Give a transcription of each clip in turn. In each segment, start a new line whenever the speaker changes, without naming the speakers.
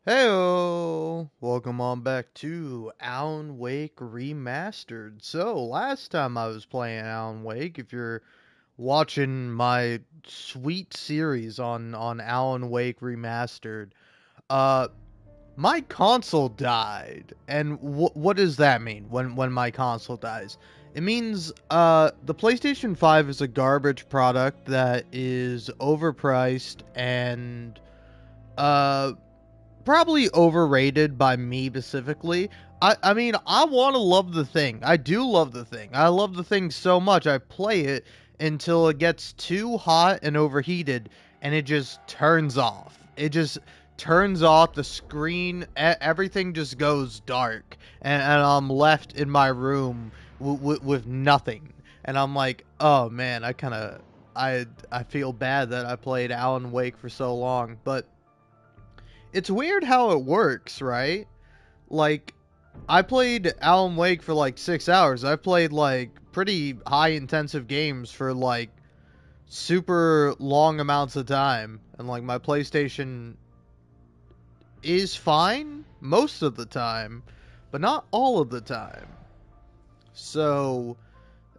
Heyo! Welcome on back to Alan Wake Remastered. So, last time I was playing Alan Wake, if you're watching my sweet series on Alan Wake Remastered, uh, my console died. And what does that mean when my console dies? It means the PlayStation 5 is a garbage product that is overpriced and uh probably overrated by me specifically. I mean, I want to love the thing. I do love the thing. I love the thing so much. I play it until it gets too hot and overheated, and it just turns off. It just turns off the screen. Everything just goes dark, and I'm left in my room with nothing. And I'm like, oh man, I feel bad that I played Alan Wake for so long, but it's weird how it works, right? Like, I played Alan Wake for like 6 hours. I played like pretty high intensive games for like super long amounts of time. And like my PlayStation is fine most of the time, but not all of the time. So,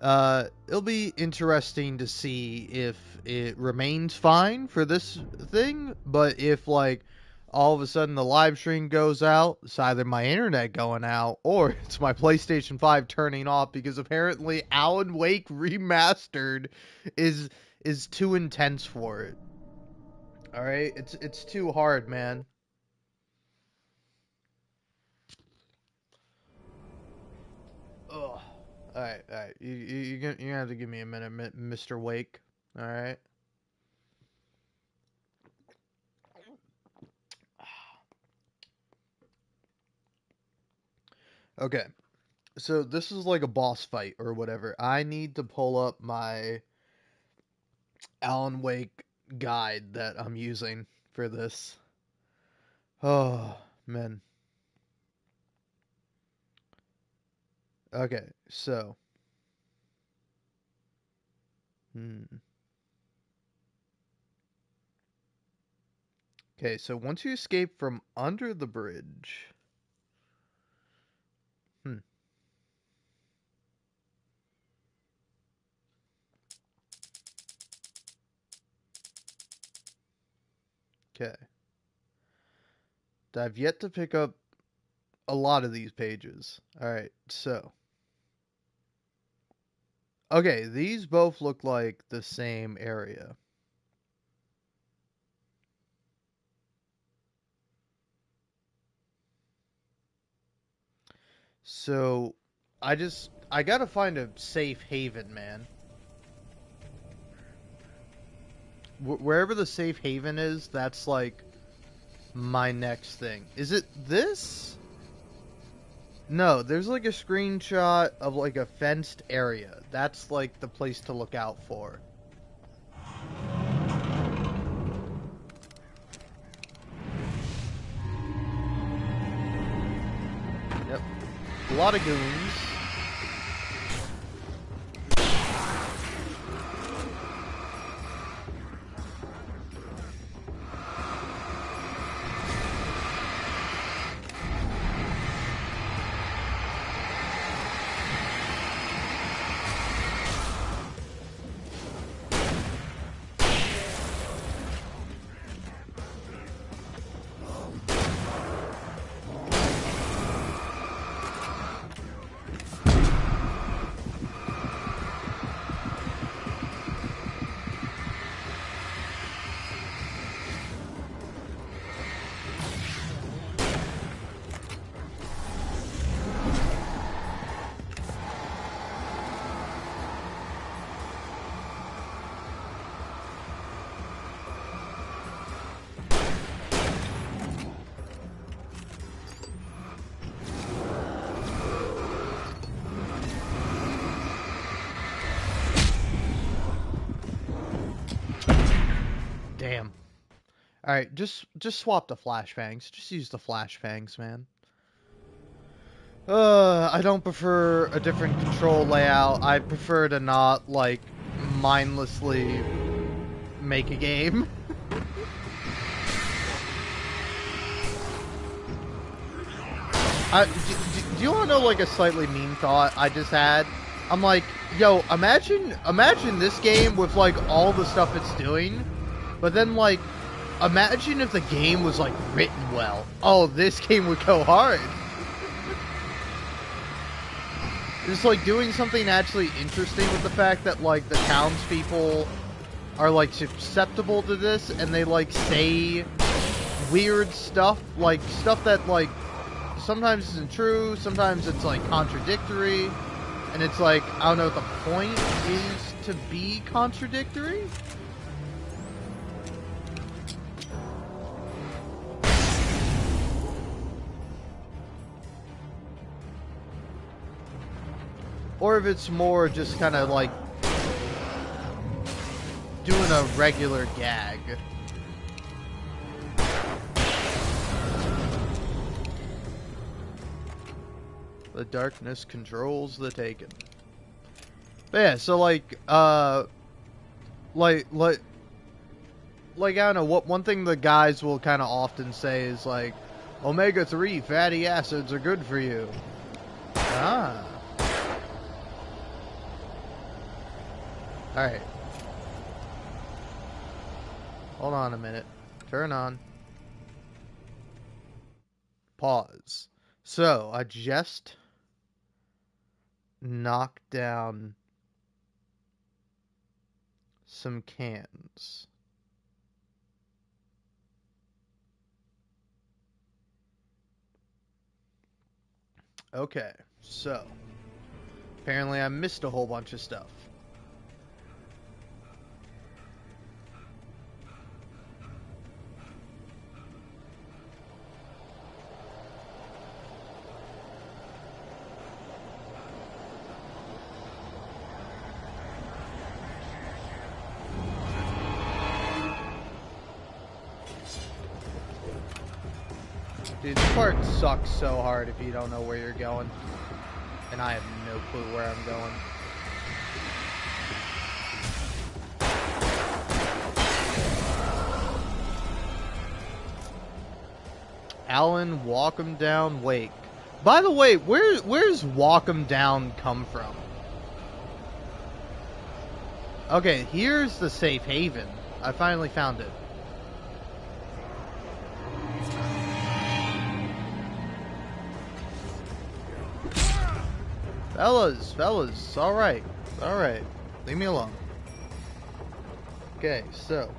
it'll be interesting to see if it remains fine for this thing, but if like all of a sudden the live stream goes out, it's either my internet going out or it's my PlayStation 5 turning off because apparently Alan Wake Remastered is is too intense for it. All right, it's too hard, man. Ugh. All right, all right. You're gonna have to give me a minute, Mr. Wake. All right. Okay. So this is like a boss fight or whatever. I need to pull up my Alan Wake guide that I'm using for this. Oh, man. Okay, so. Hmm. Okay, so once you escape from under the bridge. Hmm. Okay. I've yet to pick up a lot of these pages. Alright, so. Okay, these both look like the same area. So, I gotta find a safe haven, man. Wherever the safe haven is, that's like my next thing. Is it this? No, there's like a screenshot of like a fenced area. That's like the place to look out for. Yep. A lot of goons. Damn. All right, just swap the flashbangs. Just use the flashbangs, man. I don't prefer a different control layout. I prefer to not like mindlessly make a game. Do you want to know like a slightly mean thought I just had? I'm like, yo, imagine this game with like all the stuff it's doing, but then like, imagine if the game was like written well. Oh, this game would go hard. It's like doing something actually interesting with the fact that like the townspeople are like susceptible to this, and they like say weird stuff, like stuff that like sometimes isn't true, sometimes it's like contradictory, and it's like, I don't know if the point is to be contradictory? Or if it's more just kind of like doing a regular gag. The darkness controls the taken. But yeah, so like I don't know, what one thing the guys will kind of often say is like, omega-3 fatty acids are good for you. Ah. Alright. Hold on a minute. Turn on. Pause. So, I just knocked down some cans. Okay, so apparently I missed a whole bunch of stuff. Dude, this part sucks so hard if you don't know where you're going. And I have no clue where I'm going. Alan Walk 'em Down Wake. By the way, where's Walk 'em Down come from? Okay, here's the safe haven. I finally found it. Fellas, alright. Leave me alone. Okay, so.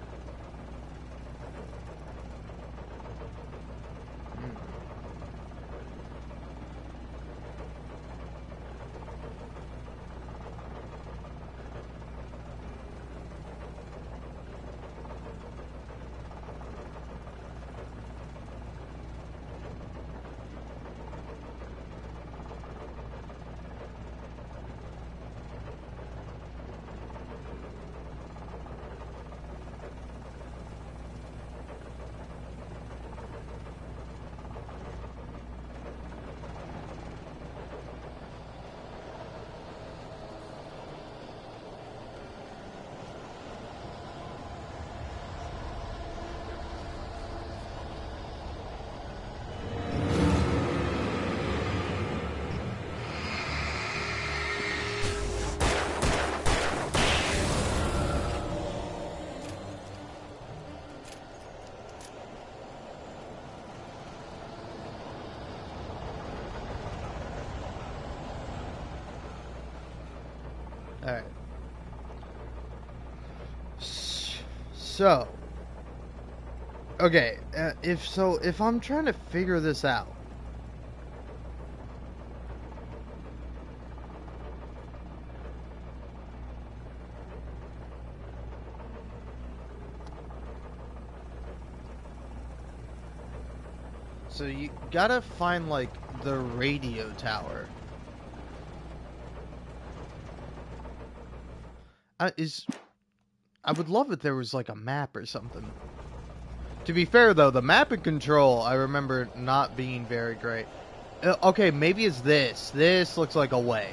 Alright. So. Okay, if I'm trying to figure this out. So you gotta find, like, the radio tower. I would love if there was, like, a map or something. To be fair, though, the map and control, I remember not being very great. Okay, maybe it's this. This looks like a way.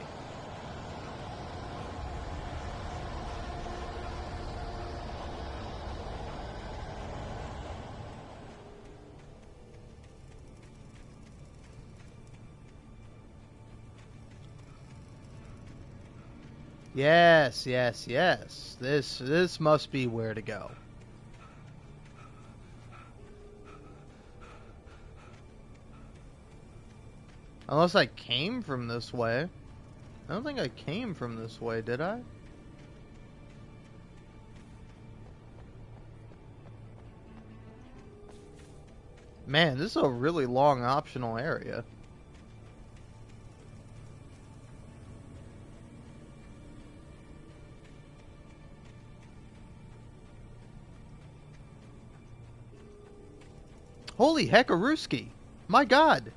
Yes, yes, yes. This must be where to go. Unless I came from this way. I don't think I came from this way, did I? Man, this is a really long optional area. Holy heckarooski! My god!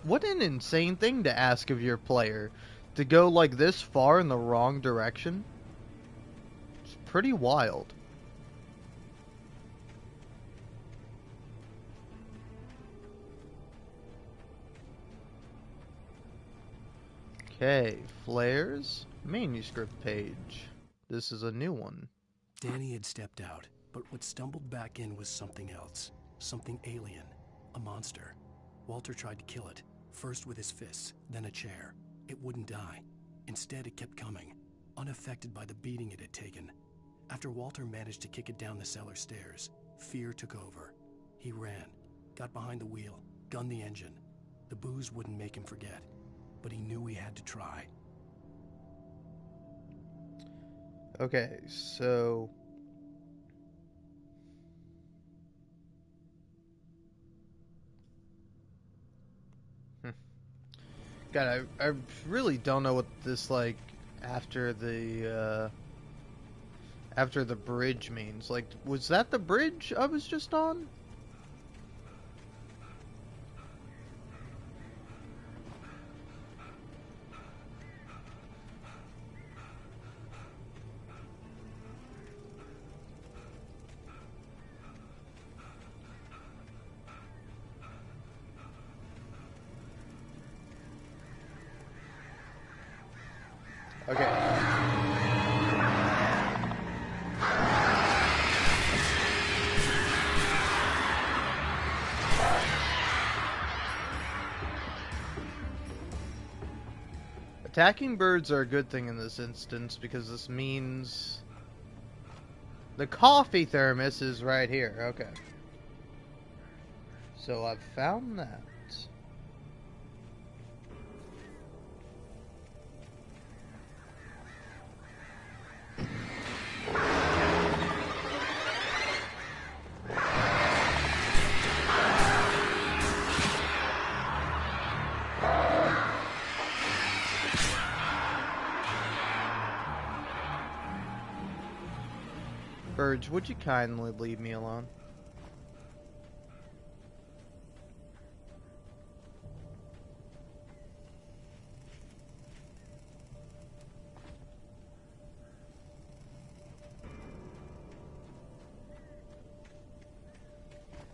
What an insane thing to ask of your player. To go like this far in the wrong direction? It's pretty wild. Okay, flares, manuscript page. This is a new one.
Danny had stepped out, but what stumbled back in was something else. Something alien. A monster. Walter tried to kill it, first with his fists, then a chair. It wouldn't die. Instead, it kept coming, unaffected by the beating it had taken. After Walter managed to kick it down the cellar stairs, fear took over. He ran, got behind the wheel, gunned the engine. The booze wouldn't make him forget, but he knew he had to try.
Okay, so... God, I really don't know what this, like, after the bridge means. Like, was that the bridge I was just on? Okay. Attacking birds are a good thing in this instance because this means the coffee thermos is right here. Okay. So I've found that. Birds, would you kindly leave me alone?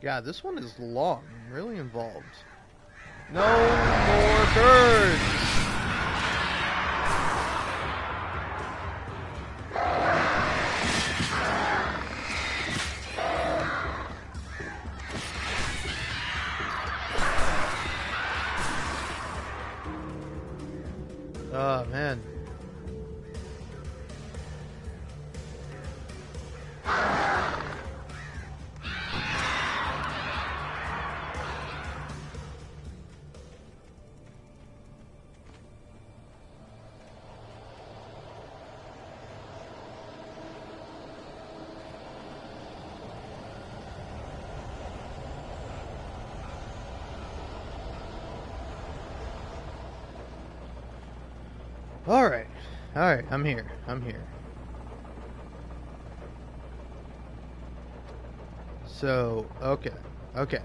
God, this one is long, really involved. No more birds! Oh, man. Alright. Alright, I'm here. I'm here. So, okay. Okay.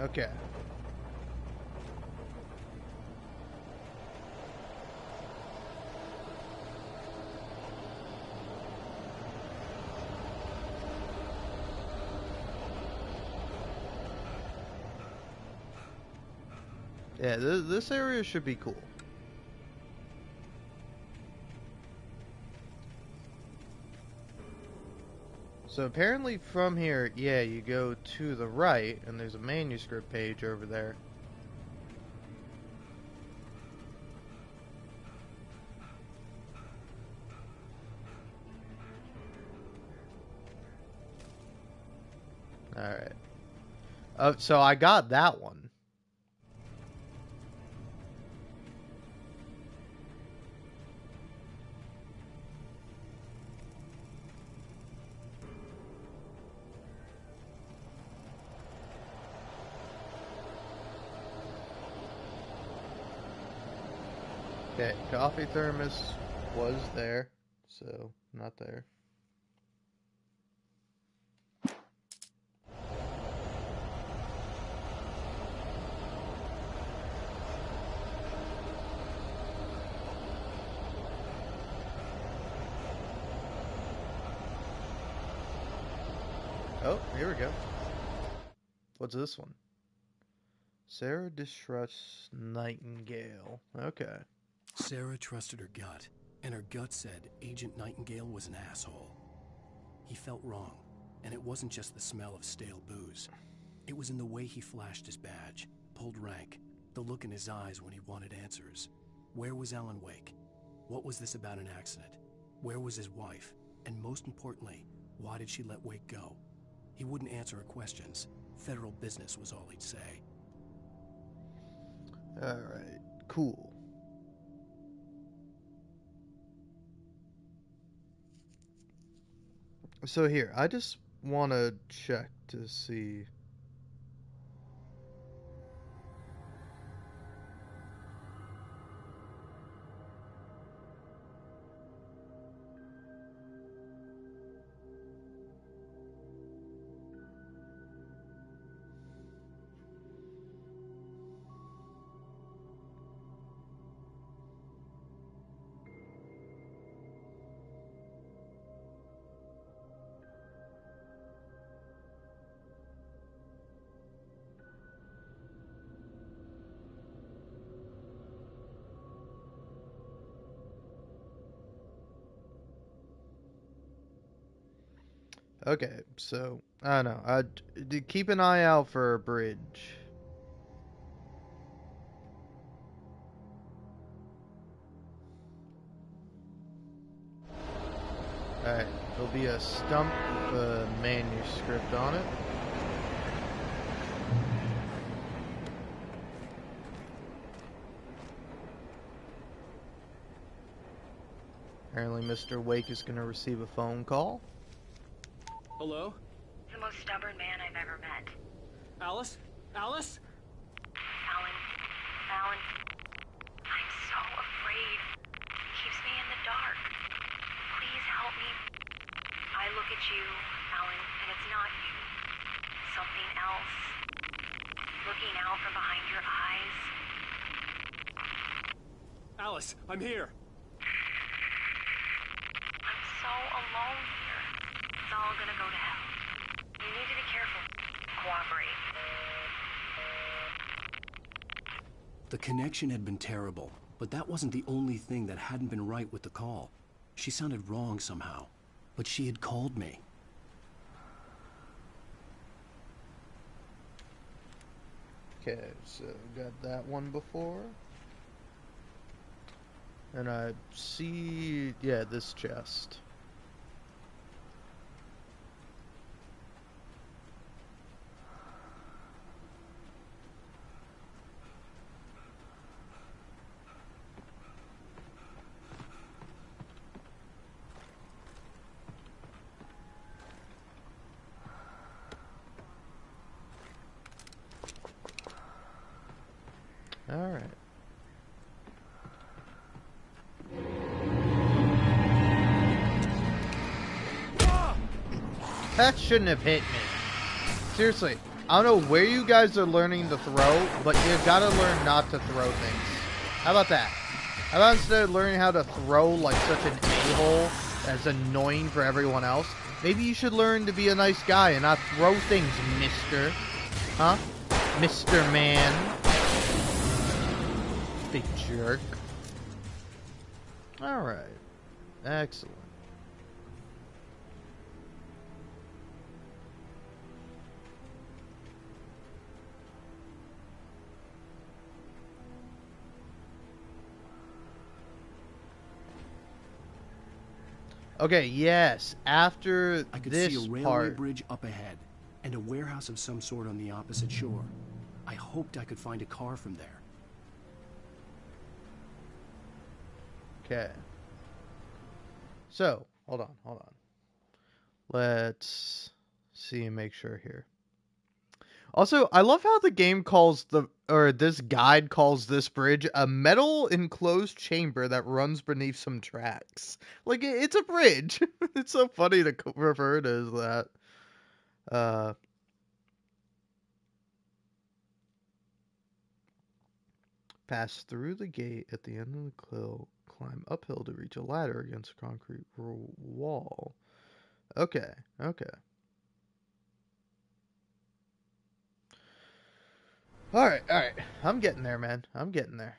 Okay. Yeah, this area should be cool. So apparently from here, yeah, you go to the right, and there's a manuscript page over there. Alright. So I got that one. Okay, coffee thermos was there, so not there. Oh, here we go. What's this one? Sarah distrusts Nightingale. Okay.
Sarah trusted her gut, and her gut said Agent Nightingale was an asshole. He felt wrong, and it wasn't just the smell of stale booze. It was in the way he flashed his badge, pulled rank, the look in his eyes when he wanted answers. Where was Alan Wake? What was this about an accident? Where was his wife? And most importantly, why did she let Wake go? He wouldn't answer her questions. Federal business was all he'd say.
Alright, cool. So here, I just want to check to see. Okay, so I don't know. Keep an eye out for a bridge. Alright, there'll be a stump with a manuscript on it. Apparently Mr. Wake is going to receive a phone call.
Hello?
The most stubborn man I've ever met.
Alice? Alice?
Alan. Alan. I'm so afraid. He keeps me in the dark. Please help me. I look at you, Alan, and it's not you. Something else. Looking out from behind your eyes.
Alice, I'm here.
I'm so alone here. It's all gonna go to hell. You need to be careful. Cooperate.
The connection had been terrible, but that wasn't the only thing that hadn't been right with the call. She sounded wrong somehow, but she had called me.
Okay, so got that one before. And I see, yeah, this chest. Alright. That shouldn't have hit me. Seriously, I don't know where you guys are learning to throw, but you gotta learn not to throw things. How about that? How about instead of learning how to throw like such an a-hole that's annoying for everyone else, maybe you should learn to be a nice guy and not throw things, mister. Huh? Mr. Man. Big jerk. Alright. Excellent. Okay, yes. After
I could
this
see a railway
part,
bridge up ahead, and a warehouse of some sort on the opposite shore. I hoped I could find a car from there.
okay. So, hold on. Let's see and make sure here. Also, I love how the game calls this guide calls this bridge a metal enclosed chamber that runs beneath some tracks. Like, it's a bridge. It's so funny to refer to as that. Uh, Pass through the gate at the end of the cliff, climb uphill to reach a ladder against a concrete wall. Okay. Alright. I'm getting there, man. I'm getting there.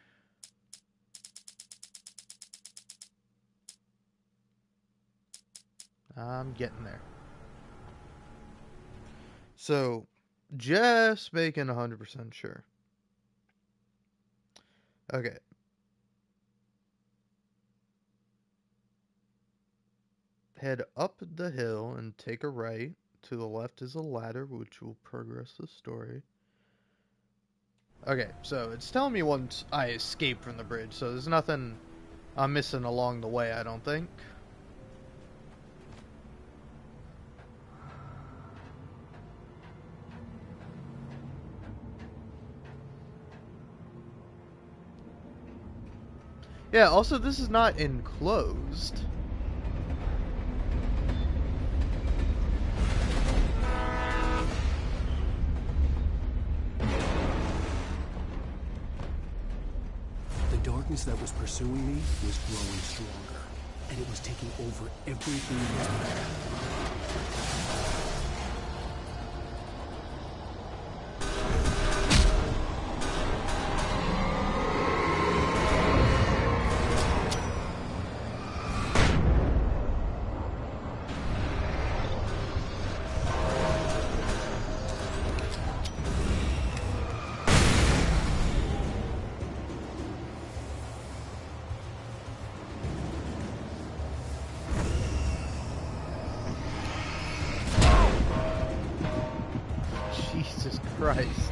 So, just making 100% sure. Okay. Head up the hill and take a right. To the left is a ladder, which will progress the story. Okay, so it's telling me once I escape from the bridge, so there's nothing I'm missing along the way, I don't think. Yeah, also this is not enclosed.
The darkness that was pursuing me was growing stronger, and it was taking over everything in its path.
Jesus Christ.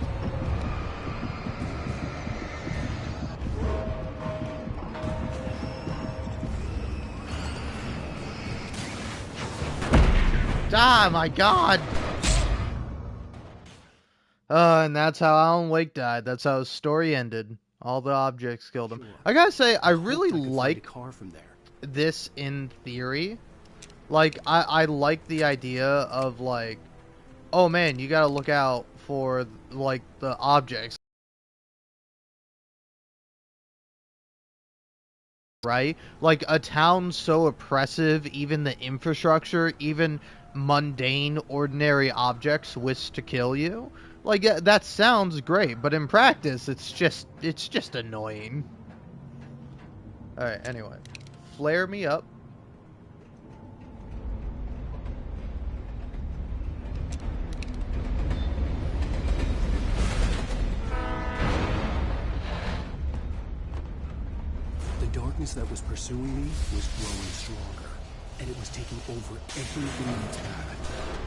Ah, my God! And that's how Alan Wake died. That's how his story ended. All the objects killed him.
Sure.
I gotta say, I
hoped
really
I could find a
like
car from there.
this in theory. Like, I like the idea of, like, oh man, you gotta look out for, like, the objects. Right? Like, a town so oppressive, even the infrastructure, even mundane, ordinary objects wish to kill you. Like, that sounds great, but in practice, it's just annoying. Alright, anyway. Flare me up.
The darkness that was pursuing me was growing stronger, and it was taking over everything in its path.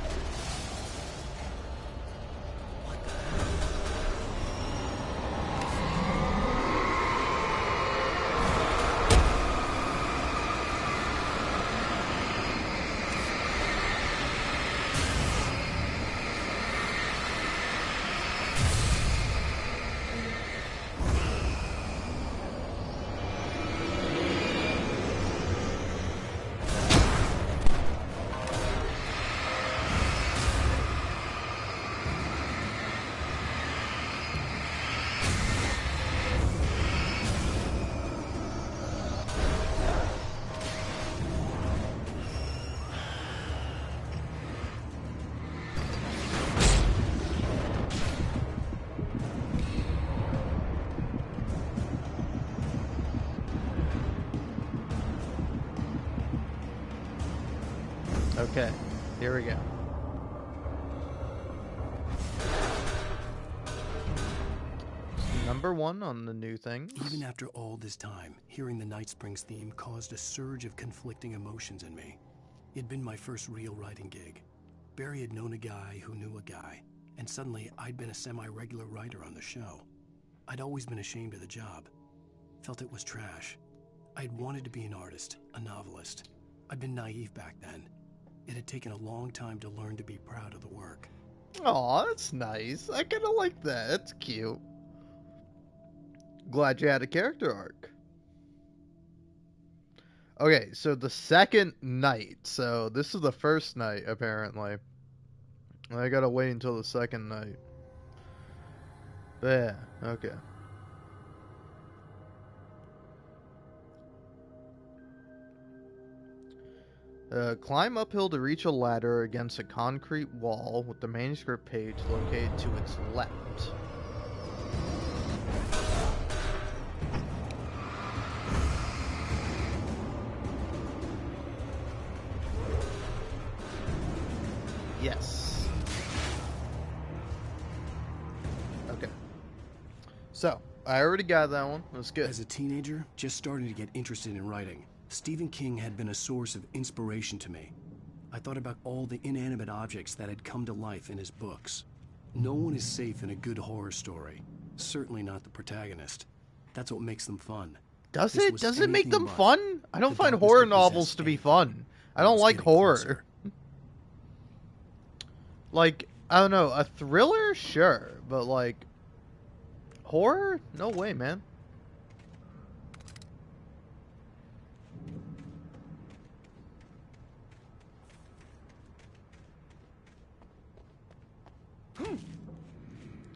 Okay, here we go. Number 1 on the new things.
Even after all this time, hearing the Night Springs theme caused a surge of conflicting emotions in me. It'd been my first real writing gig. Barry had known a guy who knew a guy, and suddenly I'd been a semi-regular writer on the show. I'd always been ashamed of the job. Felt it was trash. I'd wanted to be an artist, a novelist. I'd been naive back then. It had taken a long time to learn to be proud of the work.
Aw, that's nice. I kind of like that. That's cute. Glad you had a character arc. Okay, so the second night. So this is the first night, apparently. I gotta wait until the second night. But yeah, okay. Climb uphill to reach a ladder against a concrete wall with the manuscript page located to its left. Yes. Okay. So, I already got that one. That's good.
As a teenager, just starting to get interested in writing, Stephen King had been a source of inspiration to me. I thought about all the inanimate objects that had come to life in his books. No one is safe in a good horror story. Certainly not the protagonist. That's what makes them fun.
Does it? Does it make them
but
fun? I don't
the
find
darkness
horror
could possess
novels to be
anything.
fun. I
It
don't
was
like
getting
horror.
closer.
Like, I don't know, a thriller? Sure. But, like, horror? No way, man.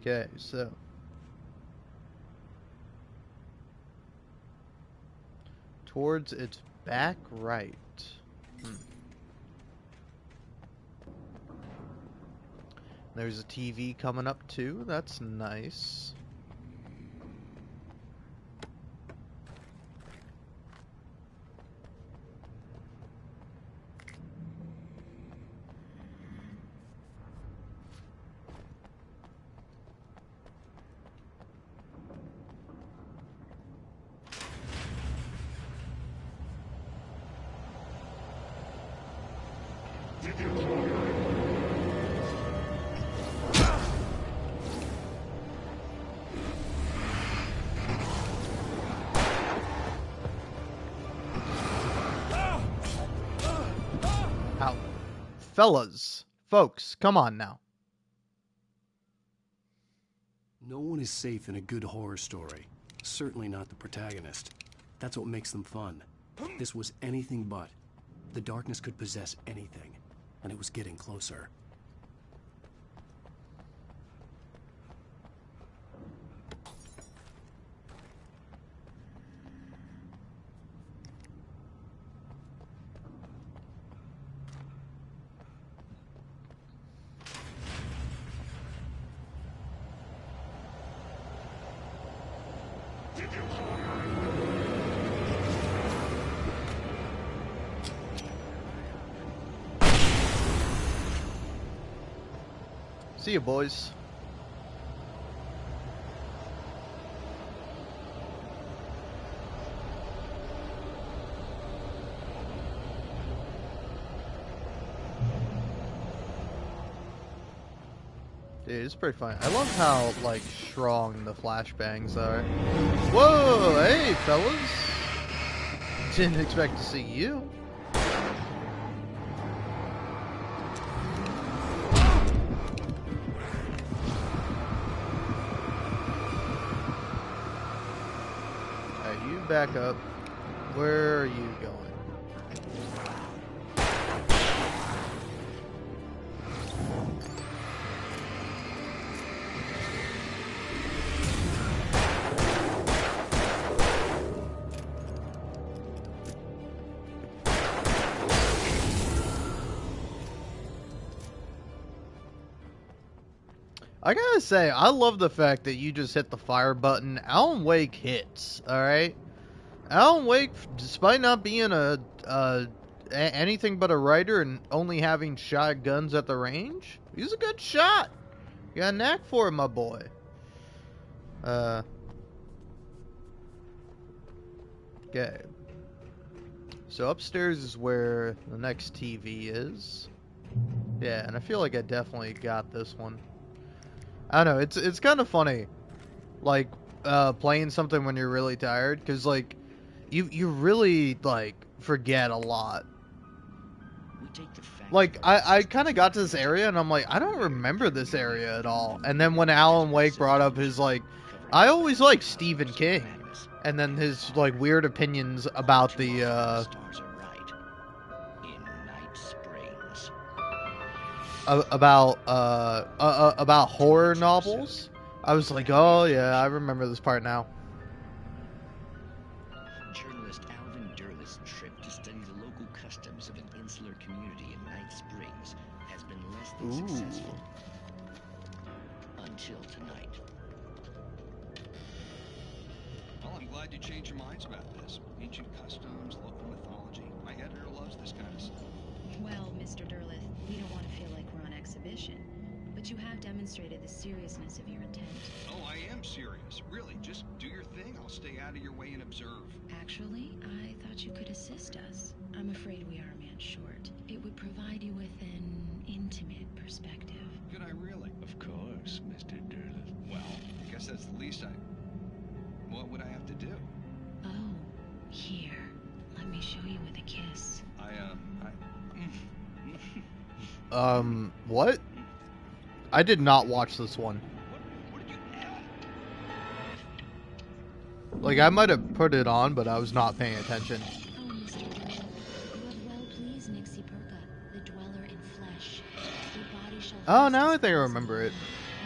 Okay, so. Towards its back right. There's a TV coming up too. That's nice. Out. Fellas, folks, come on now.
No one is safe in a good horror story. Certainly not the protagonist. That's what makes them fun. This was anything but. The darkness could possess anything, and it was getting closer.
See you, boys. Dude, it's pretty fun. I love how, like, strong the flashbangs are. Whoa, hey, fellas. Didn't expect to see you. Alright, you back up. Where are you going? I gotta say, I love the fact that you just hit the fire button. Alan Wake hits, alright? Alan Wake, despite not being a anything but a writer and only having shot guns at the range? He's a good shot. You got a knack for it, my boy. Okay. So upstairs is where the next TV is. Yeah, and I feel like I definitely got this one. I don't know, it's kind of funny, like, playing something when you're really tired, because, like, you really, like, forget a lot. Like, I kind of got to this area, and I'm like, I don't remember this area at all. And then when Alan Wake brought up his, like, I always liked Stephen King, and then his, like, weird opinions about the, about horror novels. I was like, oh yeah, I remember this part now.
Journalist Alvin Derlis' trip to study the local customs of an insular community in Night Springs has been less than successful. Until tonight.
Well, I'm glad you changed your minds about this. Ancient customs, local mythology. My editor loves this kind of stuff.
Well, Mr. Derlith, we don't want to feel like we're on exhibition, but you have demonstrated the seriousness of your intent.
Oh, I am serious. Really, just do your thing. I'll stay out of your way and observe.
Actually, I thought you could assist us. I'm afraid we are a man short. It would provide you with an intimate perspective.
Could I really?
Of course, Mr. Derlis.
Well, I guess that's the least I... What would I have to do?
Oh, here. Let me show you with a kiss.
What? I did not watch this one.
What did you...
Like, I might have put it on, but I was not paying attention.
Oh, Mr. Derlith, you have well pleased Nixie Perka, the dweller in flesh. Your body shall...
Oh, now I think I remember it.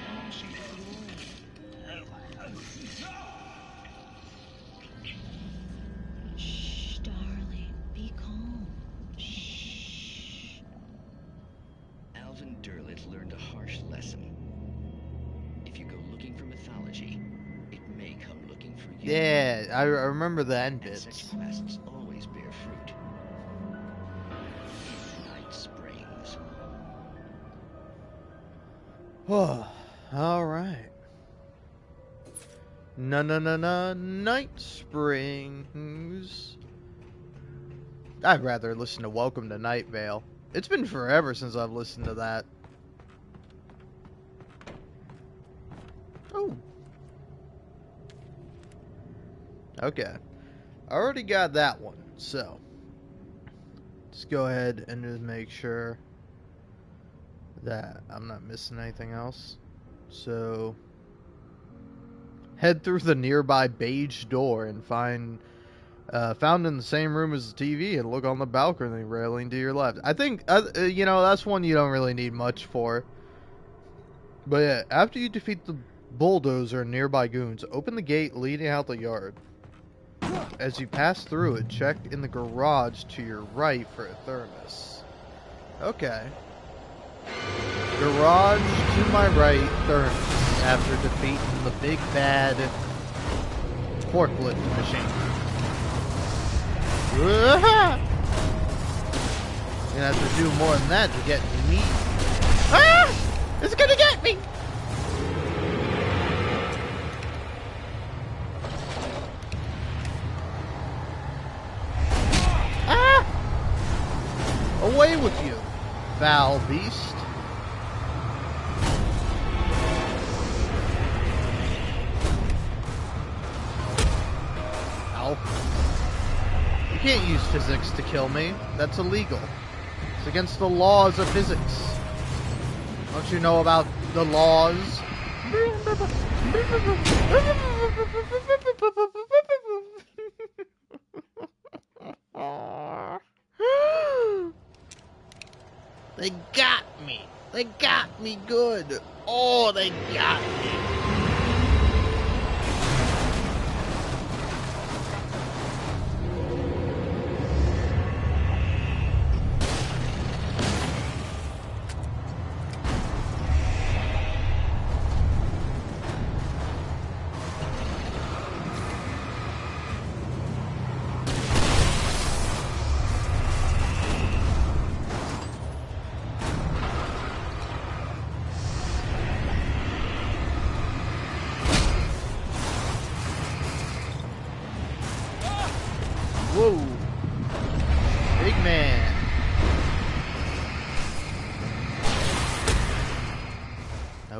And all shall be glory. Shh, darling. Be calm. Shh.
Alvin Derlis learned a harsh lesson. If you go looking for mythology, it may come looking for you.
Yeah, I remember the end
And such
bits.
quests always bear fruit. Night Springs.
Alright. Night Springs. I'd rather listen to Welcome to Night Vale. It's been forever since I've listened to that. Oh. Okay. I already got that one, so let's go ahead and just make sure that I'm not missing anything else. So head through the nearby beige door and found in the same room as the TV, and look on the balcony railing to your left. I think you know, that's one you don't really need much for. But yeah, after you defeat the bulldozer and nearby goons, open the gate leading out the yard. As you pass through it, check in the garage to your right for a thermos. Okay. Garage to my right, thermos, after defeating the big bad forklift machine. Gonna have to do more than that to get me. Ah! It's gonna get me! Ah! Away with you, foul beast. Ow. You can't use physics to kill me. That's illegal. It's against the laws of physics. Don't you know about the laws? They got me. They got me good. Oh, they got me.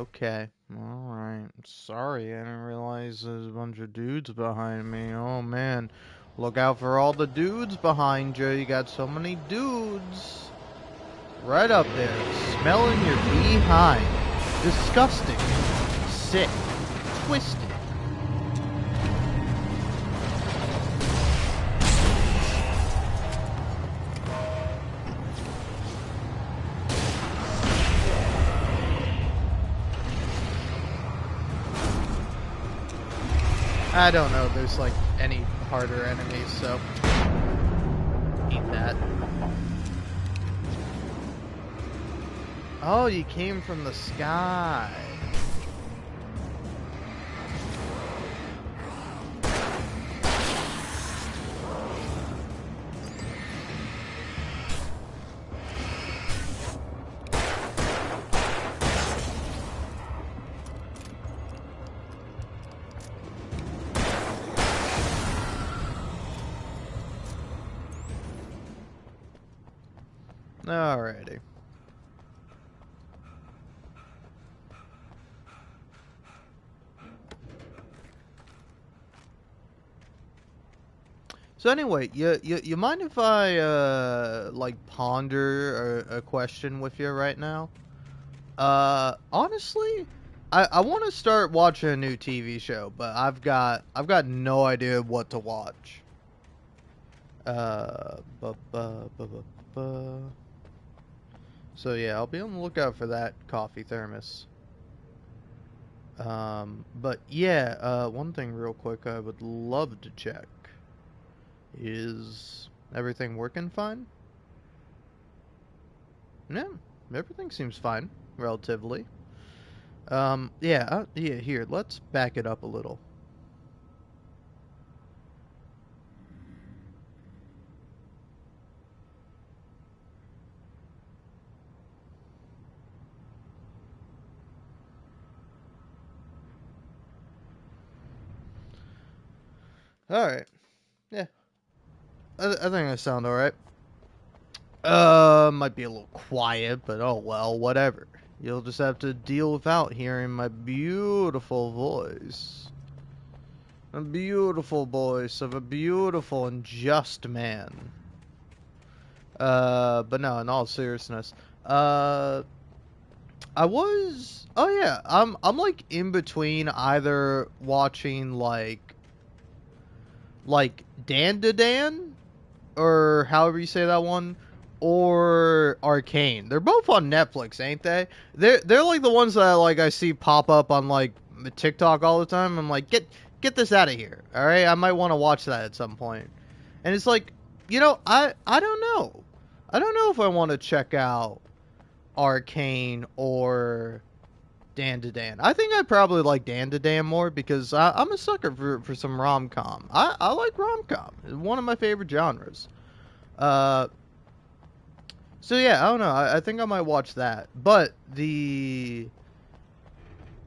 Okay. Alright. Sorry, I didn't realize there's a bunch of dudes behind me. Oh man. Look out for all the dudes behind you. You got so many dudes. Right up there. Smelling your behind. Disgusting. Sick. Twisted. I don't know if there's like any harder enemies, so eat that. Oh, you came from the sky. Alrighty. So anyway, you mind if I like ponder a question with you right now? Honestly, I want to start watching a new TV show, but I've got no idea what to watch. Uh, bu- bu- bu- bu- bu- So yeah, I'll be on the lookout for that coffee thermos. But yeah, one thing real quick I would love to check is everything working fine? Yeah, everything seems fine, relatively. Yeah, here, let's back it up a little. Alright, yeah, I think I sound alright. Might be a little quiet, but oh well, whatever. You'll just have to deal without hearing my beautiful voice. A beautiful voice of a beautiful and just man. But no, in all seriousness, I was. Oh yeah, I'm like in between either watching like Dan to Dan or however you say that one, or Arcane. They're both on Netflix, ain't they? They're like the ones that like I see pop up on like TikTok all the time. I'm like, get this out of here. All right, I might want to watch that at some point. And it's like, I don't know. I don't know if I want to check out Arcane or Dan to Dan. I think I probably like Dan to Dan more because I'm a sucker for some rom com. I like rom com. It's one of my favorite genres. Uh, so yeah, I don't know. I think I might watch that. But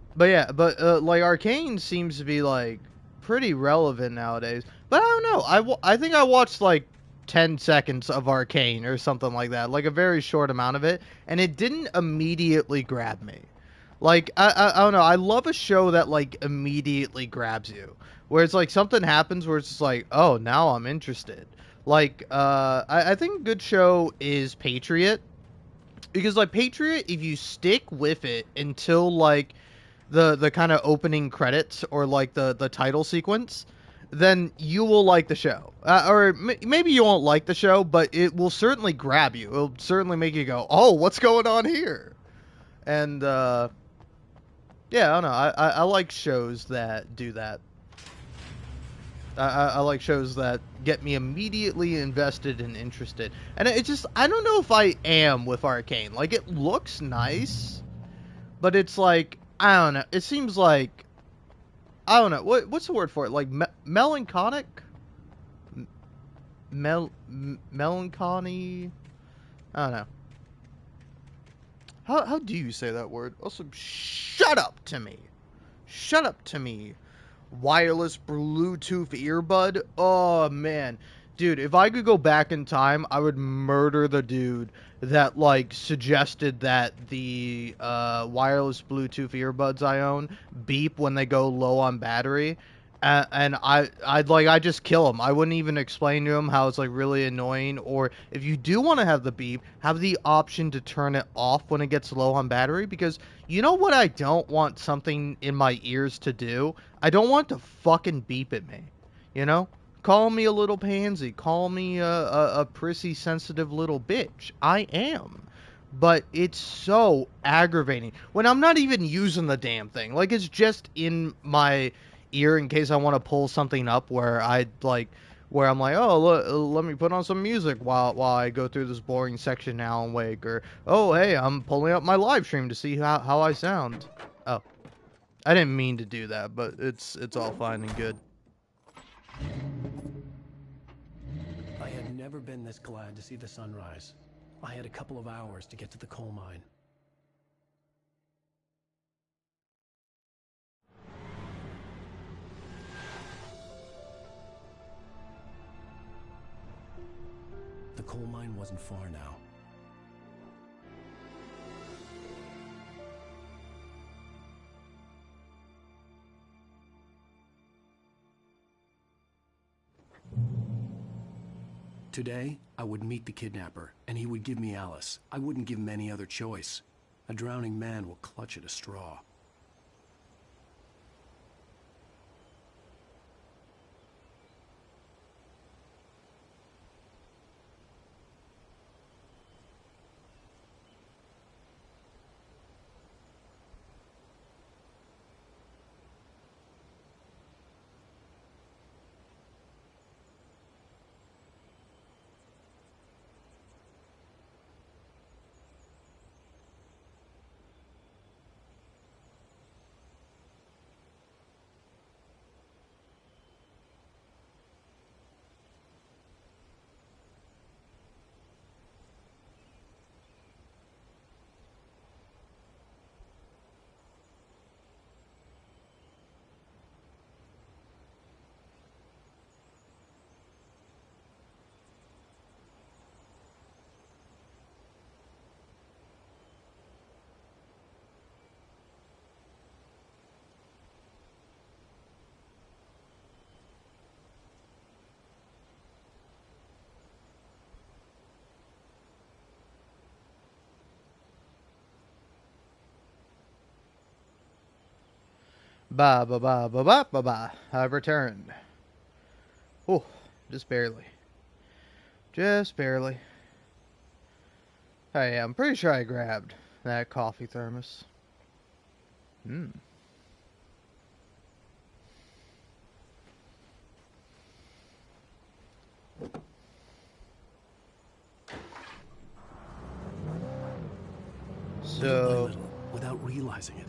like Arcane seems to be like pretty relevant nowadays. But I don't know. I think I watched like 10 seconds of Arcane or something like that, like a very short amount of it, and it didn't immediately grab me. Like I don't know. I love a show that like immediately grabs you, where it's like something happens where it's just like, oh, now I'm interested. Like I think a good show is Patriot, because like Patriot, if you stick with it until like the kind of opening credits or like the title sequence, then you will like the show. Or maybe you won't like the show, but it will certainly grab you. It'll certainly make you go, "Oh, what's going on here?" And yeah, I don't know. I like shows that do that. I like shows that get me immediately invested and interested. And it just, I don't know if I am with Arcane. Like, it looks nice, but it's like, I don't know. It seems like, I don't know. What's the word for it? Like, melancholic? Melancholy? I don't know. How do you say that word? Also, shut up to me. Shut up to me. Wireless Bluetooth earbud. Oh man, Dude, if I could go back in time, I would murder the dude that like suggested that the wireless Bluetooth earbuds I own beep when they go low on battery. And I'd just kill him. I wouldn't even explain to him how it's like really annoying. Or if you do want to have the beep, have the option to turn it off when it gets low on battery. Because you know what I don't want something in my ears to do? I don't want to fucking beep at me. You know? Call me a little pansy. Call me a prissy, sensitive little bitch. I am. But it's so aggravating when I'm not even using the damn thing. Like, it's just in my ear in case I want to pull something up where where I'm like, oh, let me put on some music while I go through this boring section now and Wake. Or, oh, hey, I'm pulling up my live stream to see how I sound. Oh, I didn't mean to do that, but it's all fine and good.
I had never been this glad to see the sunrise. I had a couple of hours to get to the coal mine. The coal mine wasn't far now. Today, I would meet the kidnapper, and he would give me Alice. I wouldn't give him any other choice. A drowning man will clutch at a straw.
Ba ba ba ba ba ba ba. I've returned. Oh, just barely. Just barely. Hey, I'm pretty sure I grabbed that coffee thermos. Hmm.
Little by
So,
little, without realizing it,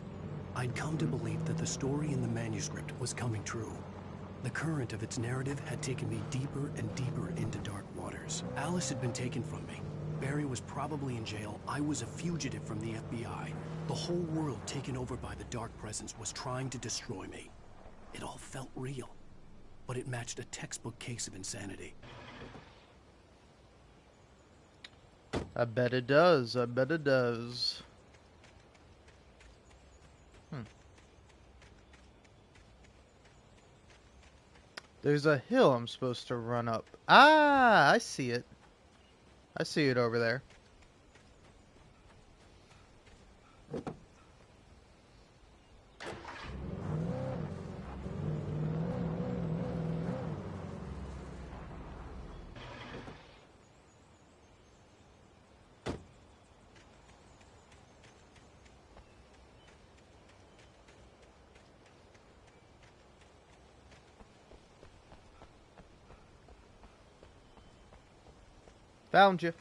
I'd come to believe that the story in the manuscript was coming true. The current of its narrative had taken me deeper and deeper into dark waters. Alice had been taken from me. Barry was probably in jail. I was a fugitive from the FBI. The whole world taken over by the Dark Presence was trying to destroy me. It all felt real, but it matched a textbook case of insanity.
I bet it does. I bet it does. Hmm. There's a hill I'm supposed to run up. Ah, I see it. I see it over there. Found you.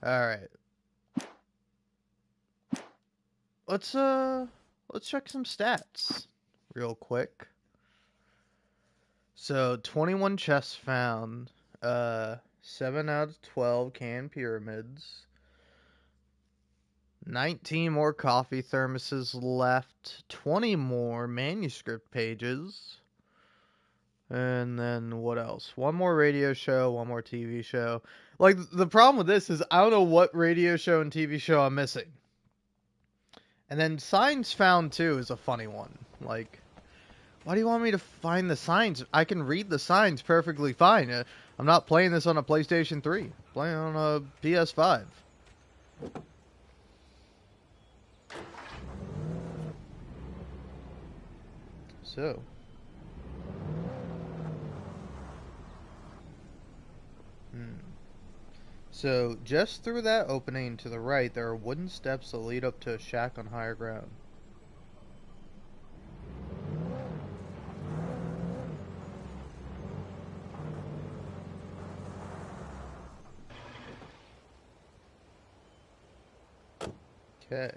Alright. Let's let's check some stats real quick. So 21 chests found. 7 out of 12 canned pyramids. 19 more coffee thermoses left. 20 more manuscript pages. And then what else? One more radio show, one more TV show. Like, the problem with this is I don't know what radio show and TV show I'm missing. And then Signs Found too is a funny one. Like, why do you want me to find the signs? I can read the signs perfectly fine. I'm not playing this on a PlayStation 3. I'm playing on a PS5. So. So, just through that opening to the right, there are wooden steps that lead up to a shack on higher ground. Okay.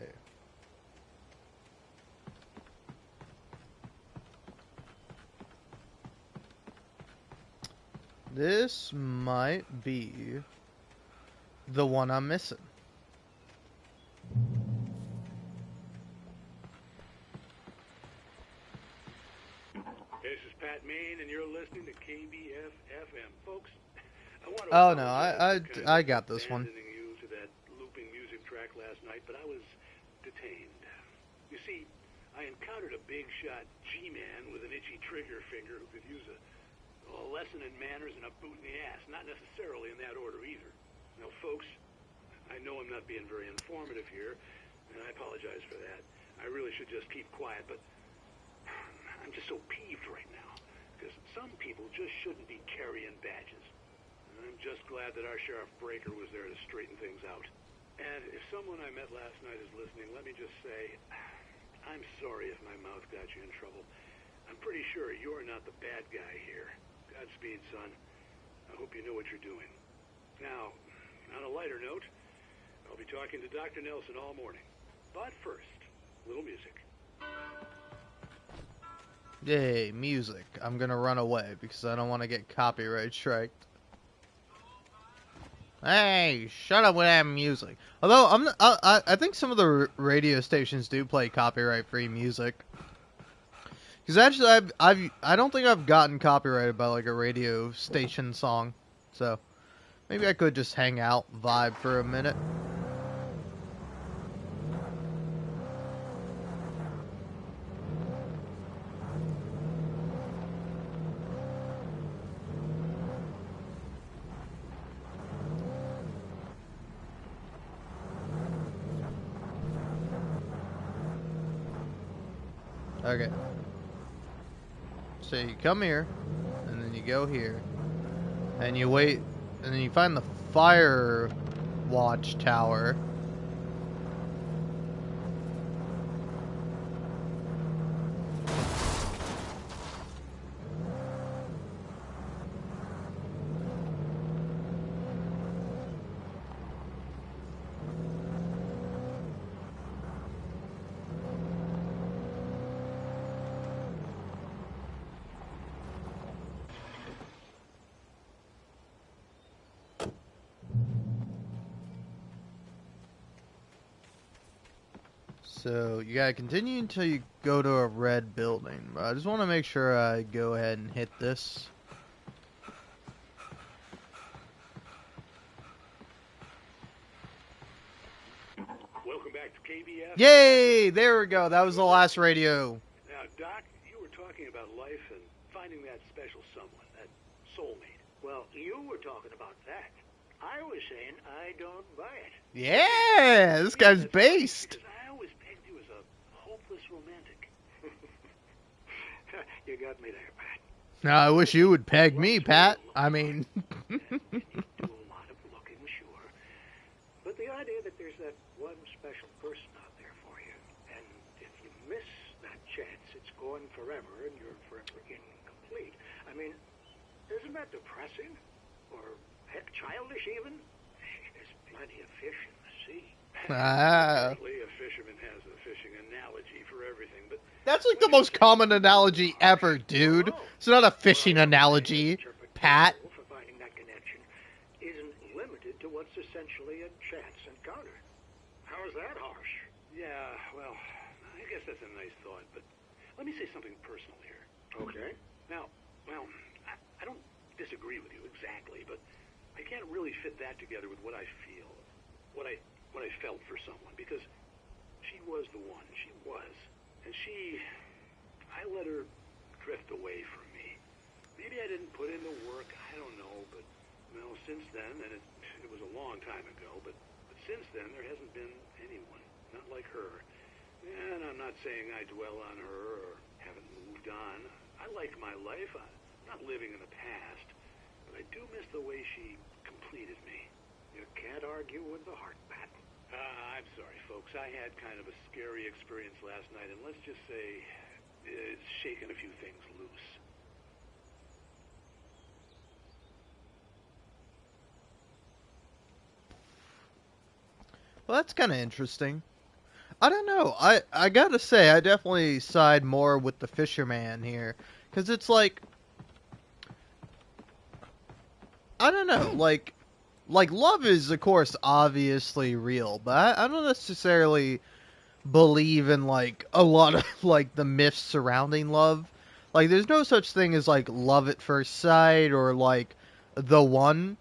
This might be the one I'm missing.
This is Pat Main, and you're listening to KBF-FM. Folks, I want to
Oh no,
apologize for kind
I
of
got this one.
abandoning you to that looping music track last night, but I was detained. You see, I encountered a big shot G-man with an itchy trigger finger who could use a lesson in manners and a boot in the ass. Not necessarily in that order either. Now, folks, I know I'm not being very informative here, and I apologize for that. I really should just keep quiet, but I'm just so peeved right now, because some people just shouldn't be carrying badges. And I'm just glad that our Sheriff Breaker was there to straighten things out. And if someone I met last night is listening, let me just say, I'm sorry if my mouth got you in trouble. I'm pretty sure you're not the bad guy here. Godspeed, son. I hope you know what you're doing. Now, on a lighter note, I'll be talking to Dr. Nelson all morning. But first, a little music.
Yay, music. I'm gonna run away because I don't want to get copyright striked. Hey, shut up with that music. Although I think some of the radio stations do play copyright-free music. Because actually, I don't think I've gotten copyrighted by like a radio station song. So maybe I could just hang out, vibe for a minute. Okay. So you come here, and then you go here, and you wait, and then you find the fire watch tower. So you gotta continue until you go to a red building. But I just want to make sure I go ahead and hit this.
Welcome back to KBF.
Yay! There we go. That was the last radio.
Now, Doc, you were talking about life and finding that special someone, that soulmate. Well, you were talking about that. I was saying I don't buy it.
Yeah, this guy's based.
Because I always pegged you as a hopeless romantic. You got me there, Pat.
Now I wish you would peg me, Pat. I mean,
You do a lot of looking, sure. But the idea that there's that one special person out there for you, and if you miss that chance, it's gone forever, and you're forever incomplete. I mean, isn't that depressing? Or, heck, childish even? There's plenty of fish in the sea. Apparently, a fisherman has a fishing analogy for everything, but
that's like the most common analogy ever, dude. It's not a fishing analogy, Pat.
for finding that connection isn't limited to what's essentially a chance encounter. How is that harsh? Yeah, well, I guess that's a nice thought, but let me say something personal here. Okay. Now, Well, I don't disagree with you exactly, but I can't really fit that together with what I feel, what I felt for someone, because she was the one. She was. And I let her drift away from me. Maybe I didn't put in the work, I don't know, but, well, since then, and it was a long time ago, but since then, there hasn't been anyone, not like her. And I'm not saying I dwell on her or haven't moved on. I like my life. I'm not living in the past, but I do miss the way she completed me. You can't argue with the heart, Pat. I'm sorry, folks. I had kind of a scary experience last night, and let's just say it's shaken a few things loose.
Well, that's kind of interesting. I don't know. I gotta say, I definitely side more with the fisherman here, because it's like, I don't know, like love is of course obviously real, but I don't necessarily believe in like a lot of like the myths surrounding love. Like, there's no such thing as like love at first sight or like the one.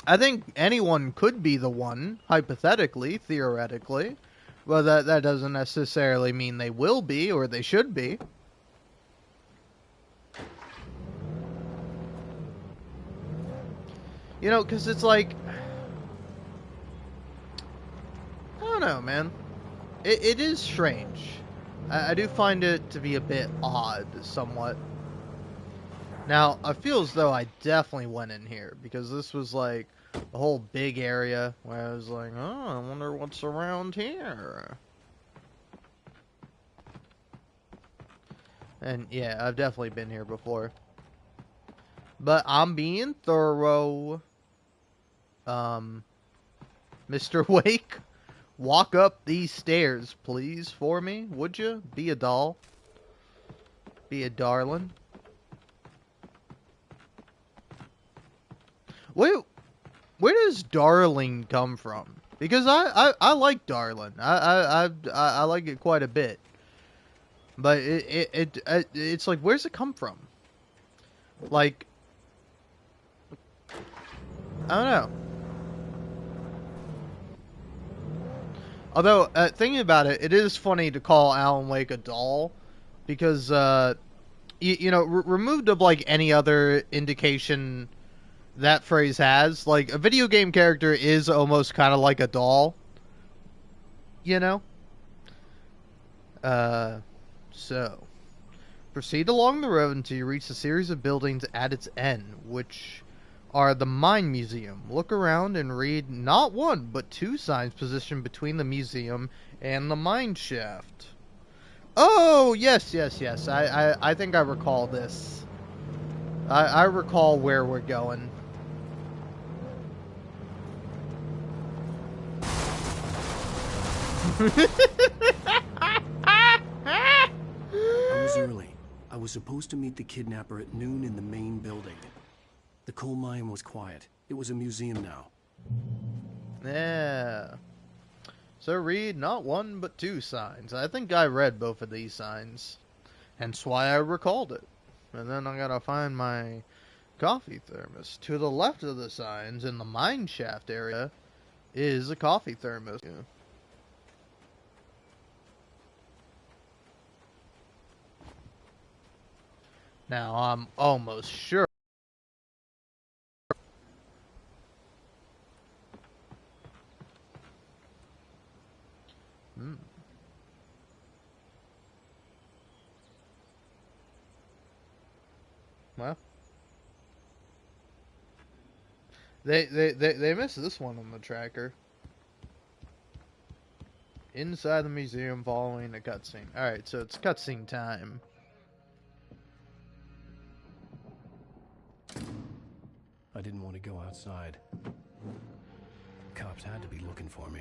I think anyone could be the one, hypothetically, theoretically. Well, that doesn't necessarily mean they will be or they should be. You know, because it's like, I don't know, man. It is strange. I do find it to be a bit odd, somewhat. Now, I feel as though I definitely went in here, because this was like a whole big area where I was like, oh, I wonder what's around here. And yeah, I've definitely been here before. But I'm being thorough. Mr. Wake, walk up these stairs, please, for me, would you? Be a doll. Be a darling. Where does darling come from? Because I like darling. I like it quite a bit. But it's like, where's it come from? Like, I don't know. Although, thinking about it, it is funny to call Alan Wake a doll, because, you know, removed of, like, any other indication that phrase has, like, a video game character is almost kind of like a doll, you know? So, proceed along the road until you reach a series of buildings at its end, which are the Mine Museum. Look around and read not one, but two signs positioned between the museum and the mine shaft. Oh, yes. I think I recall this. I recall where we're going.
I was early. I was supposed to meet the kidnapper at noon in the main building. The coal mine was quiet. It was a museum now.
Yeah. So read not one but two signs. I think I read both of these signs. Hence why I recalled it. And then I gotta find my coffee thermos. To the left of the signs in the mine shaft area is a coffee thermos. Yeah. Now I'm almost sure. Hmm. Well, they missed this one on the tracker. Inside the museum following a cutscene. Alright, so it's cutscene time.
I didn't want to go outside. Cops had to be looking for me.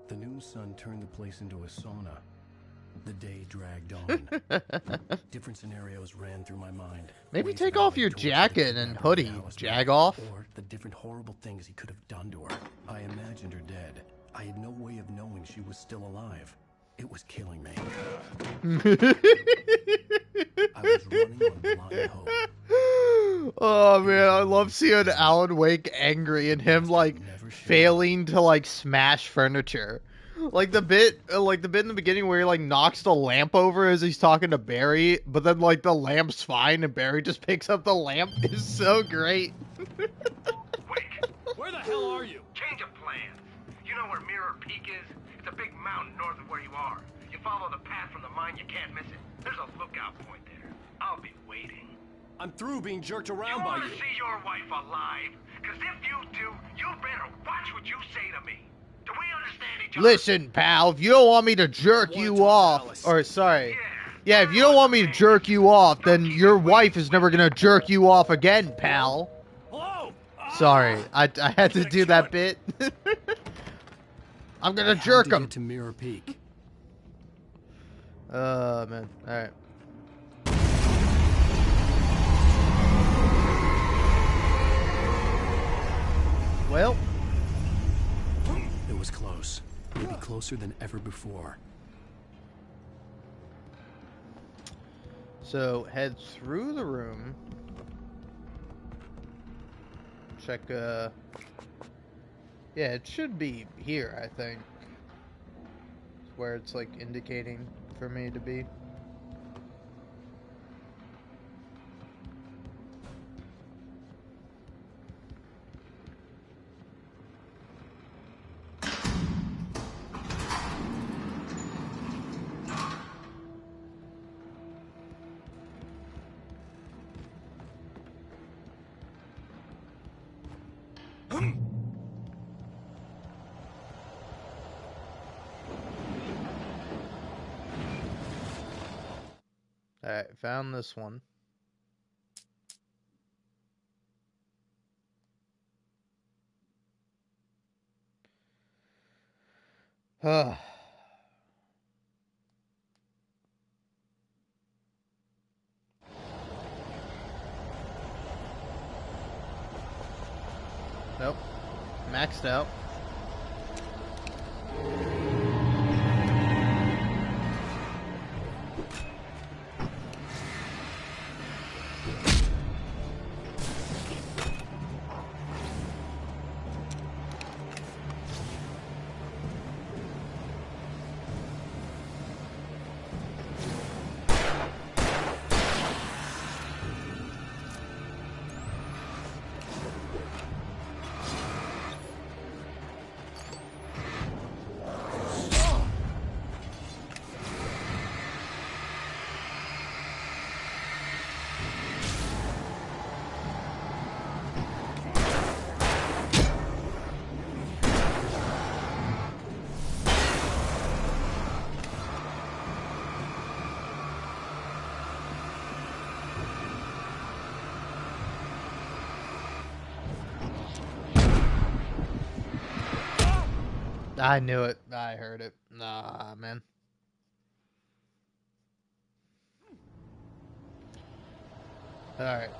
The noon sun turned the place into a sauna. The day dragged on. Different scenarios ran through my mind.
Maybe
Ways
take
that I
off
might
your
torture the
jacket and
kidnapper
hoodie,
Alice
Jagoff.
Or the different horrible things he could have done to her. I imagined her dead. I had no way of knowing she was still alive. It was killing me. I was running on blind hope.
Oh man, I love seeing Alan Wake angry and him like failing to like smash furniture. Like the bit in the beginning where he like knocks the lamp over as he's talking to Barry, but then like the lamp's fine and Barry just picks up the lamp is so great.
Wake!
Where the hell are you?
Change of plans. You know where Mirror Peak is? It's a big mountain north of where you are. You follow the path from the mine, you can't miss it. There's a lookout point there. I'll be waiting.
I'm through being jerked
You
around by
want to
you.
see your wife alive? Because if you do, you better watch what you say to me. Do we understand each other?
Listen, pal, if you don't want me to jerk
wanna
you
talk to
off,
Alice.
or sorry, yeah, if you don't want me to jerk you off, then your wife is never gonna jerk you off again, pal.
Hello?
Sorry, I had to do that bit. I'm gonna jerk
Had to
him.
get to Mirror Peak.
Man, all right. Well,
It was close. Maybe closer than ever before.
so head through the room. Check, yeah, it should be here, I think. Where it's, like, indicating for me to be. Alright, found this one. Nope. Maxed out. I knew it. I heard it. Nah, man. Alright.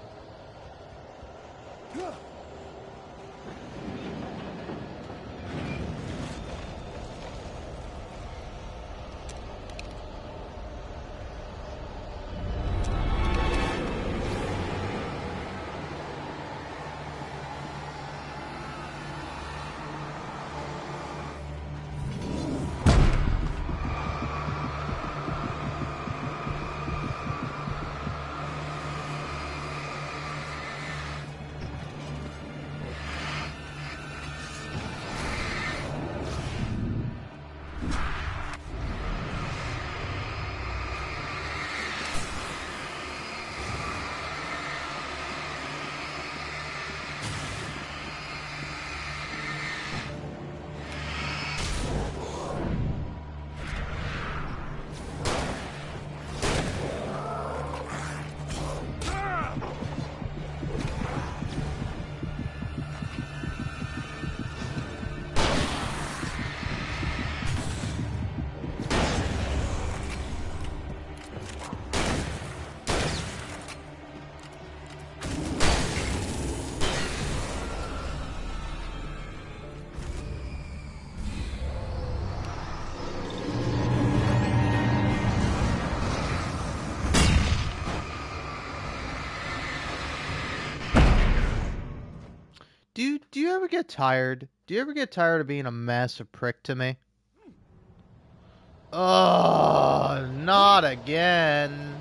do you ever get tired? Do you ever get tired of being a massive prick to me? Oh, not again.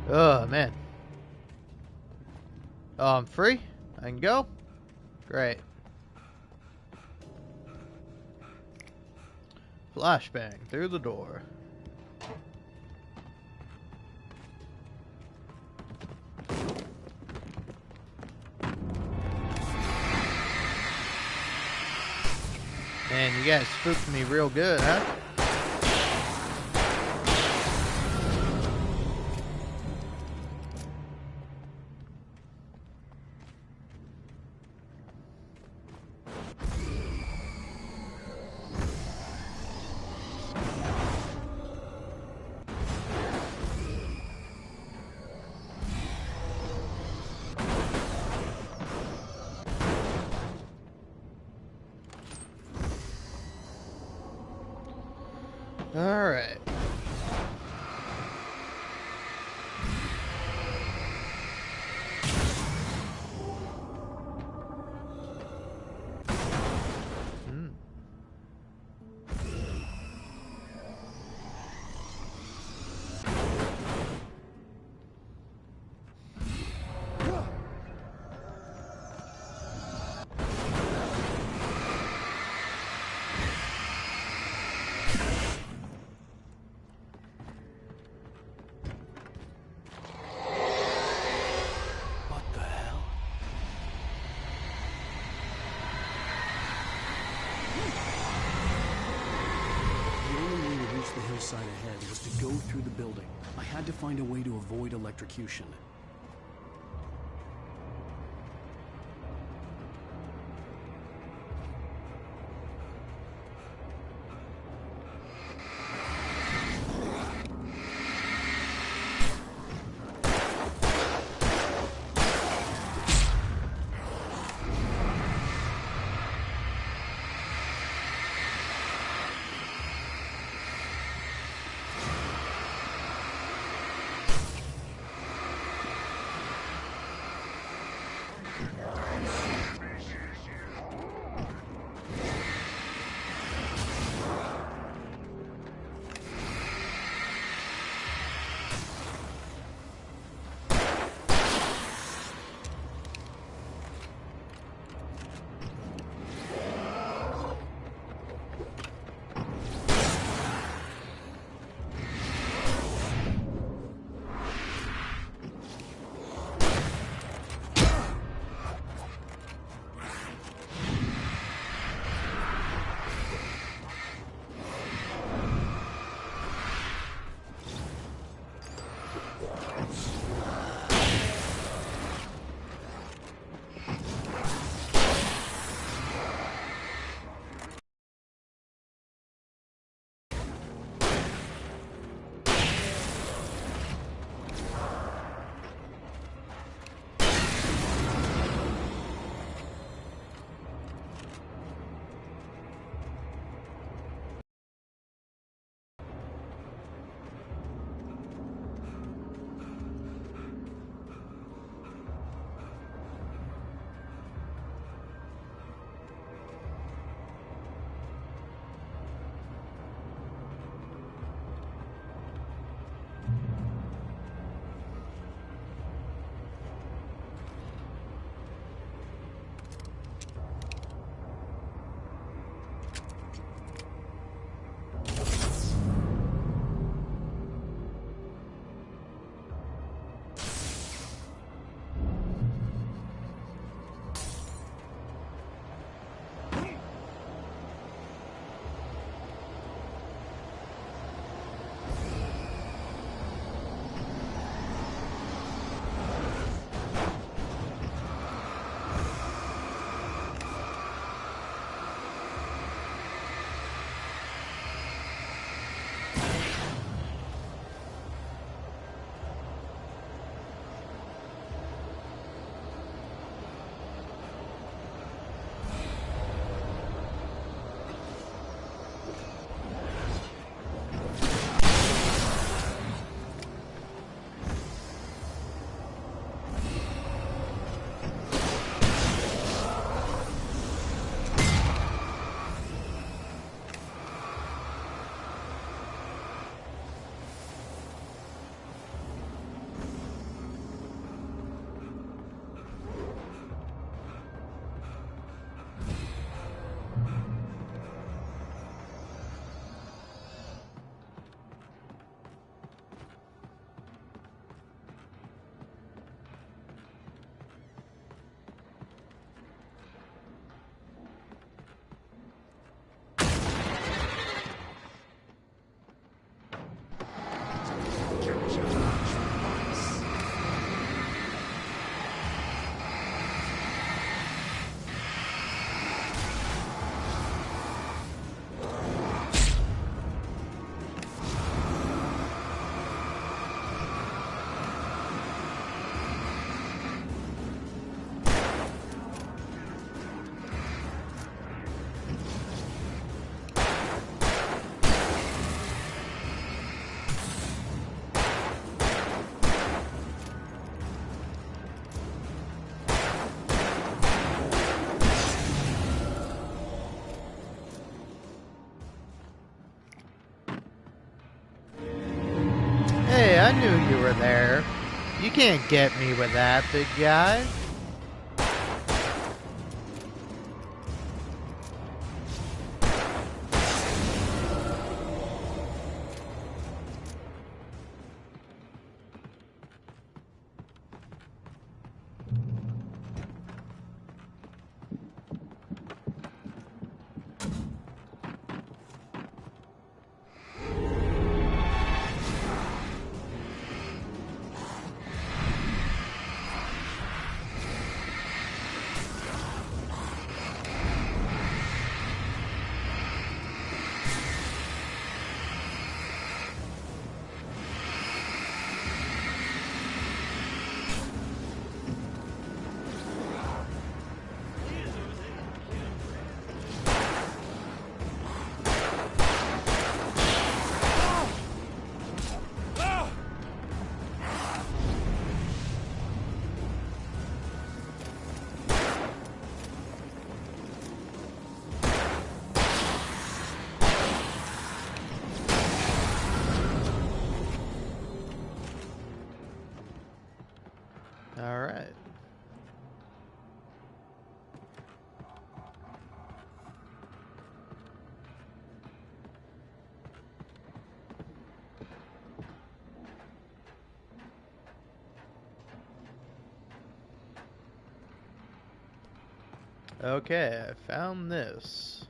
Oh, man. Oh, I'm free? I can go? Great. Flashbang through the door. Man, you guys spooked me real good, huh? Alright.
What the hell? The only way to reach the hillside ahead was to go through the building. I had to find a way to avoid electrocution.
I knew you were there. You can't get me with that, big guy. All right. Okay, I found this.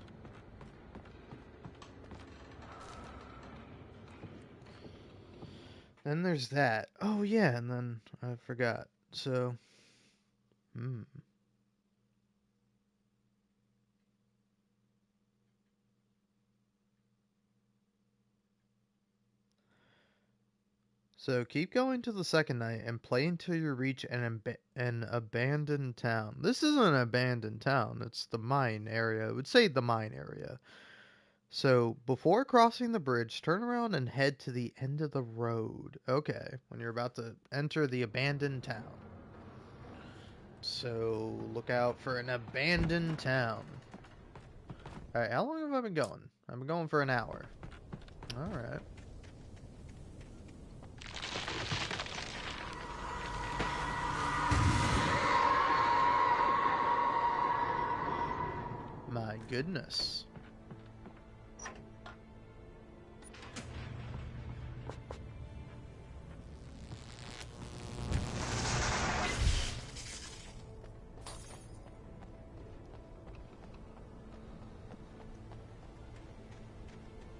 Then there's that. Oh yeah, and then I forgot. So, hmm. So keep going to the second night and play until you reach an abandoned town. This isn't an abandoned town. It's the mine area. I would say the mine area. So before crossing the bridge, turn around and head to the end of the road. Okay, when you're about to enter the abandoned town. So look out for an abandoned town. Alright, how long have I been going? I've been going for an hour. Alright. My goodness.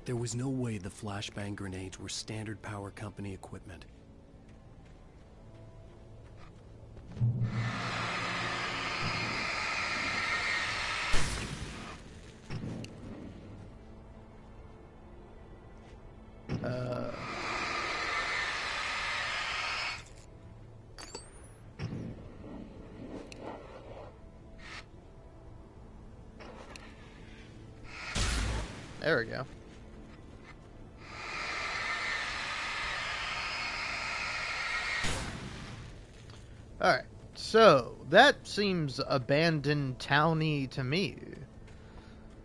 There was no way the flashbang grenades were standard power company equipment.
There we go. Alright, so that seems abandoned towny to me.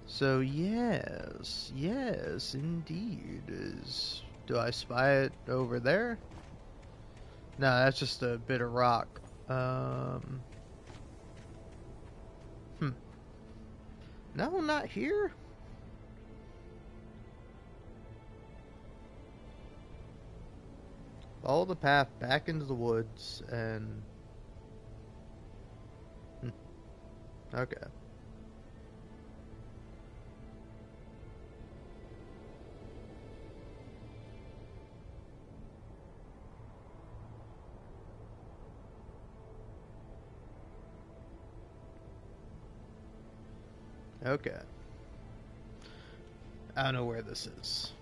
So yes, indeed. Do I spy it over there? No, that's just a bit of rock. No, not here. Follow the path back into the woods and... Okay. Okay. I don't know where this is.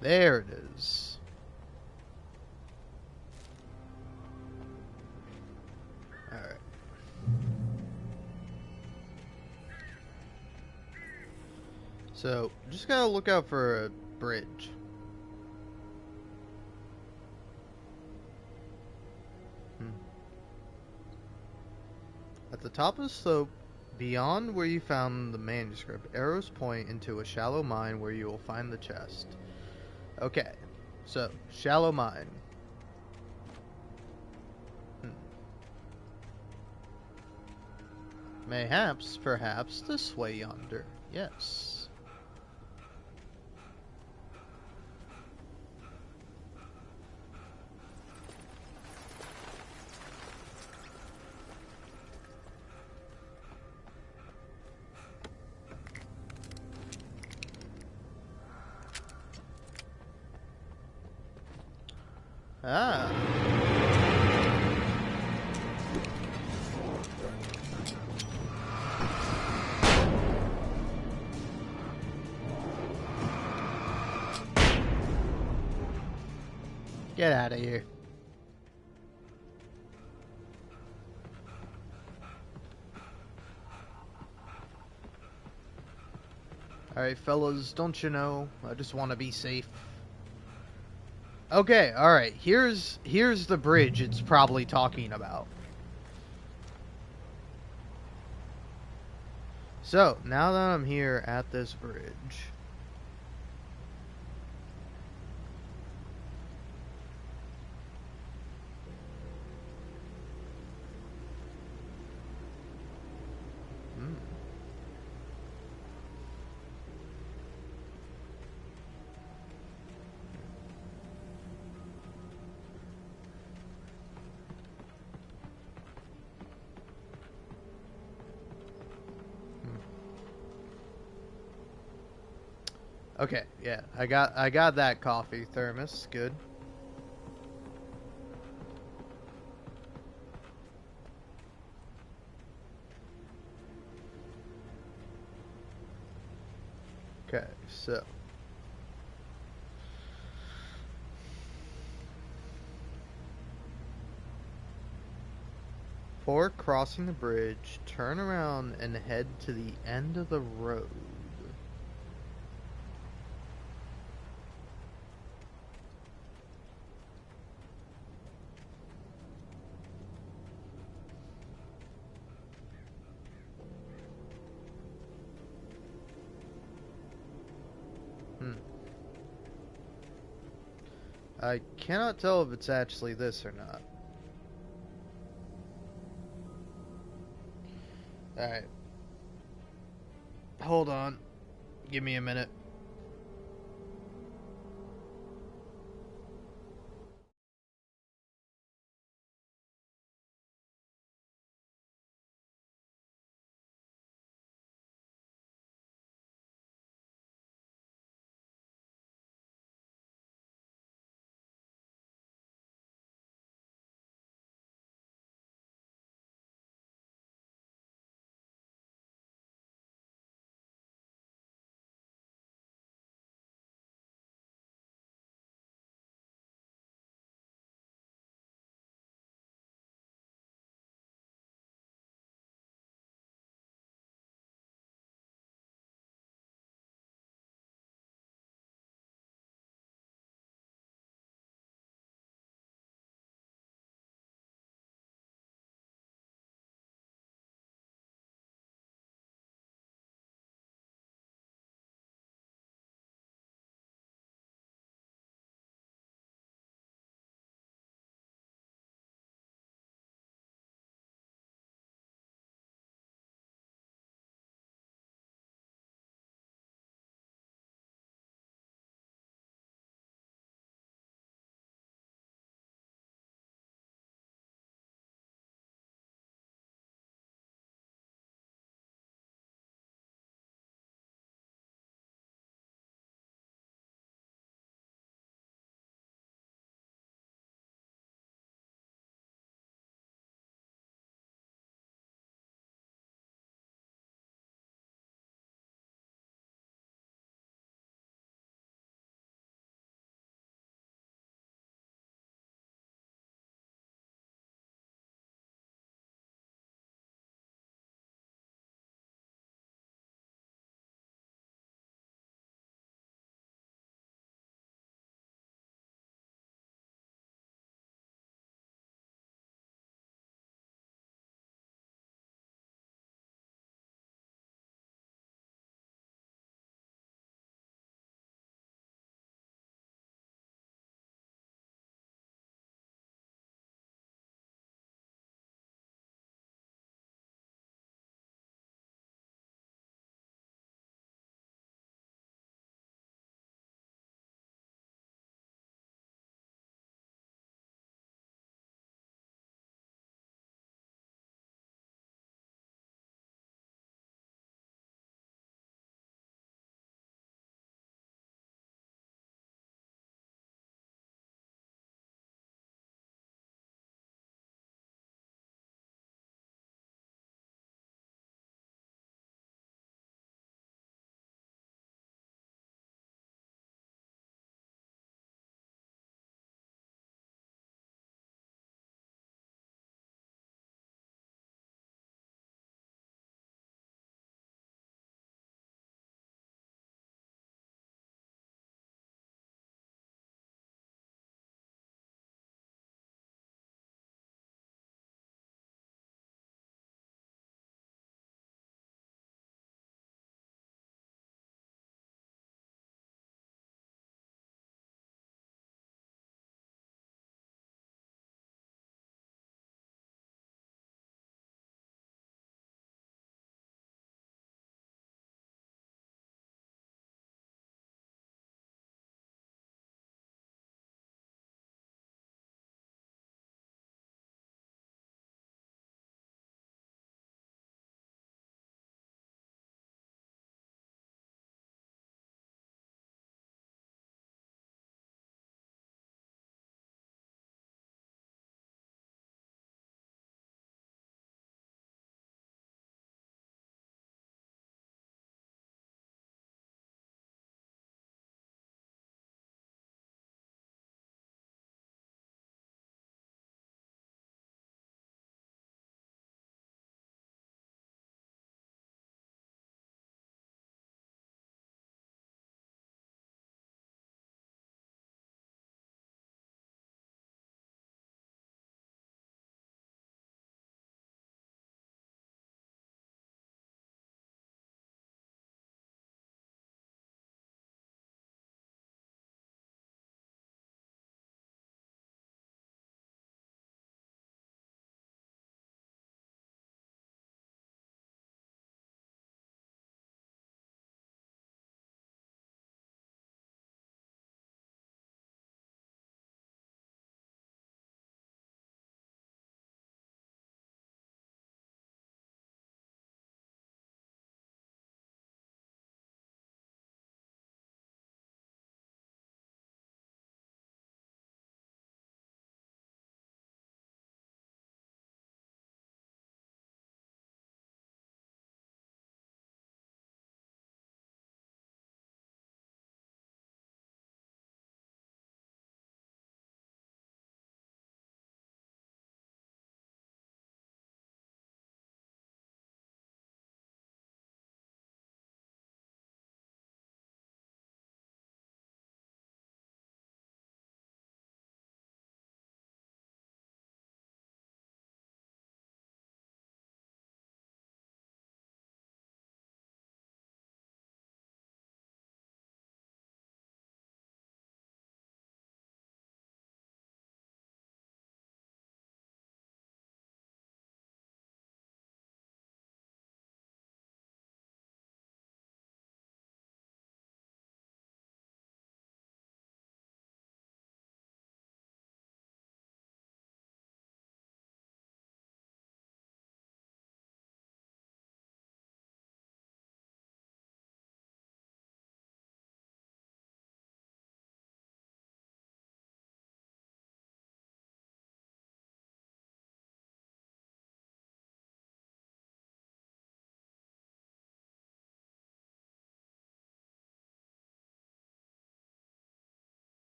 There it is. Alright. So, just gotta look out for a bridge. At the top of the slope, beyond where you found the manuscript, arrows point into a shallow mine where you will find the chest. Okay, so, shallow mine. Mayhaps, perhaps, this way yonder. Yes. Ah. Get out of here. Alright, fellas, don't you know? I just want to be safe. Okay, alright, here's the bridge it's probably talking about. So, now that I'm here at this bridge, okay, yeah, I got that coffee thermos, good. Okay, so before crossing the bridge, turn around and head to the end of the road. I cannot tell if it's actually this or not. Alright. Hold on. Give me a minute.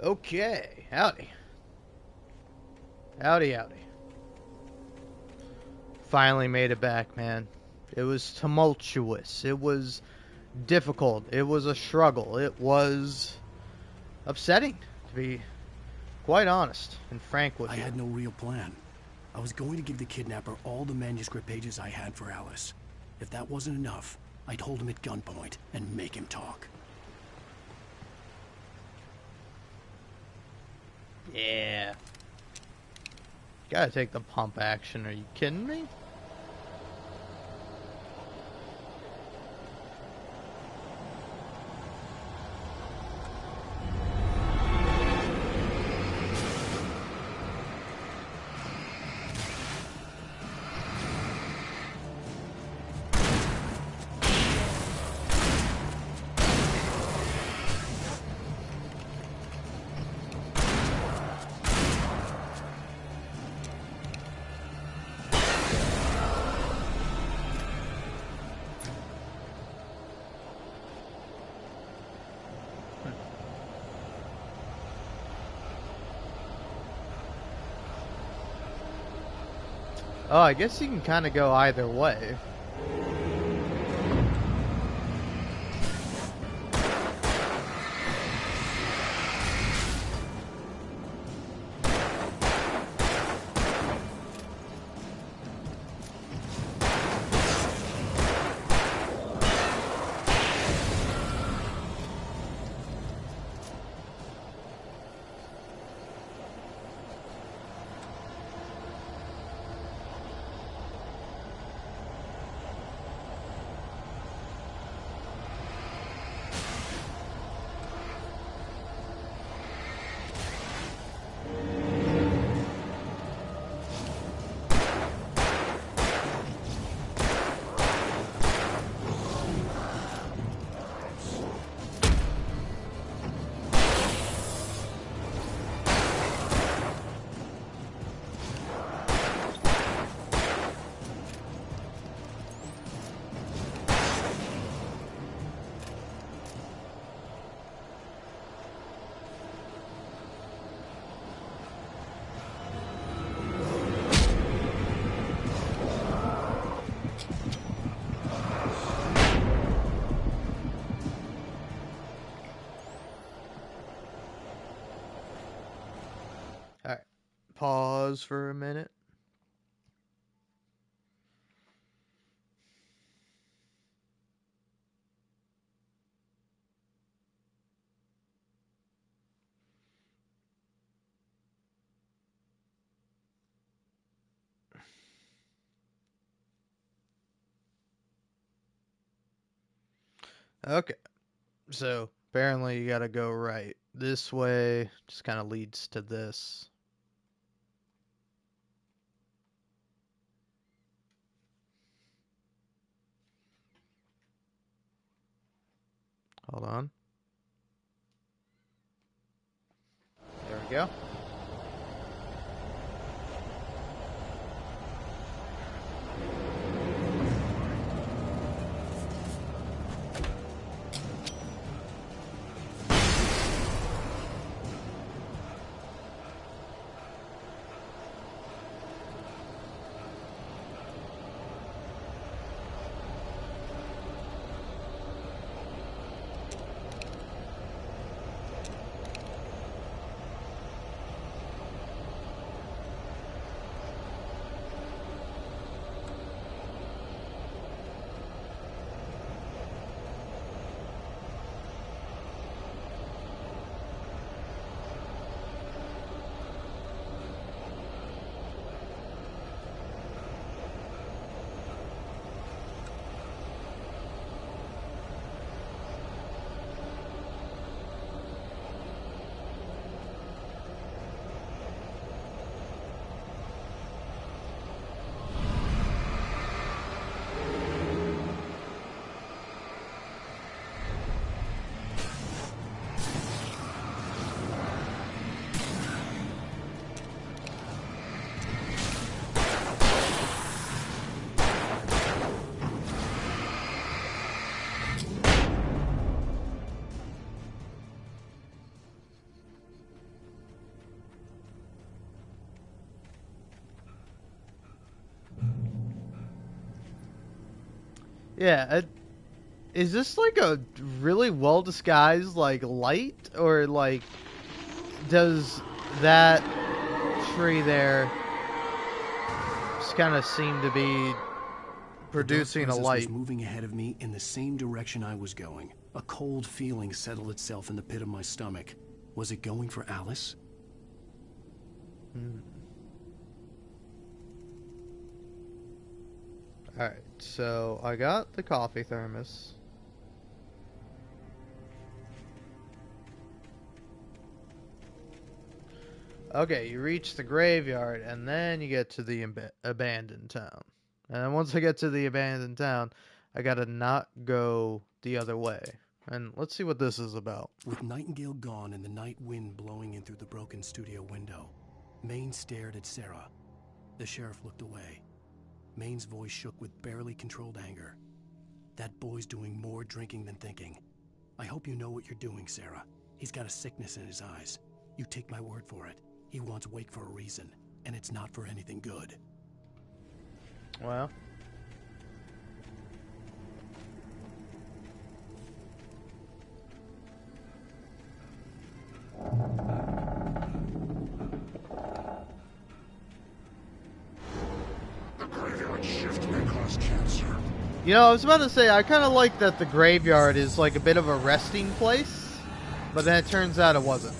Okay, howdy. Howdy, howdy. Finally made it back, man. It was tumultuous. It was difficult. It was a struggle. It was upsetting, to be quite honest and frank with
I
you.
had no real plan. I was going to give the kidnapper all the manuscript pages I had for Alice. If that wasn't enough, I'd hold him at gunpoint and make him talk.
Yeah. Gotta take the pump action. Are you kidding me? Oh, I guess you can kind of go either way. Alright. Pause for a minute. Okay. So, apparently you gotta go right. This way just kind of leads to this. Hold on. There we go. Yeah, is this like a really well disguised like light, or like does that tree there just kind of seem to be
The dark
producing a
presence was
light?
moving ahead of me in the same direction I was going. A cold feeling settled itself in the pit of my stomach. Was it going for Alice?
Alright, so I got the coffee thermos. Okay, you reach the graveyard, and then you get to the abandoned town. And then once I get to the abandoned town, I gotta not go the other way. And let's see what this is about.
With Nightingale gone and the night wind blowing in through the broken studio window, Maine stared at Sarah. The sheriff looked away. Maine's voice shook with barely controlled anger. That boy's doing more drinking than thinking. I hope you know what you're doing, Sarah. He's got a sickness in his eyes. You take my word for it. He wants Wake for a reason, and it's not for anything good.
Well.
The graveyard shift may cause cancer.
You know, I was about to say, I kind of like that the graveyard is like a bit of a resting place, but then it turns out it wasn't.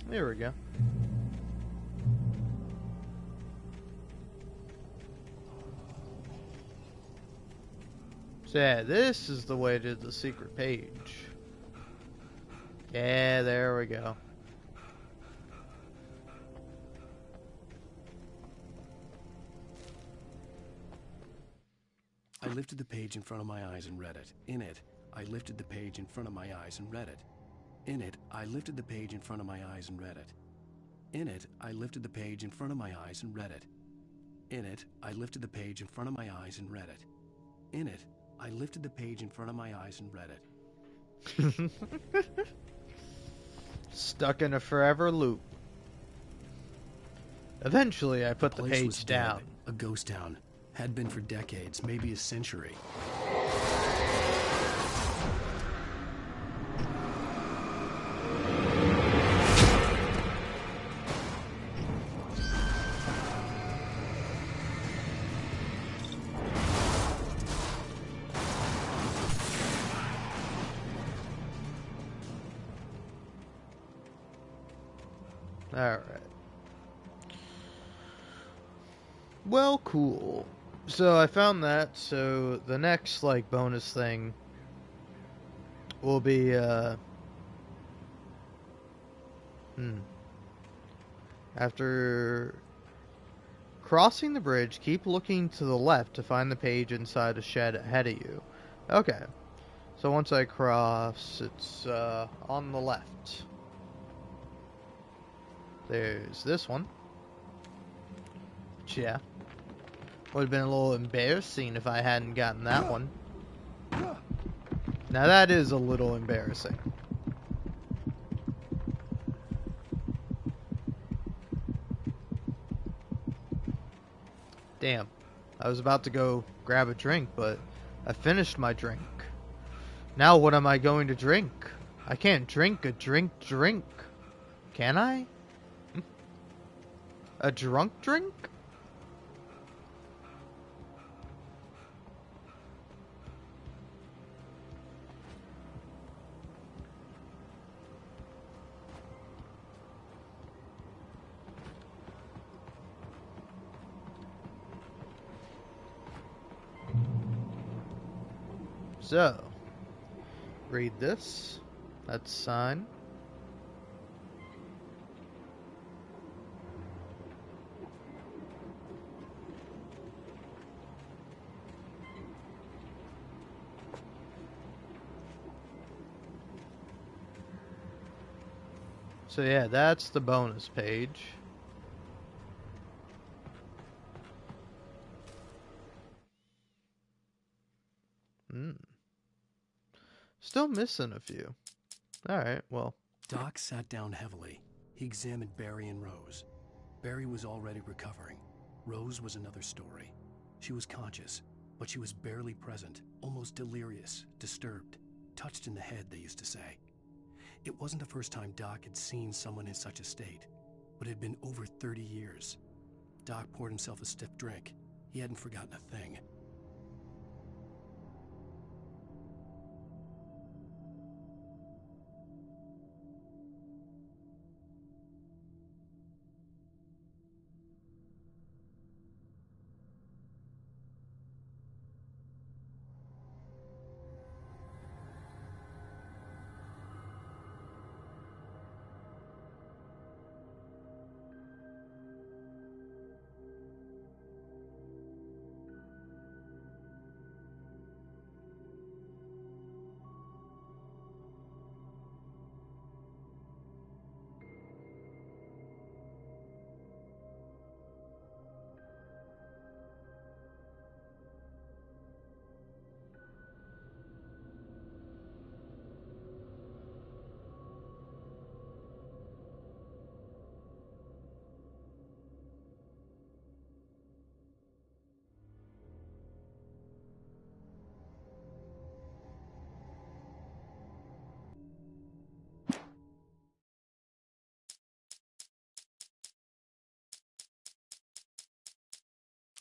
There we go. So yeah, this is the way to the secret page. Yeah, there we go.
I lifted the page in front of my eyes and read it. In it, I lifted the page in front of my eyes and read it. In it, I lifted the page in front of my eyes and read it. In it, I lifted the page in front of my eyes and read it. In it, I lifted the page in front of my eyes and read it. In it, I lifted the page in front of my eyes and read it.
Stuck in a forever loop. Eventually, I put the
place was
page
dead.
down.
A ghost town. Had been for decades, maybe a century.
Alright. Well, cool. So I found that, so the next, like, bonus thing will be, After crossing the bridge, keep looking to the left to find the page inside a shed ahead of you. Okay. So once I cross, it's, on the left. There's this one. Which, yeah. Would have been a little embarrassing if I hadn't gotten that one. Now that is a little embarrassing. Damn. I was about to go grab a drink, but I finished my drink. Now what am I going to drink? I can't drink a drink. Can I? A drunk drink? So, read this. That's sign. So yeah, that's the bonus page. Still missing a few. Alright, well.
Doc sat down heavily. He examined Barry and Rose. Barry was already recovering. Rose was another story. She was conscious, but she was barely present, almost delirious, disturbed, touched in the head, they used to say. It wasn't the first time Doc had seen someone in such a state, but it had been over 30 years. Doc poured himself a stiff drink. He hadn't forgotten a thing.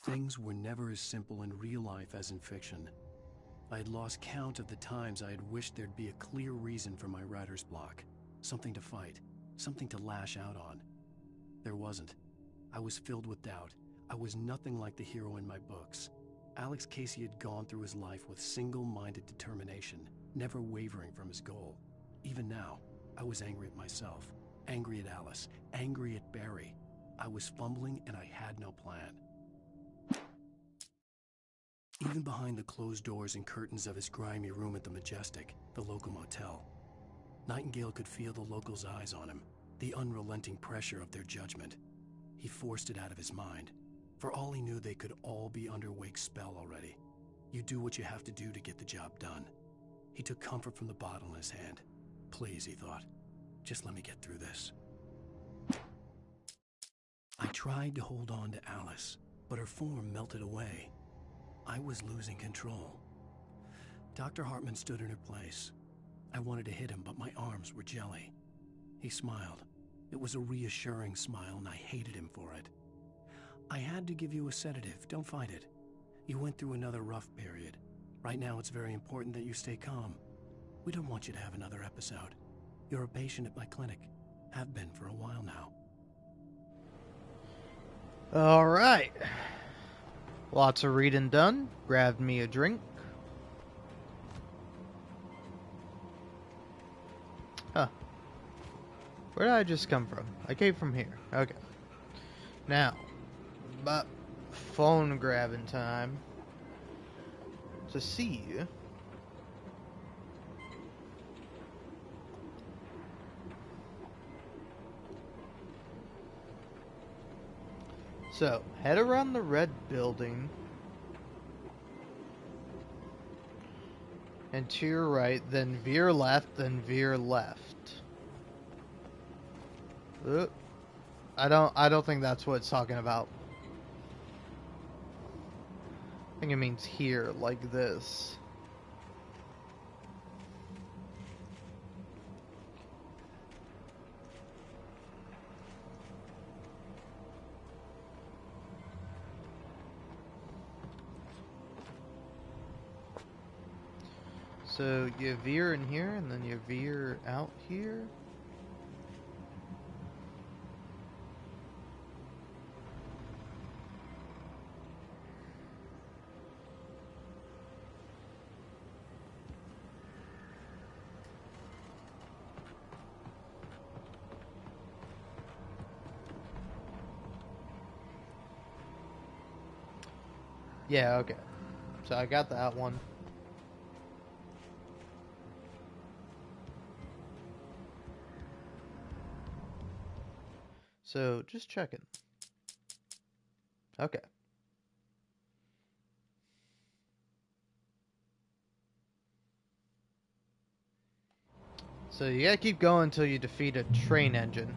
Things were never as simple in real life as in fiction. I had lost count of the times I had wished there'd be a clear reason for my writer's block. Something to fight, something to lash out on. There wasn't. I was filled with doubt. I was nothing like the hero in my books. Alex Casey had gone through his life with single-minded determination, never wavering from his goal. Even now, I was angry at myself, angry at Alice, angry at Barry. I was fumbling and I had no plan. Even behind the closed doors and curtains of his grimy room at the Majestic, the local motel, Nightingale could feel the locals' eyes on him, the unrelenting pressure of their judgment. He forced it out of his mind. For all he knew, they could all be under Wake's spell already. You do what you have to do to get the job done. He took comfort from the bottle in his hand. Please, he thought, just let me get through this. I tried to hold on to Alice, but her form melted away. I was losing control. Dr. Hartman stood in her place. I wanted to hit him, but my arms were jelly. He smiled. It was a reassuring smile, and I hated him for it. I had to give you a sedative. Don't fight it. You went through another rough period. Right now, it's very important that you stay calm. We don't want you to have another episode. You're a patient at my clinic. Have been for a while now.
All right. Lots of reading done. Grabbed me a drink. Huh. Where did I just come from? I came from here. Okay. Now, but phone grabbing time to see you. So, head around the red building. And to your right, then veer left, then veer left. Oop. I don't think that's what it's talking about. think it means here, like this. So you veer in here, and then you veer out here. Yeah, okay. So I got that one. So just checking. Okay. So you gotta keep going until you defeat a train engine.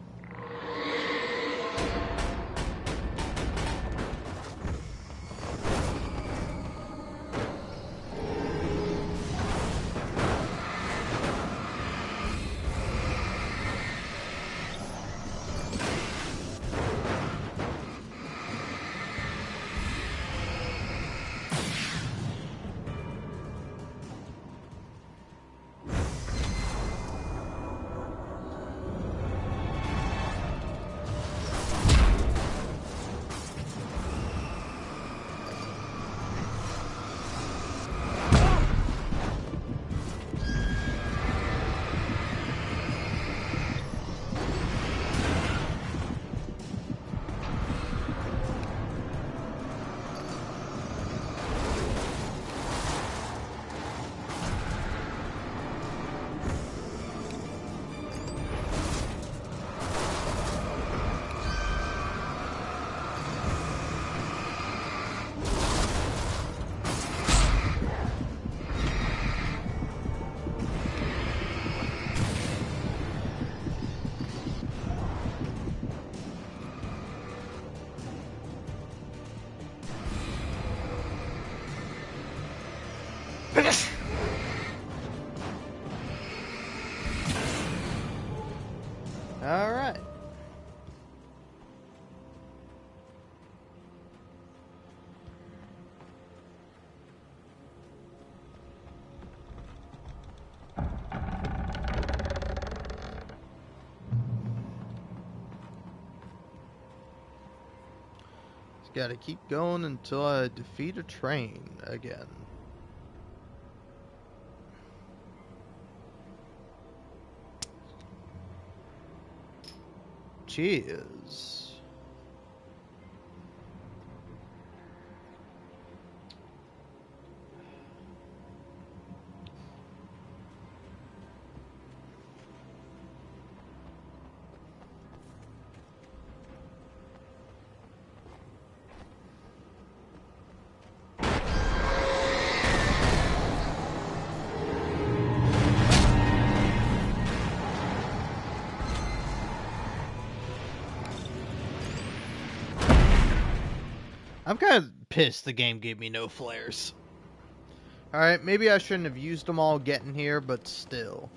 Alright. Just gotta keep going until I defeat a train again. Cheers. I'm kind of pissed the game gave me no flares. Alright, maybe I shouldn't have used them all getting here, but still.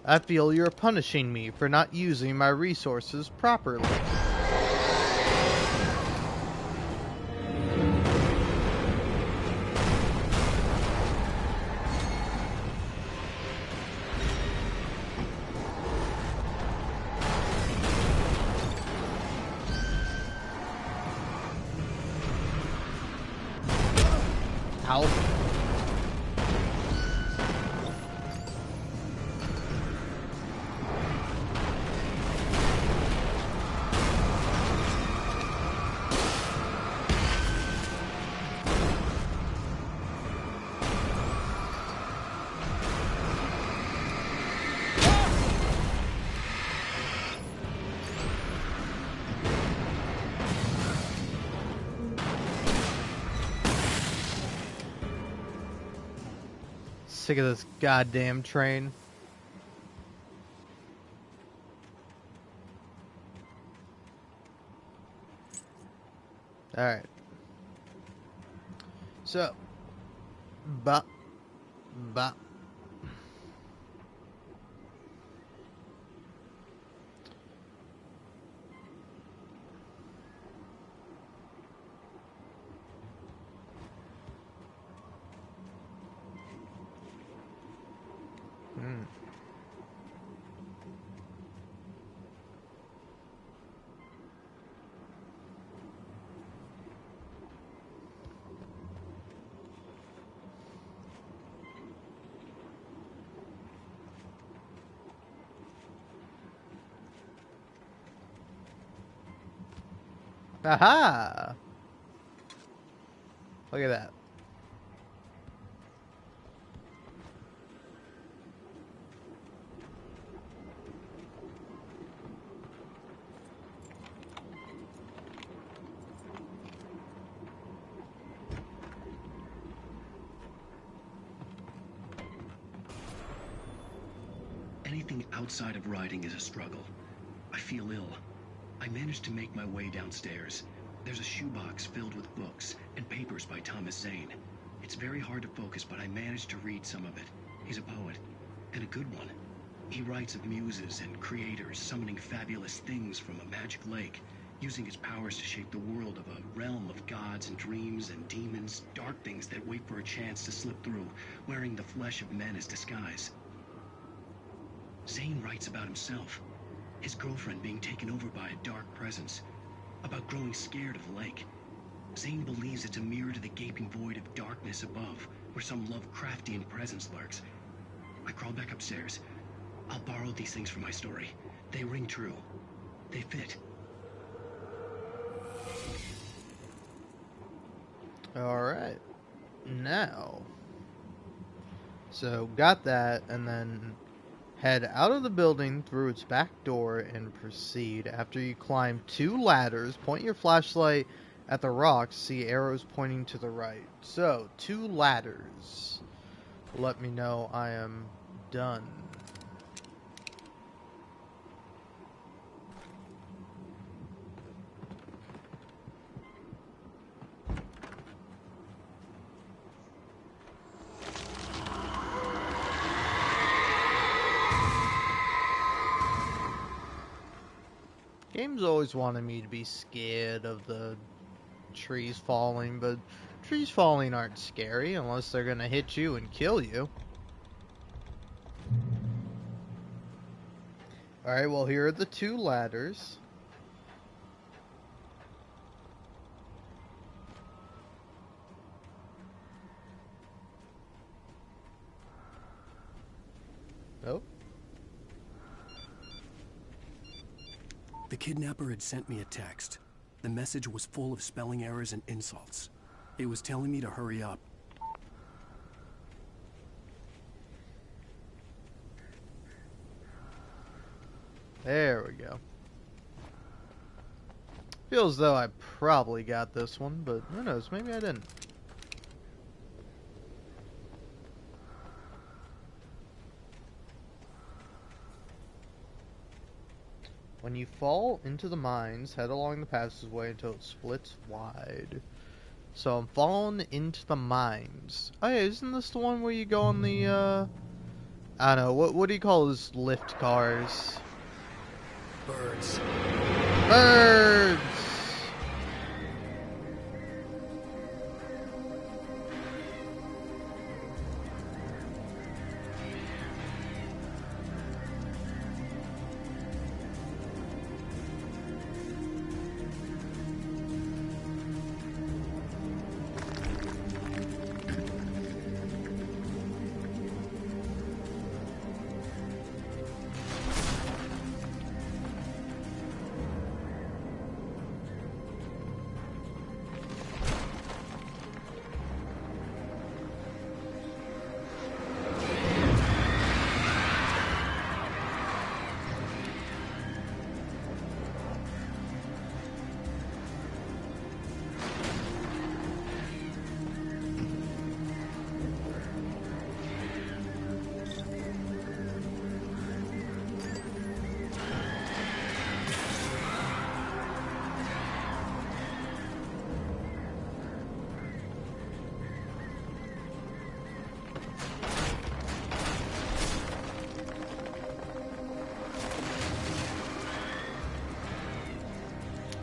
I feel you're punishing me for not using my resources properly. Ow. Sick of this goddamn train. Alright. So. Ba. Ba. Aha! Look at that.
Anything outside of riding is a struggle. I feel ill. I managed to make my way downstairs. There's a shoebox filled with books and papers by Thomas Zane. It's very hard to focus, but I managed to read some of it. He's a poet, and a good one. He writes of muses and creators summoning fabulous things from a magic lake, using his powers to shape the world of a realm of gods and dreams and demons, dark things that wait for a chance to slip through, wearing the flesh of men as disguise. Zane writes about himself, his girlfriend being taken over by a dark presence, about growing scared of the lake. Zane believes it's a mirror to the gaping void of darkness above, where some Lovecraftian presence lurks. I crawl back upstairs. I'll borrow these things for my story. They ring true. They fit.
Alright. Now. So, got that, and then head out of the building through its back door and proceed. After you climb 2 ladders, point your flashlight at the rocks, see arrows pointing to the right. So, 2 ladders. Let me know I am done. Games always wanted me to be scared of the trees falling, but trees falling aren't scary unless they're gonna hit you and kill you. Alright, well, here are the 2 ladders. Oh.
The kidnapper had sent me a text. The message was full of spelling errors and insults. It was telling me to hurry up.
There we go. Feels as though I probably got this one, but who knows, maybe I didn't. When you fall into the mines, head along the passageway until it splits wide. So I'm falling into the mines. Oh yeah, isn't this the one where you go on the, I don't know, what do you call those lift cars?
Birds.
Birds!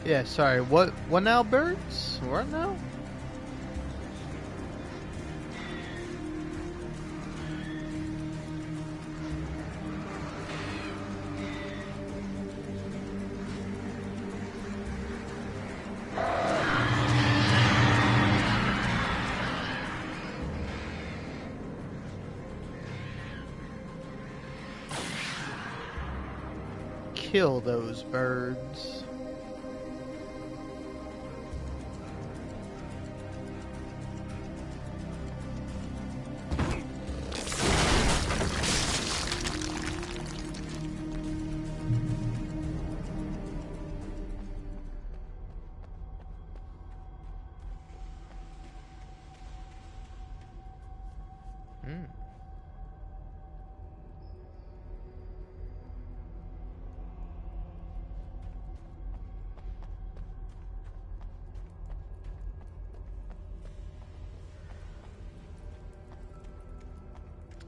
Yeah, sorry. What now, birds? What now? Kill those birds. Hmm.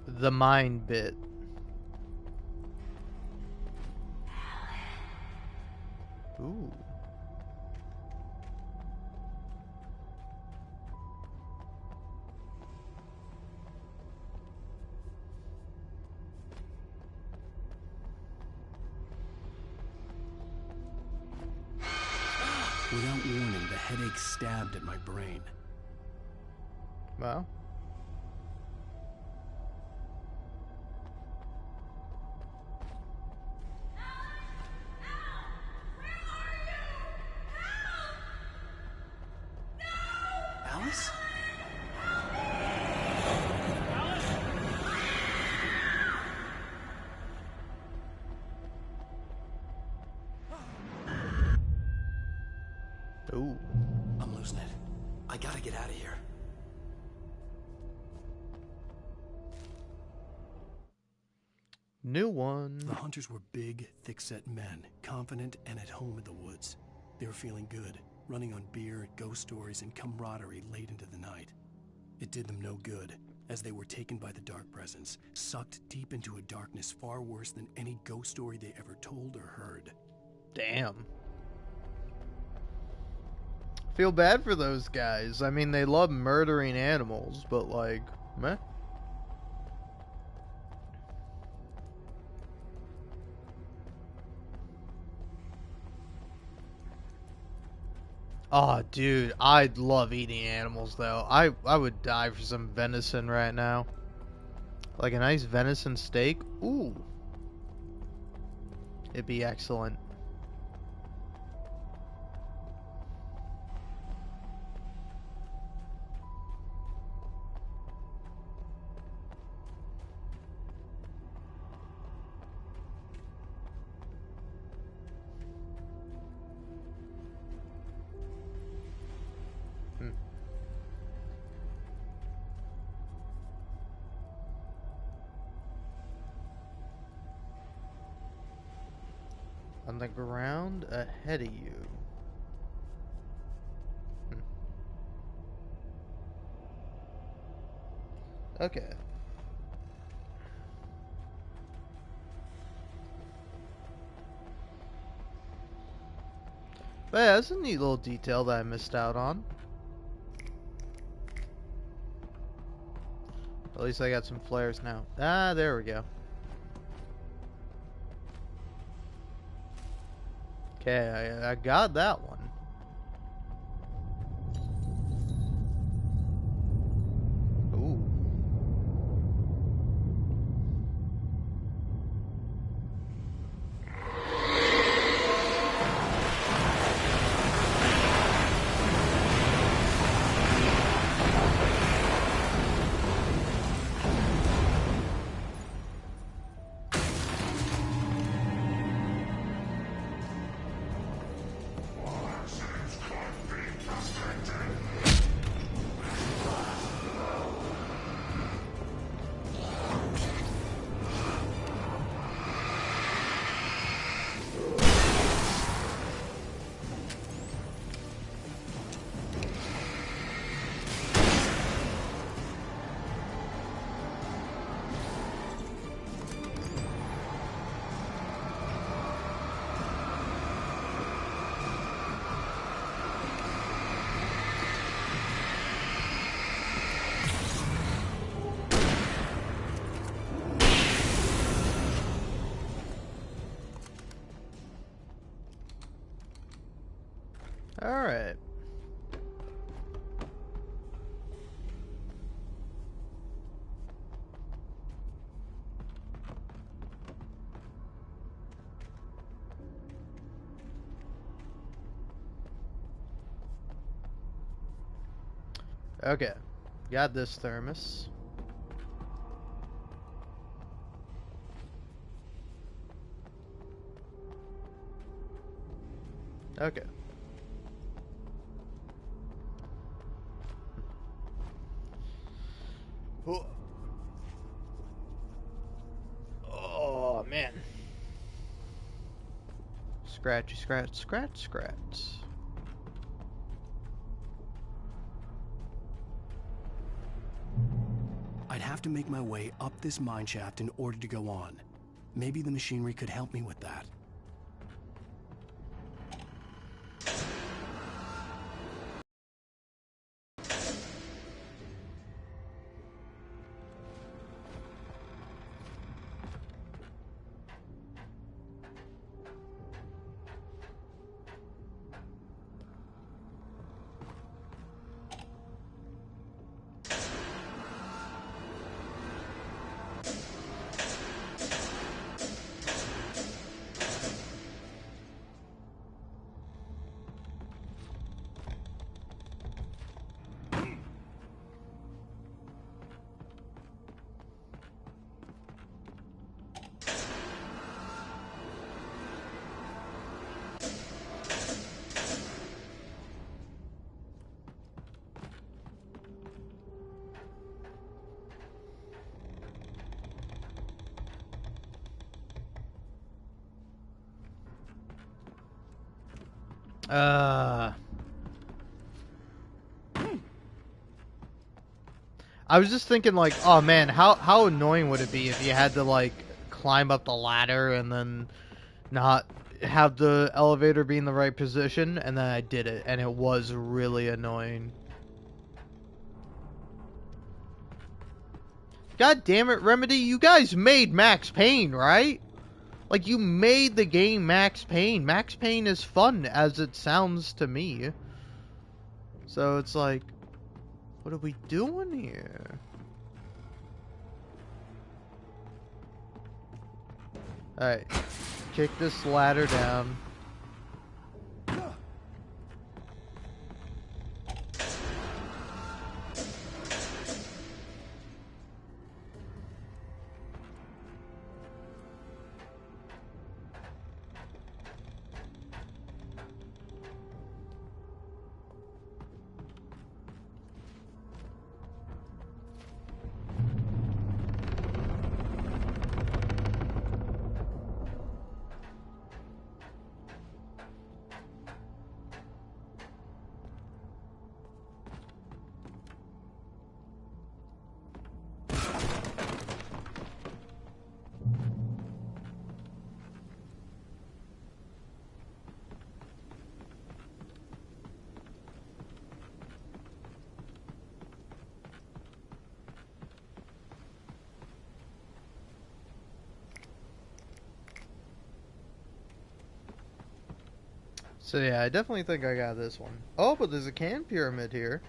The mind bit. Ooh.
Without warning, the headache stabbed at my brain.
Well.
Alice?
Ooh.
I'm losing it. I gotta get out of here.
New one.
The hunters were big, thick-set men, confident and at home in the woods. They were feeling good, running on beer, ghost stories, and camaraderie late into the night. It did them no good, as they were taken by the dark presence, sucked deep into a darkness far worse than any ghost story they ever told or heard.
Damn. Feel bad for those guys. I mean, they love murdering animals, but like, meh. Oh, dude, I'd love eating animals, though. I would die for some venison right now. Like a nice venison steak. Ooh. It'd be excellent. Hmm. On the ground ahead of you. Hmm. Okay. But yeah, that's a neat little detail that I missed out on. At least I got some flares now. Ah, there we go. Okay, I got that one. Ooh. Alright. Okay. Got this thermos. Okay. Oh, man. Scratchy, scratch, scratch, scratch.
I'd have to make my way up this mine shaft in order to go on. Maybe the machinery could help me with that.
I was just thinking, like, oh man, how annoying would it be if you had to, like, climb up the ladder and then not have the elevator be in the right position, and then I did it, and it was really annoying. God damn it, Remedy, you guys made Max Payne, right? Like, you made the game Max Payne. Max Payne is fun, as it sounds to me. So it's like, what are we doing here? Alright. Kick this ladder down. So yeah, I definitely think I got this one. Oh, but there's a can pyramid here.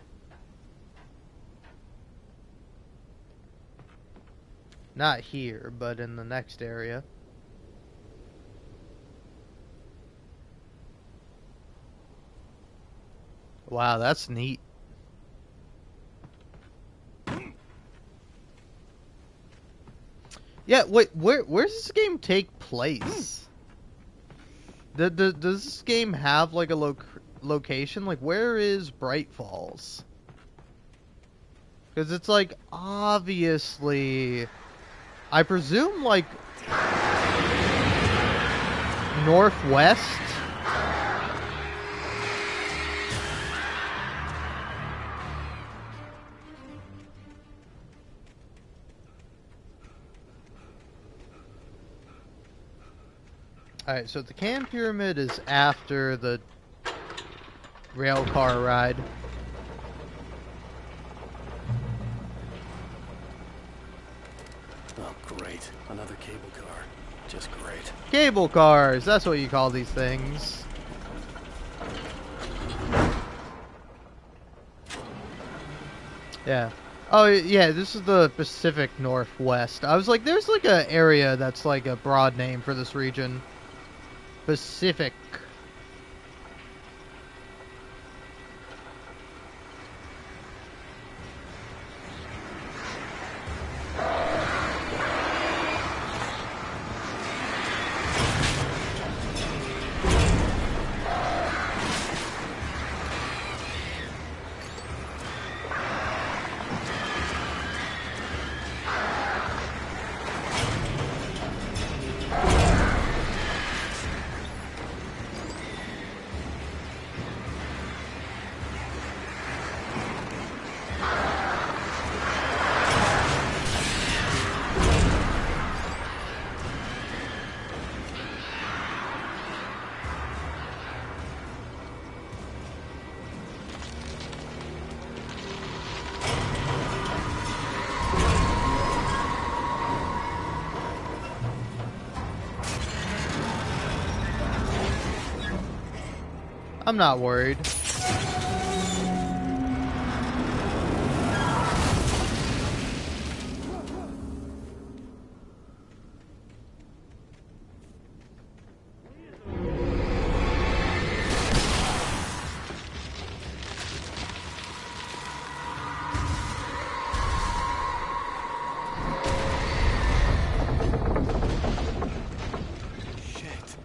Not here, but in the next area. Wow, that's neat. Yeah, wait, where's this game take place? Does this game have like a location? Like, where is Bright Falls? Because it's like, obviously, I presume like northwest. Alright, so the can pyramid is after the rail car ride.
Oh, great. Another cable car. Just great.
Cable cars, that's what you call these things. Yeah. Oh, yeah, this is the Pacific Northwest. I was like, there's like a area that's like a broad name for this region. Pacific. I'm not worried.
Shit.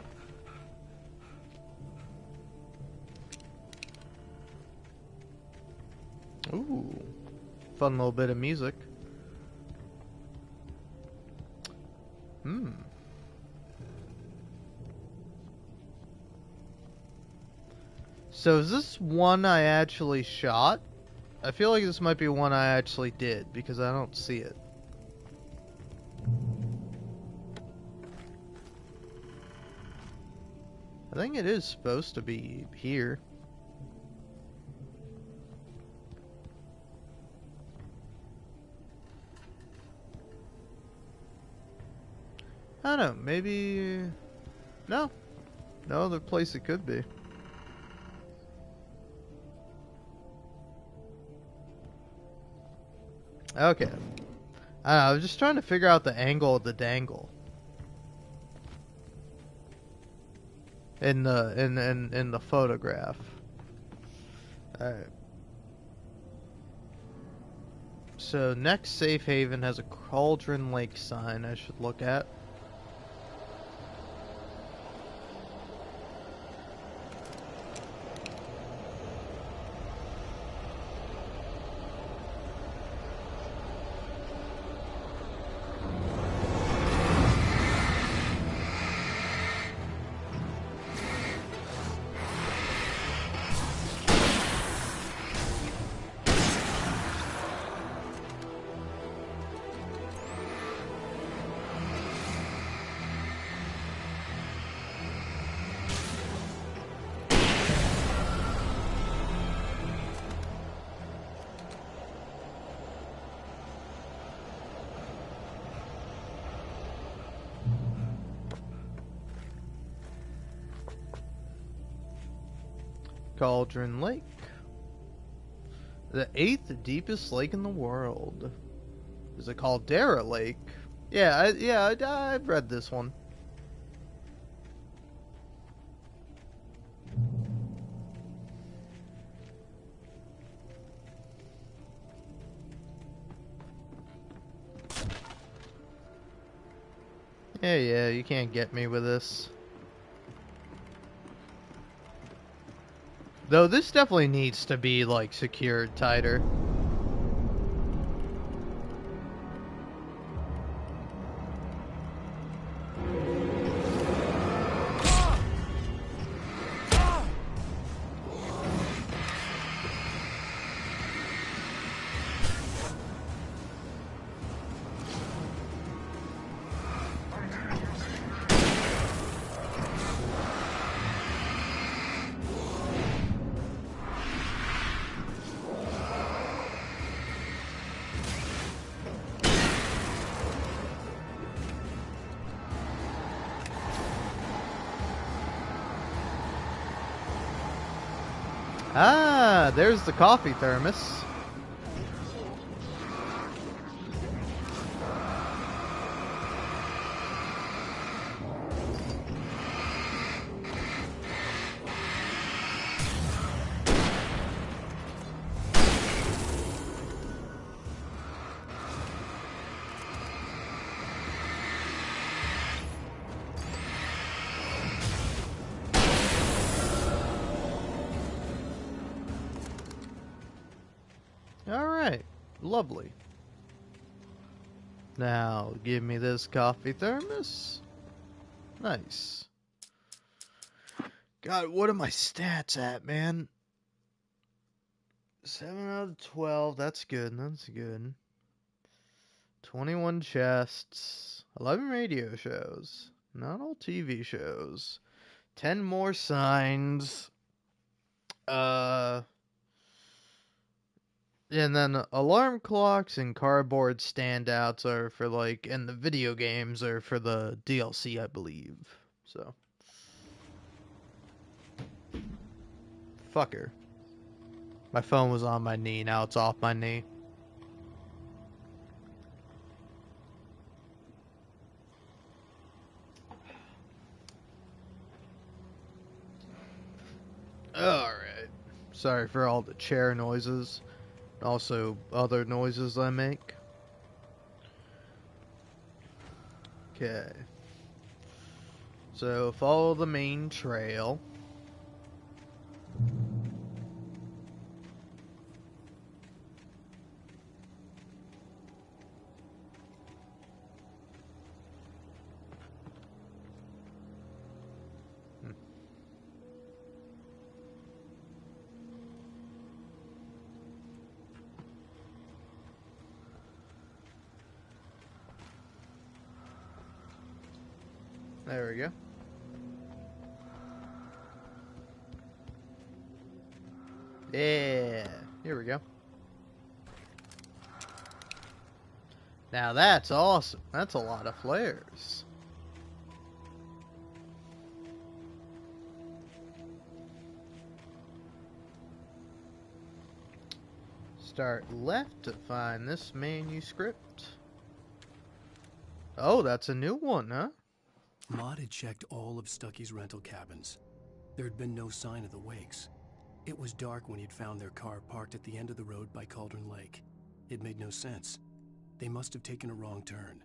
Ooh. Fun little bit of music. So is this one I actually shot? I feel like this might be one I actually did, because I don't see it. I think it is supposed to be here. I don't know, maybe... No. No other place it could be. Okay. I don't know, I was just trying to figure out the angle of the dangle. In the photograph. Alright. So next safe haven has a Cauldron Lake sign I should look at. Cauldron Lake. The 8th deepest lake in the world. Is it Caldera Lake? Yeah, I've read this one. Yeah, you can't get me with this. Though this definitely needs to be, like, secured tighter. Ah, there's the coffee thermos. Lovely. Now, give me this coffee thermos. Nice. God, what are my stats at, man? 7 out of 12. That's good. That's good. 21 chests. 11 radio shows. Not all TV shows. 10 more signs. And then alarm clocks and cardboard standouts are for like, and the video games are for the DLC, I believe. So. Fucker. My phone was on my knee, now it's off my knee. Alright. Sorry for all the chair noises. Also, other noises I make. Okay. So, follow the main trail. There we go. Yeah, here we go. Now that's awesome. That's a lot of flares. Start left to find this manuscript. Oh, that's a new one, huh?
Maud had checked all of Stucky's rental cabins. There had been no sign of the Wakes. It was dark when he'd found their car parked at the end of the road by Cauldron Lake. It made no sense. They must have taken a wrong turn,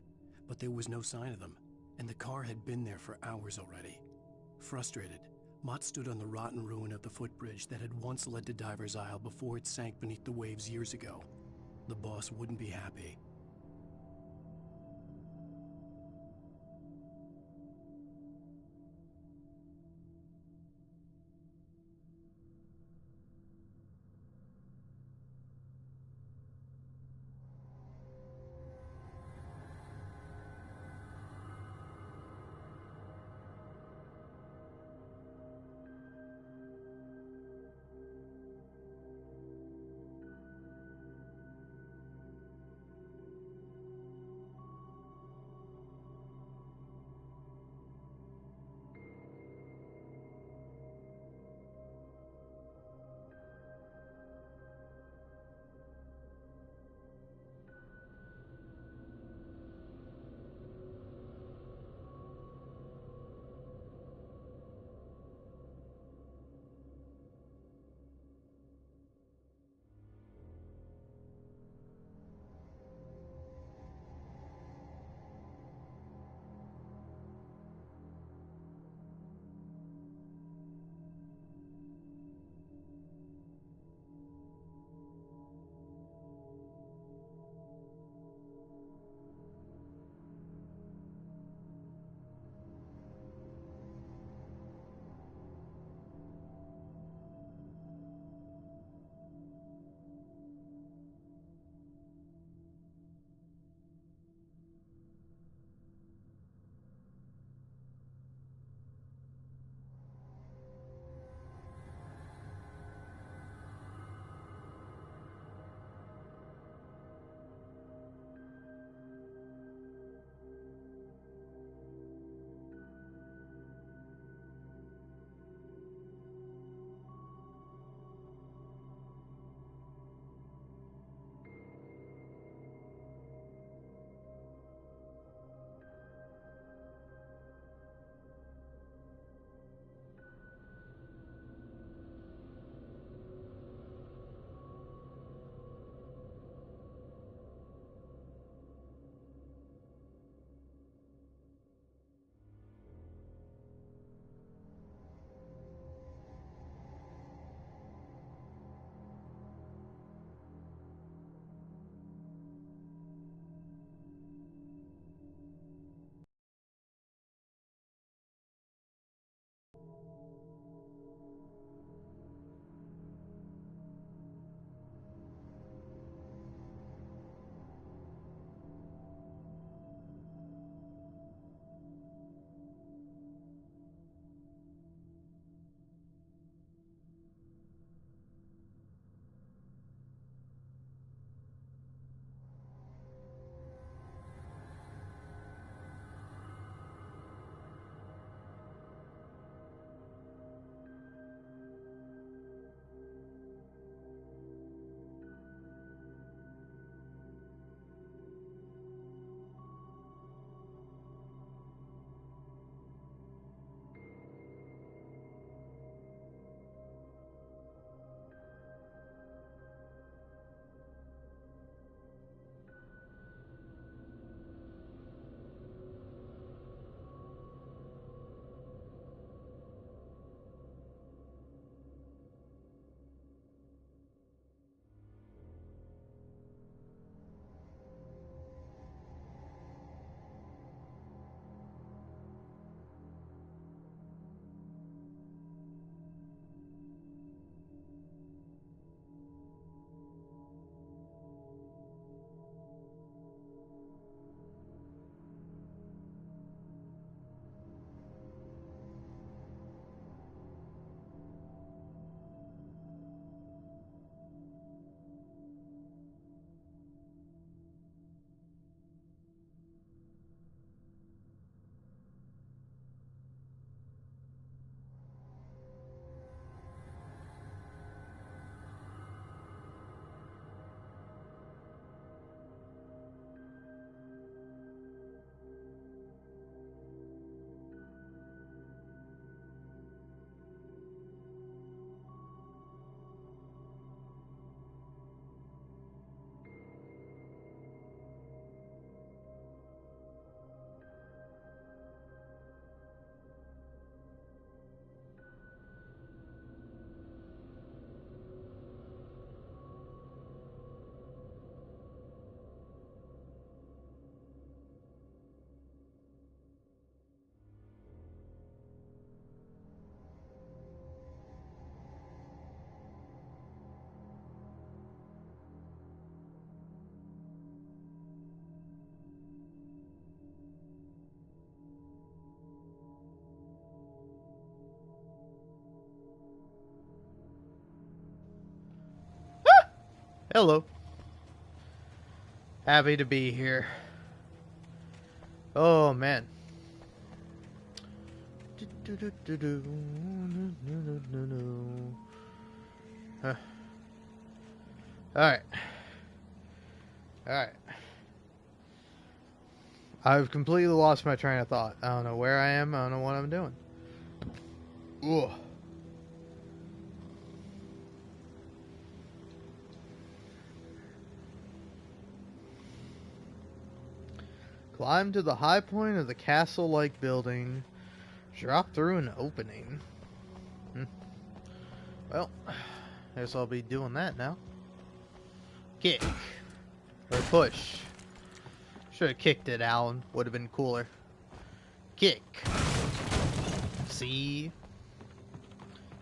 but there was no sign of them, and the car had been there for hours already. Frustrated, Mott stood on the rotten ruin of the footbridge that had once led to Diver's Isle before it sank beneath the waves years ago. The boss wouldn't be happy.
Hello. Happy to be here. Oh, man. Alright. Alright. I've completely lost my train of thought. I don't know where I am. I don't know what I'm doing. Ugh. Climb to the high point of the castle-like building. Drop through an opening. Well, I guess I'll be doing that now. Kick. Or push. Should have kicked it, Alan. Would have been cooler. Kick. See?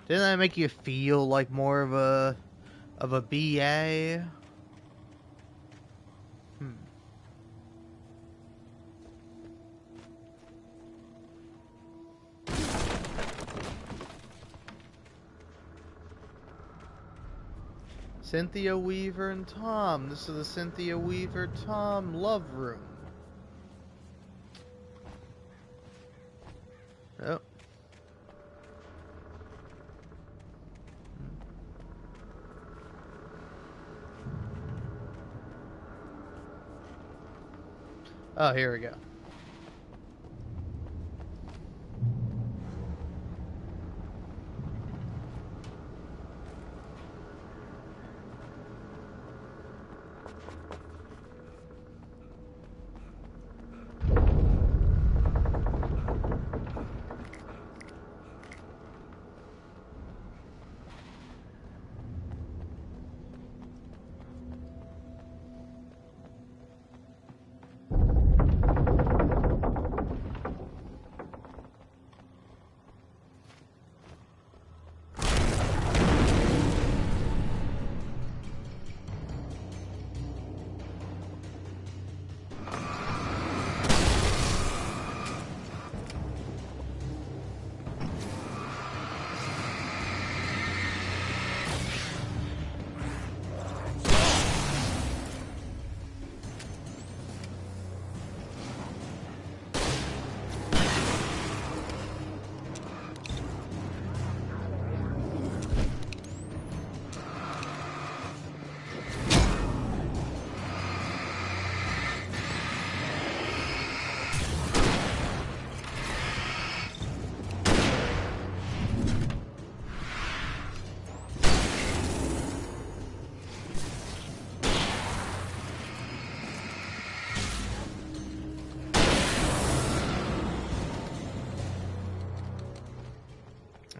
Didn't that make you feel like more of a BA? Cynthia Weaver and Tom. This is the Cynthia Weaver Tom love room. Oh. Oh, here we go.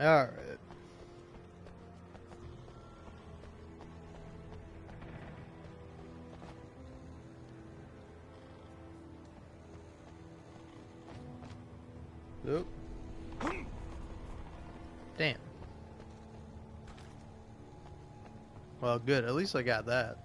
Alright. Oop. Damn. Well, good. At least I got that.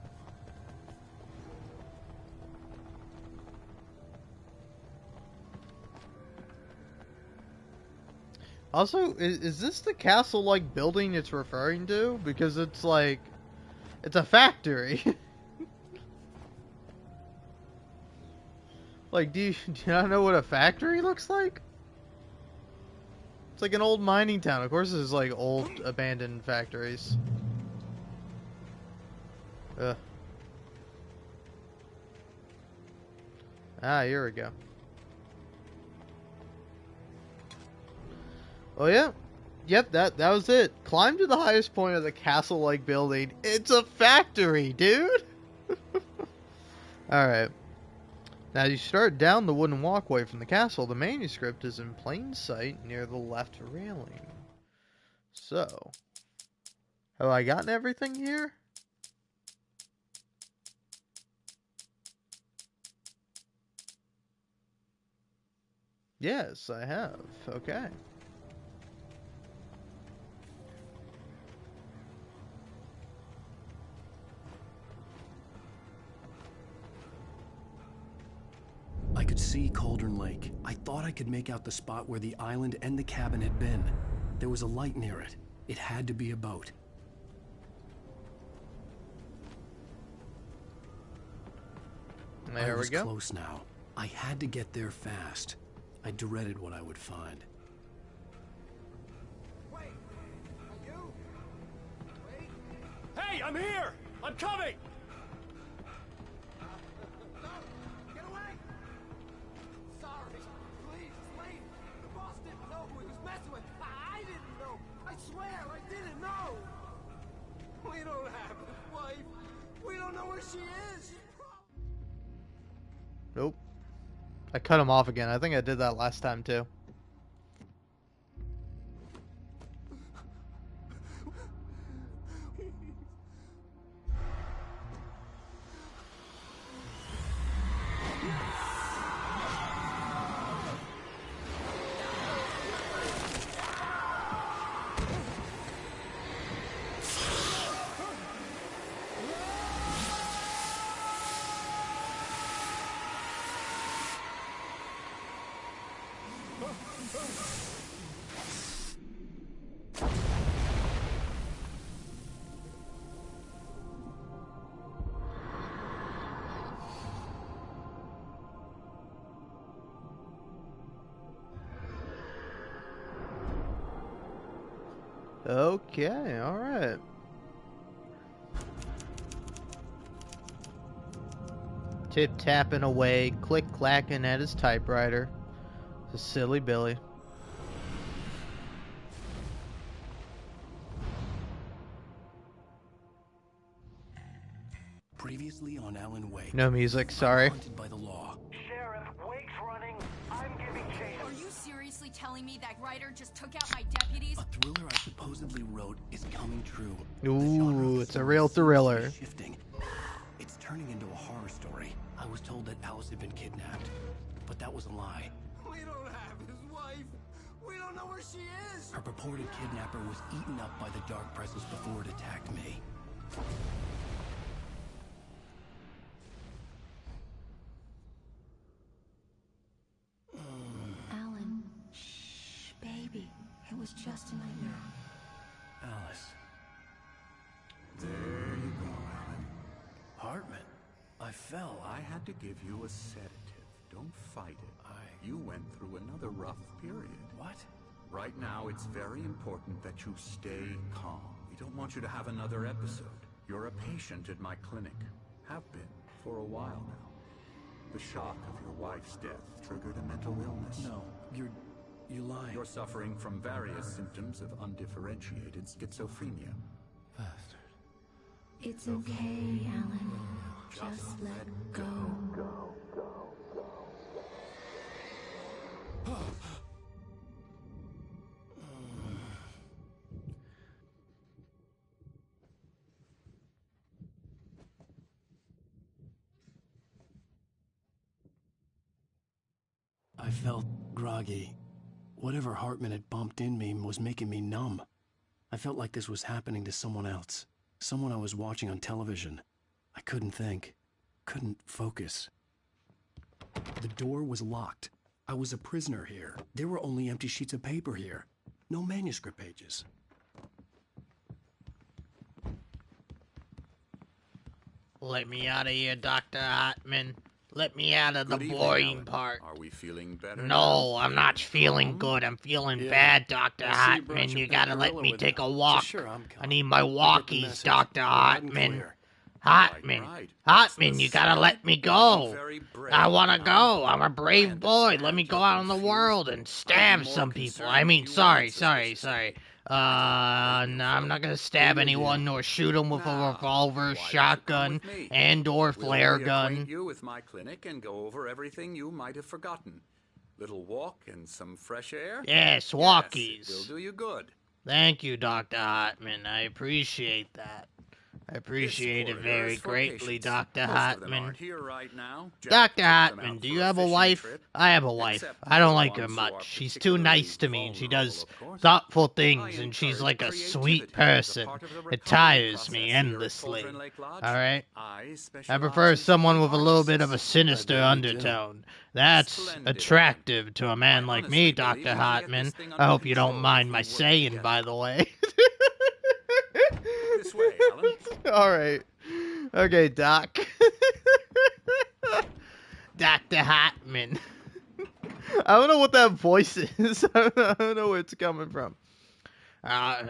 Also, is this the castle-like building it's referring to? Because it's like... It's a factory. Like, do you not know what a factory looks like? It's like an old mining town. Of course, it's like old abandoned factories. Ugh. Ah, here we go. Oh yeah, yep. That was it. Climb to the highest point of the castle-like building. It's a factory, dude. All right. Now you start down the wooden walkway from the castle. The manuscript is in plain sight near the left railing. So, have I gotten everything here? Yes, I have. Okay.
I could see Cauldron Lake. I thought I could make out the spot where the island and the cabin had been. There was a light near it. It had to be a boat.
There
I
we
was
go.
close now. I had to get there fast. I dreaded what I would find.
Wait! You? Wait! Hey, I'm here! I'm coming! No! Get away! Sorry. Please, wait! The boss didn't know who he was messing with. I didn't know. I swear, I didn't know. We don't have his wife. We don't know where she is.
Nope. I cut him off again. I think I did that last time too. Okay, alright. Tip tapping away, click clacking at his typewriter. It's a silly Billy.
Previously on Alan Wake.
No music, sorry.
Haunted by the law.
Sheriff, Wake's running. I'm giving chase.
Are you seriously telling me that writer just took out my deputies?
A thriller I supposedly wrote is coming true.
Ooh, it's a real thriller.
Shifting. It's turning into a horror story. I was told that Alice had been kidnapped, but that was a lie.
We don't have his wife. We don't know where she is.
Her purported kidnapper was eaten up by the dark presence before it attacked me.
Alan, shh, baby. It was just a nightmare.
Alice.
There you go, Alan.
Hartman. I fell.
I had to give you a sedative. Don't fight it. You went through another rough period.
What?
Right now, it's very important that you stay calm. We don't want you to have another episode. You're a patient at my clinic. Have been for a while now. The shock of your wife's death triggered a mental illness.
No, you're lying.
You're suffering from various symptoms of undifferentiated schizophrenia.
Bastard.
It's okay, Alan. Just let go.
I felt groggy. Whatever Hartman had bumped in me was making me numb. I felt like this was happening to someone else. Someone I was watching on television. I couldn't think. Couldn't focus. The door was locked. I was a prisoner here. There were only empty sheets of paper here. No manuscript pages.
Let me out of here, Dr. Hartman. Let me out of the
Good evening,
boring
Alan.
part.
Are we feeling better?
No,
now?
I'm not feeling good. I'm feeling
Yeah.
bad, Dr.
I see you brought
Hartman.
your
You
pet
gotta let
gorilla
me
with
take
you.
a walk.
Sure, I'm
I
coming.
need my
I get the
walkies,
message.
Dr.
Loud and
Hartman.
clear.
Hartman.
Right.
Hartman,
That's
you
the
gotta
sound.
let me
You're
go.
very brave,
I wanna
Alan.
go. I'm a
I
brave boy. Let
understand
me
you're
go out in the
confused.
world and
I'd
stab
be more
some people.
concerned
I mean,
if you
sorry.
weren't suspicious.
No, I'm not gonna stab
Good
anyone
idea.
nor shoot them with a
Now,
revolver,
why don't you come
shotgun,
with me?
and or
We'll
flare
reacquaint
gun.
you with my clinic and go over everything you might have forgotten. Little walk and some fresh air.
Yes,
Yes,
walkies.
it'll do you good.
Thank you, Dr. Hartman. I appreciate that. I appreciate it
This corridor
very
is for
greatly,
patients.
Dr.
Most of them
Hartman.
aren't here right now. Jack
Dr.
took them
Hartman,
out
do
for
you have a
fishing
wife?
trip.
I have a wife.
Except
I don't
for
like
the
her
ones who are
much. She's too
particularly
nice to me. She
vulnerable,
does
of course.
thoughtful
I
things, and she's
encourage
like a
creativity
sweet
as a
person.
part of the
It
recovery
tires
process
me
here at
endlessly.
Cauldron Lake Lodge.
Alright?
I
I
specialize
prefer
in
someone
finding
with a little bit of a
artists.
sinister
bet you do.
undertone. That's
Splendid.
attractive to a man
I
like
honestly
me,
believe
Dr.
we can get
Hartman.
this thing
I
under
hope you don't
control
mind
if
my
we work
saying,
together.
by the way.
This way, Alan.
Alright. Okay, Doc. Dr. Hartman. I don't know what that voice is. I don't know where it's coming from. Nah,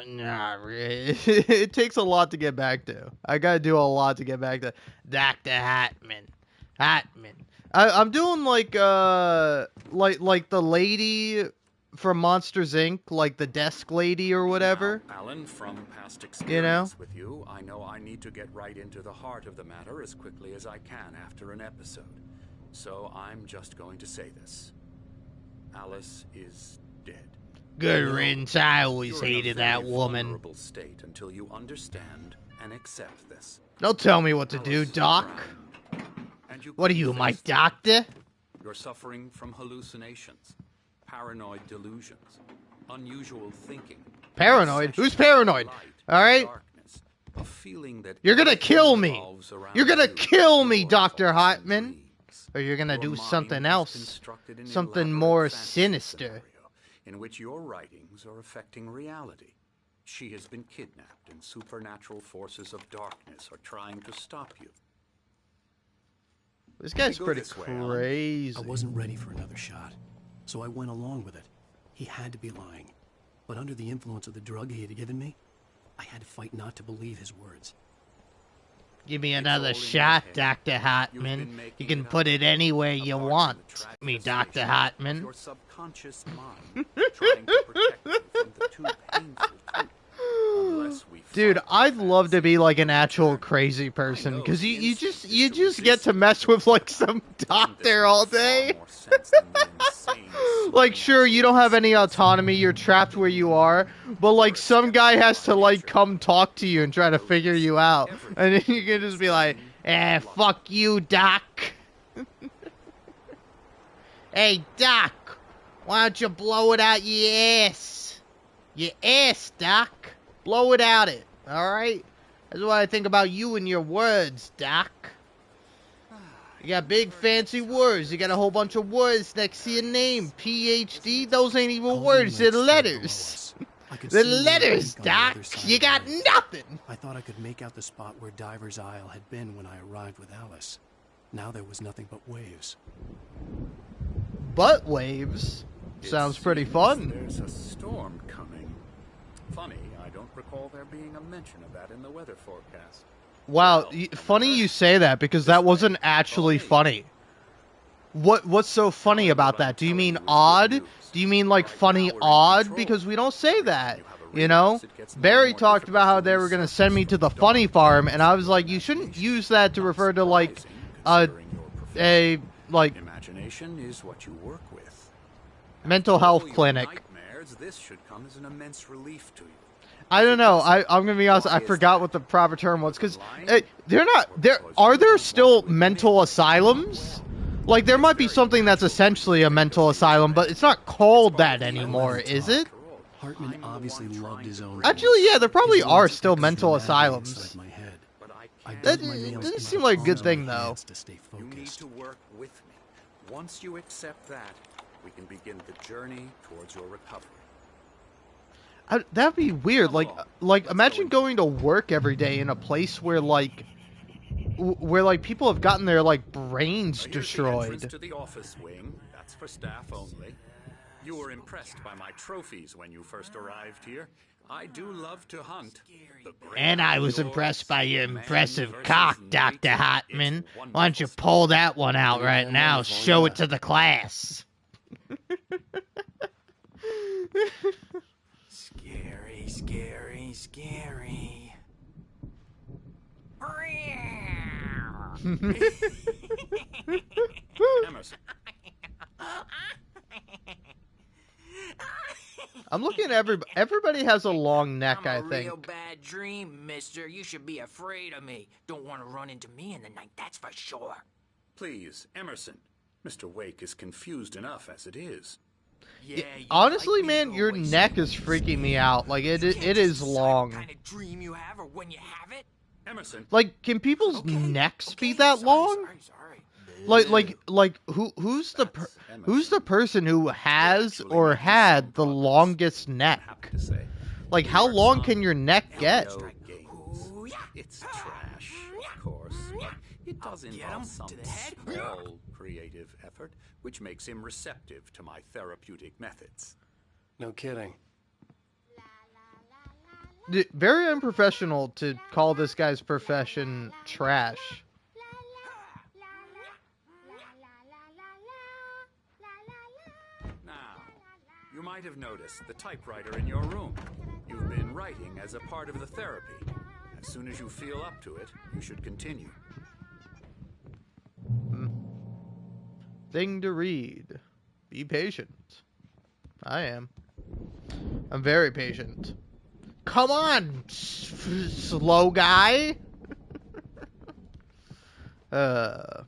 it takes a lot to get back to. I gotta do a lot to get back to Dr. Hartman. I'm doing like the lady from Monsters Inc., like the desk lady or whatever.
Now, Alan, from past experience
You know?
with you, I know I need to get right into the heart of the matter as quickly as I can after an episode. So I'm just going to say this. Alice is dead.
Good riddance. I always
You're in a
hated
very
that woman.
vulnerable state until you understand and accept this.
Don't tell me what to do,
Alice
Doc.
Brown. And you
What are
couldn't
you, my
face this.
doctor?
You're suffering from hallucinations, paranoid delusions, unusual thinking.
Paranoid? Who's paranoid?
Light,
All right?
darkness, a feeling that
You're gonna
everything
kill me.
revolves around
You're gonna
you,
kill me,
your
Dr.
thoughts and
Hartman.
dreams.
Or you're gonna
Your
do
mind
something
is
else.
constructed an
Something
elaborate
more
fantasy
sinister.
scenario in which your writings are affecting reality. She has been kidnapped, and supernatural forces of darkness are trying to stop you.
This guy's
Go
pretty
this way, Alan.
crazy.
I wasn't ready for another shot, so I went along with it. He had to be lying. But under the influence of the drug he had given me, I had to fight not to believe his words.
Give me
all
another
in your
shot,
head.
Dr.
You've
Hartman.
been
You
making
can
it
put
up.
it anywhere you
Apart from
want.
the tragic
Me, Dr.
association of
Hartman.
Your subconscious mind trying to protect you from the too painful truth. Unless we
Dude,
fight the
I'd love to
fantasy
be like an
in
actual
return.
crazy person,
I know
because
the
you
instinct is
just
to
get
resist
to mess with like some
Doesn't this
doctor
make
all
far
day.
more sense than the insane
Like, sure, you don't have any autonomy, you're trapped where you are, but like some guy has to like come talk to you and try to figure you out, and then you can just be like, fuck you, Doc. Hey, Doc, why don't you blow it out your ass? Your ass, Doc. Blow it out it, alright? That's what I think about you and your words, Doc. You got big fancy words. You got a whole bunch of words next to your name. PhD, those ain't even
Golden
words, they're
Lake spread below
letters.
us. I could
They're
see more
letters,
pink on the
Doc.
other side
You
of the
got
lake.
nothing.
I thought I could make out the spot where Diver's Isle had been when I arrived with Alice. Now there was nothing but waves.
Butt waves. Sounds pretty fun.
There's a storm coming. Funny, I don't recall there being a mention of that in the weather forecast.
Wow, funny you say that, because that wasn't actually funny. What's so funny about that? Do you mean odd? Do you mean like funny odd? Because we don't say that, you know? Barry talked about how they were going to send me to the funny farm, and I was like, you shouldn't use that to refer to like a like
Imagination is what you work with.
mental health
Your
clinic.
nightmares, this should come as an immense relief to you.
I don't know. I'm gonna be honest. I forgot what the proper term was, because they're not there. Are there still mental asylums? Like, there might be something that's essentially a mental asylum, but it's not called that anymore, is it?
Hartman obviously loved his own.
Actually, yeah, there probably
His
are
words
still
echoed
mental
dramatically
asylums.
inside my head. I
That
dug my nails
doesn't
into
seem
the
like a good
palms of my
thing, though.
hands to stay
You need
focused.
to work with me. Once you accept that, we can begin the journey towards your recovery.
That'd be weird. Like imagine going to work every day in a place where like people have gotten their like brains
Here's the entrance
destroyed.
to the office wing. That's for staff only. You were impressed by my trophies when you first arrived here. I do love to hunt. The great
And I was
outdoors,
impressed by your
man
impressive
versus
cock,
nature.
Dr. Hartman.
It's
Why don't you
wonderful
pull that one out
Yeah,
right now?
wonderful,
Show
yeah.
it to the class.
Scary, scary, scary.
Emerson,
I'm looking at everybody has a long neck, I
I'm a
think.
real bad dream, mister. You should be afraid of me. Don't want to run into me in the night, that's for sure.
please, Emerson. Mr. Wake is confused enough as it is.
Yeah,
Honestly, man, your neck is freaking me out. Like, it is long.
What kind of dream you have or when you have it?
Emerson,
Like, can people's necks be that
sorry,
long?
Sorry.
Like who's the person who has or had the longest neck?
to say.
Like, how long can your neck get?
No games. It's trash, of course. But it does
Get
involve
'em
some
to the head.
small creative effort, which makes him receptive to my therapeutic methods.
No kidding.
Very unprofessional to call this guy's profession trash.
Now, you might have noticed the typewriter in your room. You've been writing as a part of the therapy. As soon as you feel up to it, you should continue.
Thing to read. Be patient. I am. I'm very patient. Come on, slow guy. Oh,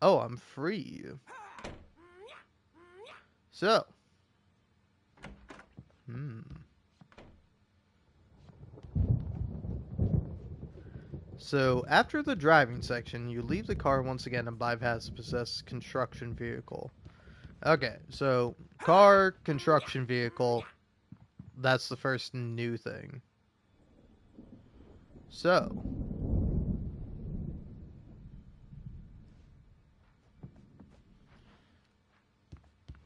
I'm free. So. So, after the driving section, you leave the car once again and bypass the possessed construction vehicle. Okay, so, car, construction vehicle, that's the first new thing. So.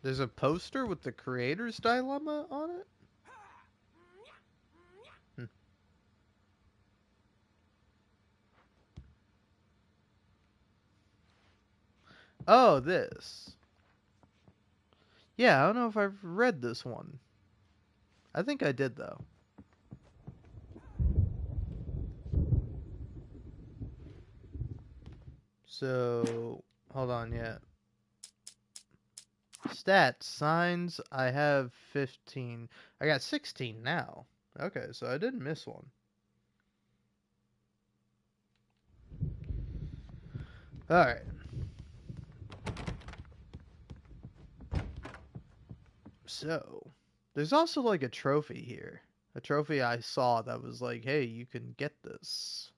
There's a poster with the creator's dilemma on it? Oh, this. Yeah, I don't know if I've read this one. I think I did, though. So, hold on, yeah. Stats, signs, I have 15. I got 16 now. Okay, so I didn't miss one. Alright. So, there's also like a trophy here. A trophy I saw that was like, hey, you can get this.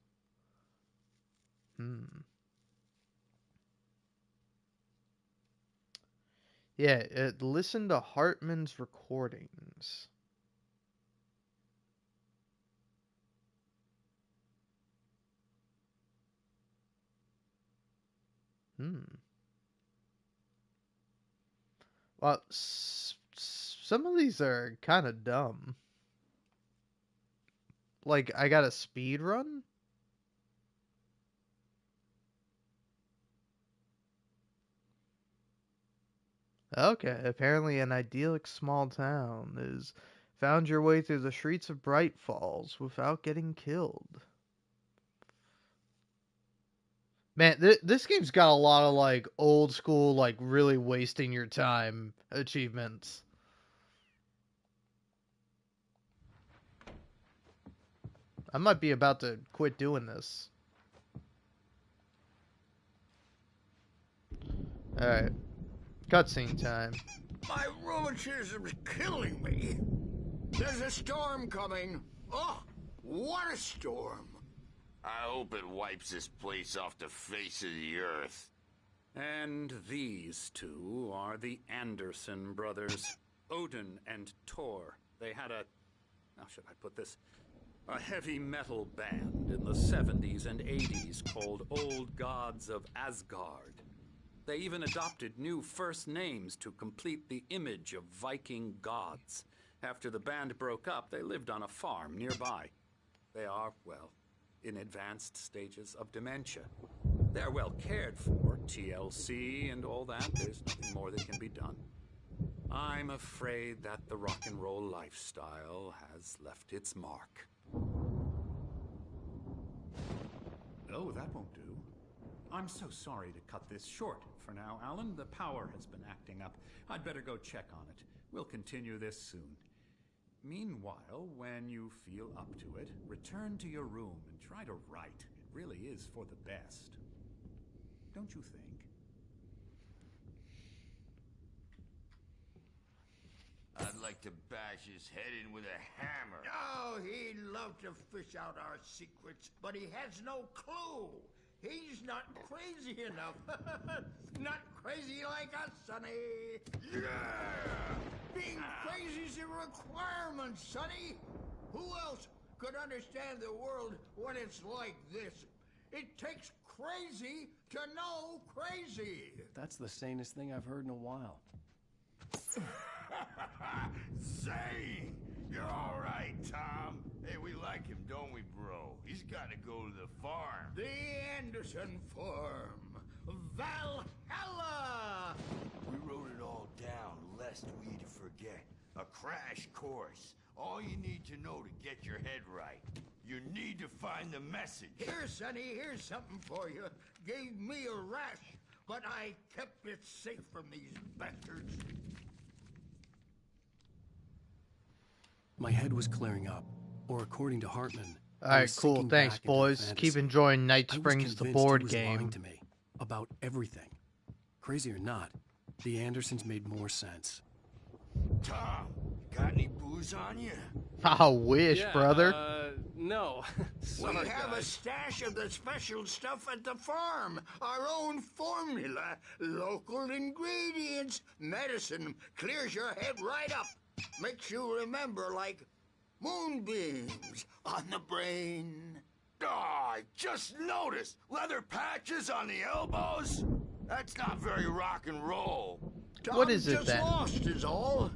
Yeah, listen to Hartman's recordings. Well, some of these are kind of dumb. Like, I got a speed run? Okay, apparently an idyllic small town is found your way through the streets of Bright Falls without getting killed. Man, this game's got a lot of, like, old school, like, really wasting your time achievements. I might be about to quit doing this. Alright. Cutscene time.
My rheumatism's killing me. There's a storm coming. Oh, what a storm.
I hope it wipes this place off the face of the earth.
And these two are the Anderson brothers, Odin and Tor. They had how should I put this? A heavy metal band in the 70s and 80s called Old Gods of Asgard. They even adopted new first names to complete the image of Viking gods. After the band broke up, they lived on a farm nearby. They are, well, in advanced stages of dementia. They're well cared for, TLC and all that. There's nothing more that can be done. I'm afraid that the rock and roll lifestyle has left its mark. Oh, that won't do. I'm so sorry to cut this short for now, Alan. The power has been acting up. I'd better go check on it. We'll continue this soon. Meanwhile, when you feel up to it, return to your room and try to write. It really is for the best. Don't you think?
I'd like to bash his head in with a hammer.
Oh, he'd love to fish out our secrets, but he has no clue. He's not crazy enough. Not crazy like us, Sonny. Yeah! Being crazy's a requirement, Sonny. Who else could understand the world when it's like this? It takes crazy to know crazy.
That's the sanest thing I've heard in a while.
Sane! You're all right, Tom. Hey, we like him, don't we, bro? He's got to go to the farm.
The Anderson Farm. Valhalla!
We wrote it all down, lest we forget. A crash course. All you need to know to get your head right. You need to find the message.
Here, Sonny, here's something for you. Gave me a rash, but I kept it safe from these bastards.
My head was clearing up, or according to Hartman.
All right, cool. Thanks, boys. Keep enjoying Night Springs, the board game.
Lying to me about everything. Crazy or not, the Andersons made more sense.
Tom, got any booze on you?
I wish, brother.
No.
We have a stash of the special stuff at the farm. Our own formula. Local ingredients. Medicine. Clears your head right up. Makes you remember like moonbeams on the brain.
Oh, I just noticed. Leather patches on the elbows? That's not very rock and roll.
Tom
What is it
just
then?
lost is all.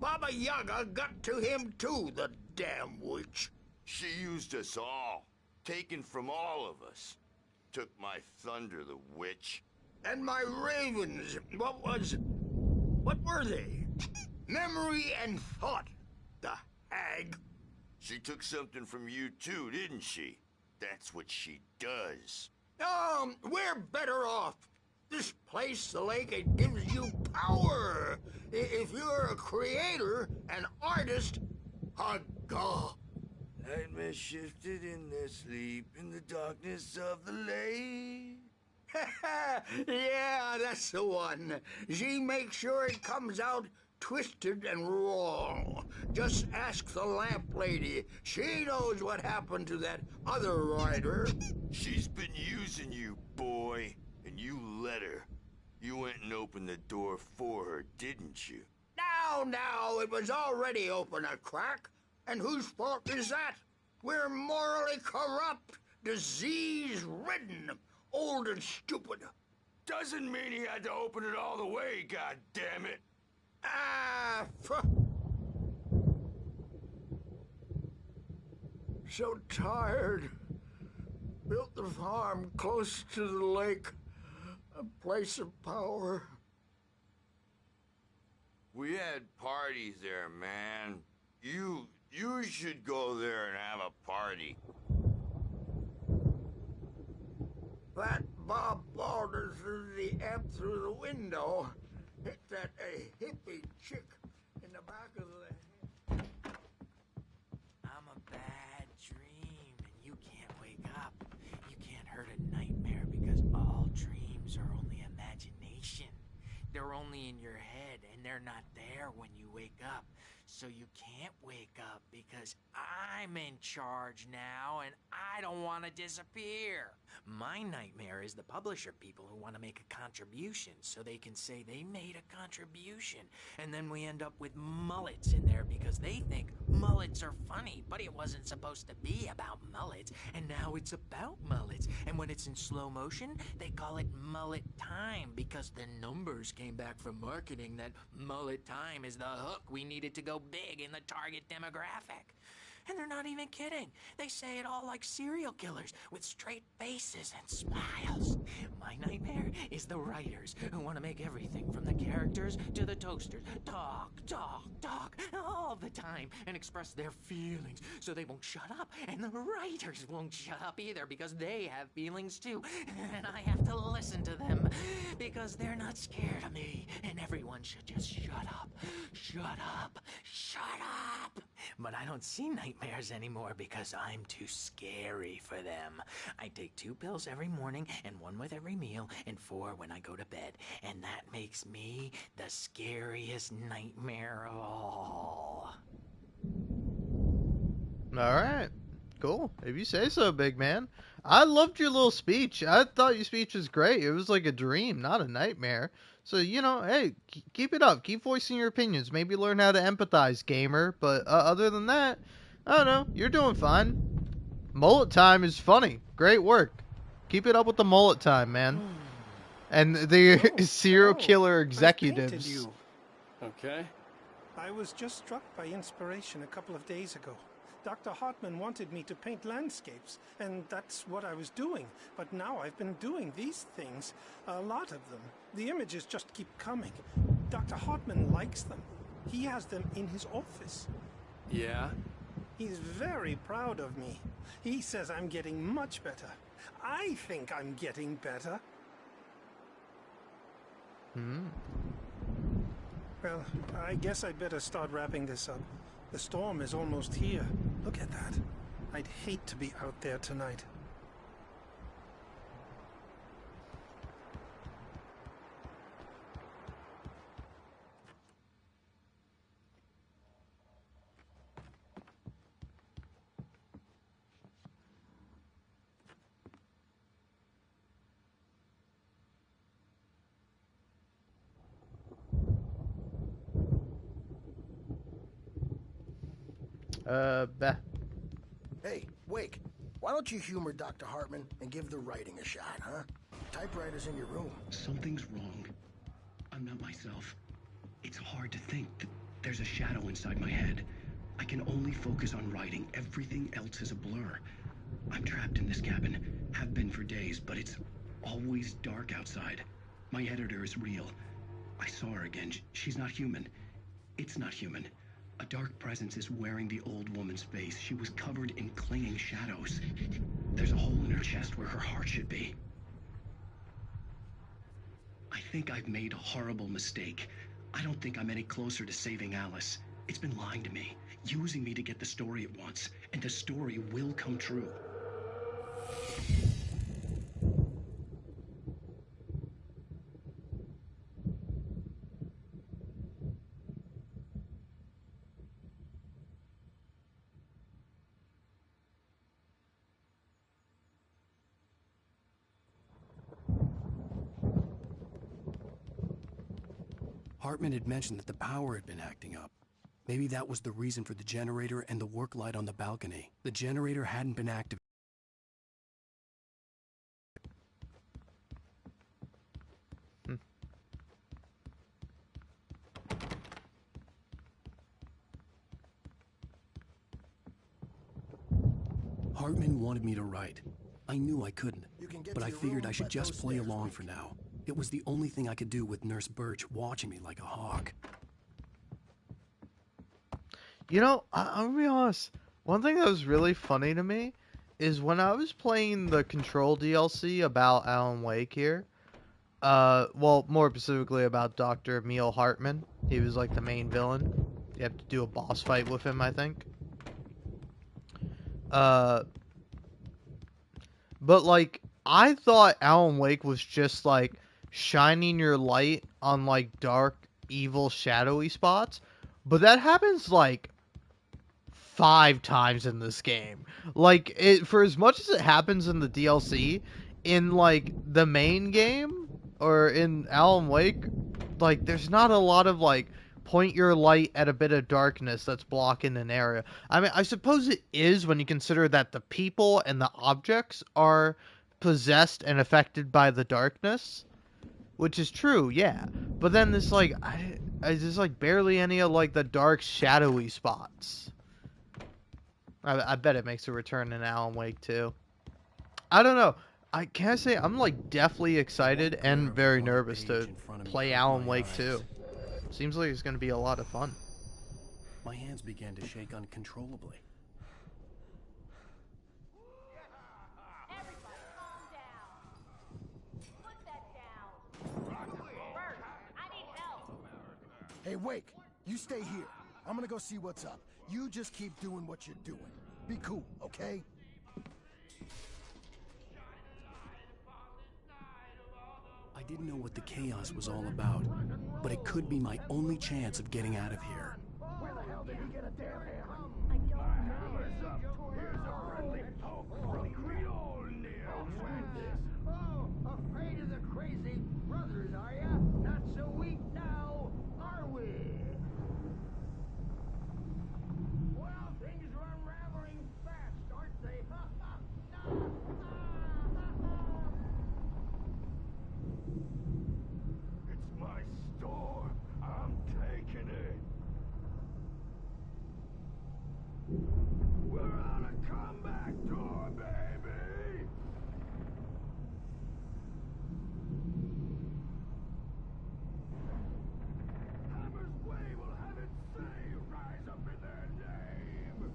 Baba Yaga got to him too, the damn witch.
She used us all. Taken from all of us. Took my thunder, the witch.
And my ravens, what were they? Memory and thought, the hag.
She took something from you too, didn't she? That's what she does.
We're better off. This place, the lake, it gives you power. If you're a creator, an artist, a god.
Nightmare shifted in their sleep in the darkness of the lake.
Yeah, that's the one. She makes sure it comes out twisted and wrong. Just ask the lamp lady. She knows what happened to that other rider.
She's been using you, boy. And you let her. You went and opened the door for her, didn't you?
Now, it was already open a crack. And whose fault is that? We're morally corrupt, disease-ridden, old and stupid.
Doesn't mean he had to open it all the way, goddammit.
So tired. Built the farm close to the lake. A place of power.
We had parties there, man. You should go there and have a party.
That Bob Balder threw the amp through the window. Hit that hippie chick in the back of the head.
I'm a bad dream, and you can't wake up. You can't hurt a nightmare because all dreams are only imagination. They're only in your head, and they're not there when you wake up. So you can't wake up because I'm in charge now, and I don't want to disappear. My nightmare is the publisher people who want to make a contribution so they can say they made a contribution. And then we end up with mullets in there because they think mullets are funny, but it wasn't supposed to be about mullets, and now it's about mullets. And when it's in slow motion, they call it mullet time because the numbers came back from marketing that mullet time is the hook we needed to go big in the target demographic. And they're not even kidding. They say it all like serial killers with straight faces and smiles. My nightmare is the writers who want to make everything from the characters to the toasters talk all the time and express their feelings so they won't shut up. And the writers won't shut up either because they have feelings too. And I have to listen to them because they're not scared of me. And everyone should just shut up. Shut up. Shut up. But I don't see nightmares anymore because I'm too scary for them. I take 2 pills every morning and 1 with every meal and 4 when I go to bed. And that makes me the scariest nightmare of all.
Alright. Cool. If you say so, big man. I loved your little speech. I thought your speech was great. It was like a dream, not a nightmare. So, hey, keep it up. Keep voicing your opinions. Maybe learn how to empathize, gamer. But other than that, I don't know. You're doing fine. Mullet time is funny. Great work. Keep it up with the mullet time, man. And the serial killer
I've painted
executives.
you. Okay. I was just struck by inspiration a couple of days ago. Dr. Hartman wanted me to paint landscapes, and that's what I was doing. But now I've been doing these things, a lot of them. The images just keep coming. Dr. Hartman likes them. He has them in his office.
Yeah?
He's very proud of me. He says I'm getting much better. I think I'm getting better. Well, I guess I'd better start wrapping this up. The storm is almost here. Look at that. I'd hate to be out there tonight.
Bah.
Hey, Wake, why don't you humor Dr. Hartman and give the writing a shot, huh? Typewriter's in your room.
Something's wrong. I'm not myself. It's hard to think that there's a shadow inside my head. I can only focus on writing. Everything else is a blur. I'm trapped in this cabin. Have been for days, but it's always dark outside. My editor is real. I saw her again. She's not human. It's not human. A dark presence is wearing the old woman's face. She was covered in clinging shadows. There's a hole in her chest where her heart should be. I think I've made a horrible mistake. I don't think I'm any closer to saving Alice. It's been lying to me, using me to get the story it wants, and the story will come true. Hartman had mentioned that the power had been acting up. Maybe that was the reason for the generator and the work light on the balcony. The generator hadn't been activated. Hartman wanted me to write. I knew I couldn't, but I figured I should just play along for now. It was the only thing I could do with Nurse Birch watching me like a hawk.
You know, I'll be honest. One thing that was really funny to me is when I was playing the Control DLC about Alan Wake here. Well, more specifically about Dr. Emil Hartman. He was like the main villain. You have to do a boss fight with him, I think. But like, I thought Alan Wake was just like shining your light on like dark, evil, shadowy spots. But that happens like 5 times in this game. Like, for as much as it happens in the DLC, in like the main game or in Alan Wake, like there's not a lot of like point your light at a bit of darkness that's blocking an area. I mean, I suppose it is when you consider that the people and the objects are possessed and affected by the darkness, which is true, yeah. But then there's like there's like barely any of like the dark shadowy spots. I bet it makes a return in Alan Wake too. I don't know. Can I say I'm like definitely excited and very nervous to play Alan Wake 2. Seems like it's going to be a lot of fun.
My hands began to shake uncontrollably.
Hey, Wake, you stay here. I'm gonna go see what's up. You just keep doing what you're doing. Be cool, okay?
I didn't know what the chaos was all about, but it could be my only chance of getting out of here.
Where the hell did he get a damn hammer? I don't know. Here's a friendly poke from Creole Neil. Oh, afraid of the crazy brothers, are ya? Not so weak now, are we? Well, things are unraveling fast, aren't they?
Come back door, baby! Hammer's Way will have it say, rise up in their name!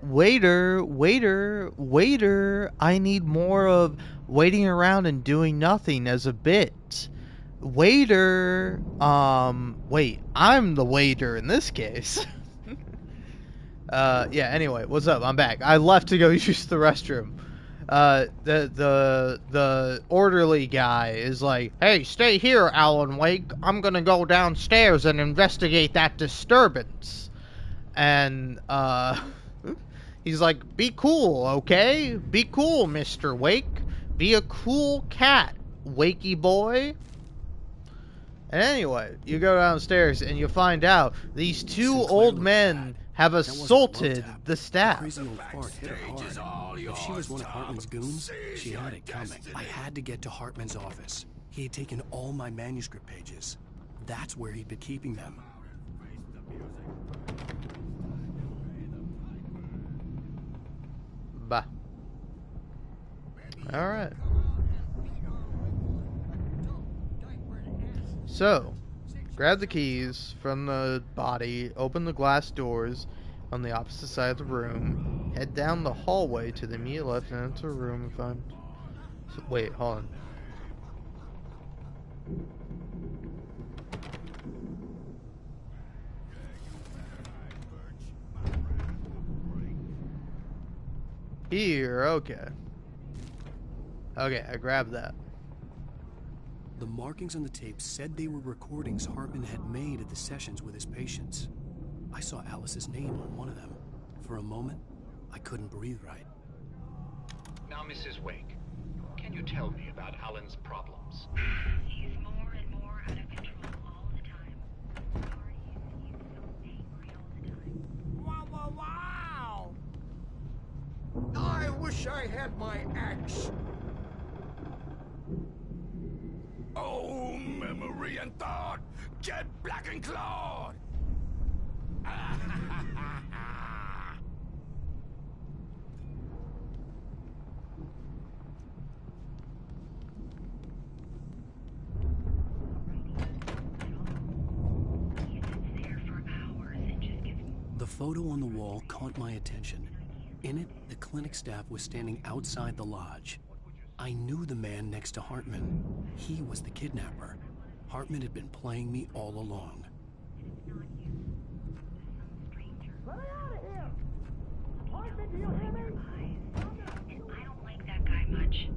Waiter, I need more of waiting around and doing nothing as a bit. Waiter, wait, I'm the waiter in this case. Yeah, anyway, what's up? I'm back. I left to go use the restroom. The orderly guy is like, "Hey, stay here, Alan Wake. I'm gonna go downstairs and investigate that disturbance." And, he's like, "Be cool, okay? Be cool, Mr. Wake. Be a cool cat, Wakey boy." And anyway, you go downstairs and you find out these two old men have assaulted the
The
staff.
crazy old fart hit her hard. If she was one of Hartman's goons, she had it coming. I had to get to Hartman's office. He had taken all my manuscript pages. That's where he'd been keeping them.
Bah. Alright. So, grab the keys from the body, open the glass doors on the opposite side of the room, head down the hallway to the immediate left and enter a room and find... Wait, hold on. Here, okay. Okay, I grabbed that.
The markings on the tape said they were recordings Hartman had made at the sessions with his patients. I saw Alice's name on one of them. For a moment, I couldn't breathe right.
Now, Mrs. Wake, can you tell me about Alan's problems?
He's more and more out of control all the time. Sorry, he's so angry all the time.
Wow, wow, wow! I wish I had my axe.
Oh, memory and thought, get black and clawed!
The photo on the wall caught my attention. In it, the clinic staff was standing outside the lodge. I knew the man next to Hartman. He was the kidnapper. Hartman had been playing me all along.
Let me out of here! Hartman, do you hear me?
And I don't like that guy much.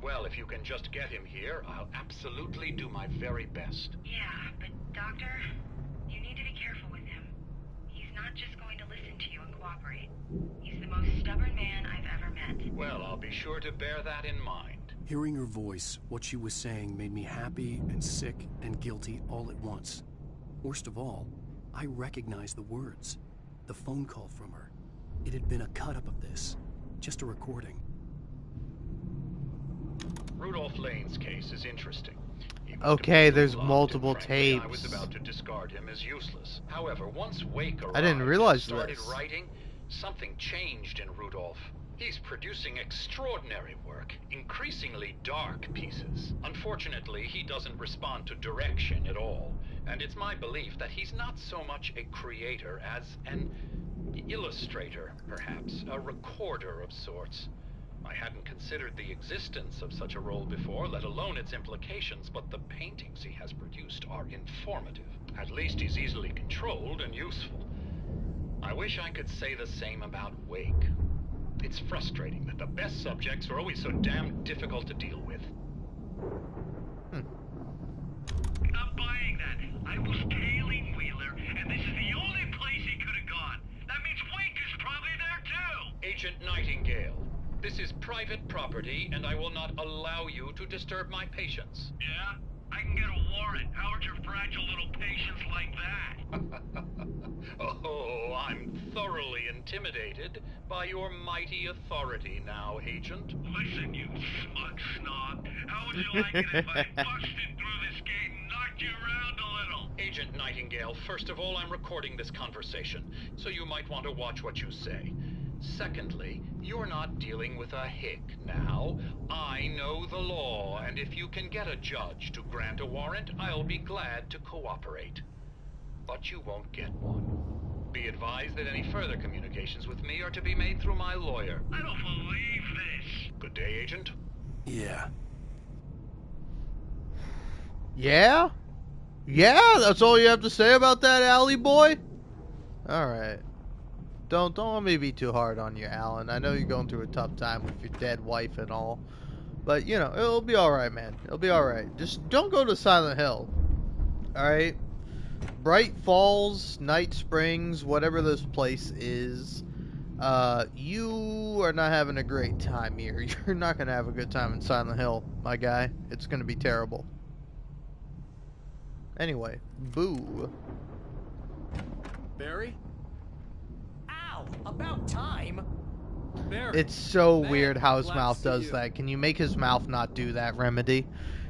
Well, if you can just get him here, I'll absolutely do my very best.
Yeah, but Doctor, you need to be careful with him. He's not just going to listen to you and cooperate. He's the most stubborn man I've ever met.
Well, I'll be sure to bear that in mind.
Hearing her voice, what she was saying made me happy and sick and guilty all at once. Worst of all, I recognized the words. The phone call from her. It had been a cut-up of this. Just a recording.
Rudolph Lane's case is interesting.
Okay, there's multiple
Frankly,
tapes.
I was about to discard him as useless. However, once Wake arrived
I didn't realize
and started
this.
writing, something changed in Rudolph. He's producing extraordinary work, increasingly dark pieces. Unfortunately, he doesn't respond to direction at all, and it's my belief that he's not so much a creator as an illustrator, perhaps, a recorder of sorts. I hadn't considered the existence of such a role before, let alone its implications, but the paintings he has produced are informative. At least he's easily controlled and useful. I wish I could say the same about Wake. It's frustrating that the best subjects are always so damn difficult to deal with.
I'm buying that. I was tailing Wheeler, and this is the only place he could have gone. That means Wake is probably there too!
Agent Nightingale, this is private property, and I will not allow you to disturb my patients.
Yeah? I can get a warrant. How would your fragile little patience like that?
Oh, I'm thoroughly intimidated by your mighty authority now, Agent.
Listen, you smug snob. How would you like it if I busted through this gate and knocked you around a little?
Agent Nightingale, first of all, I'm recording this conversation, so you might want to watch what you say. Secondly, you're not dealing with a hick now. I know the law, and if you can get a judge to grant a warrant, I'll be glad to cooperate. But you won't get one. Be advised that any further communications with me are to be made through my lawyer.
I don't believe this.
Good day, Agent.
Yeah.
Yeah? Yeah? That's all you have to say about that, alley boy? Alright. Don't let me be too hard on you, Alan. I know you're going through a tough time with your dead wife and all. But, you know, it'll be alright, man. It'll be alright. Just don't go to Silent Hill. Alright? Bright Falls, Night Springs, whatever this place is, you are not having a great time here. You're not going to have a good time in Silent Hill, my guy. It's going to be terrible. Anyway, boo.
Barry?
Ow! About time!
Barry.
It's so
Man,
weird how his
glad
mouth
to see
does
you.
that. Can you make his mouth not do that, Remedy?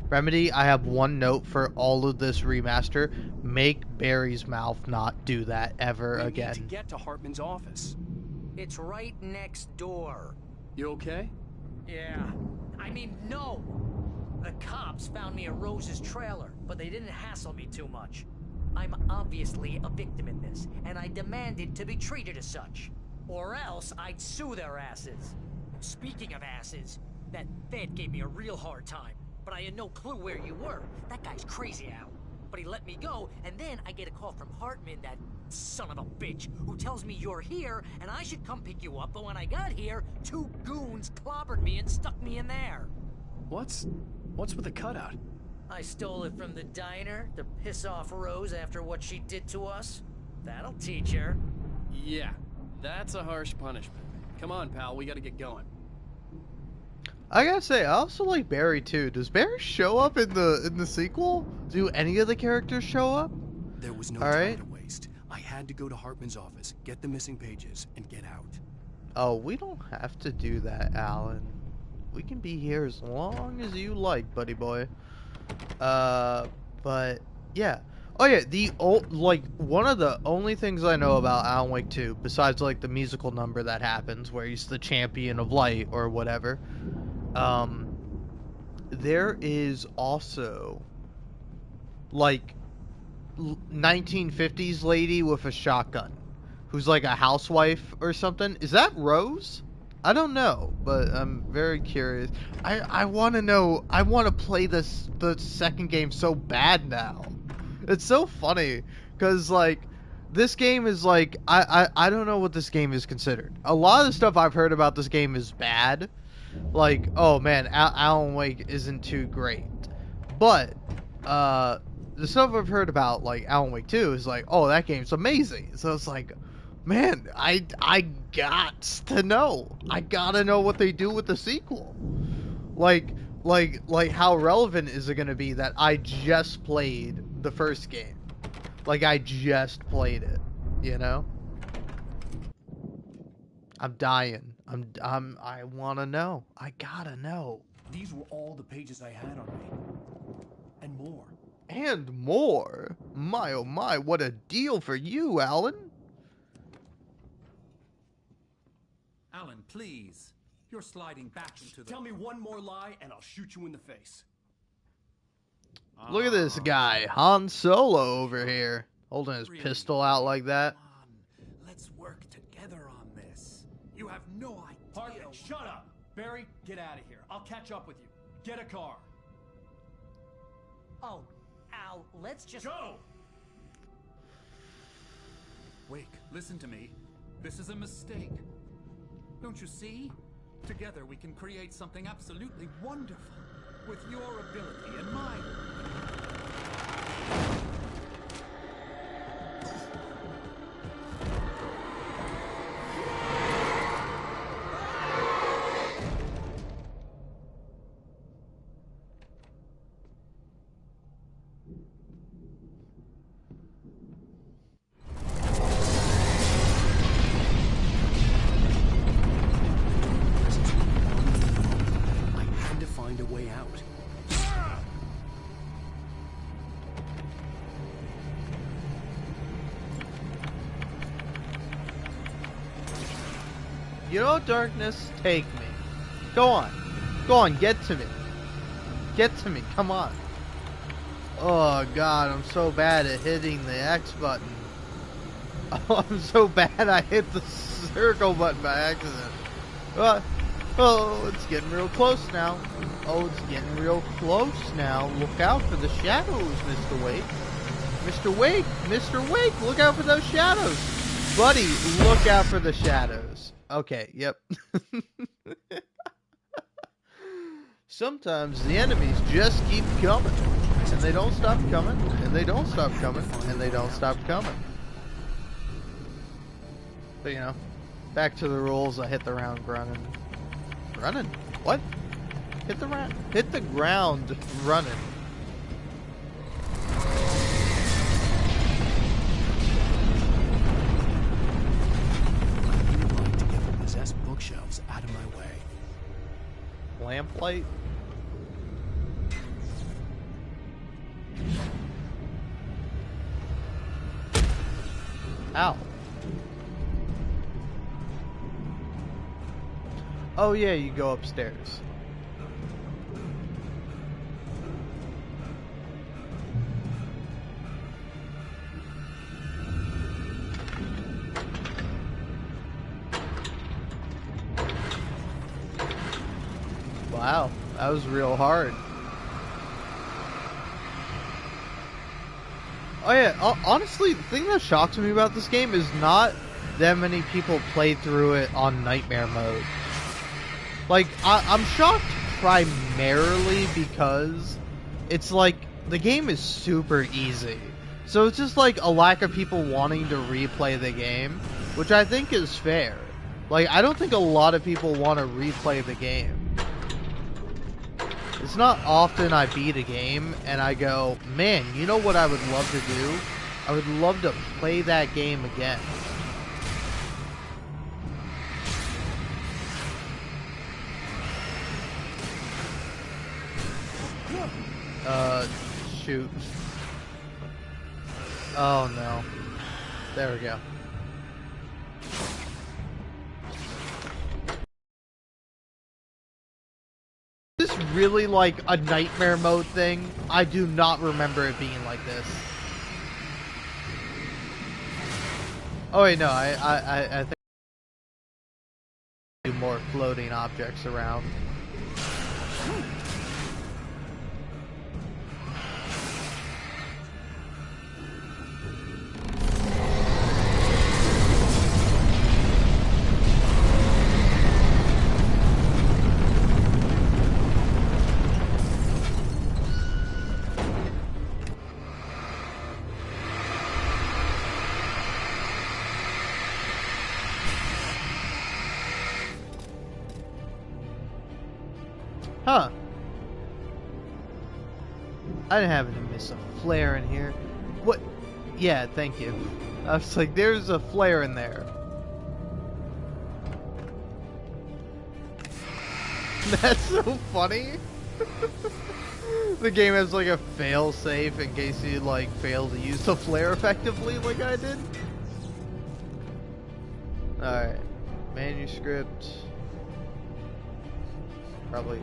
Remedy, I have one note for all of this remaster. Make Barry's mouth not do that ever
We
again.
need to get to Hartman's office.
It's right next door.
You okay?
Yeah. I mean, no! The cops found me at Rose's trailer, but they didn't hassle me too much. I'm obviously a victim in this, and I demanded to be treated as such. Or else I'd sue their asses. Speaking of asses, that Fed gave me a real hard time, but I had no clue where you were. That guy's crazy out. But he let me go, and then I get a call from Hartman, that son of a bitch, who tells me you're here, and I should come pick you up, but when I got here, 2 goons clobbered me and stuck me in there.
What's with the cutout?
I stole it from the diner to piss off Rose after what she did to us. That'll teach her.
Yeah, that's a harsh punishment. Come on, pal, we gotta get going.
I gotta say, I also like Barry too. Does Barry show up in the sequel? Do any of the characters show up?
There was no
All
time
right.
to waste. I had to go to Hartman's office, get the missing pages, and get out.
Oh, we don't have to do that, Alan. We can be here as long as you like, buddy boy. But yeah. Oh yeah, one of the only things I know about Alan Wake 2, besides like the musical number that happens where he's the champion of light or whatever, there is also like 1950s lady with a shotgun who's like a housewife or something. Is that Rose? I don't know, but I'm very curious. I want to know. I want to play the second game so bad now. It's so funny because like this game is like I don't know what this game is considered. A lot of the stuff I've heard about this game is bad, like, oh man, Alan Wake isn't too great. But the stuff I've heard about like Alan Wake 2 is like, oh, that game's amazing. So it's like, man, I got to know. I gotta know what they do with the sequel. Like how relevant is it gonna be that I just played the first game? Like I just played it, you know? I'm dying. I wanna know. I gotta know.
These were all the pages I had on me. And more.
And more. My oh my, what a deal for you, Alan.
Alan, please. You're sliding back into the...
Tell me one more lie and I'll shoot you in the face.
Look at this guy, Han Solo over here, holding his pistol out like that.
Let's work together on this. You have no idea.
Hartman, shut up. Barry, get out of here. I'll catch up with you. Get a car.
Oh, Al, let's just...
Go!
Wake, listen to me. This is a mistake. Don't you see? Together we can create something absolutely wonderful. With your ability and mine.
You know, darkness, take me. Go on. Go on, get to me. Get to me, come on. Oh god, I'm so bad at hitting the X button. Oh, I'm so bad I hit the circle button by accident. Oh, it's getting real close now. Oh, it's getting real close now. Look out for the shadows, Mr. Wake. Mr. Wake! Mr. Wake! Look out for those shadows! Buddy, look out for the shadows. Okay, yep. Sometimes the enemies just keep coming. And they don't stop coming. And they don't stop coming. And they don't stop coming. But you know, back to the rules. I hit the ground running. Running? What? Hit the ground running.
Bookshelves out of my way.
Lamplight? Ow. Oh yeah, you go upstairs. Wow, that was real hard. Oh yeah, honestly, the thing that shocks me about this game is not that many people played through it on Nightmare mode. Like, I'm shocked primarily because it's like, the game is super easy. So it's just like a lack of people wanting to replay the game, which I think is fair. Like, I don't think a lot of people want to replay the game. It's not often I beat a game and I go, man, you know what I would love to do? I would love to play that game again. Shoot. Oh no. There we go. Is this really like a nightmare mode thing? I do not remember it being like this. Oh wait, no, I think do more floating objects around. Huh. I didn't happen to miss a flare in here. What? Yeah, thank you. I was like, there's a flare in there. That's so funny. The game has like a fail safe in case you like fail to use the flare effectively like I did. Alright. Manuscript. Probably.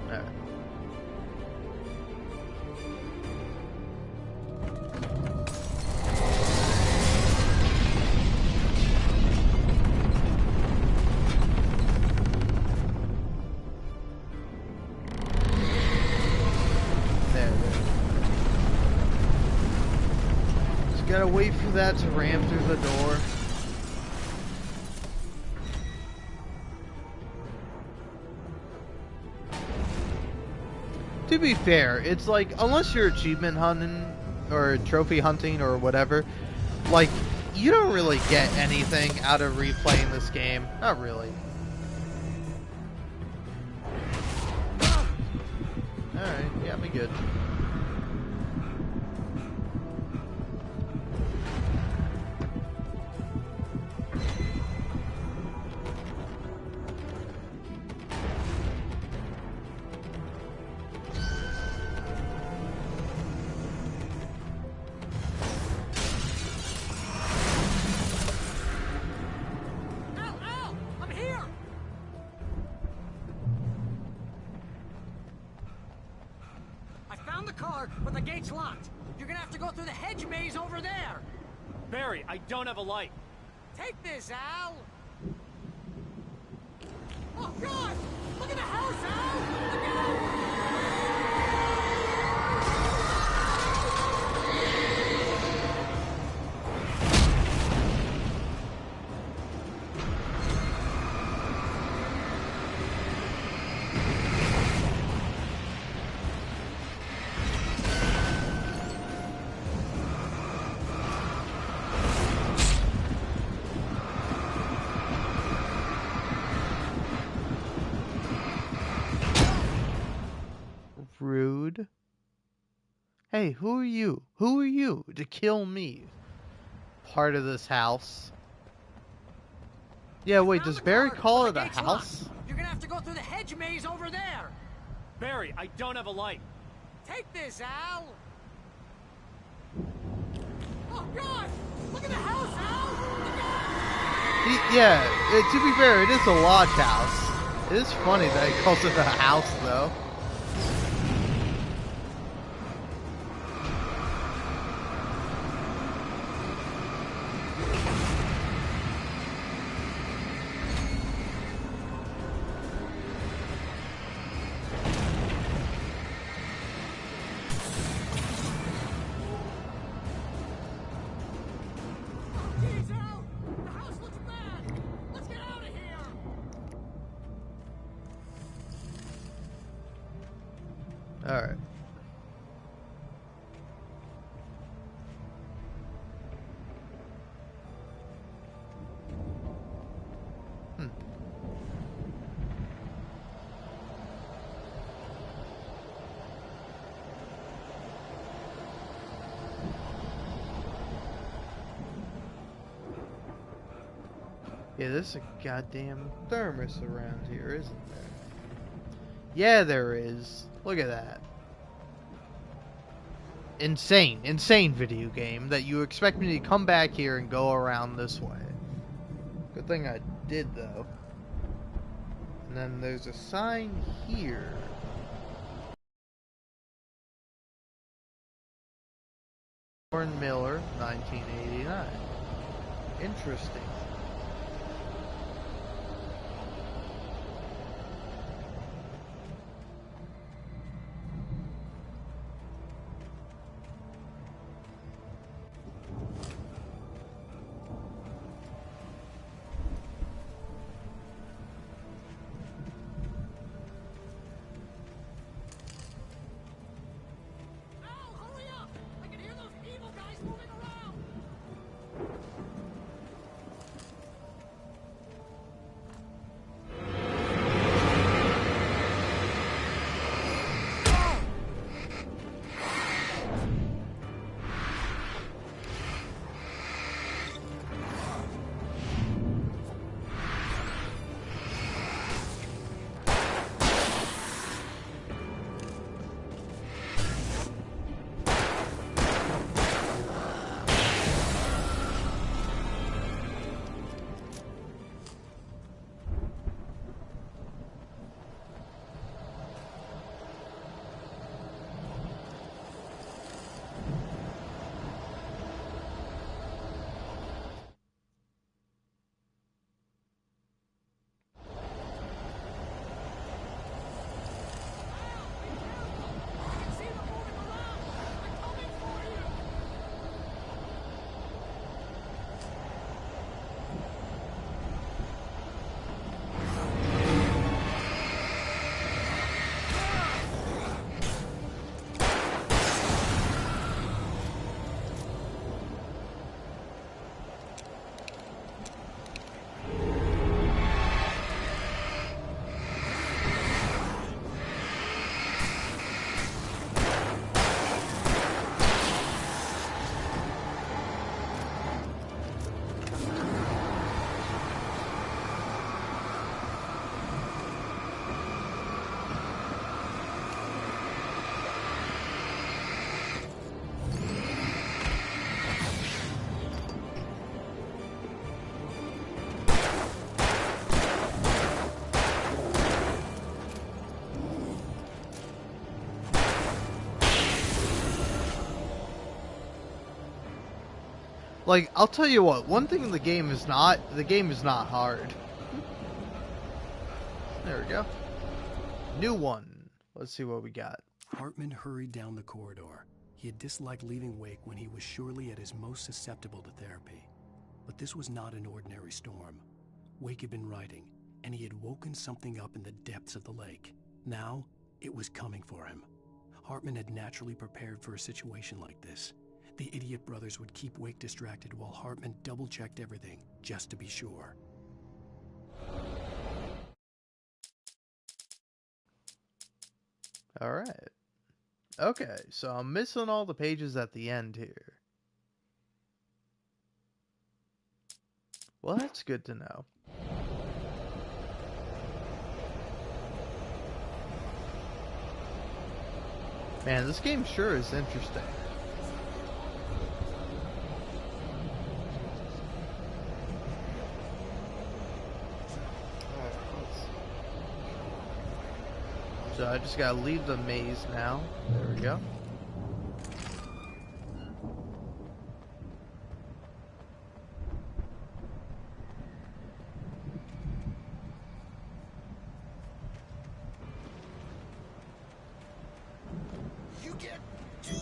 Alright. Gotta wait for that to ram through the door. To be fair, it's like, unless you're achievement hunting or trophy hunting or whatever, like, you don't really get anything out of replaying this game. Not really. Alright, yeah, me good.
But the gate's locked. You're gonna have to go through the hedge maze over there.
Barry, I don't have a light.
Take this, Al. Oh, God! Look at the house, Al! Look out!
Rude. Hey, who are you? Who are you to kill me? Part of this house. Yeah, wait, does Barry call it a house?
You're gonna have to go through the hedge maze over there.
Barry, I don't have a light.
Take this, Al. Oh, God! Look at the house, Al! Look out!
Yeah, to be fair, it is a lodge house. It is funny that he calls it a house, though. Alright. Yeah, there's a goddamn thermos around here, isn't there? Yeah, there is. Look at that. Insane video game that you expect me to come back here and go around this way. Good thing I did, though. And then there's a sign here. Warren Miller, 1989. Interesting. Like, I'll tell you what, one thing the game is not hard. There we go. New one. Let's see what we got.
Hartman hurried down the corridor. He had disliked leaving Wake when he was surely at his most susceptible to therapy. But this was not an ordinary storm. Wake had been writing, and he had woken something up in the depths of the lake. Now, it was coming for him. Hartman had naturally prepared for a situation like this. The idiot brothers would keep Wake distracted while Hartman double-checked everything, just to be sure.
Alright. Okay, so I'm missing all the pages at the end here. Well, that's good to know. Man, this game sure is interesting. So I just gotta leave the maze now. There we go.
You get 2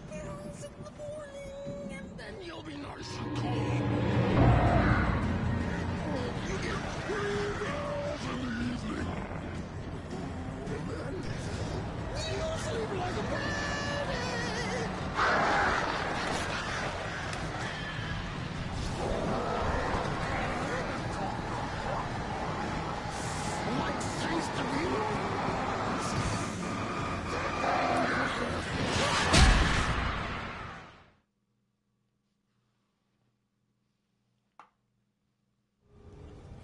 pills in the morning, and then you'll be nice and calm. You get 3 pills in the evening. And then you'll sleep like a baby. Like taste of you.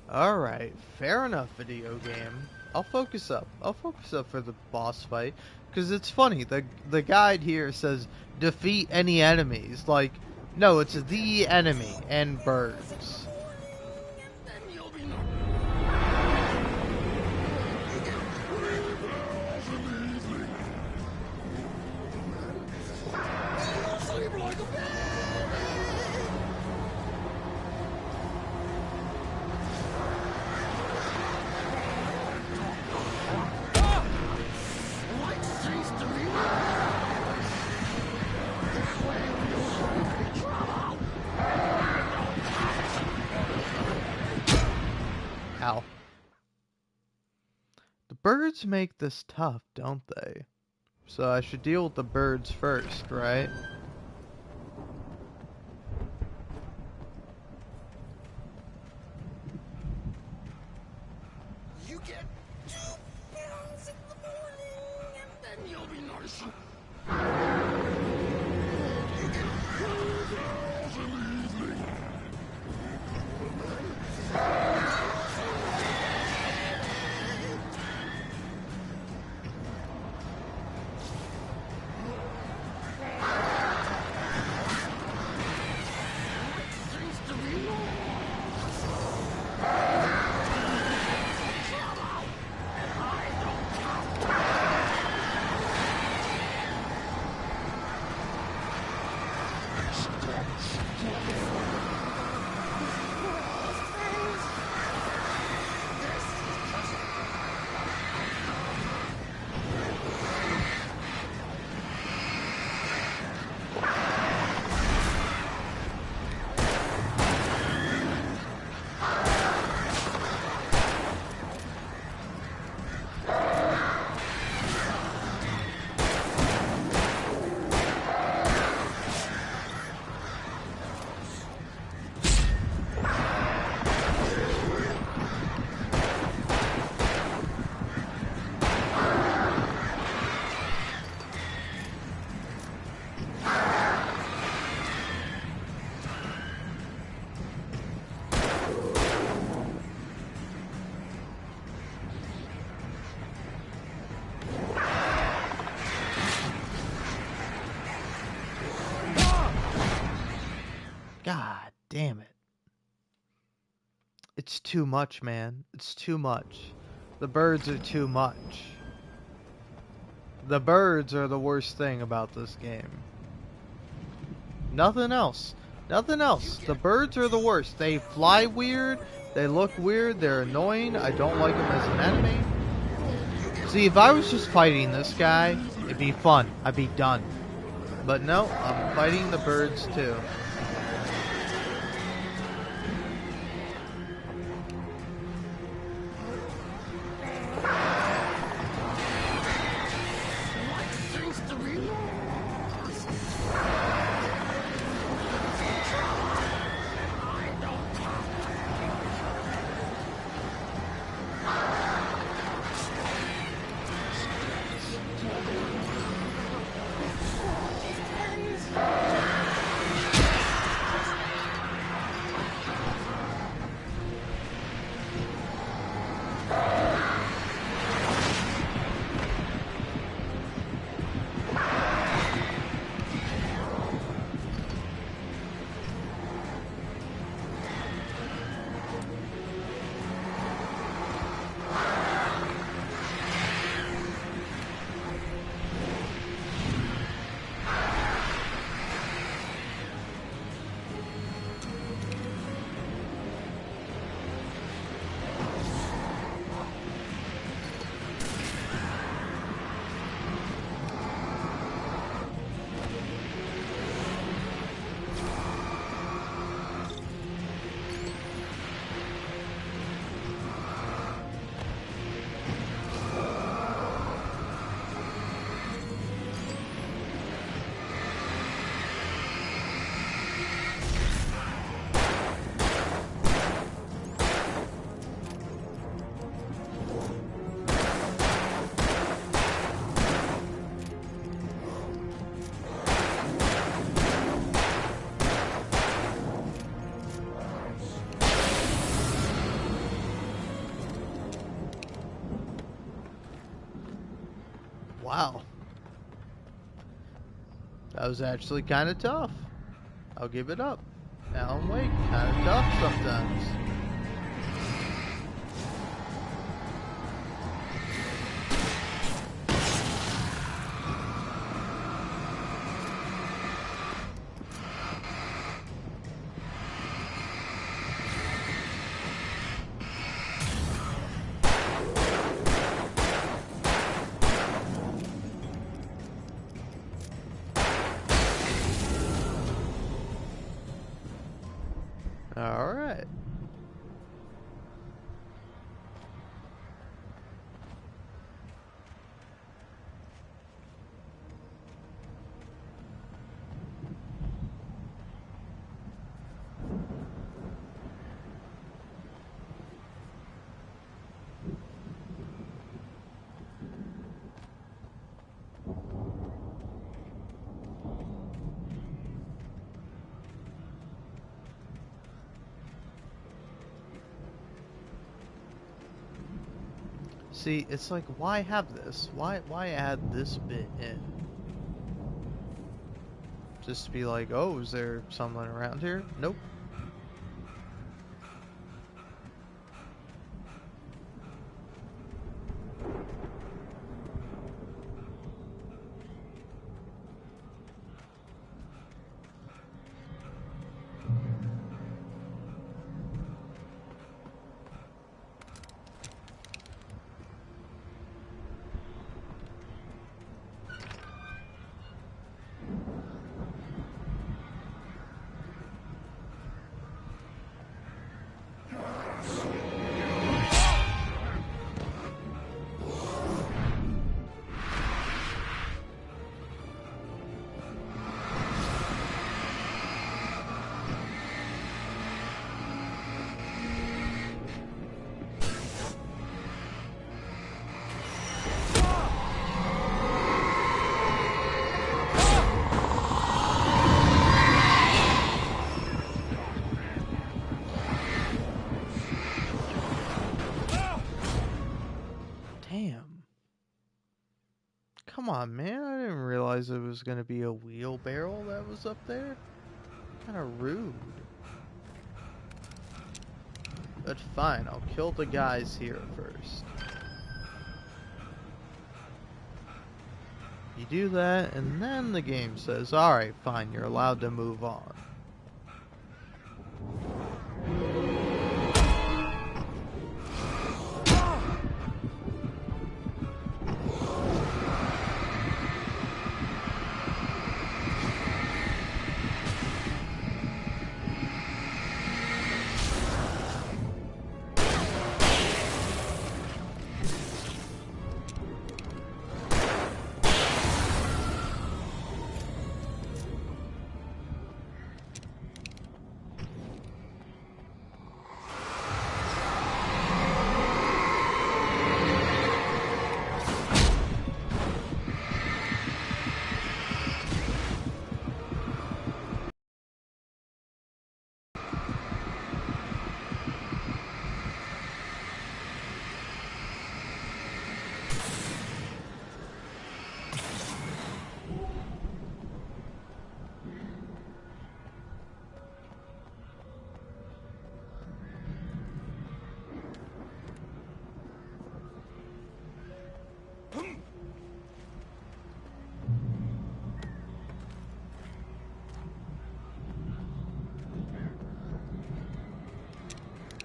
Alright, fair enough, video game. I'll focus up. I'll focus up for the boss fight. Because it's funny, the guide here says, defeat any enemies. Like, no, it's the enemy and birds. Ow. The birds make this tough, don't they? So I should deal with the birds first, right?
You get 2 pills in the morning, and then you'll be nice. You get 3 pills in the evening.
God damn it. It's too much, man. It's too much. The birds are too much. The birds are the worst thing about this game. Nothing else. Nothing else. The birds are the worst. They fly weird. They look weird. They're annoying. I don't like them as an enemy. See, if I was just fighting this guy, it'd be fun. I'd be done. But no, I'm fighting the birds too. Wow. That was actually kind of tough. I'll give it up. Alan Wake, kind of tough sometimes. All right. See, it's like, why have this? Why add this bit in? Just to be like, oh, is there someone around here? Nope. Damn. Come on, man. I didn't realize it was going to be a wheelbarrow that was up there. Kind of rude. But fine, I'll kill the guys here first. You do that, and then the game says, alright, fine, you're allowed to move on.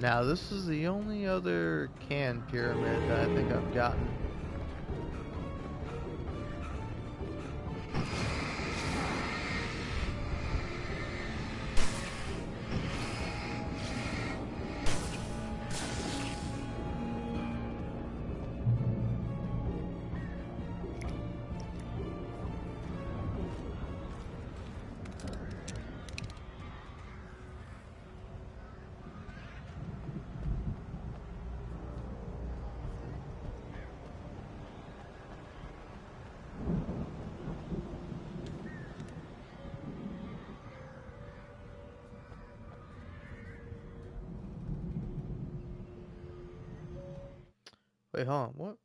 Now, this is the only other can pyramid that I think I've gotten. Wait, hold on, what?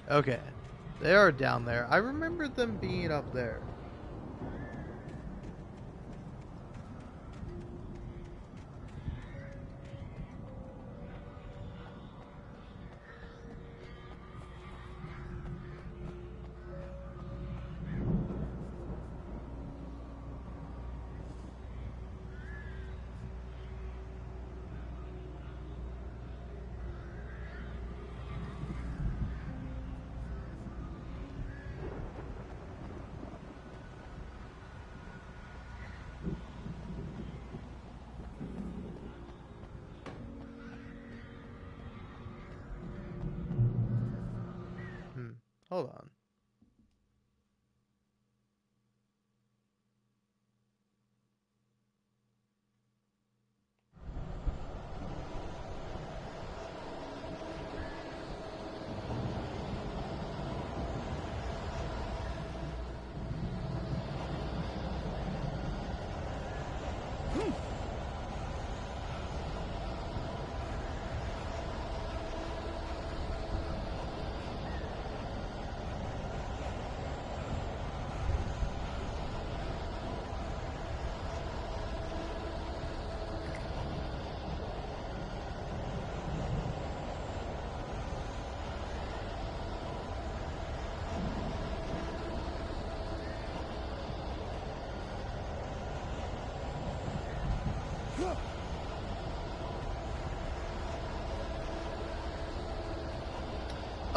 Okay, they are down there. I remember them being up there. Hold on.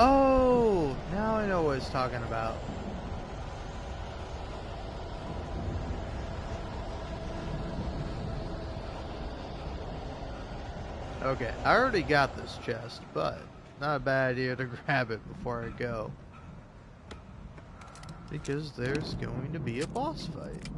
Oh, now I know what he's talking about. Okay, I already got this chest, but not a bad idea to grab it before I go. Because there's going to be a boss fight.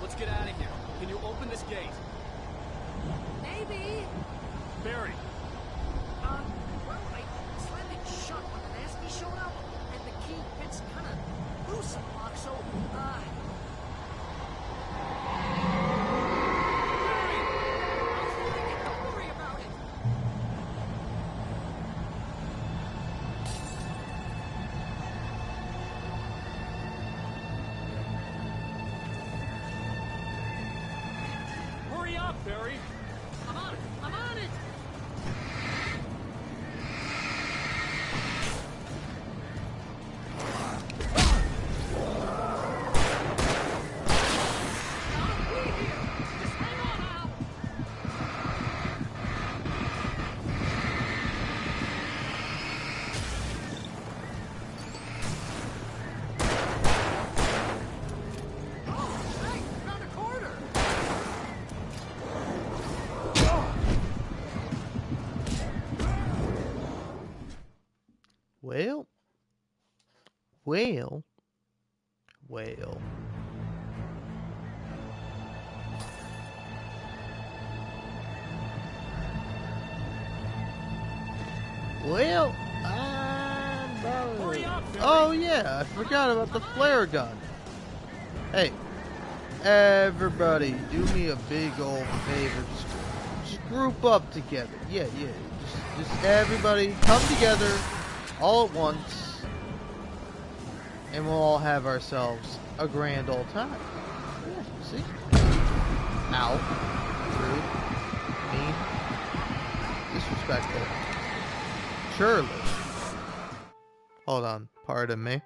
Let's get out of here. Can you open this gate?
Maybe.
Barry.
Well, I slammed it shut when the nasty showed up, and the key fits kind of loose in the lock, so,
up, Barry.
I'm on it! I'm on it!
Well, well, well. Well, I'm about
Hurry up, Barry.
Oh yeah, I forgot about the flare gun. Hey, everybody, do me a big old favor. Just group up together. Yeah. Just everybody come together all at once, and we'll all have ourselves a grand old time. Yeah, see? Ow. Rude. Mean. Disrespectful. Surely. Hold on. Pardon me.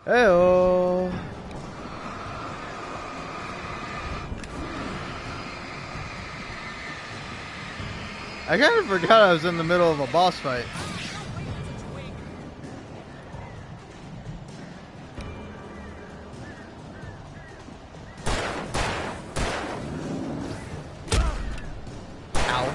Heyo. I kind of forgot I was in the middle of a boss fight. Ow.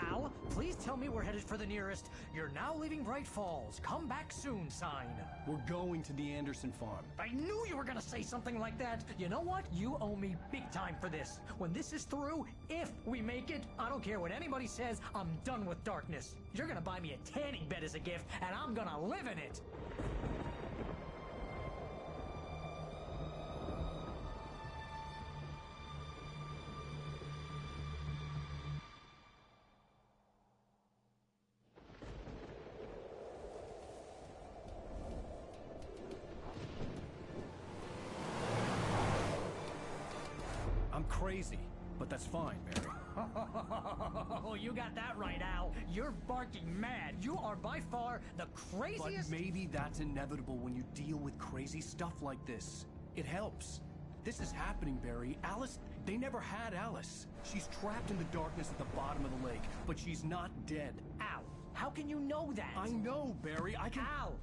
Al, please tell me we're headed for the nearest "You're now leaving Bright Falls. Come back soon" sign.
We're going to the Anderson farm.
I knew you were gonna say something like that. You know what? You owe me big time for this. When this is through, if we make it, I don't care what anybody says, I'm done with darkness. You're gonna buy me a tanning bed as a gift, and I'm gonna live in it.
I'm crazy, but that's fine, Barry.
Oh, you got that right, Al. You're barking mad. You are by far the craziest.
But maybe that's inevitable when you deal with crazy stuff like this. It helps. This is happening, Barry. Alice, they never had Alice. She's trapped in the darkness at the bottom of the lake, but she's not dead.
Al, how can you know that?
I know, Barry. I can...
Al,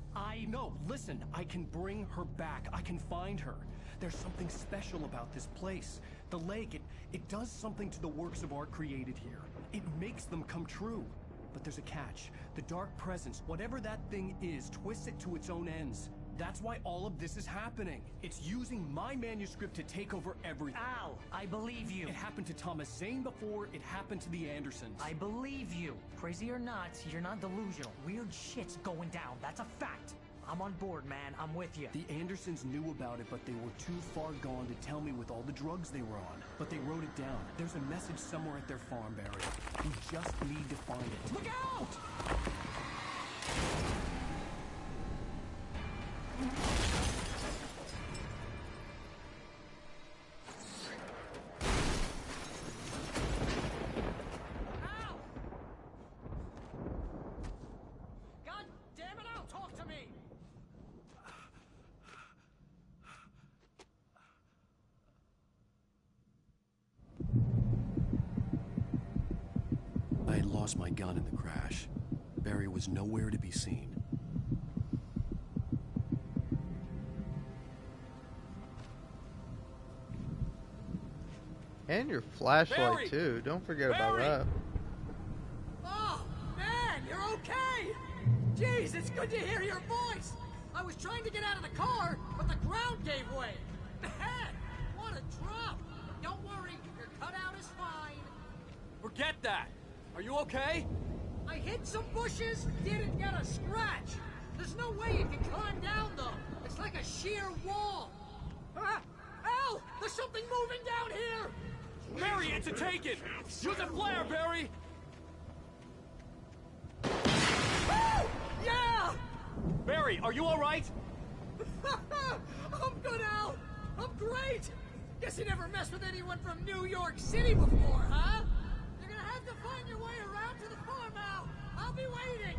No, listen. I can bring her back. I can find her. There's something special about this place. The lake, it does something to the works of art created here. It makes them come true. But there's a catch. The dark presence, whatever that thing is, twists it to its own ends. That's why all of this is happening. It's using my manuscript to take over everything.
Al, I believe you.
It happened to Thomas Zane before, it happened to the Andersons.
I believe you. Crazy or not, you're not delusional. Weird shit's going down. That's a fact. I'm on board, man. I'm with you.
The Andersons knew about it, but they were too far gone to tell me with all the drugs they were on. But they wrote it down. There's a message somewhere at their farm, Barry. We just need to find it.
Look out! God damn it, Al, talk to me!
I had lost my gun in the crash. Barry was nowhere to be seen.
And your flashlight,
Barry!
too. Don't forget about
Barry!
that.
Oh, man, you're okay! Jeez, it's good to hear your voice! I was trying to get out of the car, but the ground gave way! Man, what a drop! But don't worry, your cutout is fine.
Forget that. Are you okay?
I hit some bushes, didn't get a scratch. There's no way you can climb down, though. It's like a sheer wall. Ah, Al, there's something moving down here!
Barry, it's a take-it! Use a flare, Barry!
Woo! Yeah!
Barry, are you alright?
I'm good, Al! I'm great! Guess you never messed with anyone from New York City before, huh? You're gonna have to find your way around to the farm, Al! I'll be waiting!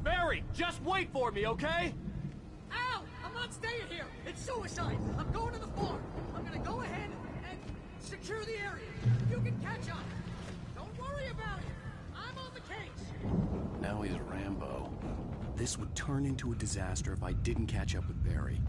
Barry, just wait for me, okay?
Al! I'm not staying here! It's suicide! I'm going to the farm! I'm gonna go ahead and secure the area. You can catch up. Don't worry about it. I'm on the case.
Now he's Rambo. This would turn into a disaster if I didn't catch up with Barry.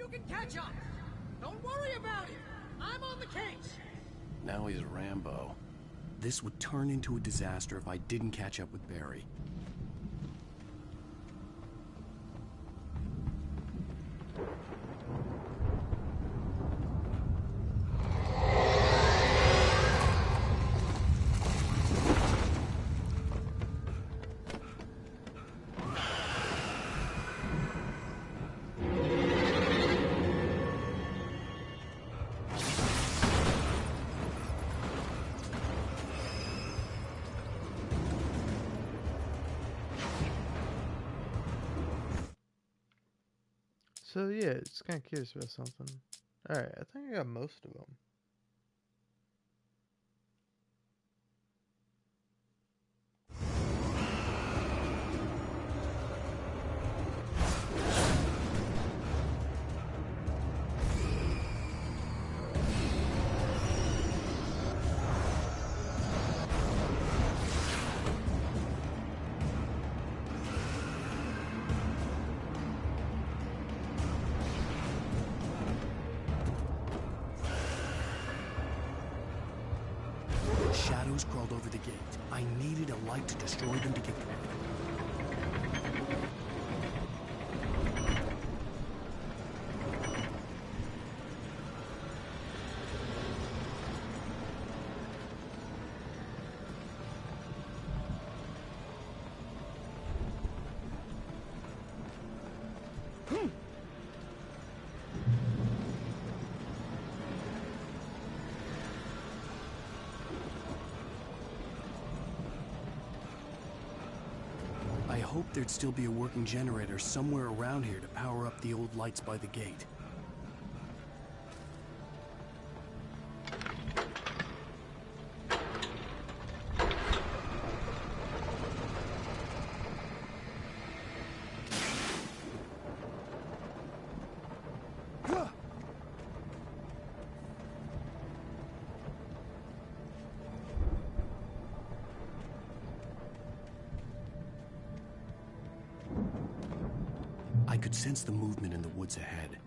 You can catch up. Don't worry about it. I'm on the case.
Now he's Rambo. This would turn into a disaster if I didn't catch up with Barry.
So yeah, it's kind of curious about something. Alright, I think I got most of them.
Shadows crawled over the gate. I needed a light to destroy them to get them. I hoped there'd still be a working generator somewhere around here to power up the old lights by the gate. I could sense the movement in the woods ahead.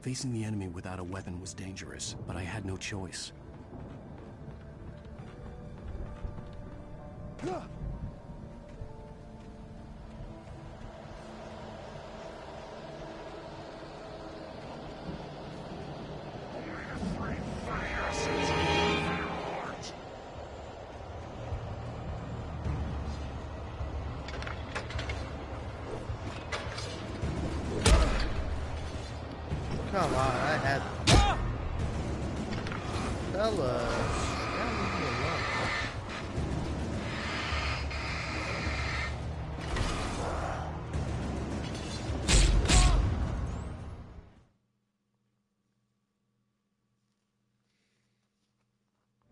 Facing the enemy without a weapon was dangerous, but I had no choice.
Come on, I had fellas. Gotta leave me alone.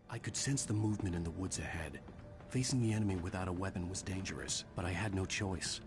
I could sense the movement in the woods ahead. Facing the enemy without a weapon was dangerous, but I had no choice.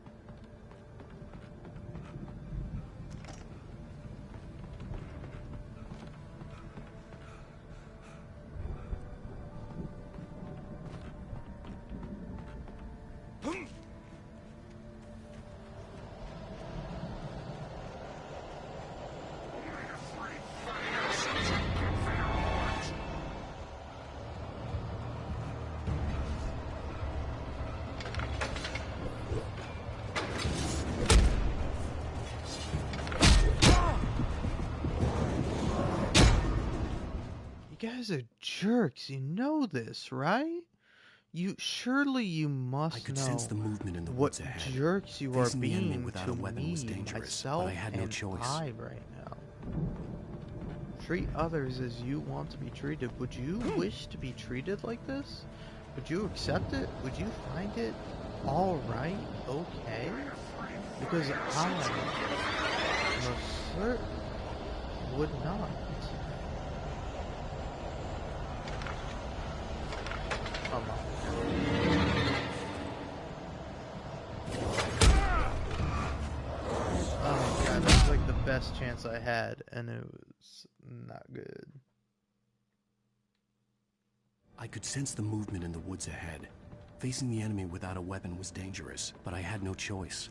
You guys are jerks, you know this, right? Surely you must
I could
know
sense the movement in the
what
woods ahead.
jerks you are
Facing the enemy
being
without
to
a weapon was
me,
dangerous, but
myself,
I had no
and
choice.
I right now. Treat others as you want to be treated. Would you wish to be treated like this? Would you accept it? Would you find it alright? Okay? Because I most certainly would not. Come on. Oh god, that was like the best chance I had, and it was not good.
I could sense the movement in the woods ahead. Facing the enemy without a weapon was dangerous, but I had no choice.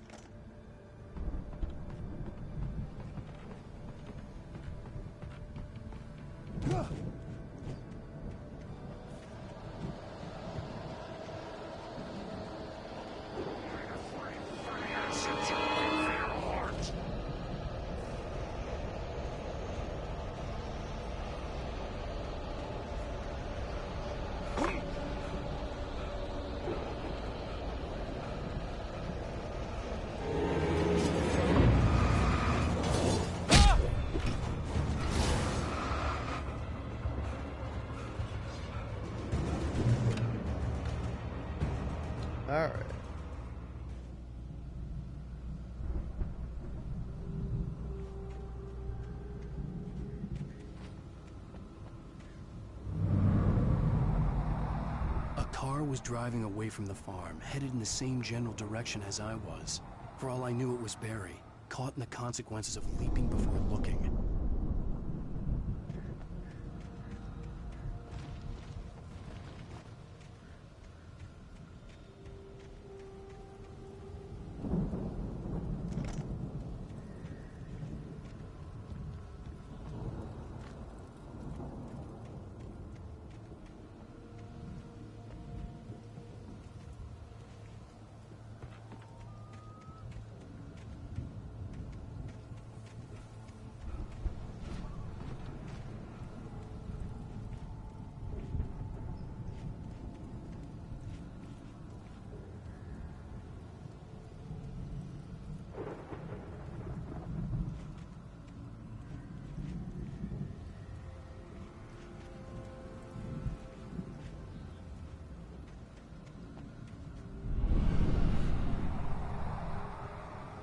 car was driving away from the farm, headed in the same general direction as I was. For all I knew, it was Barry, caught in the consequences of leaping before looking.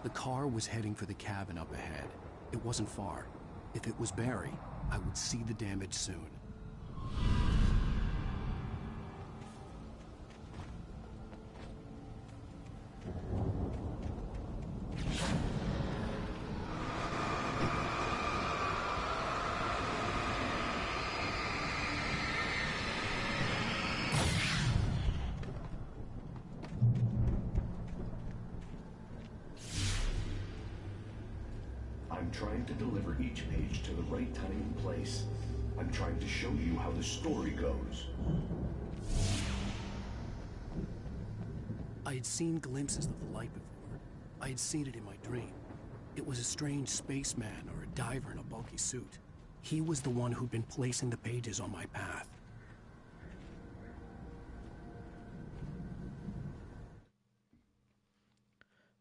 The car was heading for the cabin up ahead. It wasn't far. If it was Barry, I would see the damage soon.
I'm trying to deliver each page to the right time and place. I'm trying to show you how the story goes.
I had seen glimpses of the light before. I had seen it in my dream. It was a strange spaceman or a diver in a bulky suit. He was the one who'd been placing the pages on my path.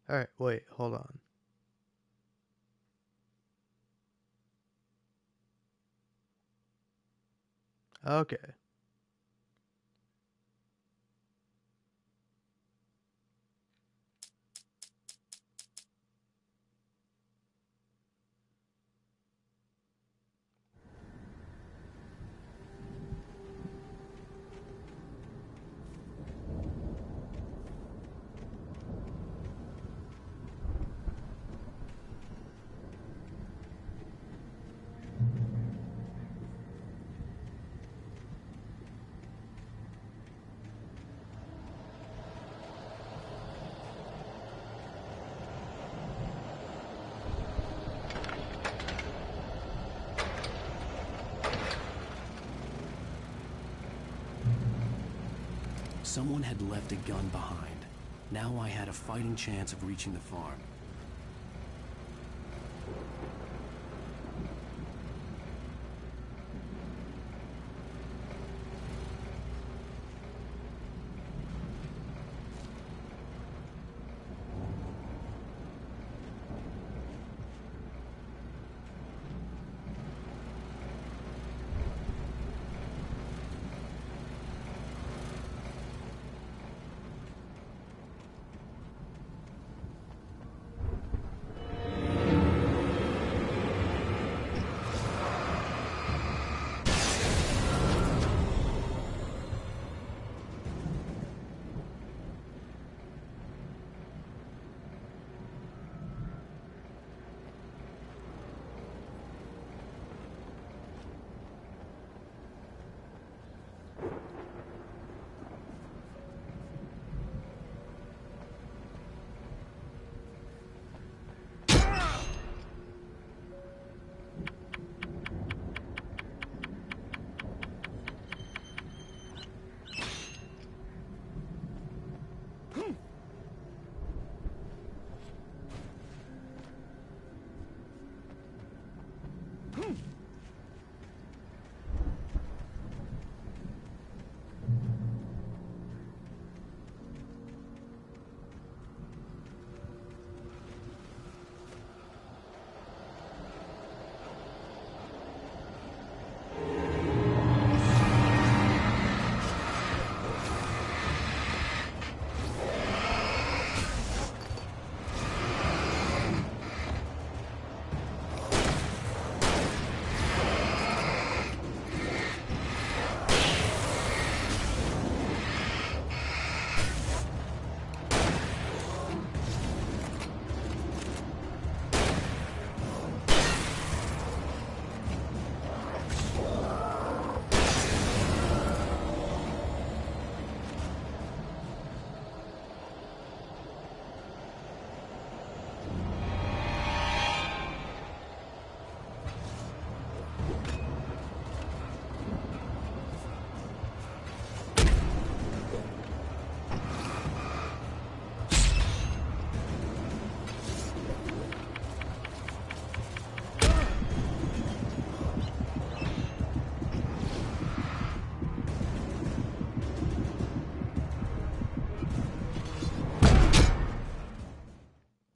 Alright, wait, hold on. Okay.
Someone had left a gun behind. Now I had a fighting chance of reaching the farm.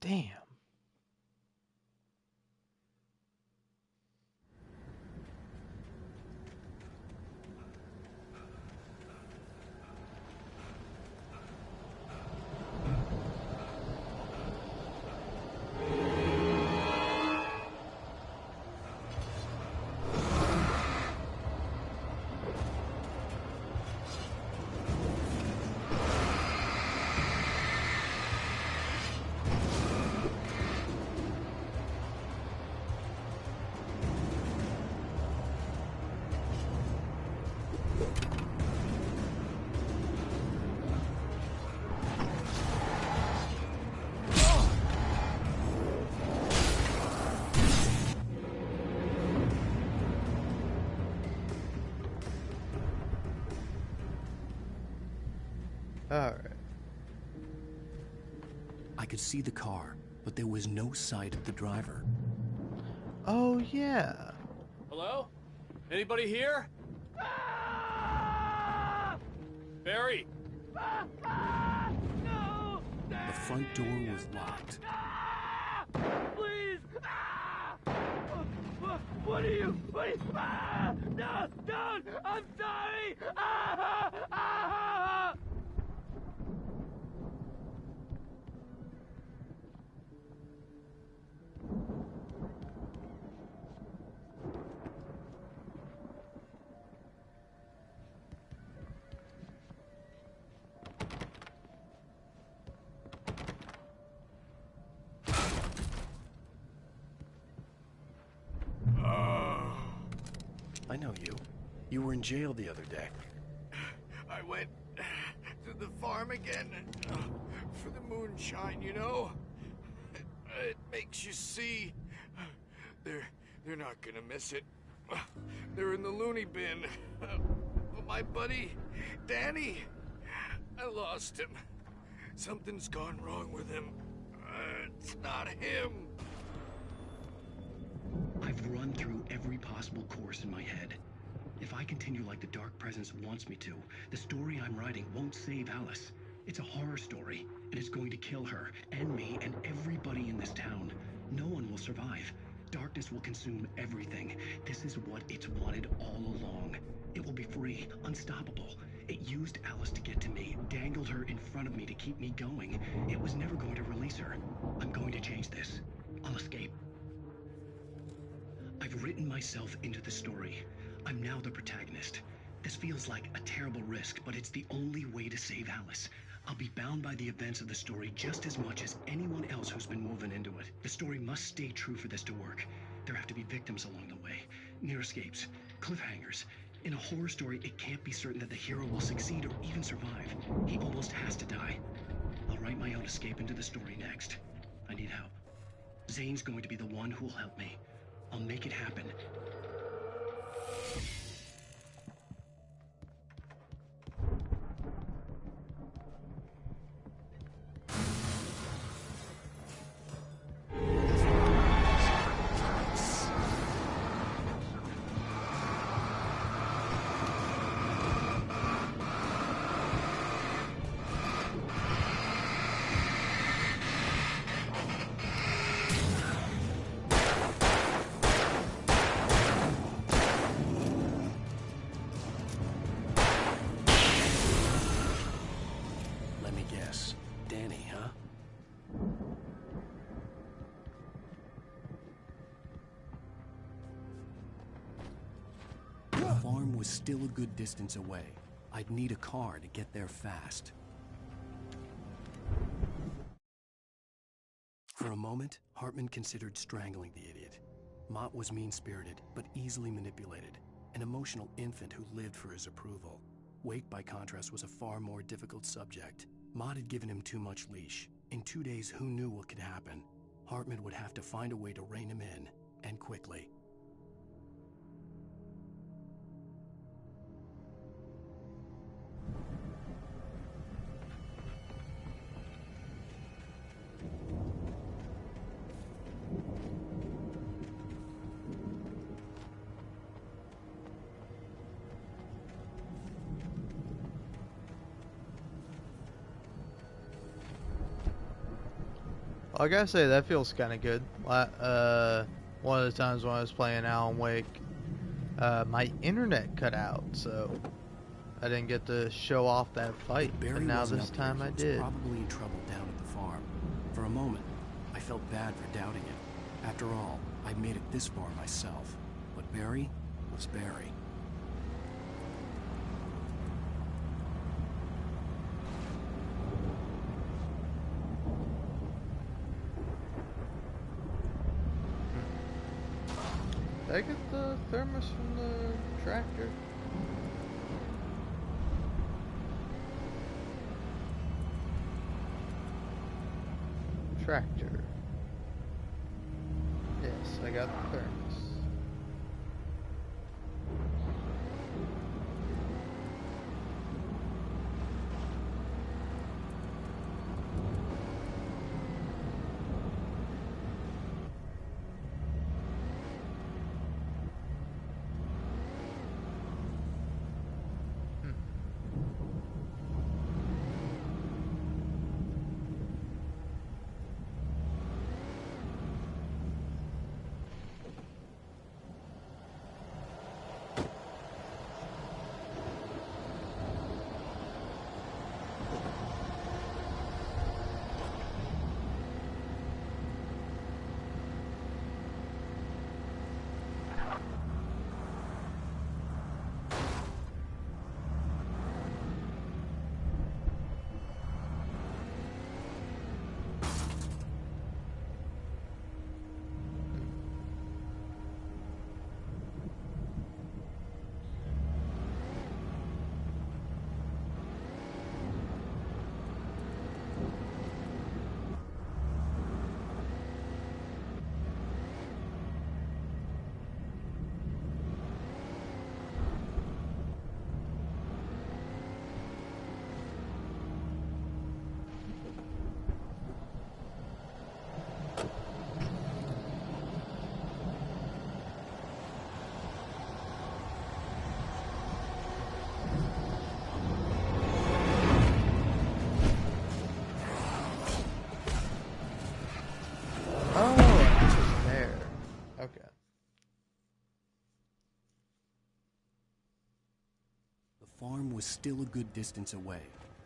Damn. Alright.
I could see the car, but there was no sight of the driver.
Oh, yeah.
Hello? Anybody here? Barry!
The front door was locked.
Please! What are you? Please! No! Don't! I'm sorry!
I know you. You were in jail the other day.
I went to the farm again for the moonshine, you know? It makes you see. They're not gonna miss it. They're in the loony bin. But my buddy, Danny, I lost him. Something's gone wrong with him. It's not him.
I've run through every possible course in my head. If I continue like the Dark Presence wants me to, the story I'm writing won't save Alice. It's a horror story, and it's going to kill her, and me, and everybody in this town. No one will survive. Darkness will consume everything. This is what it's wanted all along. It will be free, unstoppable. It used Alice to get to me, dangled her in front of me to keep me going. It was never going to release her. I'm going to change this. I'll escape. I've written myself into the story. I'm now the protagonist. This feels like a terrible risk, but it's the only way to save Alice. I'll be bound by the events of the story just as much as anyone else who's been woven into it. The story must stay true for this to work. There have to be victims along the way, near escapes, cliffhangers. In a horror story, it can't be certain that the hero will succeed or even survive. He almost has to die. I'll write my own escape into the story next. I need help. Zane's going to be the one who will help me. I'll make it happen. Let me guess. Danny, huh? The farm was still a good distance away. I'd need a car to get there fast. For a moment, Hartman considered strangling the idiot. Mott was mean-spirited, but easily manipulated. An emotional infant who lived for his approval. Wake, by contrast, was a far more difficult subject. Mott had given him too much leash. In 2 days, who knew what could happen? Hartman would have to find a way to rein him in, and quickly.
I gotta say, that feels kind of good. One of the times when I was playing Alan Wake, my internet cut out, so I didn't get to show off that fight. But
Barry
now
wasn't
this
up here,
time I
he was
did.
probably in trouble down at the farm. For a moment, I felt bad for doubting him. After all, I'd made it this far myself. But Barry was Barry.
Did I get the thermos from the tractor? Tractor. Yes, I got the thermos.
The farm was still a good distance away.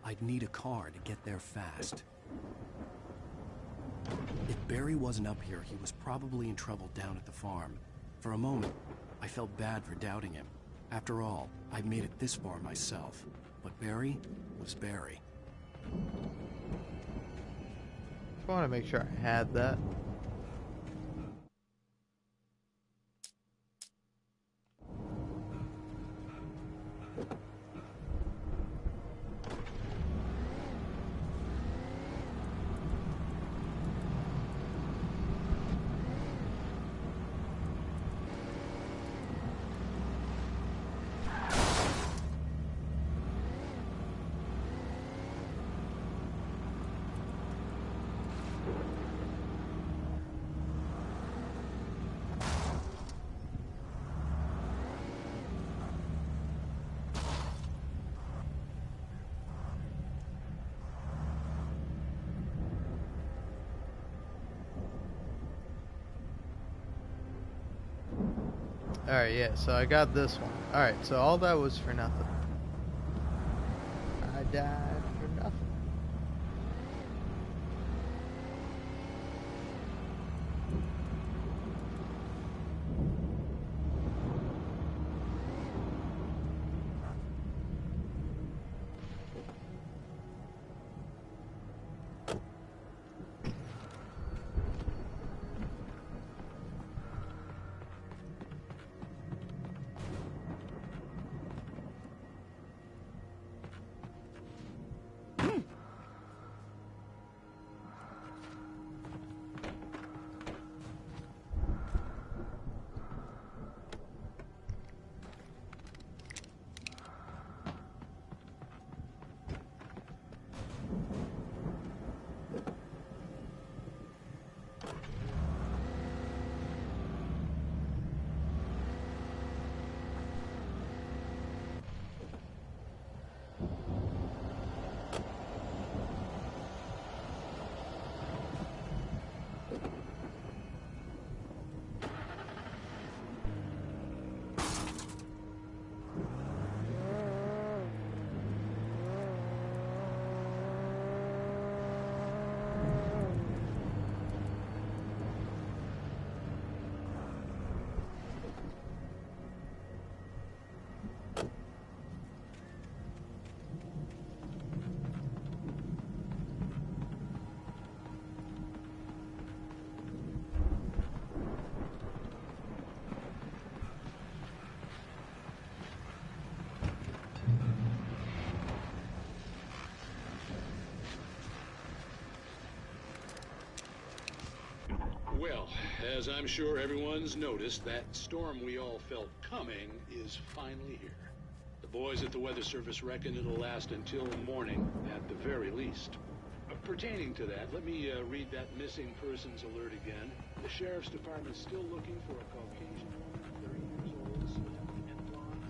I'd need a car to get there fast. If Barry wasn't up here, he was probably in trouble down at the farm. For a moment, I felt bad for doubting him. After all, I'd made it this far myself. But Barry was Barry.
I want to make sure I had that. Alright, yeah, so I got this one. Alright, so all that was for nothing. I died for nothing.
Well, as I'm sure everyone's noticed, that storm we all felt coming is finally here. The boys at the Weather Service reckon it'll last until morning, at the very least. Pertaining to that, let me read that missing persons alert again. The Sheriff's Department's still looking for a Caucasian woman, 30 years old, slim and blonde.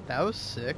That was sick.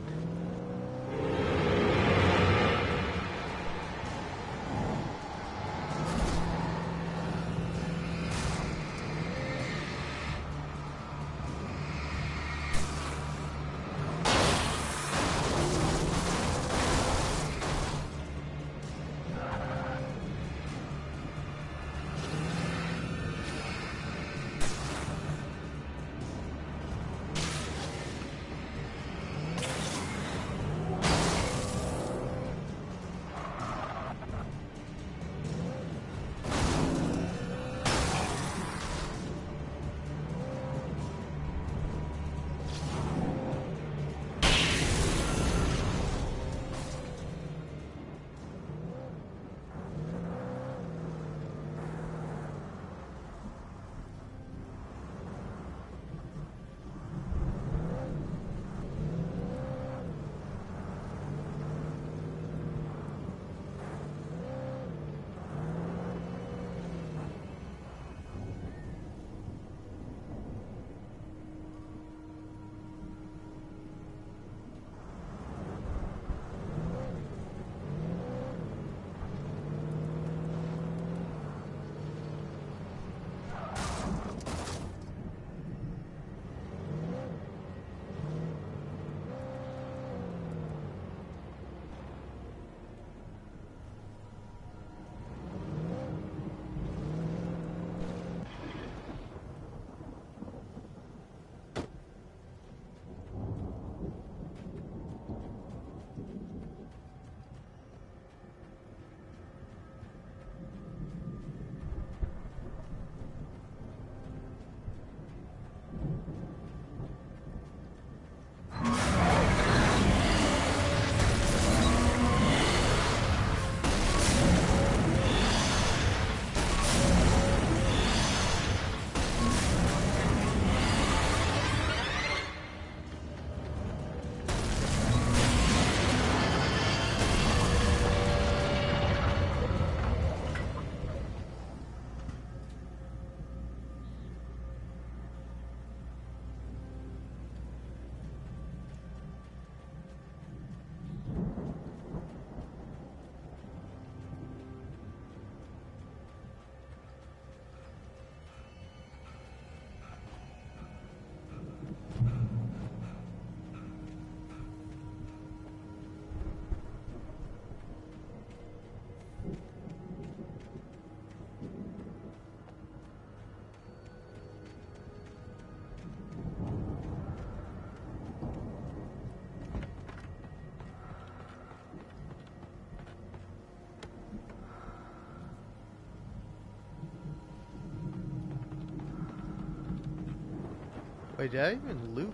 Wait, did I even loot?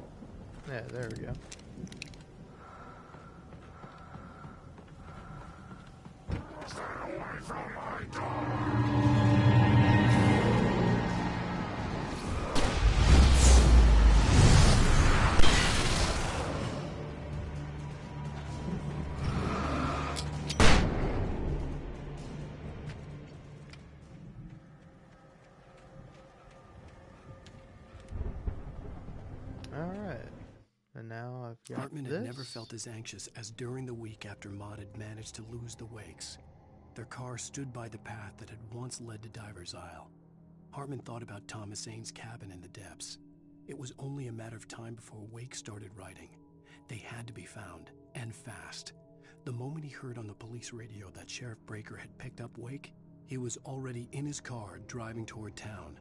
Yeah, there we go.
Stay away from my door!
Alright. And now I've got
Hartman
this.
had never felt as anxious as during the week after Maud had managed to lose the Wakes. Their car stood by the path that had once led to Diver's Isle. Hartman thought about Thomas Aine's cabin in the depths. It was only a matter of time before Wake started writing. They had to be found, and fast. The moment he heard on the police radio that Sheriff Breaker had picked up Wake, he was already in his car driving toward town.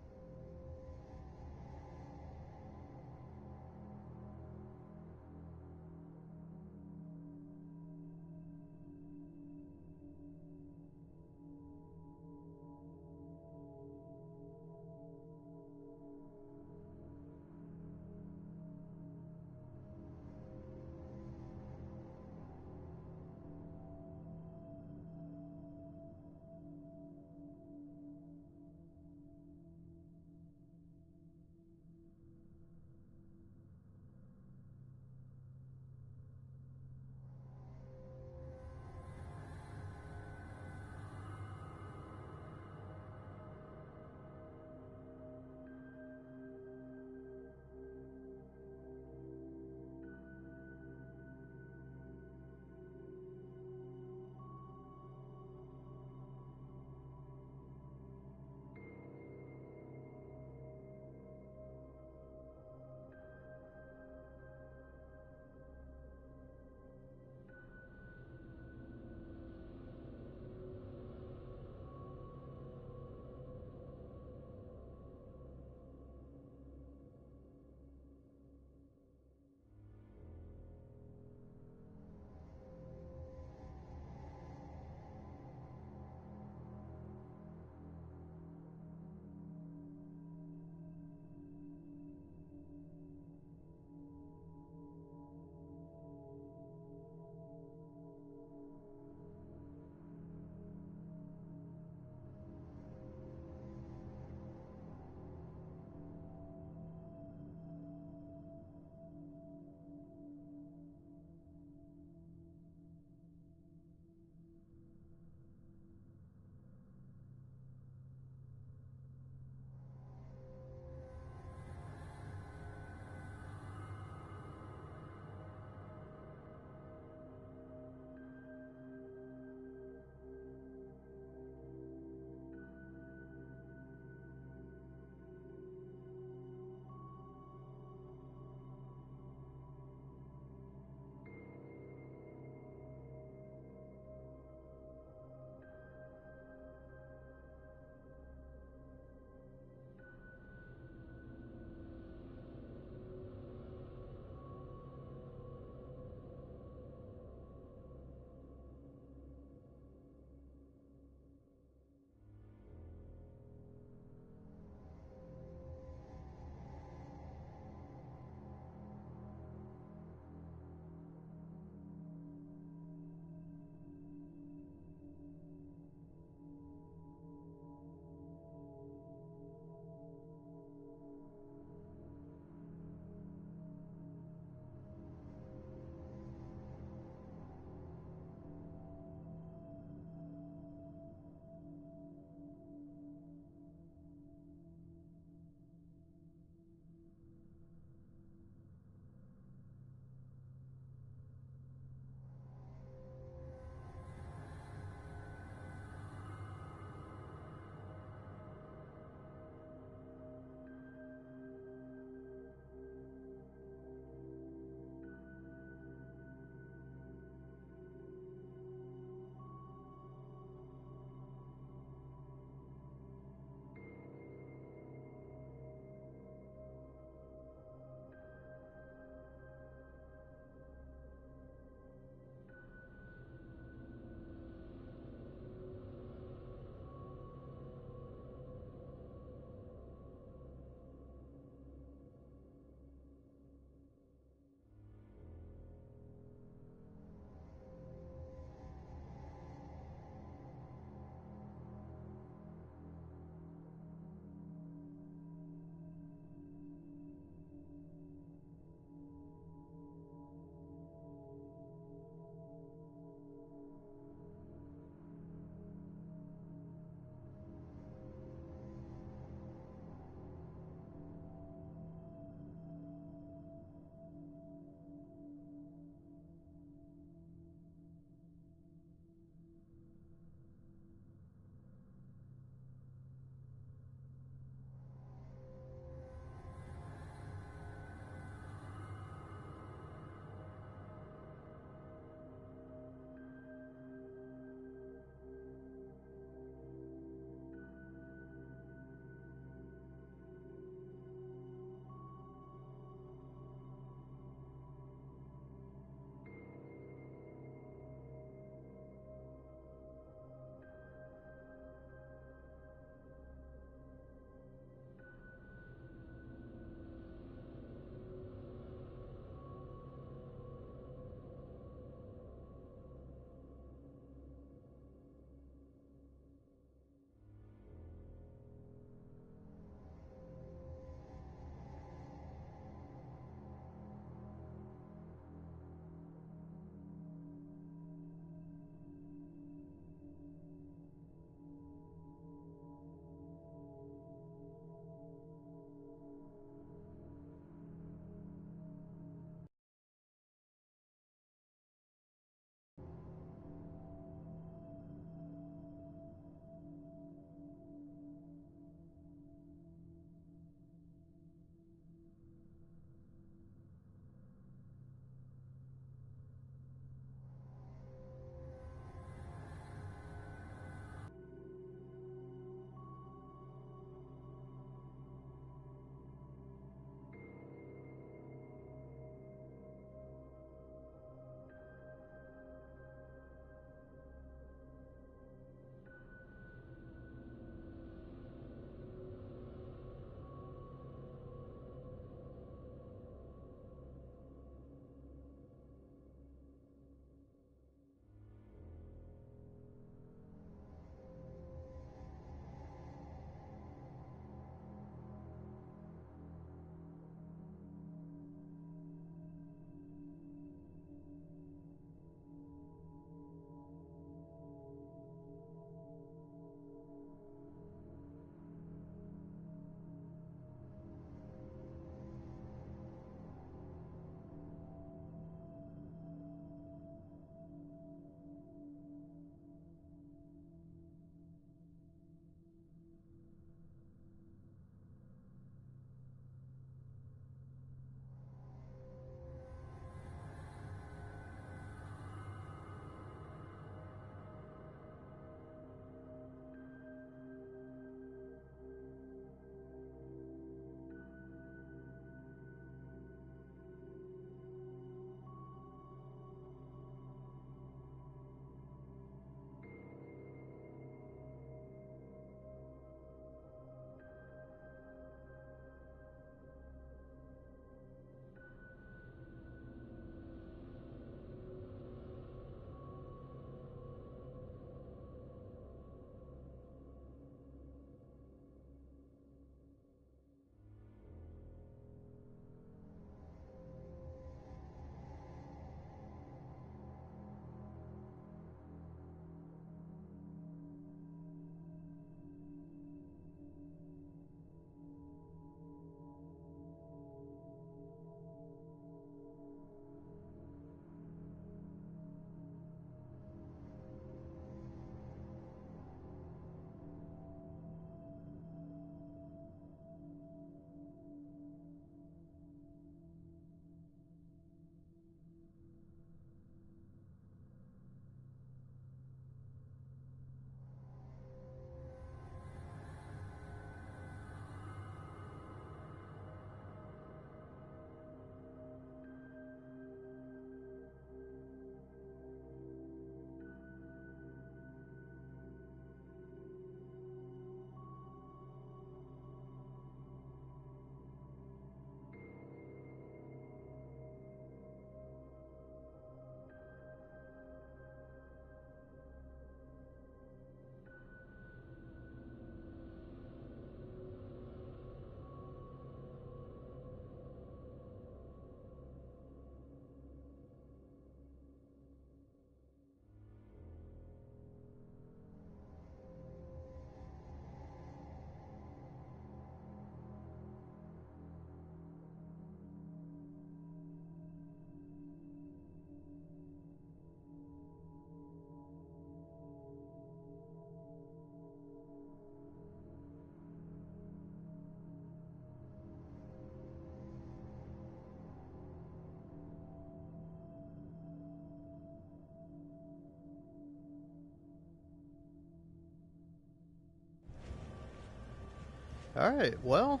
Alright, well,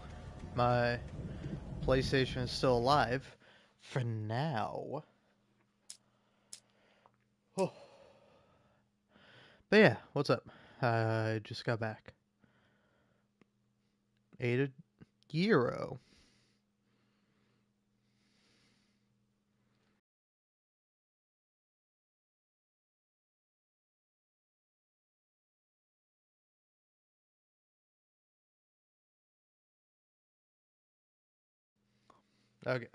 my PlayStation is still alive for now. Oh. But yeah, what's up? I just got back. Ate a gyro. Okay.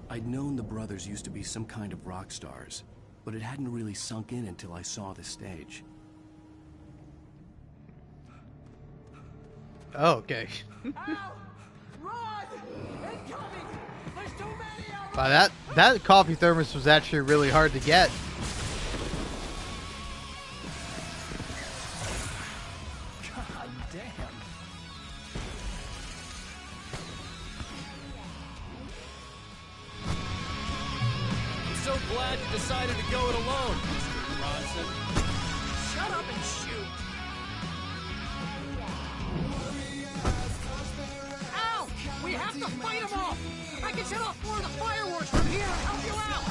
I'd known the brothers used to be some kind of rock stars, but it hadn't really sunk in until I saw the stage.
Oh, okay. Wow, that coffee thermos was actually really hard to get.
God damn.
I'm so glad you decided to go it alone, Mr. Bronson.
Shut up and shoot. Al! We have to fight them off! I can set off more of the fireworks from here and help you out!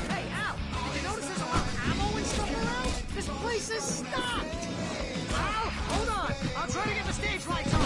Hey, Al! Did you notice there's a lot of ammo and stuff around? This place is stocked! Al, hold on! I'll try to get the stage lights on!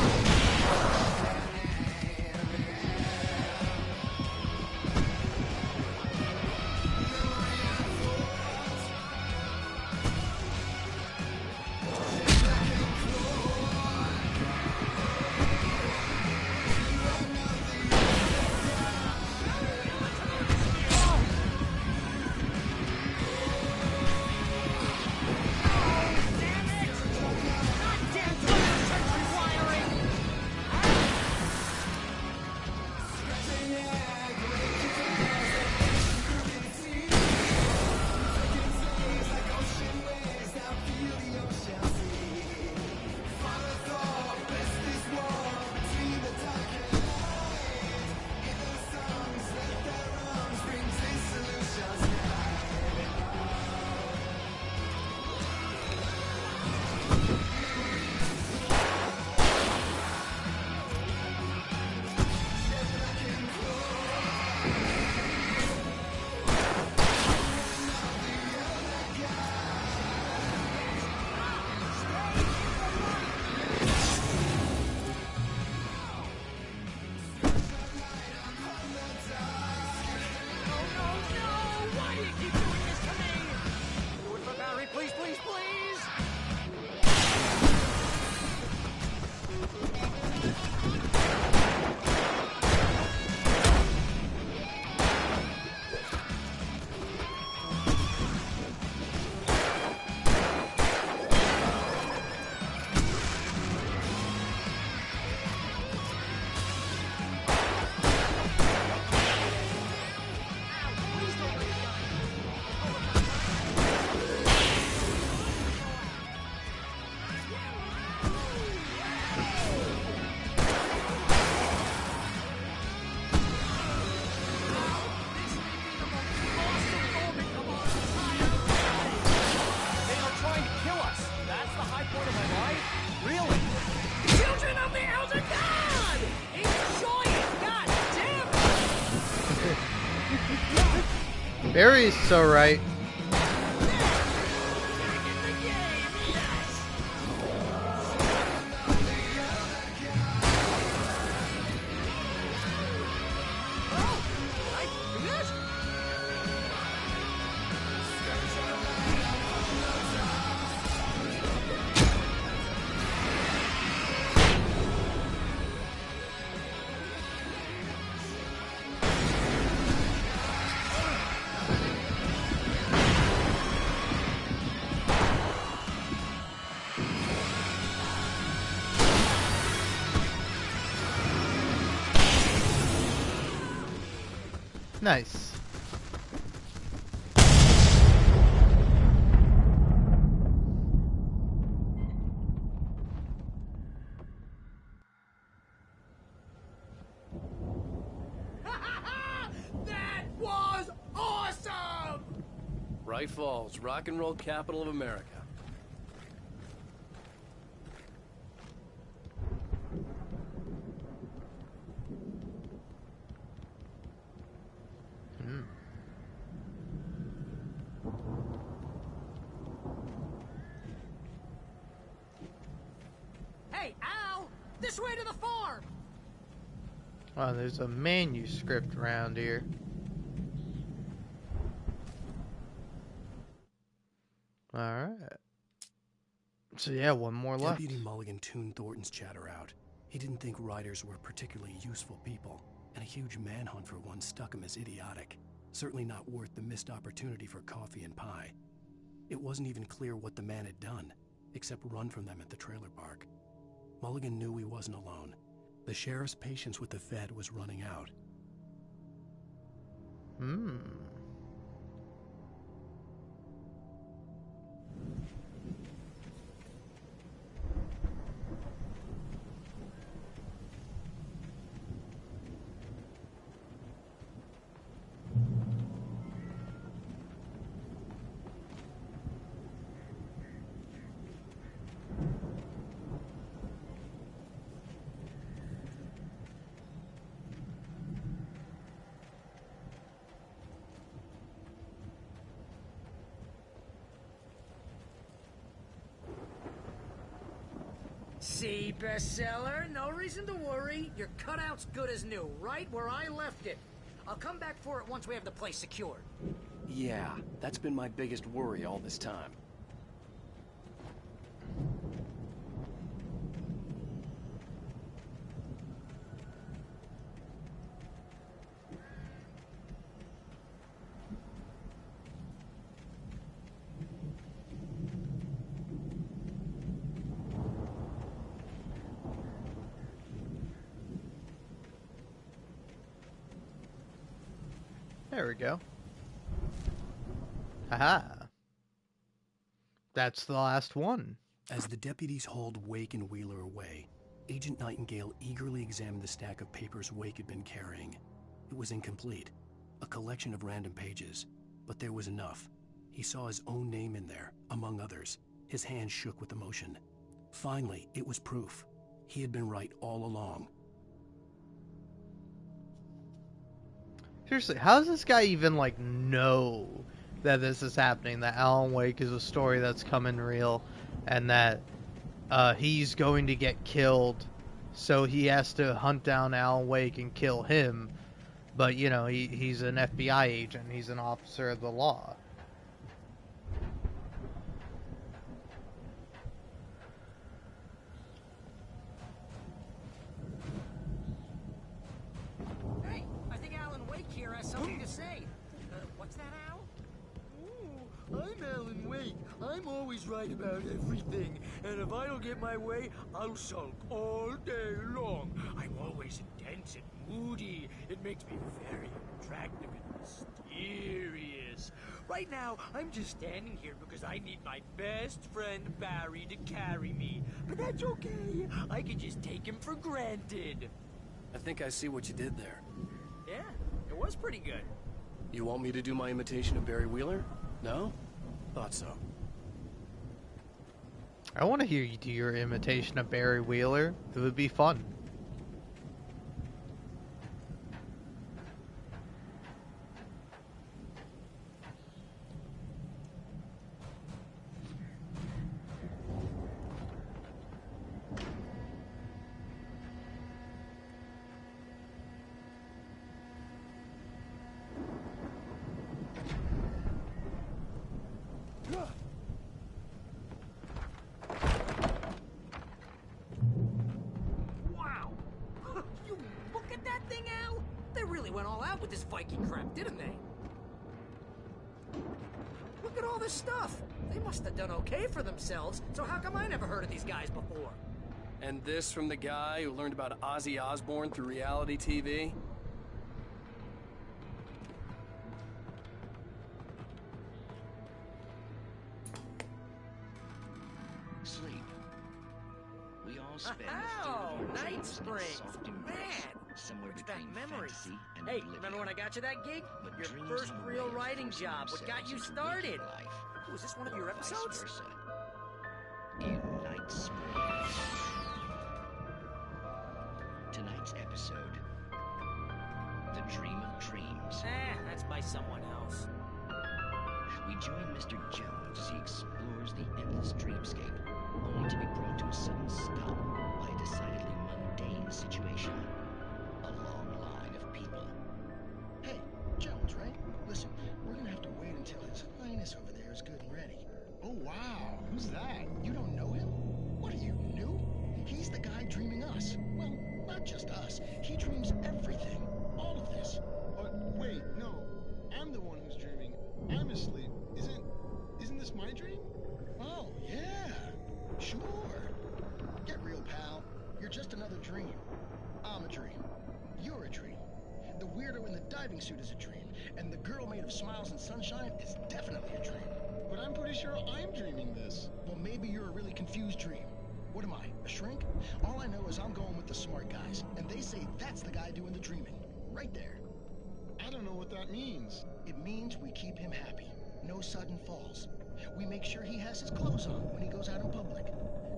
Barry's so right. Nice.
That was awesome!
Bright Falls, rock and roll capital of America.
Hey, Al! This way to the farm!
Oh, there's a manuscript around here. Alright. So yeah, one more left.
Deputy Mulligan tuned Thornton's chatter out. He didn't think riders were particularly useful people, and a huge manhunt for one stuck him as idiotic. Certainly not worth the missed opportunity for coffee and pie. It wasn't even clear what the man had done, except run from them at the trailer park. Mulligan knew he wasn't alone. The sheriff's patience with the Fed was running out.
See, bestseller? No reason to worry. Your cutout's good as new, right where I left it. I'll come back for it once we have the place secured.
Yeah, that's been my biggest worry all this time.
There we go. Haha. That's the last one.
As the deputies hauled Wake and Wheeler away, Agent Nightingale eagerly examined the stack of papers Wake had been carrying. It was incomplete, a collection of random pages, but there was enough. He saw his own name in there, among others. His hands shook with emotion. Finally, it was proof. He had been right all along.
Seriously, how does this guy even, like, know that this is happening? That Alan Wake is a story that's coming real, and that he's going to get killed, so he has to hunt down Alan Wake and kill him. But, you know, he's an FBI agent. He's an officer of the law.
Hey, I think Alan Wake here has something to say. What's that, Al?
Ooh, I'm Alan Wake. I'm always right about everything. And if I don't get my way, I'll sulk all day long. I'm always intense and moody. It makes me very attractive and mysterious. Right now, I'm just standing here because I need my best friend Barry to carry me. But that's okay. I can just take him for granted.
I think I see what you did there.
Yeah, it was pretty good.
You want me to do my imitation of Barry Wheeler? No? Thought so.
I want to hear you do your imitation of Barry Wheeler. It would be fun.
Wow! You look at that thing, Al! They really went all out with this Viking crap, didn't they? Look at all this stuff! They must have done okay for themselves, so how come I never heard of these guys before?
And this from the guy who learned about Ozzy Osbourne through reality TV?
was in a
Springs.
soft embrace,
Man,
somewhere
brings back
between
memories.
fantasy and
Hey,
oblivion.
remember when I got you that gig?
But
Your
dreams
first
have a
real
way of
writing
forcing
job. What got you
themselves into
started?
waking life,
Was this one of your
or vice
episodes?
versa. In Night Springs. Tonight's episode, The Dream of Dreams.
That's by someone else.
We join Mr. Jones as he explores the endless dreamscape, only to be brought to a sudden stop by a decidedly mundane situation. A long line of people.
Hey, Jones, right? Listen, we're gonna have to wait until His Highness over there is good and ready. Oh, wow. Who's that? You don't know him? What are you, new? He's the guy dreaming us. Well, not just us. He dreams everything. All of this.
But wait, no. I'm the one who's dreaming. I'm asleep. Isn't this my dream?
Oh, yeah. Sure. Get real, pal. You're just another dream. I'm a dream. You're a dream. The weirdo in the diving suit is a dream. And the girl made of smiles and sunshine is definitely a dream.
But I'm pretty sure I'm dreaming this.
Well, maybe you're a really confused dream. What am I, a shrink? All I know is I'm going with the smart guys, and they say that's the guy doing the dreaming. Right there.
I don't know what that means.
It means we keep him happy. No sudden falls. We make sure he has his clothes on when he goes out in public.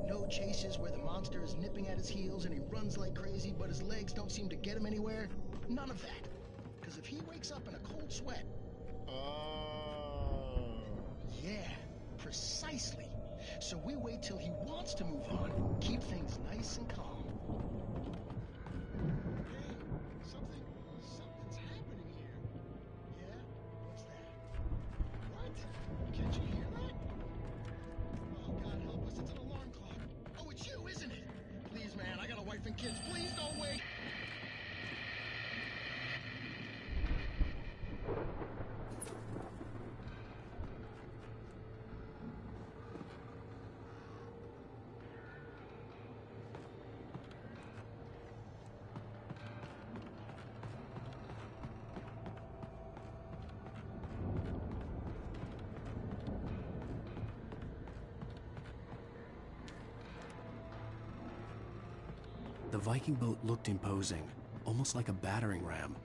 No chases where the monster is nipping at his heels and he runs like crazy, but his legs don't seem to get him anywhere. None of that. Because if he wakes up in a cold sweat... Yeah, precisely. So we wait till he wants to move on. Keep things nice and calm. Hey, something's happening here. Yeah? What's that? What? Can't you hear that? Oh, God help us, it's an alarm clock. Oh, it's you, isn't it? Please, man, I got a wife and kids. Please don't wait.
The Viking boat looked imposing, almost like a battering ram.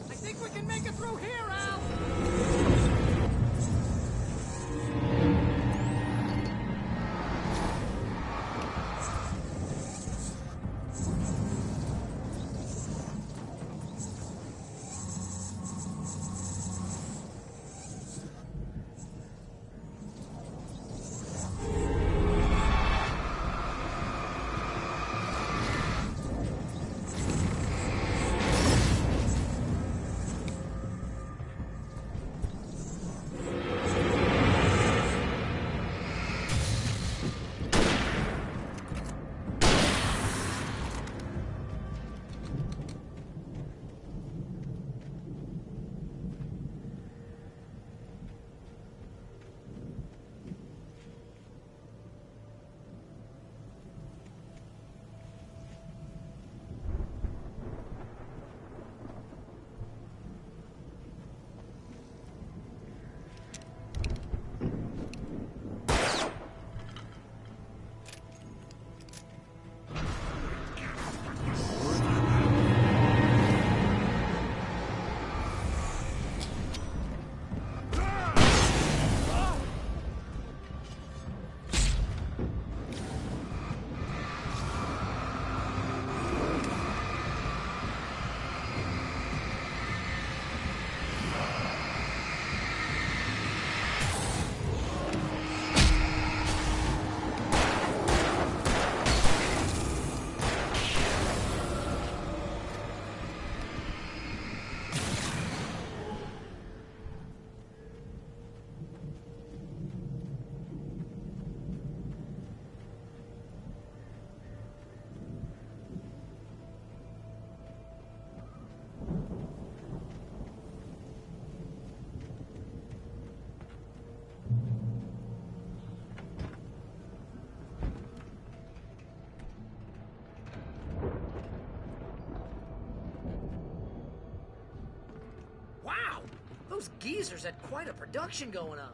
I think we can make it through here, Al! Those geezers had quite a production going on.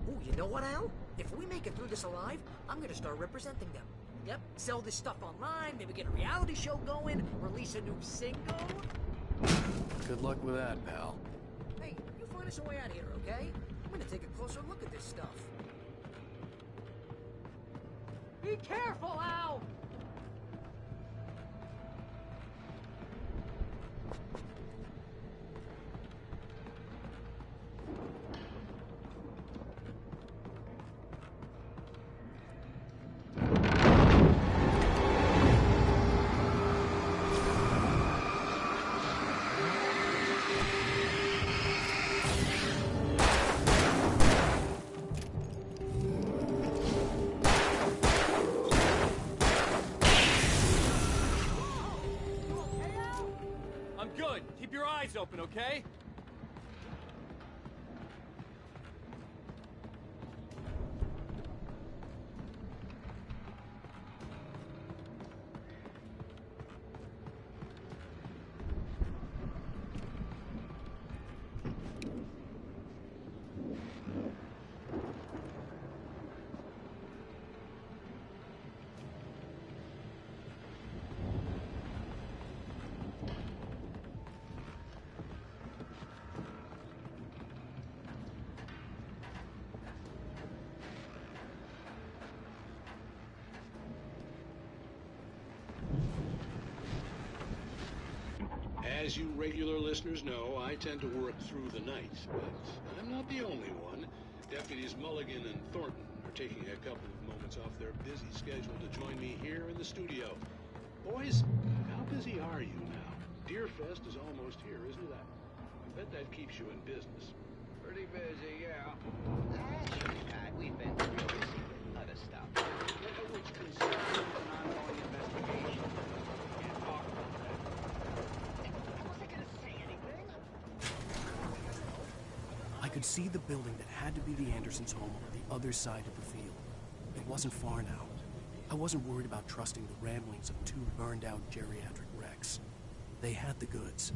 Ooh, you know what, Al? If we make it through this alive, I'm gonna start representing them. Yep, sell this stuff online, maybe get a reality show going, release a new single.
Good luck with that, pal.
Hey, you find us a way out of here, okay? I'm gonna take a closer look at this stuff. Be careful, Al!
I'm good. Keep your eyes open, okay?
As you regular listeners know, I tend to work through the night, but I'm not the only one. Deputies Mulligan and Thornton are taking a couple of moments off their busy schedule to join me here in the studio. Boys, how busy are you now? Deerfest is almost here, isn't it? I bet that keeps you in business.
Pretty busy, yeah. Actually, Pat, we've been real busy with other stuff, which concerns an ongoing investigation. Can't talk about that.
I could see the building that had to be the Andersons' home on the other side of the field. It wasn't far now. I wasn't worried about trusting the ramblings of two burned-out geriatric wrecks. They had the goods.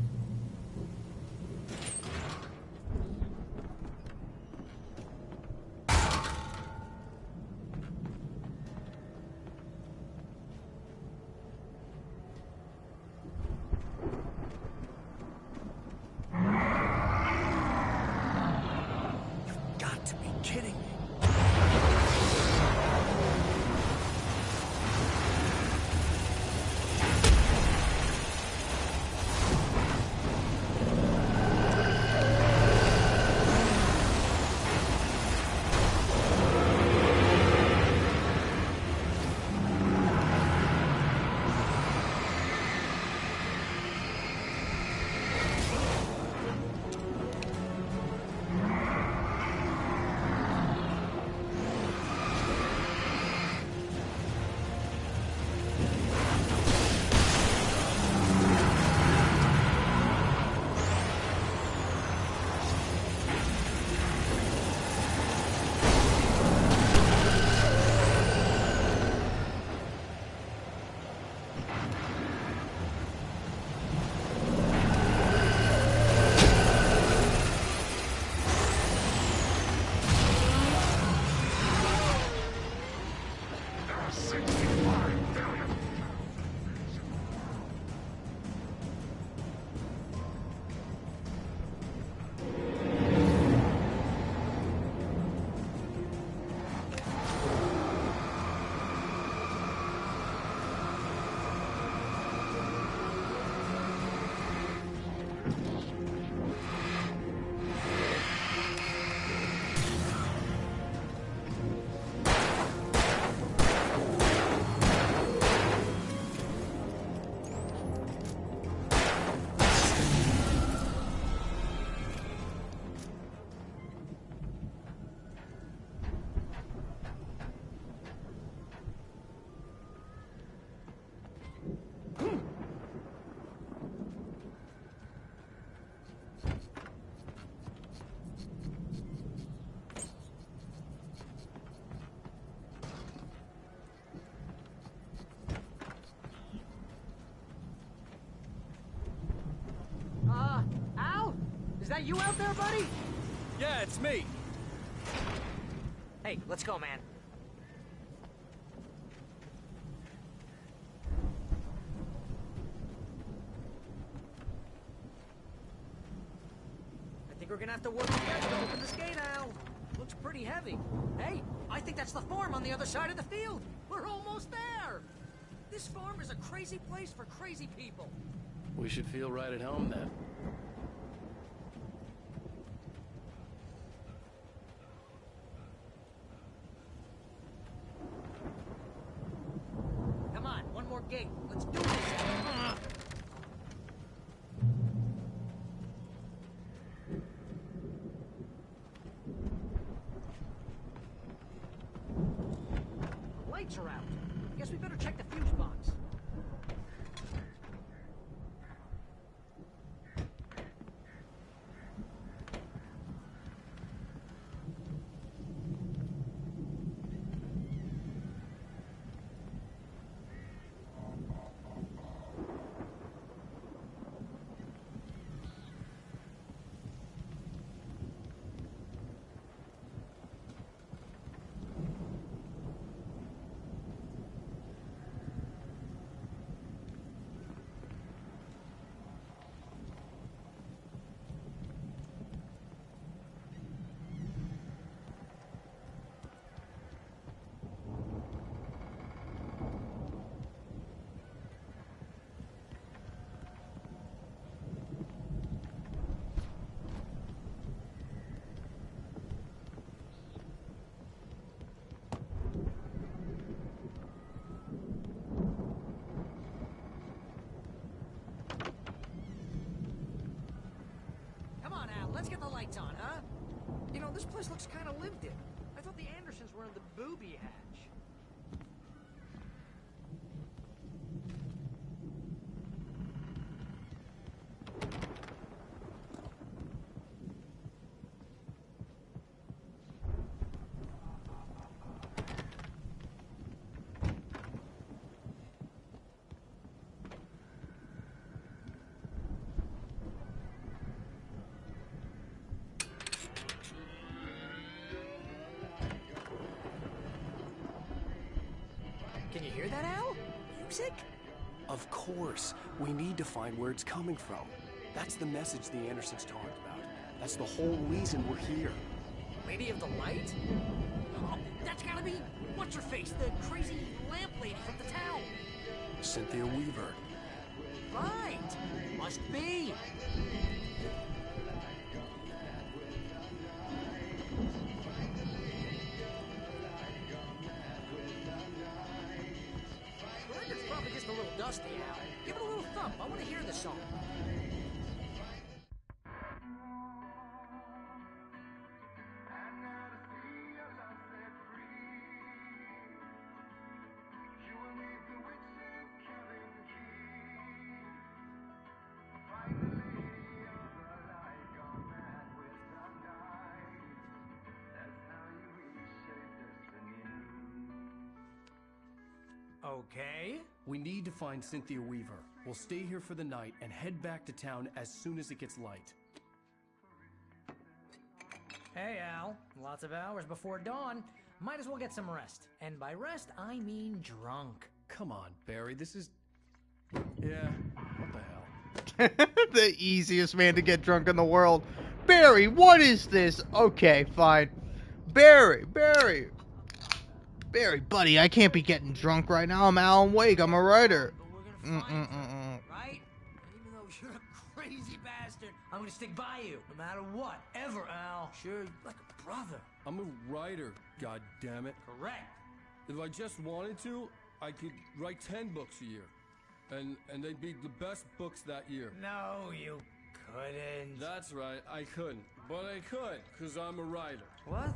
Got to be kidding me.
Is that you out there, buddy?
Yeah, it's me.
Hey, let's go, man. I think we're gonna have to work together to open this gate, Al. Looks pretty heavy. Hey, I think that's the farm on the other side of the field. We're almost there. This farm is a crazy place for crazy people.
We should feel right at home then.
Come on, one more gate. Let's do this. The lights are out. Guess we better check the fuse box. Let's get the lights on, huh? You know, this place looks kind of lived in. I thought the Andersons were in the booby hatch. Can you hear that, Al? Music?
Of course. We need to find where it's coming from. That's the message the Andersons talked about. That's the whole reason we're here.
Lady of the Light? Oh, that's gotta be... What's-her-face? The crazy lamp lady from the town.
Cynthia Weaver.
Right. Must be. The record's probably just a little dusty, Al. Give it a little thump. I want to hear the song. Okay.
We need to find Cynthia Weaver. We'll stay here for the night and head back to town as soon as it gets light.
Hey, Al. Lots of hours before dawn. Might as well get some rest. And by rest, I mean drunk.
Come on, Barry, this is... Yeah, what the hell?
The easiest man to get drunk in the world. Barry, what is this? Okay, fine. Barry, buddy, I can't be getting drunk right now. I'm Alan Wake. I'm a writer.
Right? Even though you're a crazy bastard, I'm gonna stick by you, no matter what, ever, Al. Sure, like a brother.
I'm a writer, goddammit.
Correct.
If I just wanted to, I could write 10 books a year. And they'd be the best books that year.
No, you couldn't.
That's right, I couldn't. But I could, because I'm a writer.
What?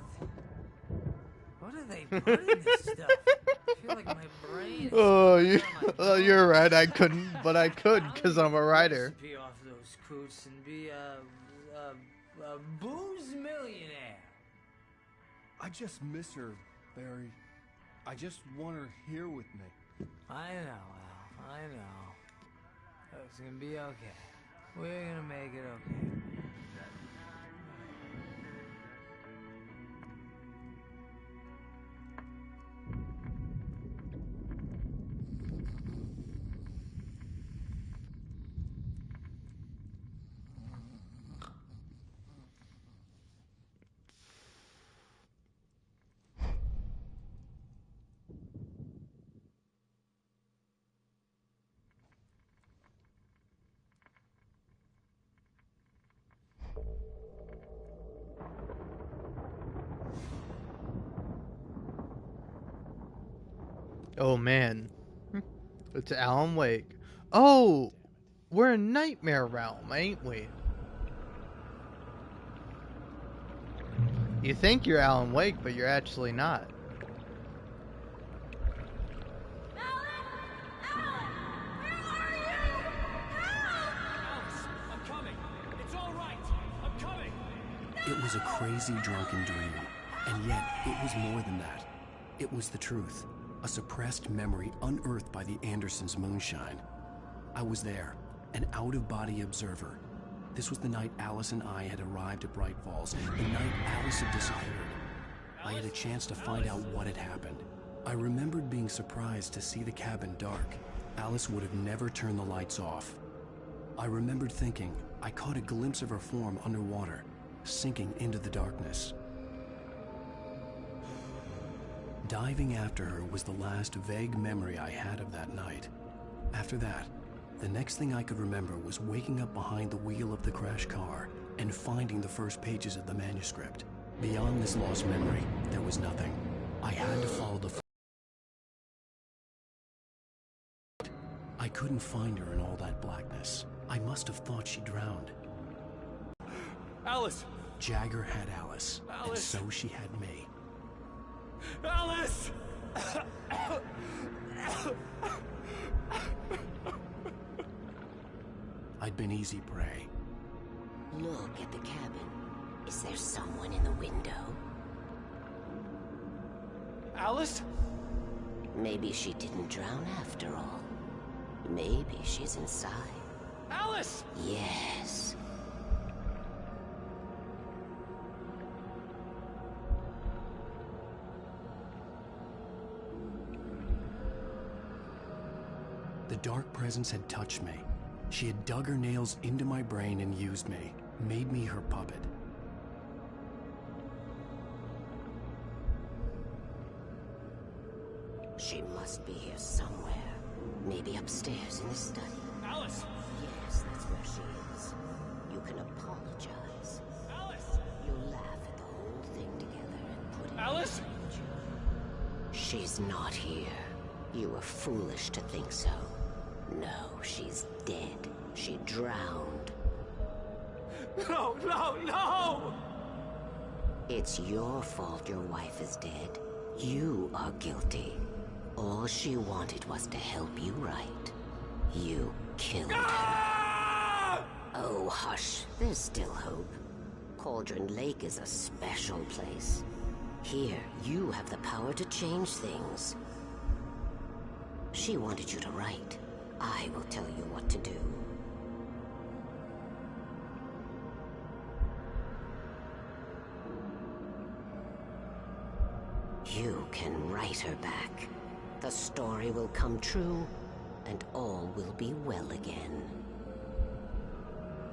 What do they put in this stuff? I feel like my brain is...
You're right. I couldn't, but I could because I'm a writer.
Be off those coots and be a booze millionaire.
I just miss her, Barry. I just want her here with me.
I know, Al. I know. It's gonna be okay. We're gonna make it okay.
Oh man, it's Alan Wake. Oh, we're in Nightmare Realm, ain't we? You think you're Alan Wake, but you're actually not.
It was a crazy, drunken dream, and yet it was more than that. It was the truth, a suppressed memory unearthed by the Andersons' moonshine. I was there, an out-of-body observer. This was the night Alice and I had arrived at Bright Falls, the night Alice had disappeared. I had a chance to find out what had happened. I remembered being surprised to see the cabin dark. Alice would have never turned the lights off. I remembered thinking I caught a glimpse of her form underwater, sinking into the darkness. Diving after her was the last vague memory I had of that night. After that, the next thing I could remember was waking up behind the wheel of the crashed car and finding the first pages of the manuscript. Beyond this lost memory, there was nothing. I had to follow the... I couldn't find her in all that blackness. I must have thought she drowned.
Alice!
Jagger had Alice, and so she had me.
Alice!
I'd been easy prey.
Look at the cabin. Is there someone in the window?
Alice?
Maybe she didn't drown after all. Maybe she's inside.
Alice!
Yes.
The dark presence had touched me. She had dug her nails into my brain and used me, made me her puppet.
She must be here somewhere. Maybe upstairs in the study.
Alice!
Yes, that's where she is. You can apologize.
Alice!
You'll laugh at the whole thing together and put it
Alice!
behind you. She's not here. You were foolish to think so. No, she's dead. She drowned.
No, no, no!
It's your fault your wife is dead. You are guilty. All she wanted was to help you right. You killed her. Oh, hush. There's still hope. Cauldron Lake is a special place. Here, you have the power to change things. She wanted you to write. I will tell you what to do. You can write her back. The story will come true, and all will be well again.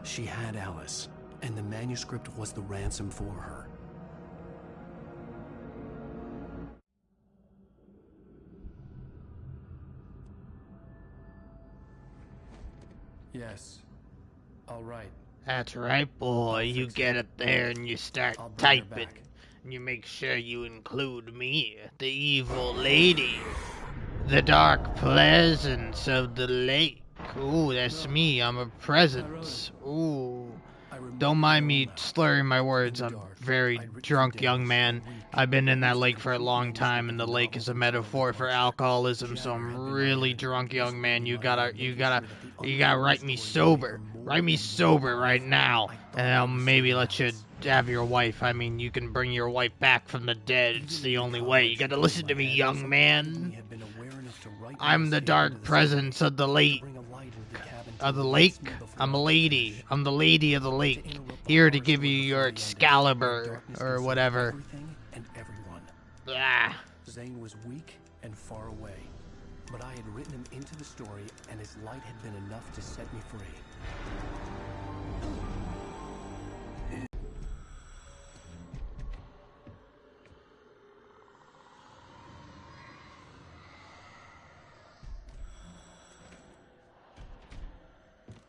She had Alice, and the manuscript was the ransom for her.
Yes. All right.
That's right, boy. You get up there and you start typing. And you make sure you include me, the evil lady. The dark presence of the lake. Ooh, that's me. I'm a presence. Ooh. Don't mind me slurring my words. I'm a very drunk young man. I've been in that lake for a long time, and the lake is a metaphor for alcoholism, so I'm really drunk young man. You gotta write me sober. Write me sober right now, and I'll maybe let you have your wife. I mean, you can bring your wife back from the dead. It's the only way. You gotta listen to me, young man. I'm the dark presence of the lake. Of the lake? I'm a lady. I'm the lady of the lake. Here to give you your Excalibur, or whatever. Ah.
Zane was weak and far away, but I had written him into the story, and his light had been enough to set me free.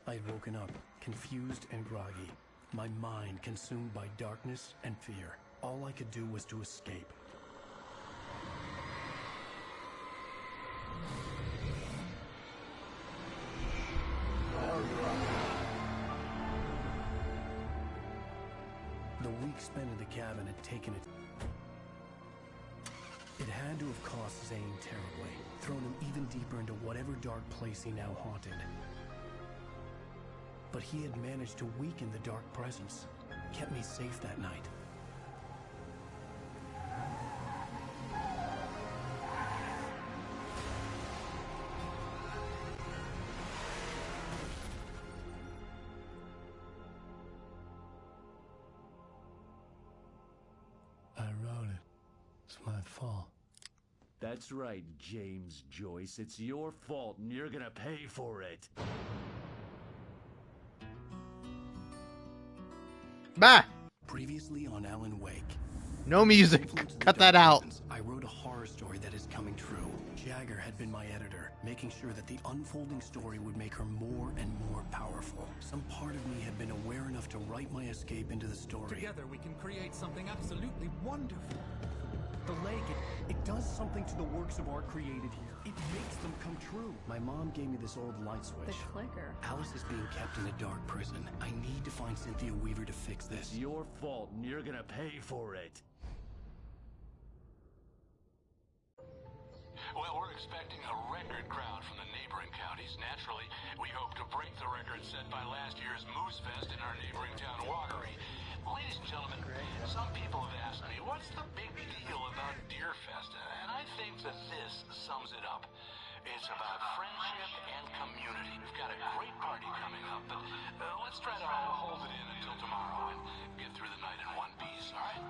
I had woken up, confused and groggy, my mind consumed by darkness and fear. All I could do was to escape. week spent in the cabin had taken it. It had to have cost Zane terribly, thrown him even deeper into whatever dark place he now haunted. But he had managed to weaken the dark presence, kept me safe that night. I wrote it. It's my fault.
That's right, James Joyce. It's your fault, and you're gonna pay for it.
Bah!
Previously on Alan Wake.
No music. Cut that out.
I wrote a horror story that is coming true. Jagger had been my editor, making sure that the unfolding story would make her more and more powerful. Some part of me had been aware enough to write my escape into the story.
Together we can create something absolutely wonderful.
The lake, it does something to the works of art created here. It makes them come true.
My mom gave me this old light switch.
The clicker.
Alice is being kept in a dark prison. I need to find Cynthia Weaver to fix this.
It's your fault, and you're gonna pay for it.
Well, we're expecting a record crowd from the neighboring counties. Naturally, we hope to break the record set by last year's Moose Fest in our neighboring town, Walkery. Ladies and gentlemen, some people have asked me, what's the big deal about Deer Fest? And I think that this sums it up. It's about friendship and community. We've got a great party coming up, but let's try to hold it in until tomorrow and get through the night in one piece, all right?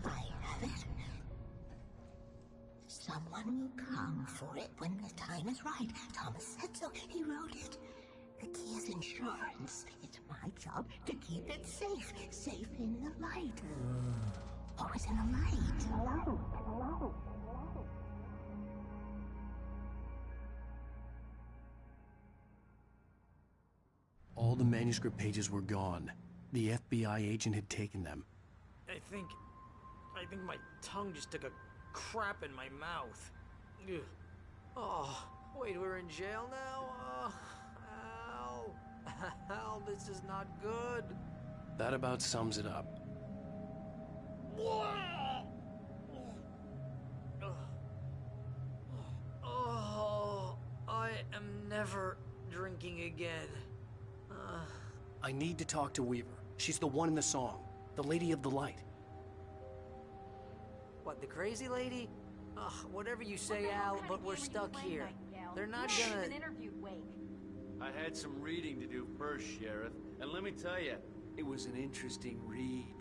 I have it. Someone will come for it when the time is right. Thomas said so. He wrote it. The key is insurance. It's my job to keep it safe. Safe in the light. Always in the light. Hello.
All the manuscript pages were gone. The FBI agent had taken them.
I think my tongue just took a crap in my mouth. Ugh. Oh, wait, we're in jail now? Ow. Ow, this is not good.
That about sums it up.
Oh, I am never drinking again.
I need to talk to Weaver. She's the one in the song. The Lady of the Light.
What, the crazy lady? Ugh, whatever you say, Al, but we're stuck here. They're not gonna...
I had some reading to do first, Sheriff, and let me tell you, it was an interesting read.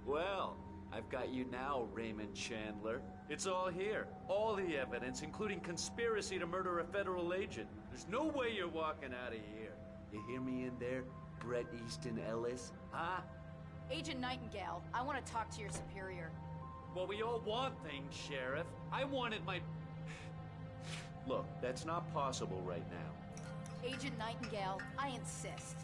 Well, I've got you now, Raymond Chandler. It's all here. All the evidence, including conspiracy to murder a federal agent. There's no way you're walking out of here. You hear me in there, Bret Easton Ellis? Huh?
Agent Nightingale, I want to talk to your superior.
Well, we all want things, Sheriff. I wanted my... Look, that's not possible right now.
Agent Nightingale, I insist.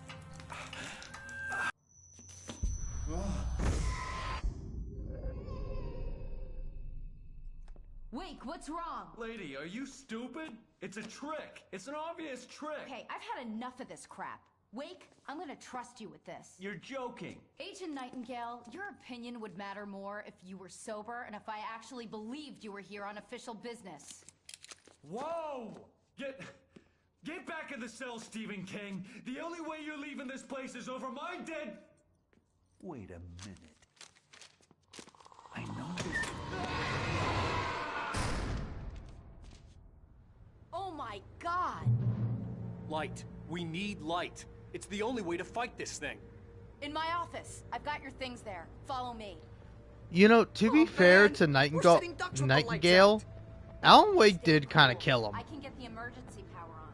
Wake, what's wrong?
Lady, are you stupid? It's a trick. It's an obvious trick.
Okay, I've had enough of this crap. Wake, I'm gonna trust you with this.
You're joking.
Agent Nightingale, your opinion would matter more if you were sober and if I actually believed you were here on official business.
Whoa! Get back in the cell, Stephen King. The only way you're leaving this place is over my dead... Wait a minute. I know this...
Oh my God!
Light. We need light. It's the only way to fight this thing.
In my office. I've got your things there. Follow me.
You know, to be fair to Nightingale, Alan Wake did kind of kill him.
I can get the emergency power on.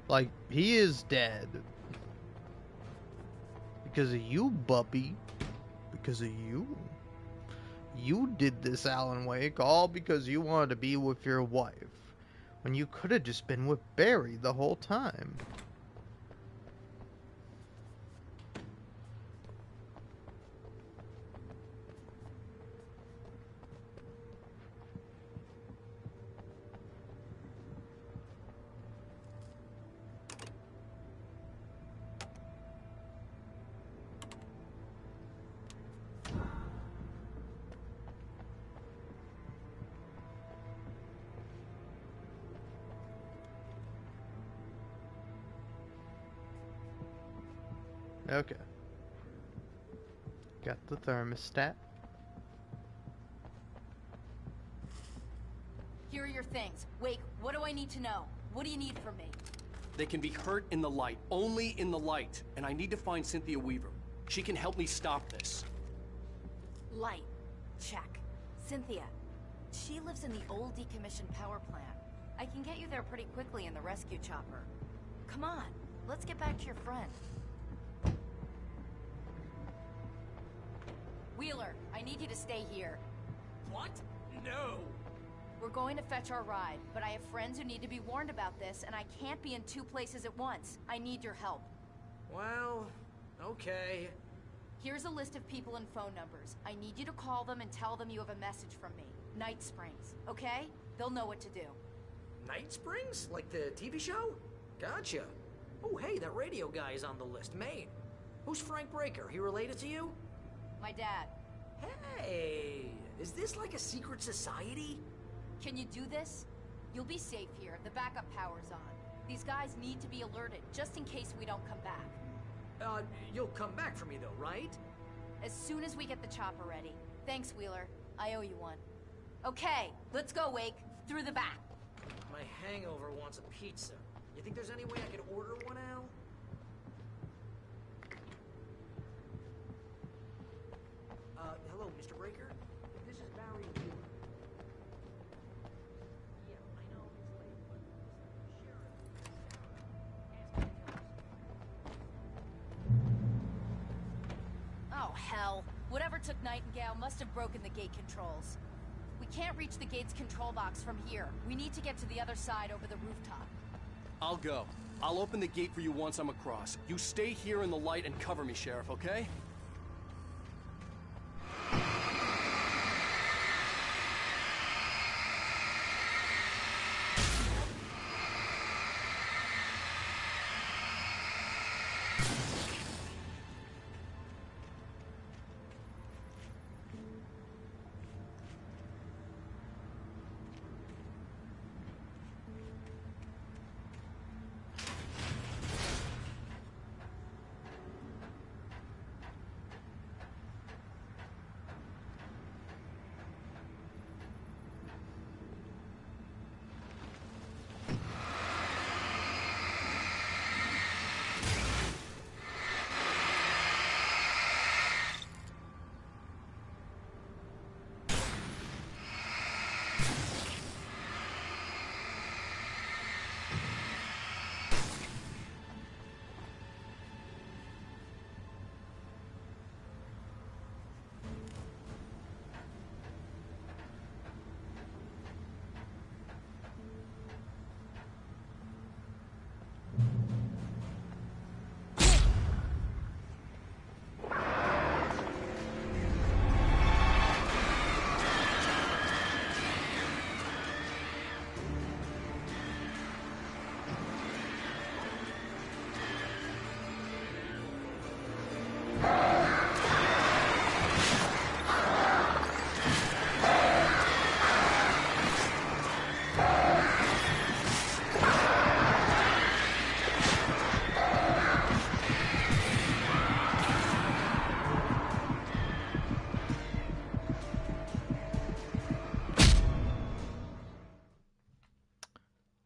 Like, he is dead. Because of you, Buppy. Because of you. You did this, Alan Wake, all because you wanted to be with your wife. When you could have just been with Barry the whole time. Okay. Got the thermostat.
Here are your things. Wake, what do I need to know? What do you need from me?
They can be hurt in the light, only in the light. And I need to find Cynthia Weaver. She can help me stop this.
Light. Check. Cynthia. She lives in the old decommissioned power plant. I can get you there pretty quickly in the rescue chopper. Come on, let's get back to your friend. Wheeler, I need you to stay here.
What? No!
We're going to fetch our ride, but I have friends who need to be warned about this, and I can't be in two places at once. I need your help.
Well, okay.
Here's a list of people and phone numbers. I need you to call them and tell them you have a message from me. Night Springs, okay? They'll know what to do.
Night Springs? Like the TV show? Gotcha. Oh, hey, that radio guy is on the list. Maine. Who's Frank Breaker? He related to you?
My dad.
Hey, is this like a secret society?
Can you do this? You'll be safe here. The backup power's on. These guys need to be alerted, just in case we don't come back.
You'll come back for me though, right?
As soon as we get the chopper ready. Thanks, Wheeler. I owe you one. Okay, let's go, Wake. Through the back.
My hangover wants a pizza. You think there's any way I could order one, Al? Hello, Mr. Breaker? This is Barry Wheeler. Yeah, I know it's late, but Sheriff
Oh, hell. Whatever took Nightingale must have broken the gate controls. We can't reach the gate's control box from here. We need to get to the other side over the rooftop.
I'll go. I'll open the gate for you once I'm across. You stay here in the light and cover me, Sheriff, okay?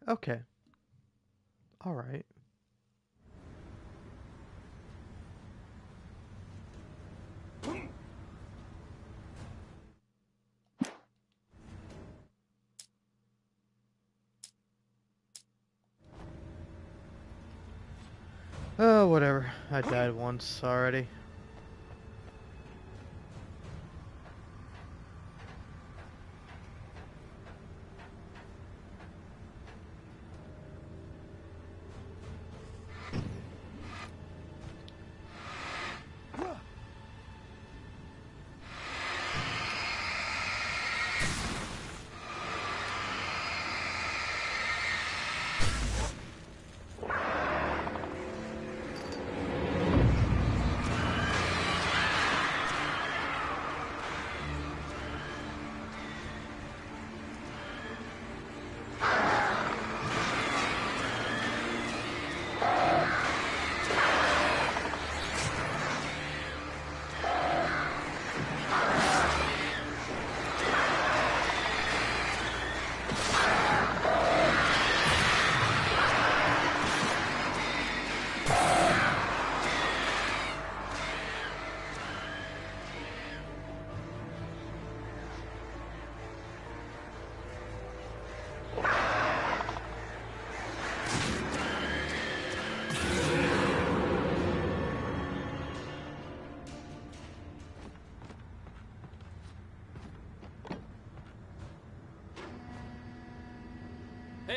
Okay. Alright. Oh, whatever. I died once already.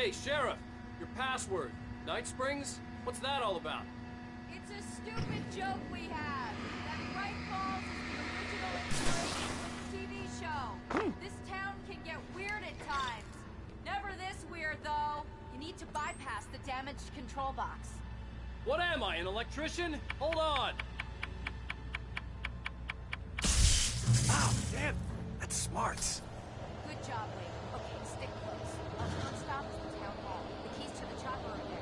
Hey, Sheriff! Your password. Night Springs? What's that all about?
It's a stupid joke we have. That Bright Falls is the original inspiration for the TV show. This town can get weird at times. Never this weird, though. You need to bypass the damaged control box.
What am I, an electrician? Hold on!
Ow, damn! That's smarts.
Good job, Wade. Okay, stick close. Our first stop is the town hall. The keys to the chopper are there.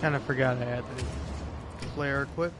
Kind of forgot I had the flare equipped.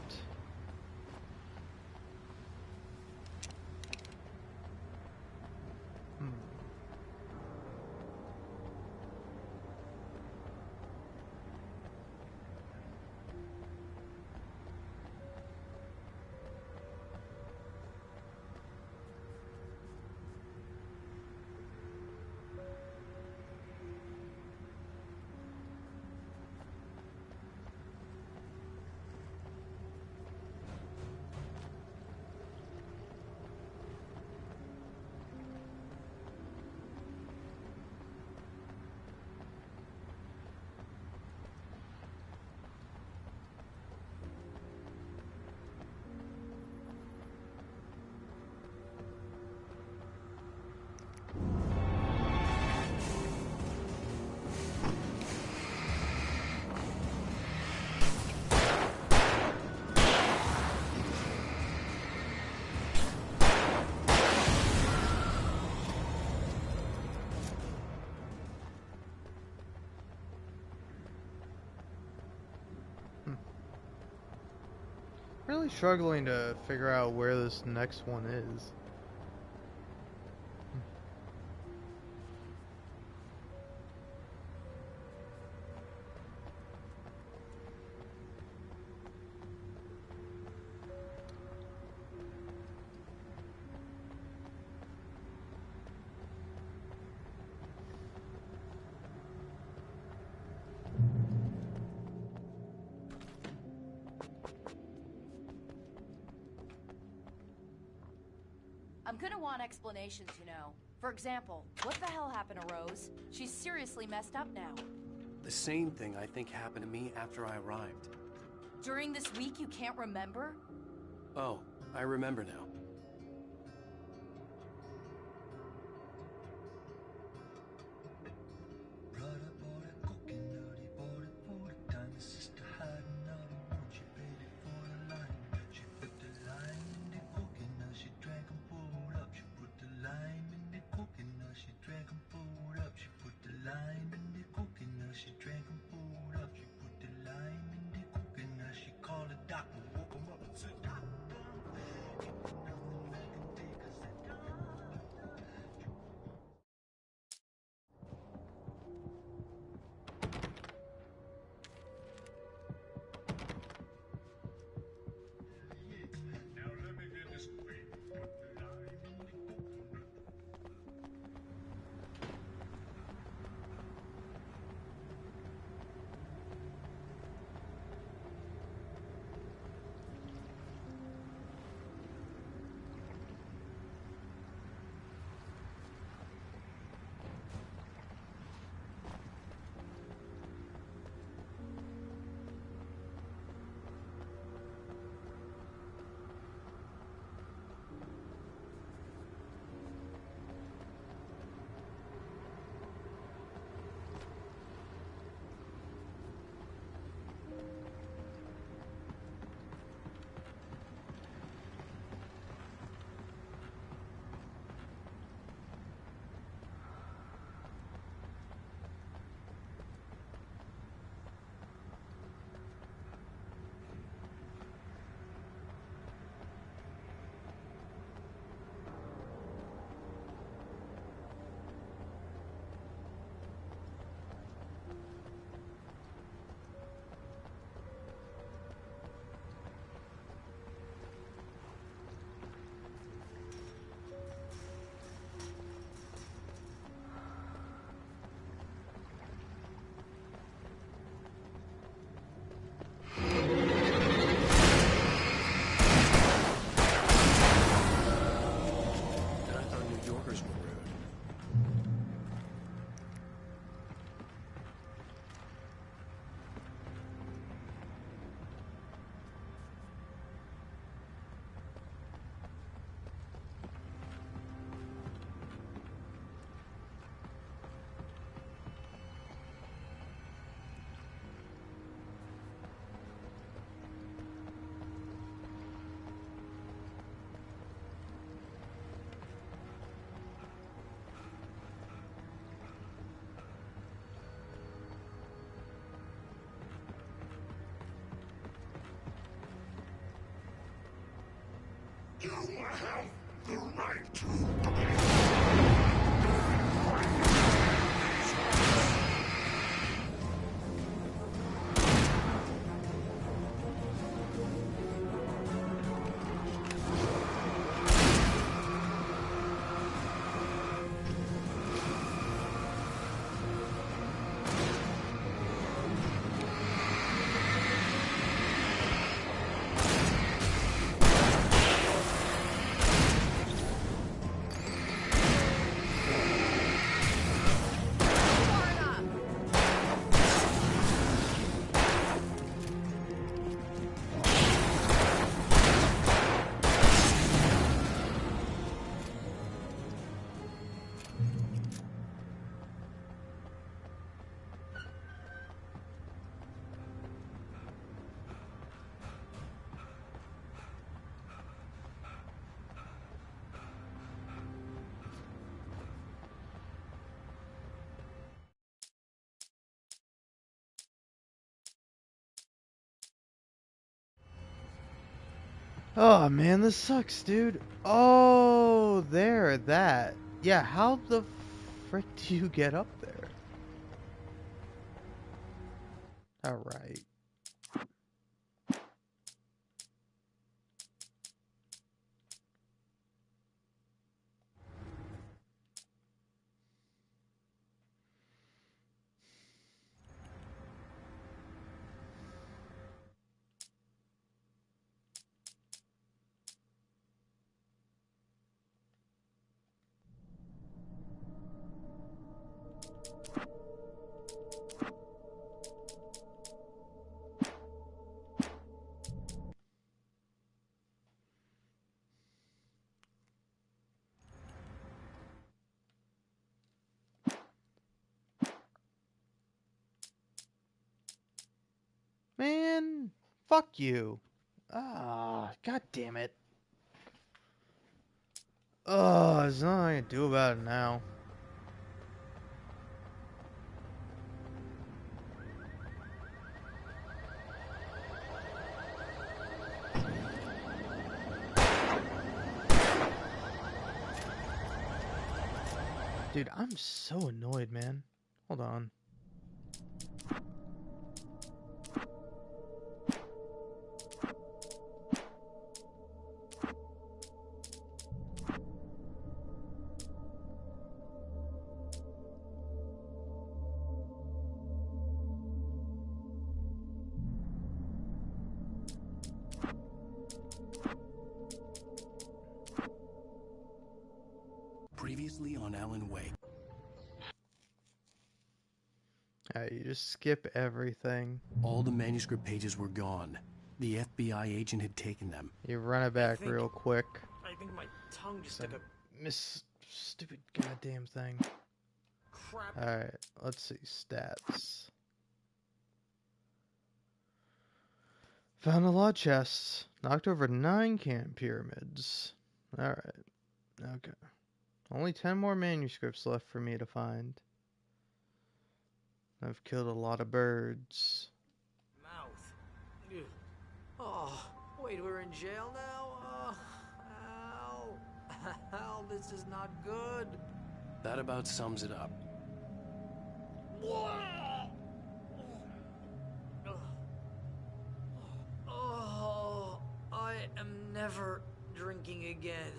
Really struggling to figure out where this next one is.
I'm gonna want explanations, you know. For example, what the hell happened to Rose? She's seriously messed up now.
The same thing I think happened to me after I arrived.
During this week, you can't remember?
Oh, I remember now.
You have the right to
Oh man, this sucks, dude. Oh, there, that. Yeah, how the frick do you get up there? Alright. Man, fuck you. Ah, god damn it. Oh, there's nothing I can do about it now. Dude, I'm so annoyed, man. Hold on.
Previously on Alan Wake.
Alright, you just skip everything.
All the manuscript pages were gone. The FBI agent had taken them.
You run it back real quick.
I think my tongue just took a
Miss stupid goddamn thing.
crap.
Alright, let's see. Stats. Found a lot of chests. Knocked over 9 camp pyramids. Alright. Okay. Only 10 more manuscripts left for me to find. I've killed a lot of birds.
Mouth. Ugh. Oh, wait, we're in jail now? Ow. Ow, this is not good.
That about sums it up.
Oh, I am never drinking again.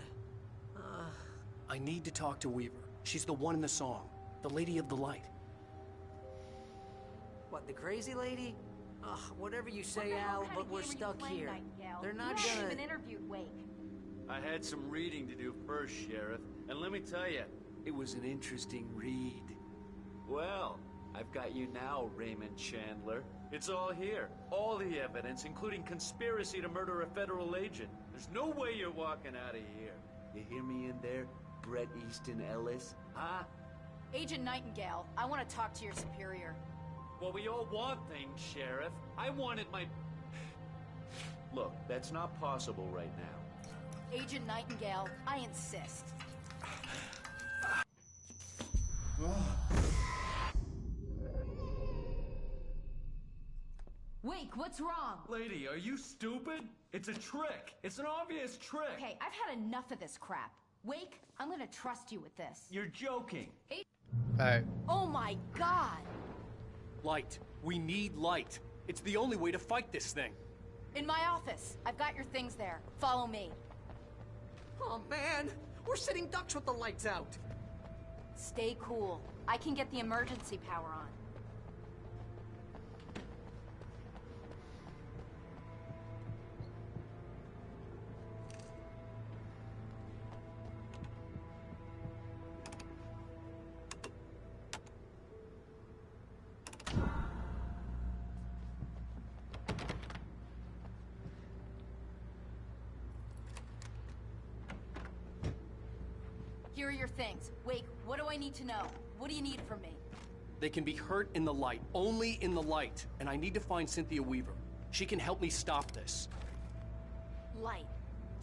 I need to talk to Weaver. She's the one in the song. The Lady of the Light.
What, the crazy lady? Ugh, whatever you say, Al, but we're stuck here. They're not gonna...
even interviewed Wake.
I had some reading to do first, Sheriff, and let me tell you, it was an interesting read. Well, I've got you now, Raymond Chandler. It's all here. All the evidence, including conspiracy to murder a federal agent. There's no way you're walking out of here. You hear me in there, Bret Easton Ellis? Huh?
Agent Nightingale, I want to talk to your superior.
Well, we all want things, Sheriff. I wanted my... Look, that's not possible right now.
Agent Nightingale, I insist. Wake, what's wrong?
Lady, are you stupid? It's a trick. It's an obvious trick.
Okay, I've had enough of this crap. Wake, I'm gonna trust you with this.
You're joking.
Alright.
Oh my god!
Light. We need light. It's the only way to fight this thing.
In my office. I've got your things there. Follow me.
Oh, man. We're sitting ducks with the lights out.
Stay cool. I can get the emergency power on. Here are your things. Wait, what do I need to know? What do you need from me?
They can be hurt in the light, only in the light. And I need to find Cynthia Weaver. She can help me stop this.
Light.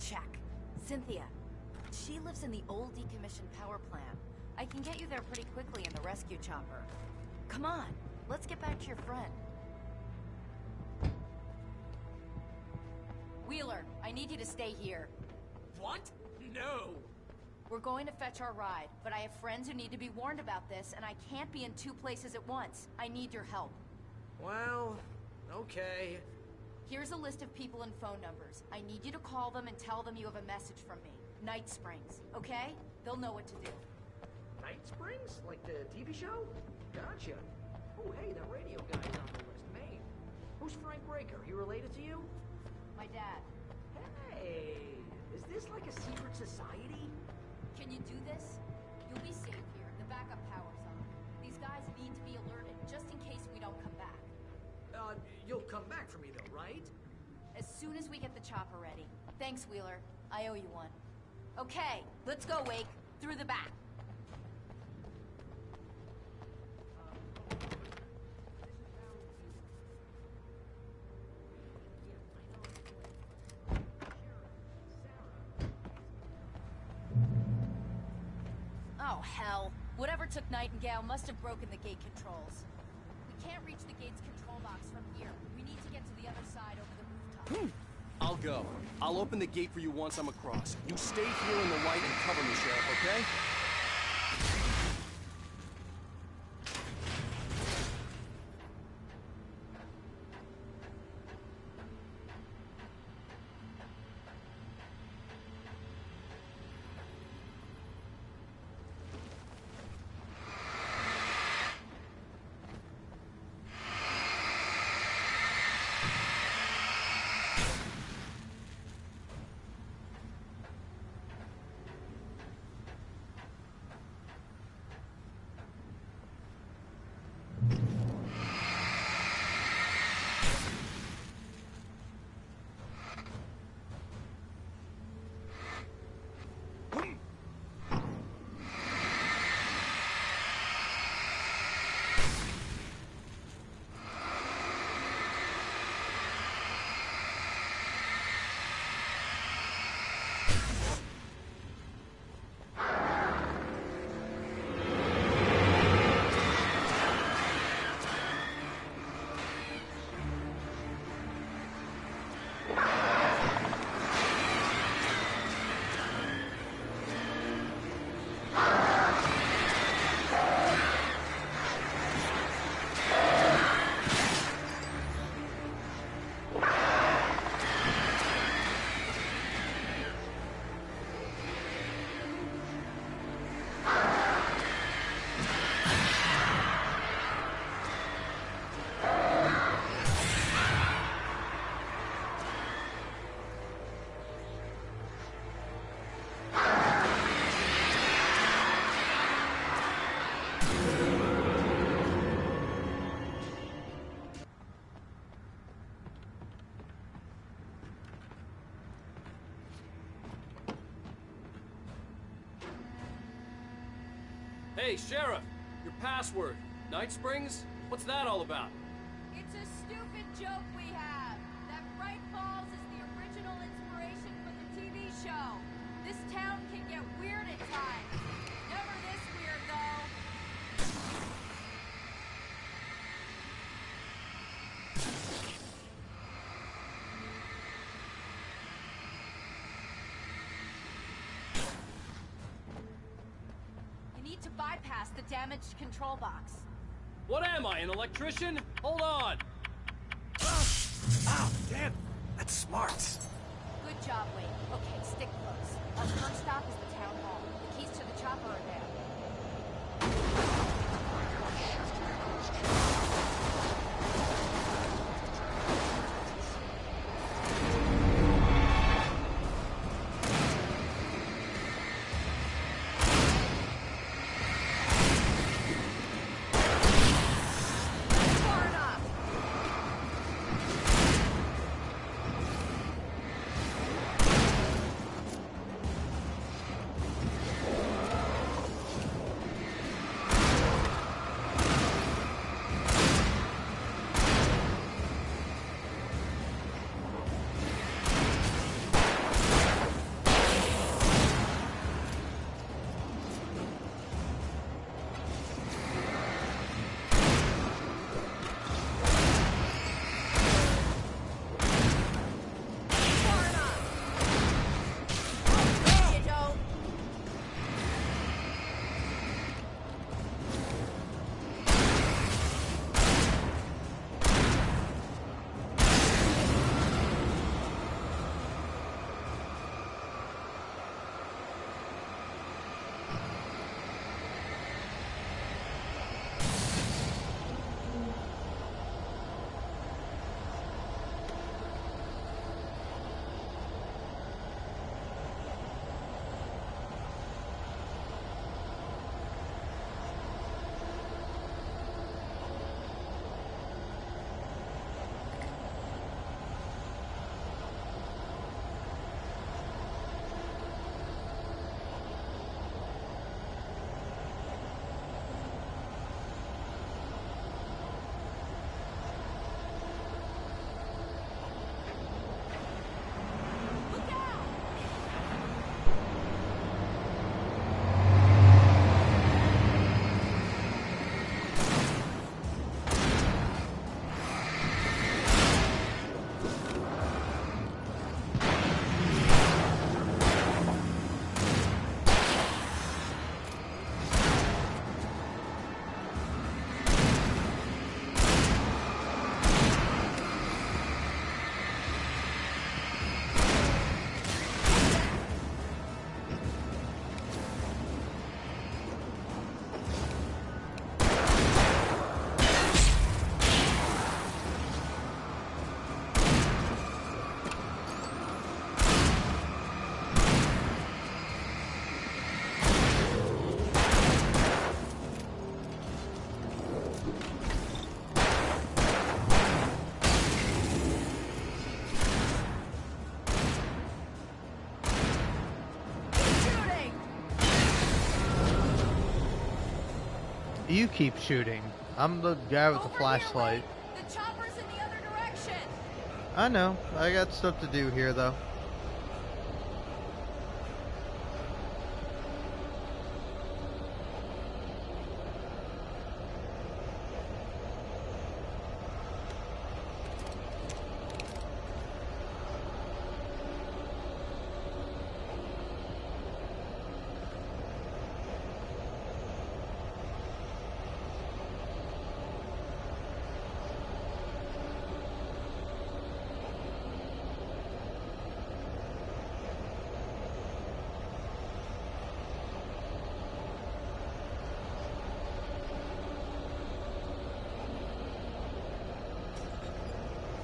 Check. Cynthia. She lives in the old decommissioned power plant. I can get you there pretty quickly in the rescue chopper. Come on, let's get back to your friend. Wheeler, I need you to stay here.
What? No!
We're going to fetch our ride, but I have friends who need to be warned about this, and I can't be in 2 places at once. I need your help.
Well, okay.
Here's a list of people and phone numbers. I need you to call them and tell them you have a message from me. Night Springs, okay? They'll know what to do.
Night Springs? Like the TV show? Gotcha. Oh, hey, that radio guy's on the list. Maine. Who's Frank Breaker? He related to you?
My dad.
Hey, is this like a secret society?
Can you do this? You'll be safe here. The backup power's on. These guys need to be alerted, just in case we don't come back.
You'll come back for me though, right?
As soon as we get the chopper ready. Thanks, Wheeler. I owe you one. Okay, let's go, Wake. Through the back. Oh, hell. Whatever took Nightingale must have broken the gate controls. We can't reach the gate's control box from here. We need to get to the other side over the rooftop.
I'll go. I'll open the gate for you once I'm across. You stay here in the light and cover me, Sheriff, okay?
Hey, Sheriff! Your password. Night Springs? What's that all about?
It's a stupid joke we have. That Bright Falls is the original inspiration for the TV show. This town can get weird at times. Never this weird, though. You need to bypass the damaged control box.
What am I, an electrician? Hold on!
Ow, damn! That's smart.
Good job, Wade. Okay, stick close. Our first stop is the town hall. The keys to the chopper are there.
You keep shooting. I'm the guy with the flashlight.
The chopper's in the other direction.
I know. I got stuff to do here, though.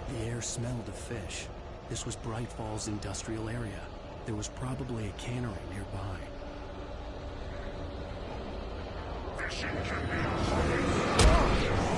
The air smelled of fish. This was Bright Falls industrial area. There was probably a cannery nearby.
Fishing can be a hobby.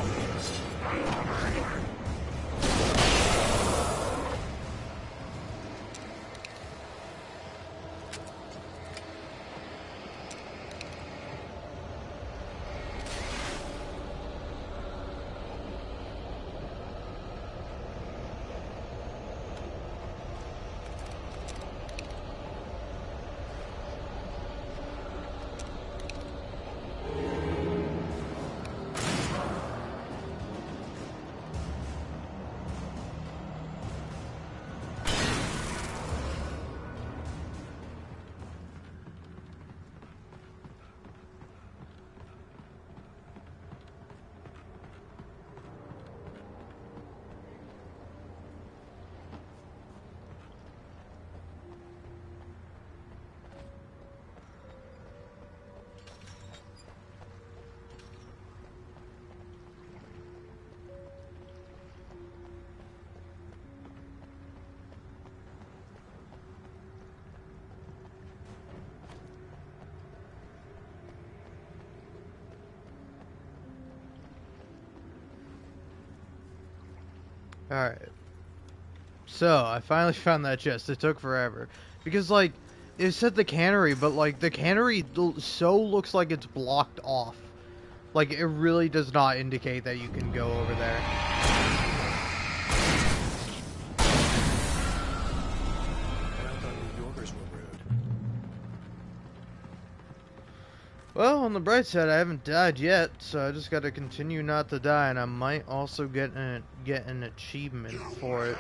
Alright. So, I finally found that chest. It took forever. Because, like, it said the cannery, but, like, the cannery so looks like it's blocked off. Like, it really does not indicate that you can go over there. Well, on the bright side, I haven't died yet, so I just gotta continue not to die, and I might also get an achievement for it.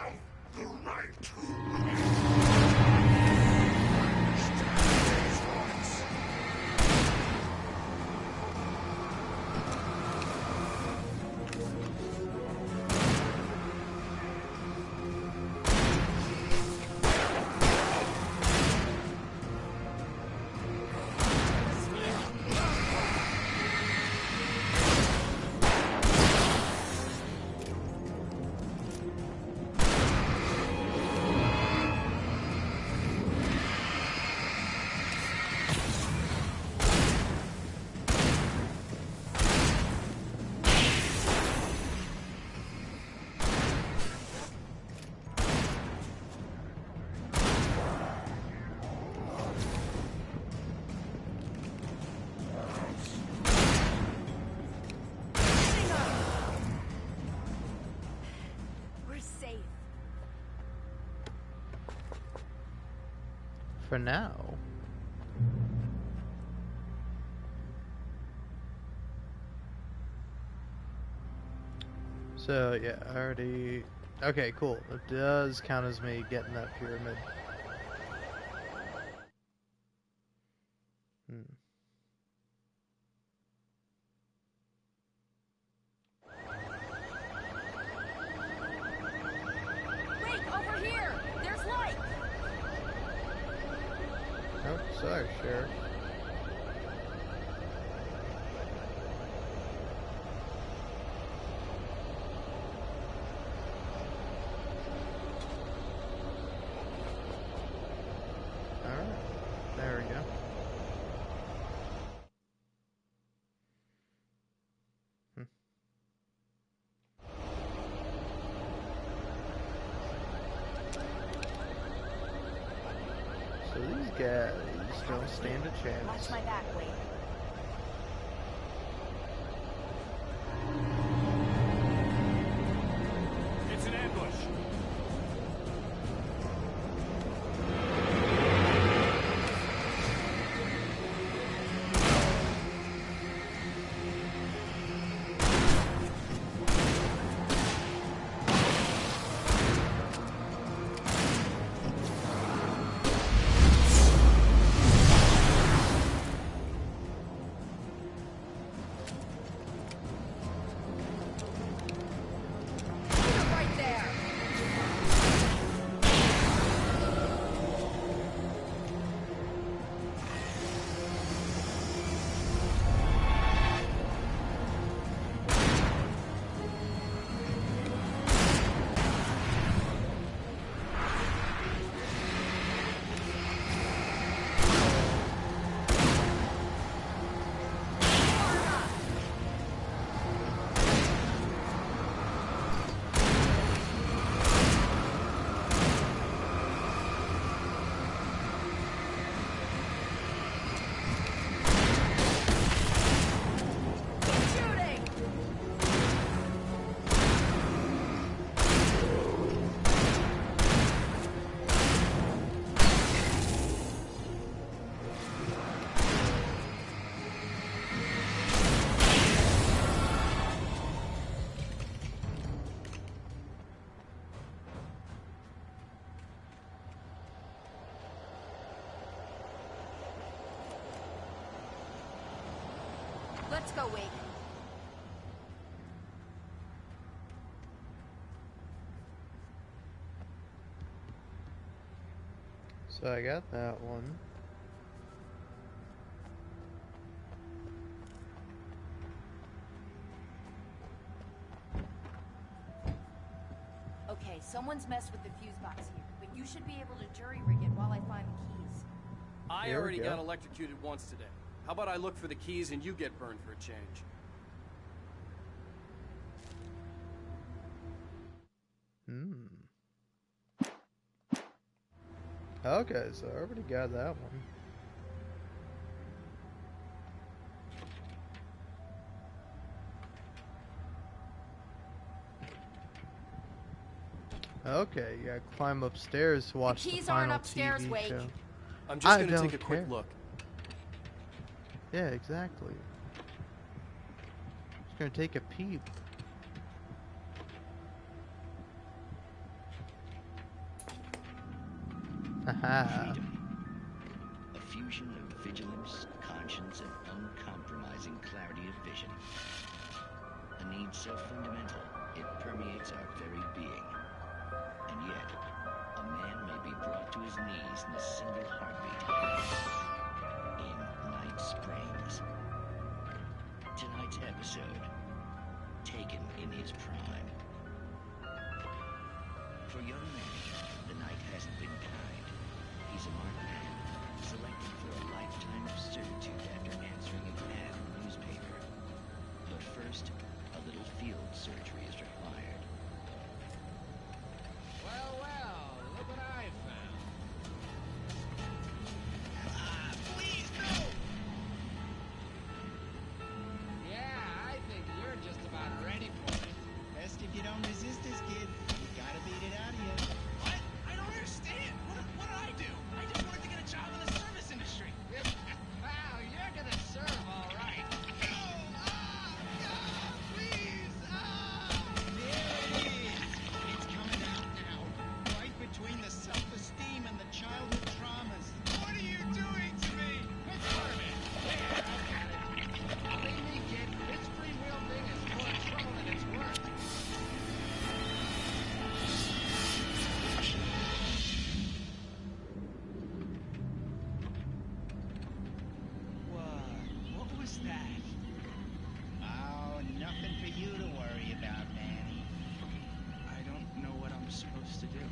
For now. So, yeah, I already... Okay, cool. It does count as me getting that pyramid.
Wait, over here! There's light!
Oh, sorry, Sheriff. Alright, there we go. So these guys don't stand a chance.
Watch my back, Wade. Let's go, Wake.
So I got that one.
Okay, someone's messed with the fuse box here, but you should be able to jury rig it while I find the keys.
I already got electrocuted once today. How about I look for the keys and you get burned for a change?
Okay, so I already got that one. Okay, you gotta climb upstairs to watch the
keys
final
aren't upstairs,
TV
Wake.
show.
I'm just gonna
don't
take a quick
care.
look.
Yeah, exactly. Just gonna take a peep. Haha.
A fusion of vigilance, conscience, and uncompromising clarity of vision. A need so fundamental, it permeates our very being. And yet, a man may be brought to his knees in a single heartbeat. In Night Springs. Tonight's episode, taken in his prime. For young Manny, the night hasn't been kind. He's a marked man, selected for a lifetime of servitude after answering an ad in the newspaper. But first, a little field surgery is required.
Well, look what I found.
Please, no!
Yeah, I think you're just about ready for it.
Best if you don't resist this, kid. We gotta beat it out of you. What? I don't understand. What did I do? I just wanted to get a job in the service industry.
Wow, you're gonna serve all right.
Please! There it is! It's coming out now. Right between the self-esteem and the childhood traumas. What are you doing to me?
It's part of it. Yeah, I got it. Believe me, kid, this free wheel thing is more trouble than it's worth.
What was that? Oh, nothing for you to worry about, Manny. I don't know what I'm supposed to do.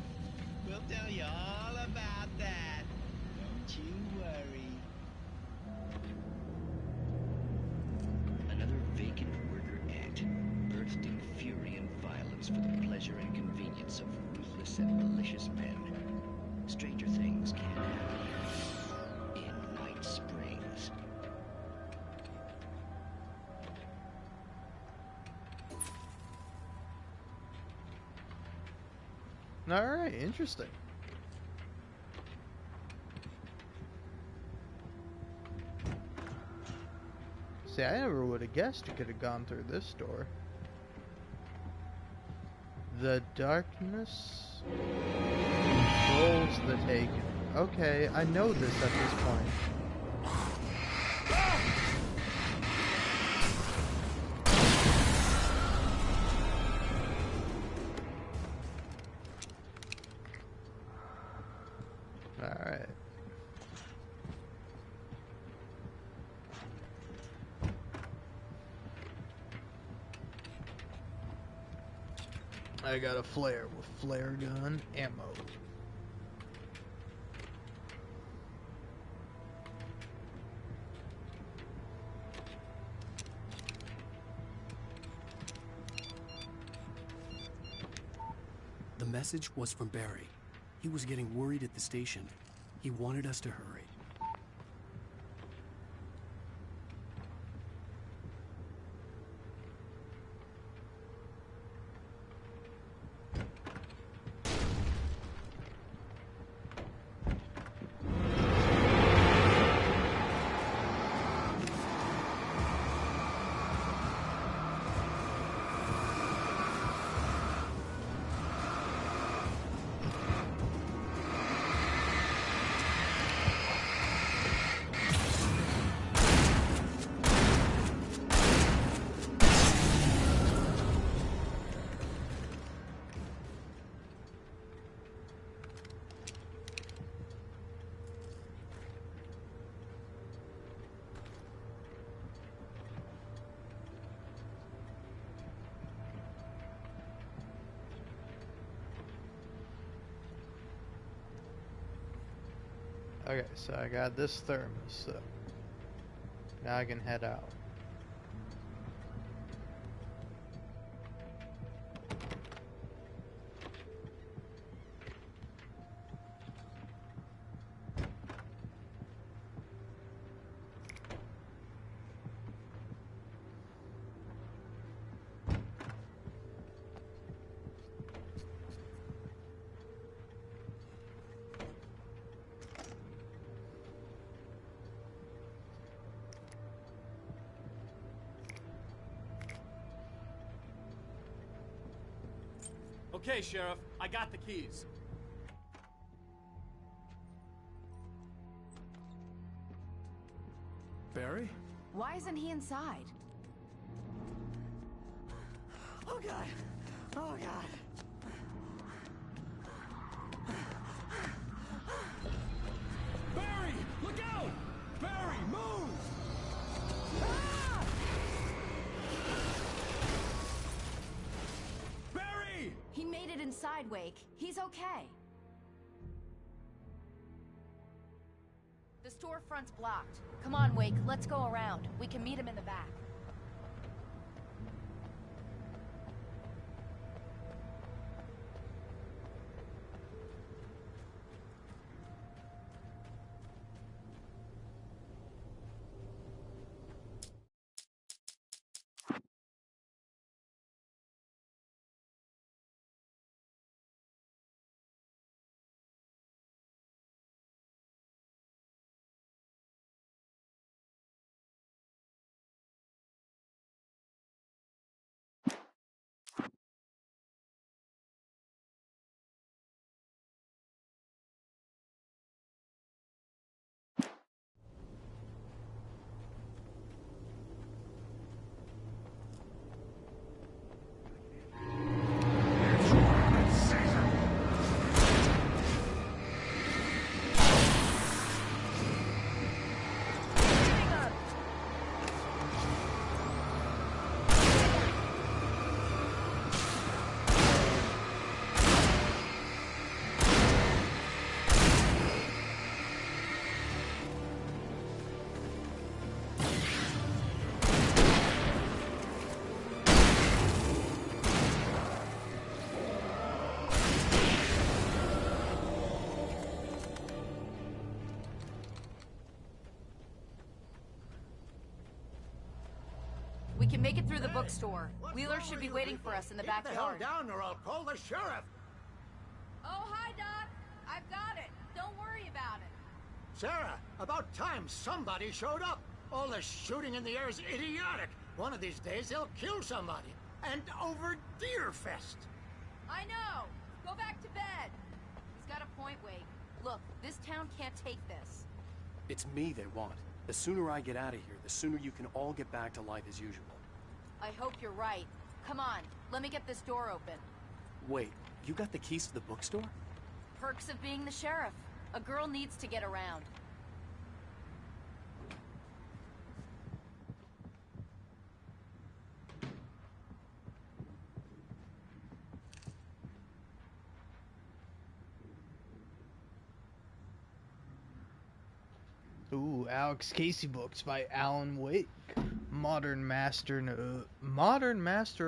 We'll tell you all about that. Don't you worry.
Another vacant worker ant, birthed in fury and violence for the pleasure and convenience of ruthless and malicious men. Stranger things can happen in Night Springs.
Alright, interesting. See, I never would have guessed you could have gone through this door. The darkness controls the taken. Okay, I know this at this point. Alright. I got a flare with flare gun ammo.
The message was from Barry. He was getting worried at the station. He wanted us to hurry.
Okay, so I got this thermos, so now I can head out.
Okay, Sheriff, I got the keys.
Barry?
Why isn't he inside?
Oh God! Oh God!
Barry! Look out! Barry, move! Barry!
He made it inside, Wake. He's okay. The storefront's blocked. Come on, Wake. Let's go around. We can meet him in the back. We can make it through the bookstore. Wheeler should be waiting for us in the backyard.
Down or I'll call the sheriff.
Oh, hi, Doc. I've got it. Don't worry about it.
Sarah, about time somebody showed up. All the shooting in the air is idiotic. One of these days they'll kill somebody. And over Deerfest.
I know. Go back to bed. He's got a point, Wade. Look, this town can't take this.
It's me they want. The sooner I get out of here, the sooner you can all get back to life as usual.
I hope you're right. Come on, let me get this door open.
Wait, you got the keys to the bookstore?
Perks of being the sheriff. A girl needs to get around.
Ooh, Alex Casey books by Alan Wake. Modern master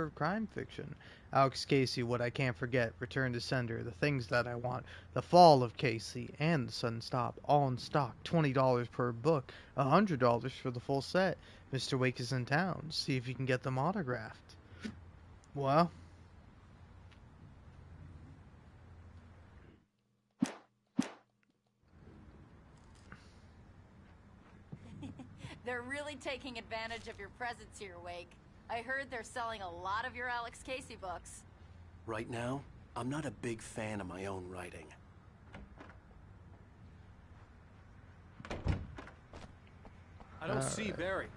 of crime fiction. Alex Casey, What I Can't Forget, Return to Sender, The Things That I Want, The Fall of Casey, and The Sudden Stop, all in stock. $20 per book, $100 for the full set. Mr. Wake is in town. See if you can get them autographed. Well,
They're really taking advantage of your presence here, Wake. I heard they're selling a lot of your Alex Casey books.
Right now, I'm not a big fan of my own writing.
I don't see Barry.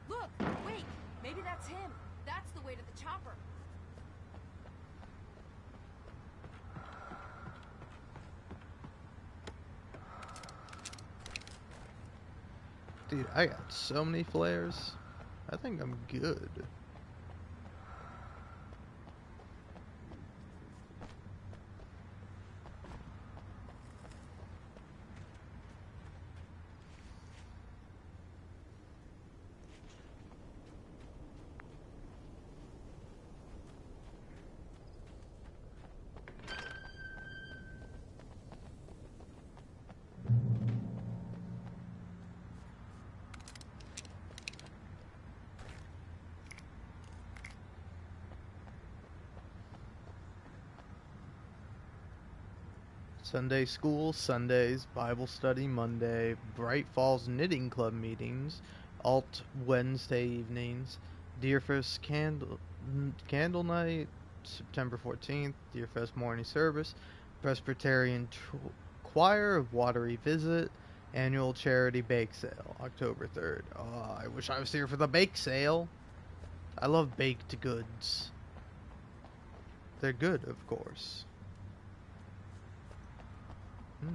Look, Wake, maybe that's him. That's the way to the chopper.
dude, I got so many flares. I think I'm good. Sunday school Sundays, Bible study Monday, Bright Falls Knitting Club meetings, Alt Wednesday evenings, Deerfest candle night, September 14th, Deerfest morning service, Presbyterian Choir Watery Visit, annual charity bake sale, October 3rd. Oh, I wish I was here for the bake sale. I love baked goods. They're good, of course. Hmm.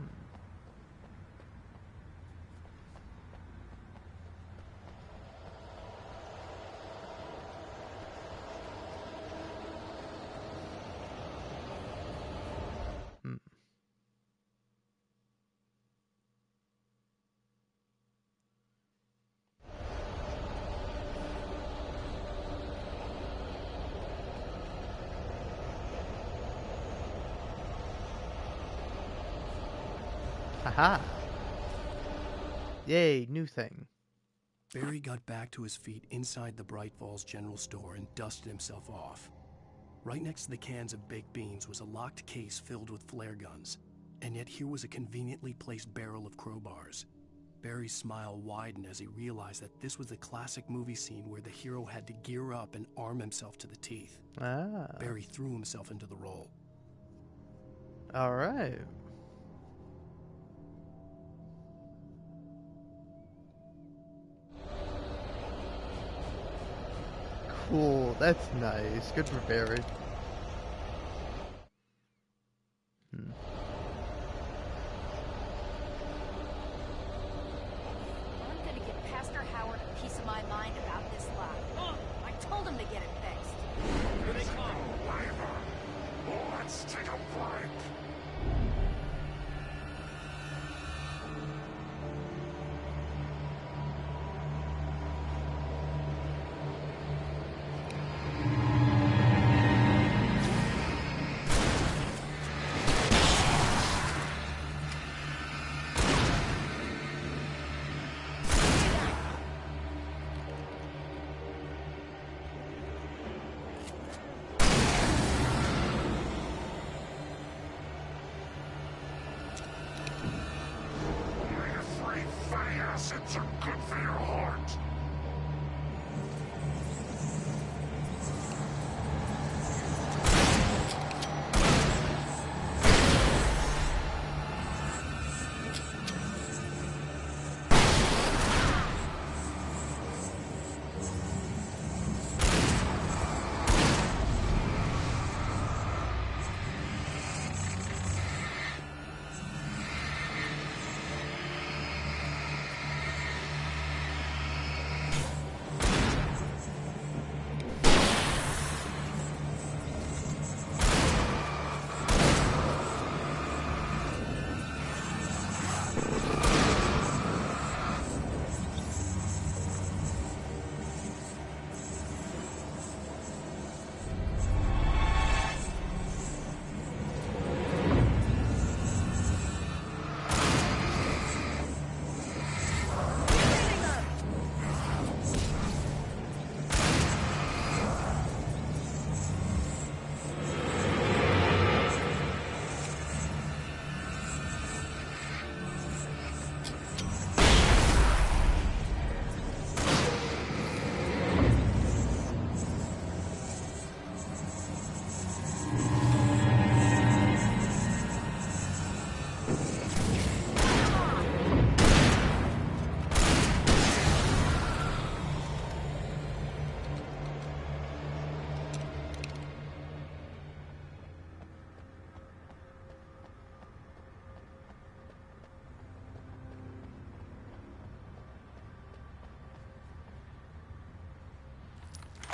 Hmm. Haha. Yay, new thing.
Barry got back to his feet inside the Bright Falls General Store and dusted himself off. Right next to the cans of baked beans was a locked case filled with flare guns, and yet here was a conveniently placed barrel of crowbars. Barry's smile widened as he realized that this was the classic movie scene where the hero had to gear up and arm himself to the teeth. Barry threw himself into the role.
Alright. Cool, that's nice. Good for Barry. Hmm.
I'm gonna give Pastor Howard a piece of my mind about this lock. I told him to get it fixed.
Here they come. Let's take a break. Acids are good for your heart.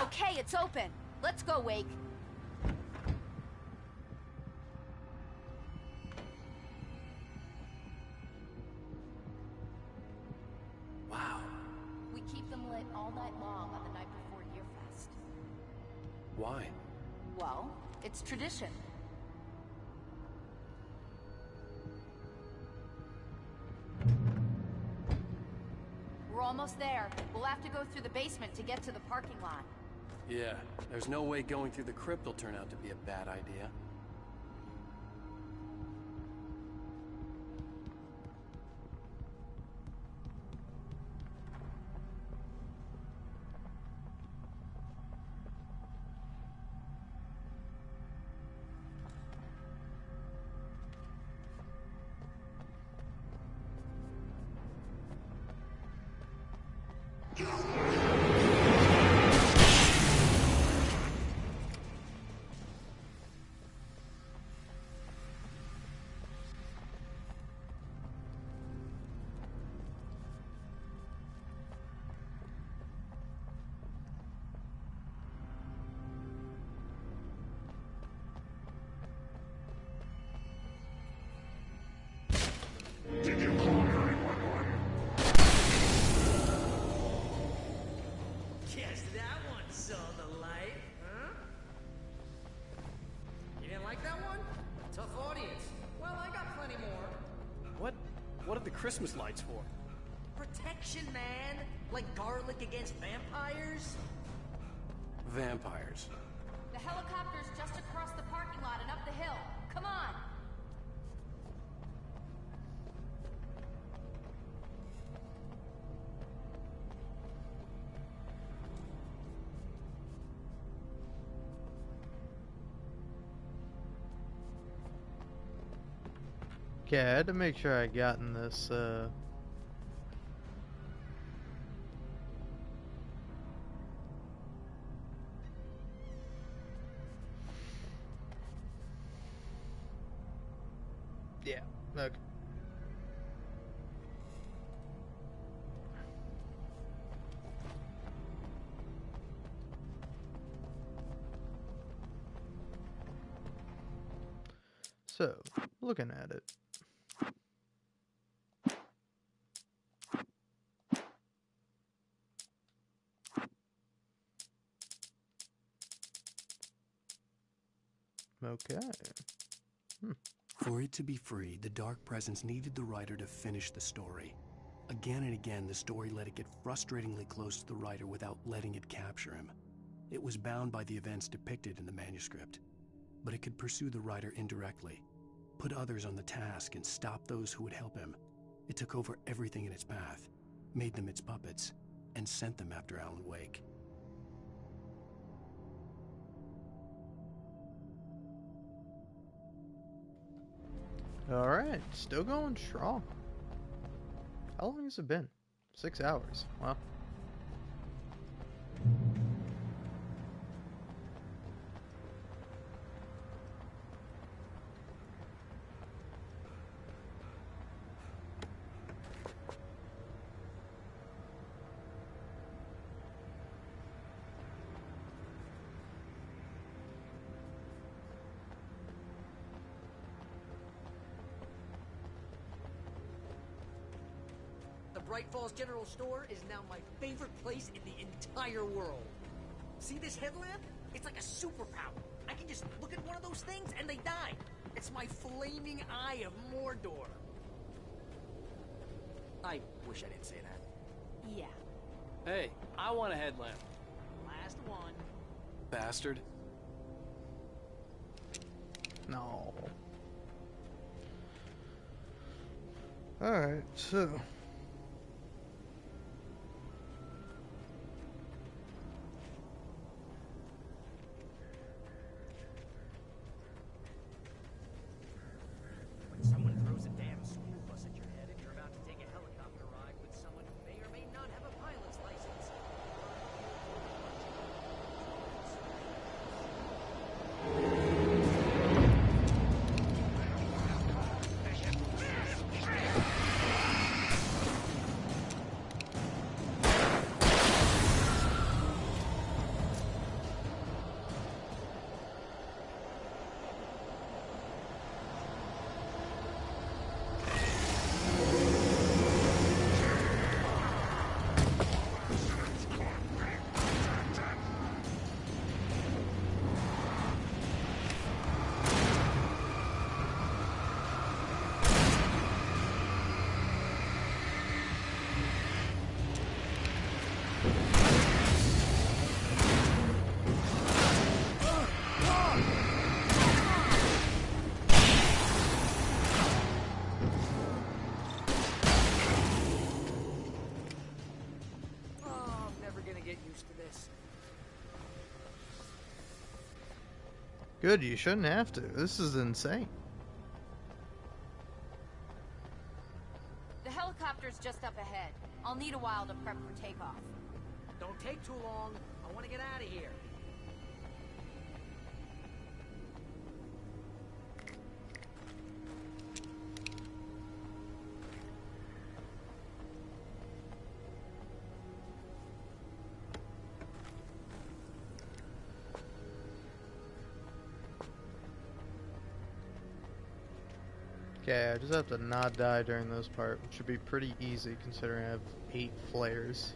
Okay, it's open. Let's go, Wake.
Wow.
We keep them lit all night long on the night before Deerfest.
Why?
Well, it's tradition. We're almost there. We'll have to go through the basement to get to the parking lot.
Yeah, there's no way going through the crypt will turn out to be a bad idea.
Christmas lights for?
Protection, man! Like garlic against vampires?
Vampires.
The helicopter's just across the parking lot and up the hill. Come on!
Okay, I had to make sure I got in this, yeah, okay. So, looking at it. Okay.
For it to be free, the Dark Presence needed the writer to finish the story. Again and again, the story let it get frustratingly close to the writer without letting it capture him. It was bound by the events depicted in the manuscript, but it could pursue the writer indirectly, put others on the task, and stop those who would help him. It took over everything in its path, made them its puppets, and sent them after Alan Wake.
Alright, still going strong. How long has it been? 6 hours. Wow.
Bright Falls General Store is now my favorite place in the entire world. See this headlamp? It's like a superpower. I can just look at one of those things and they die. It's my flaming eye of Mordor. I wish I didn't say that.
Yeah.
Hey, I want a headlamp.
Last one.
Bastard.
No. Alright, so...
Someone throws a damn school bus at your head and you're about to take a helicopter ride with someone who may or may not have a pilot's license.
Good, you shouldn't have to. This is insane.
The helicopter's just up ahead. I'll need a while to prep for takeoff.
Don't take too long. I want to get out of here.
Okay, I just have to not die during this part, which should be pretty easy considering I have 8 flares.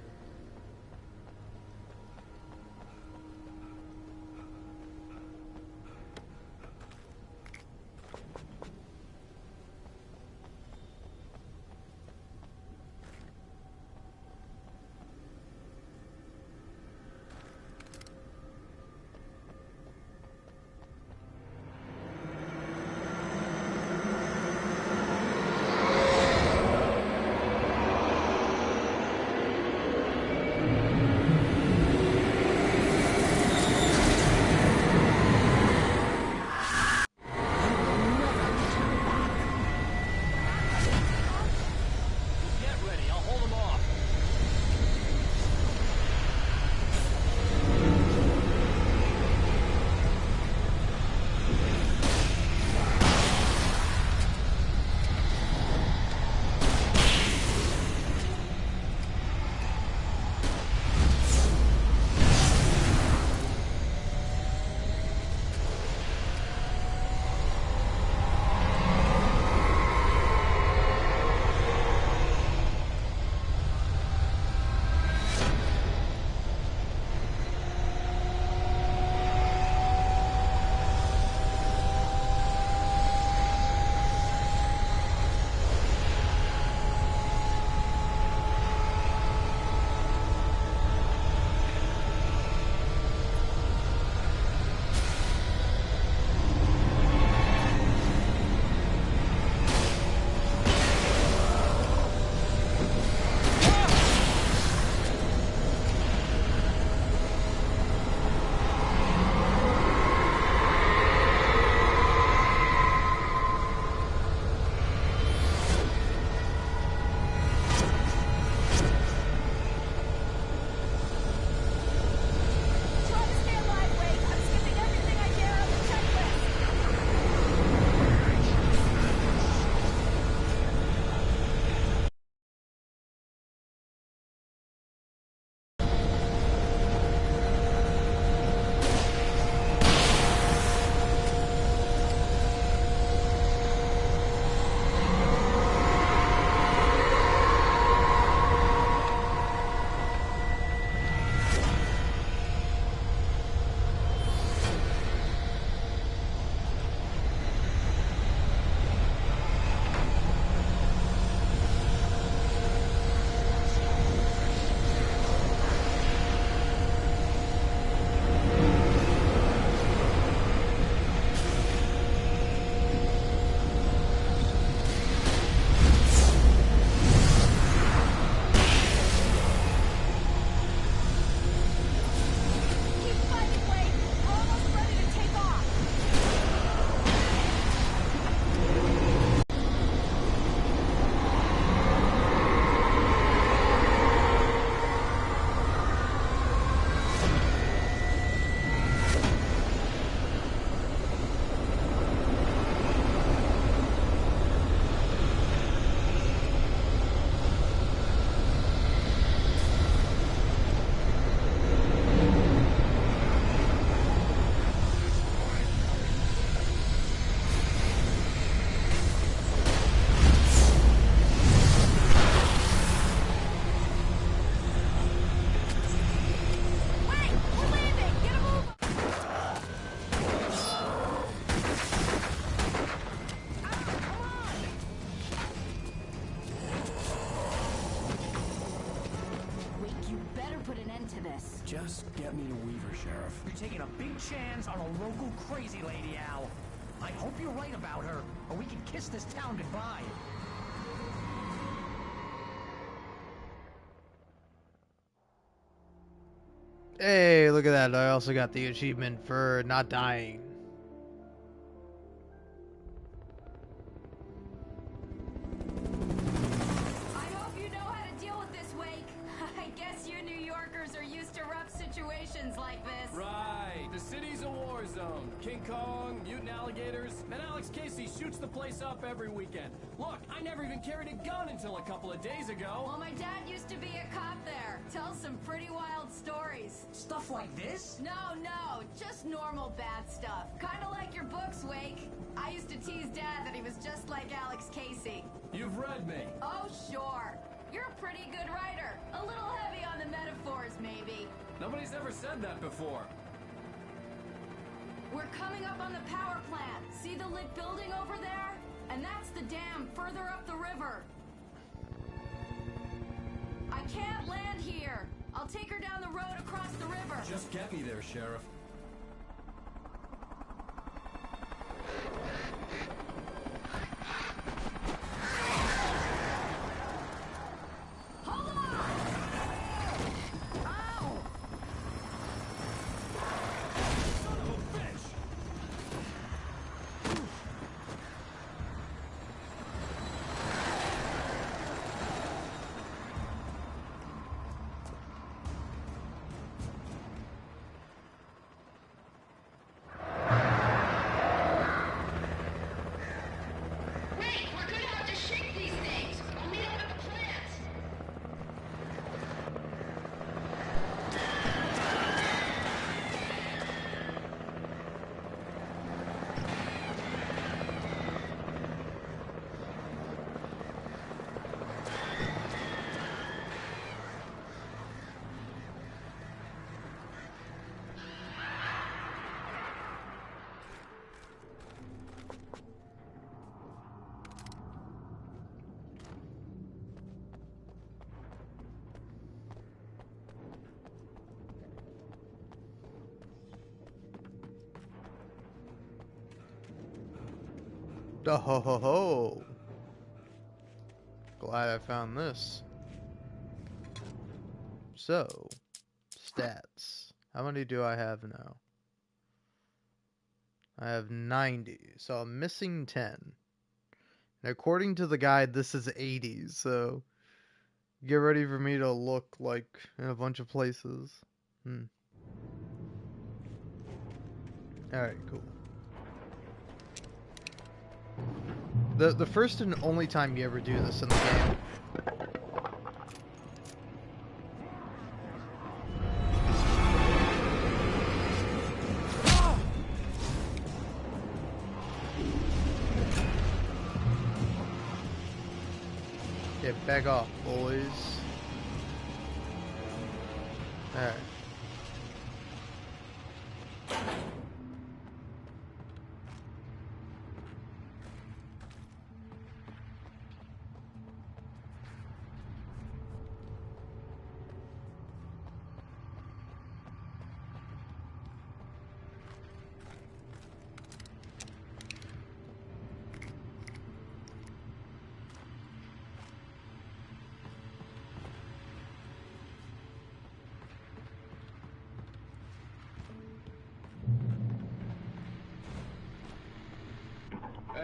to this.
Just get me to Weaver, Sheriff.
You're taking a big chance on a local crazy lady, Al. I hope you're right about her, or we can kiss this town goodbye.
Hey, look at that. I also got the achievement for not dying.
I hope you know how to deal with this, Wake. I guess you New Yorkers are used to rough situations like this.
Right. The city's a war zone. King Kong, mutant alligators, and Alex Casey shoots the place up every weekend. Look, I never even carried a gun until a couple of days ago.
Well, my dad used to be a cop there. Tells some pretty wild stories.
Stuff like this?
No, just normal bad stuff. Kinda like your books, Wake. I used to tease Dad that he was just like Alex Casey.
You've read me.
Oh, sure. You're a pretty good writer. A little heavy on the metaphors, maybe.
Nobody's ever said that before.
We're coming up on the power plant. See the lit building over there? And that's the dam further up the river. I can't land here. I'll take her down the road across the river.
Just get me there, Sheriff.
Hold on! Ow!
Son of a bitch!
Wait, we're gonna have to shake these things. We'll meet up at the plant.
Oh ho ho ho. Glad I found this. So, stats. How many do I have now? I have 90, so I'm missing 10. And according to the guide, this is 80, so get ready for me to look like in a bunch of places. Alright, cool. The first and only time you ever do this in the game. Okay, back off, boys. Alright.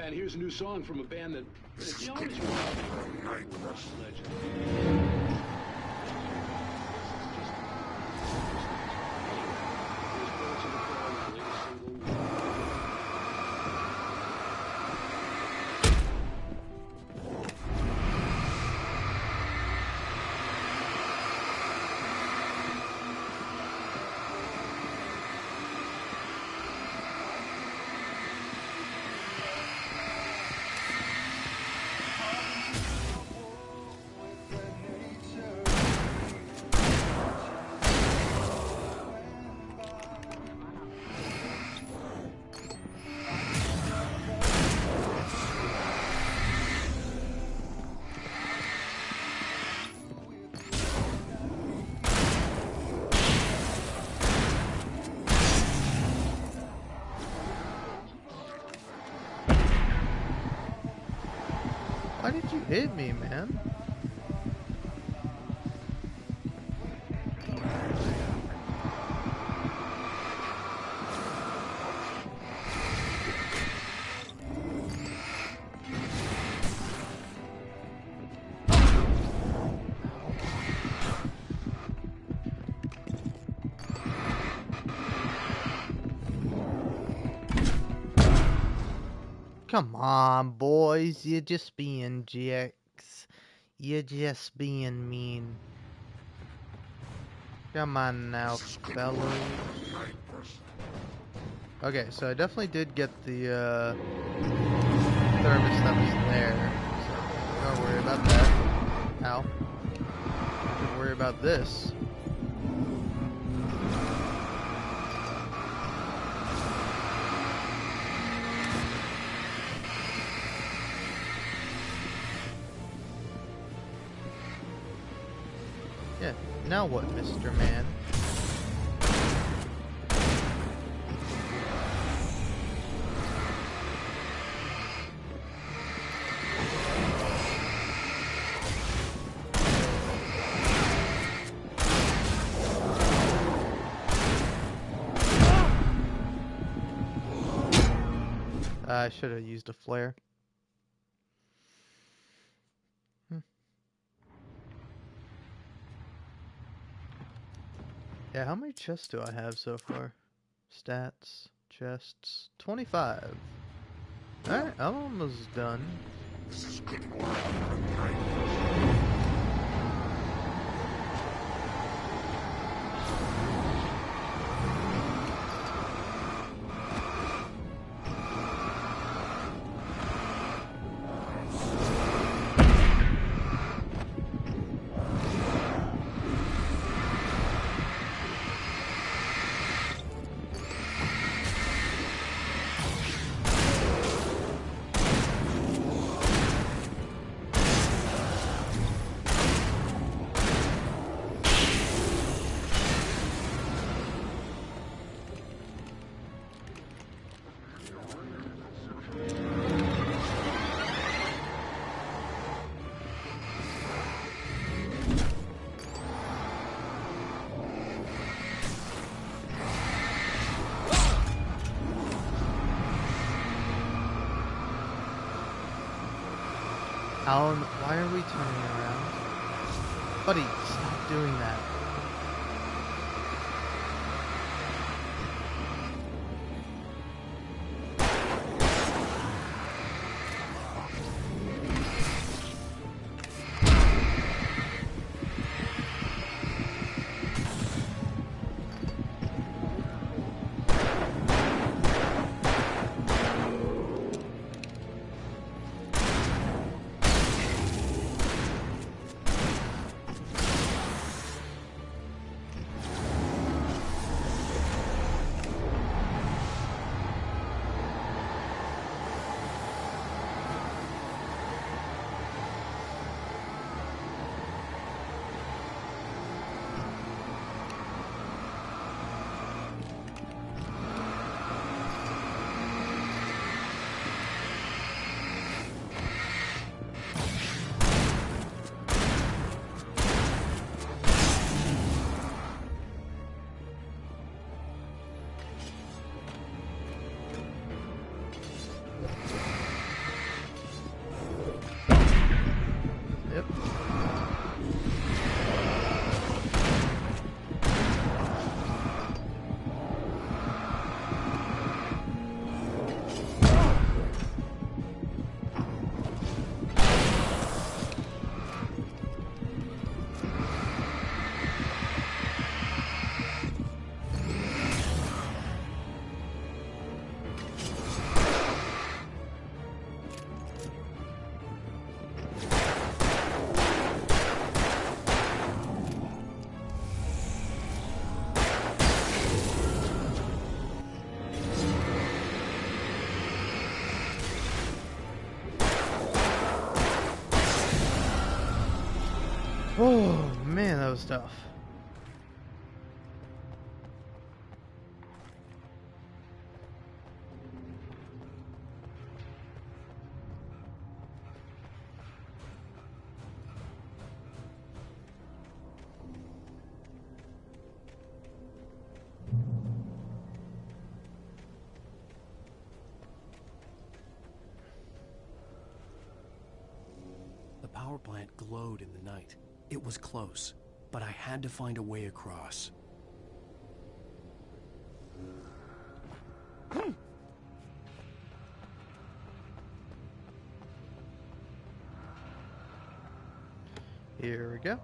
And here's a new song from a band that Jones legend.
Why did you hit me, man? Come on, boys. You're just being jerks. You're just being mean. Come on now, fellas. Okay, so I definitely did get the thermos that was there. So don't worry about that. Ow. Don't worry about this. Yeah, now what, Mr. Man? I should have used a flare. Yeah, how many chests do I have so far? Stats, chests, 25. Alright, I'm almost done.
This is good work.
Alan, why are we turning around? Buddy, stop doing that. Yep. Oh, man, that was tough.
power plant glowed in the night. It was close, but I had to find a way across.
Here we go.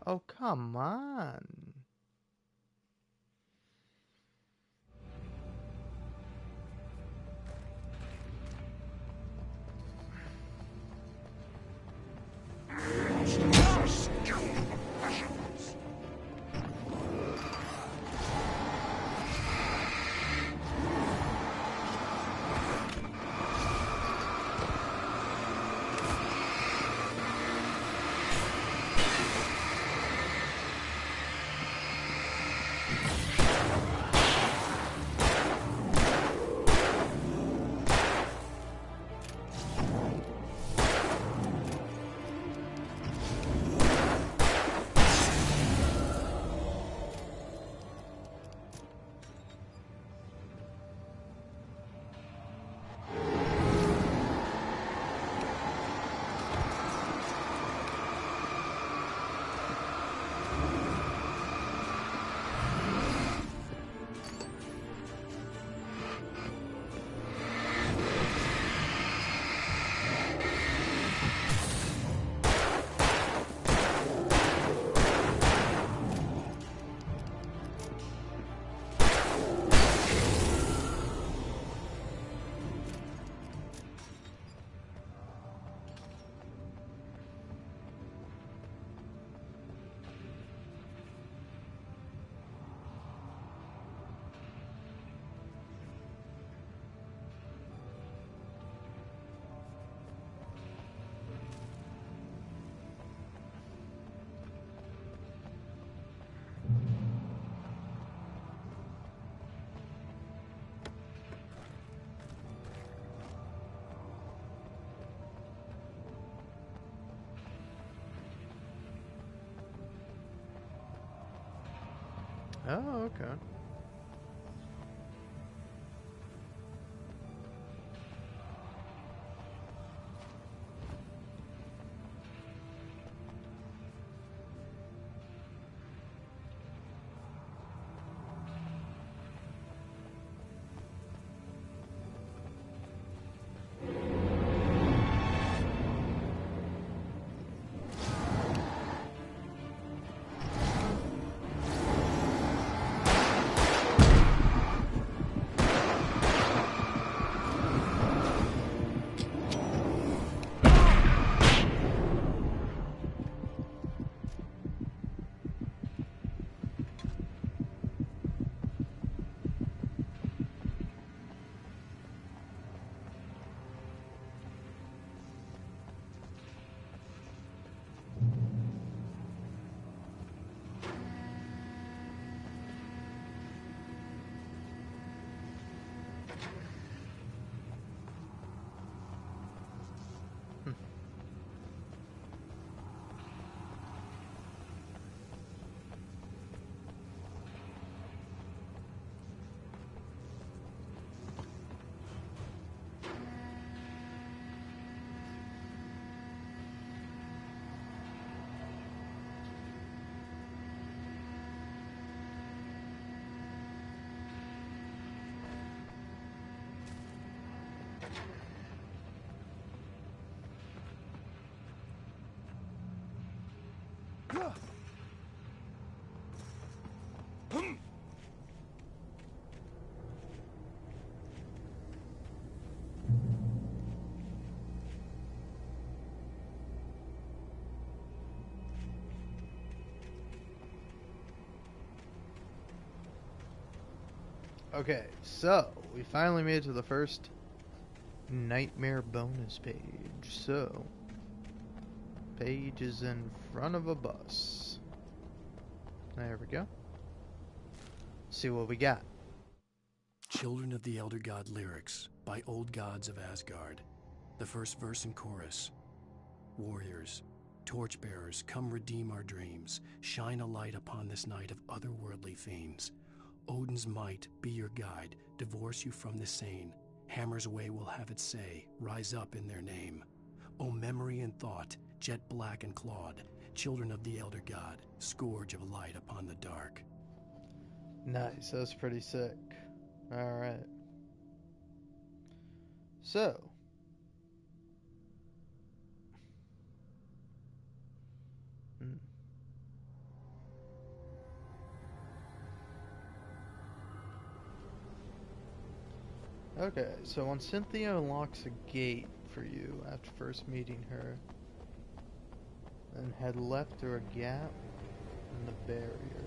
Oh, come on. Oh, okay. Okay, so we finally made it to the first nightmare bonus page. So, page is in front of a bus. There we go. See what we got.
Children of the Elder God lyrics by Old Gods of Asgard. The first verse and chorus. Warriors, torchbearers, come redeem our dreams. Shine a light upon this night of otherworldly fiends. Odin's might be your guide, divorce you from the sane. Hammer's way will have its say, rise up in their name. O memory and thought, jet black and clawed, children of the Elder God, scourge of light upon the dark.
Nice, that's pretty sick. Alright. So. Okay, so when Cynthia unlocks a gate for you after first meeting her, then head left through a gap in the barrier.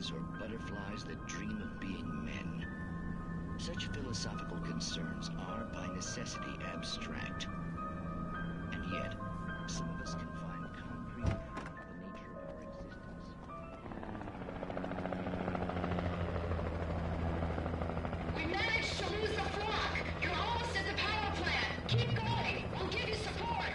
flies or butterflies that dream of being men. Such philosophical concerns are, by necessity, abstract. And yet, some of us can find concrete proof of the nature of our existence.
We managed to lose the flock! You're almost at the power plant! Keep going! We'll give you support!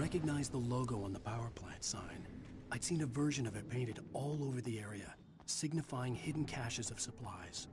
recognized the logo on the power plant sign. I'd seen a version of it painted all over the area, signifying hidden caches of supplies.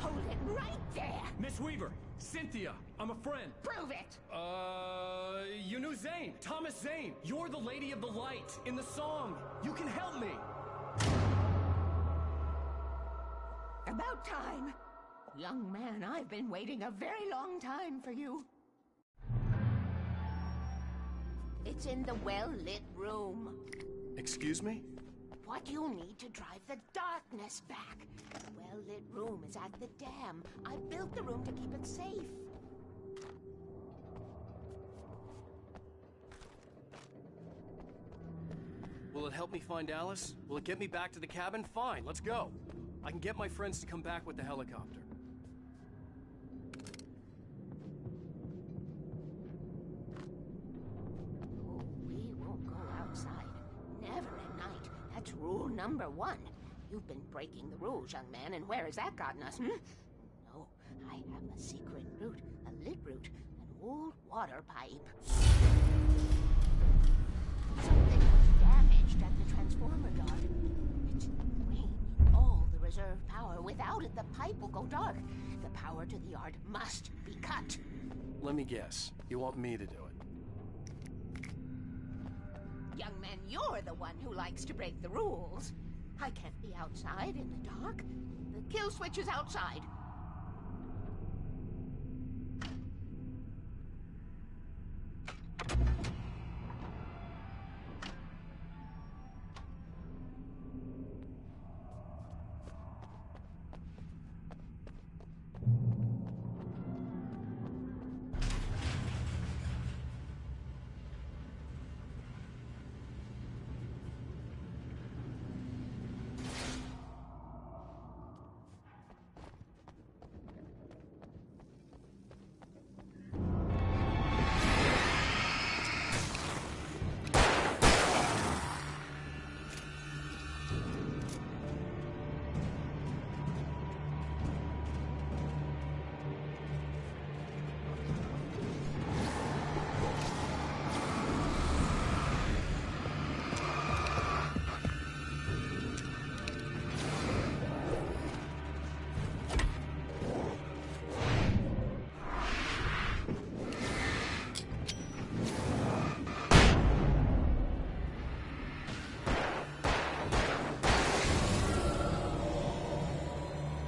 Hold it right there!
Miss Weaver, Cynthia, I'm a friend.
Prove it!
You knew Zane, Thomas Zane. You're the Lady of the Light in the song. You can help me.
About time. Young man, I've been waiting a very long time for you. It's in the well-lit room.
Excuse me?
What you'll need to drive the darkness back. The well-lit room is at the dam. I built the room to keep it safe.
Will it help me find Alice? Will it get me back to the cabin? Fine, let's go. I can get my friends to come back with the helicopter.
Oh, we won't go outside. Never at night. That's Number one, you've been breaking the rules, young man, and where has that gotten us, hmm? No, I have a secret route, a lit route, an old water pipe. Something was damaged at the transformer yard. It's drained all the reserve power. Without it, the pipe will go dark. The power to the yard must be cut.
Let me guess. You want me to do it?
Young man, you're the one who likes to break the rules. I can't be outside in the dark. The kill switch is outside.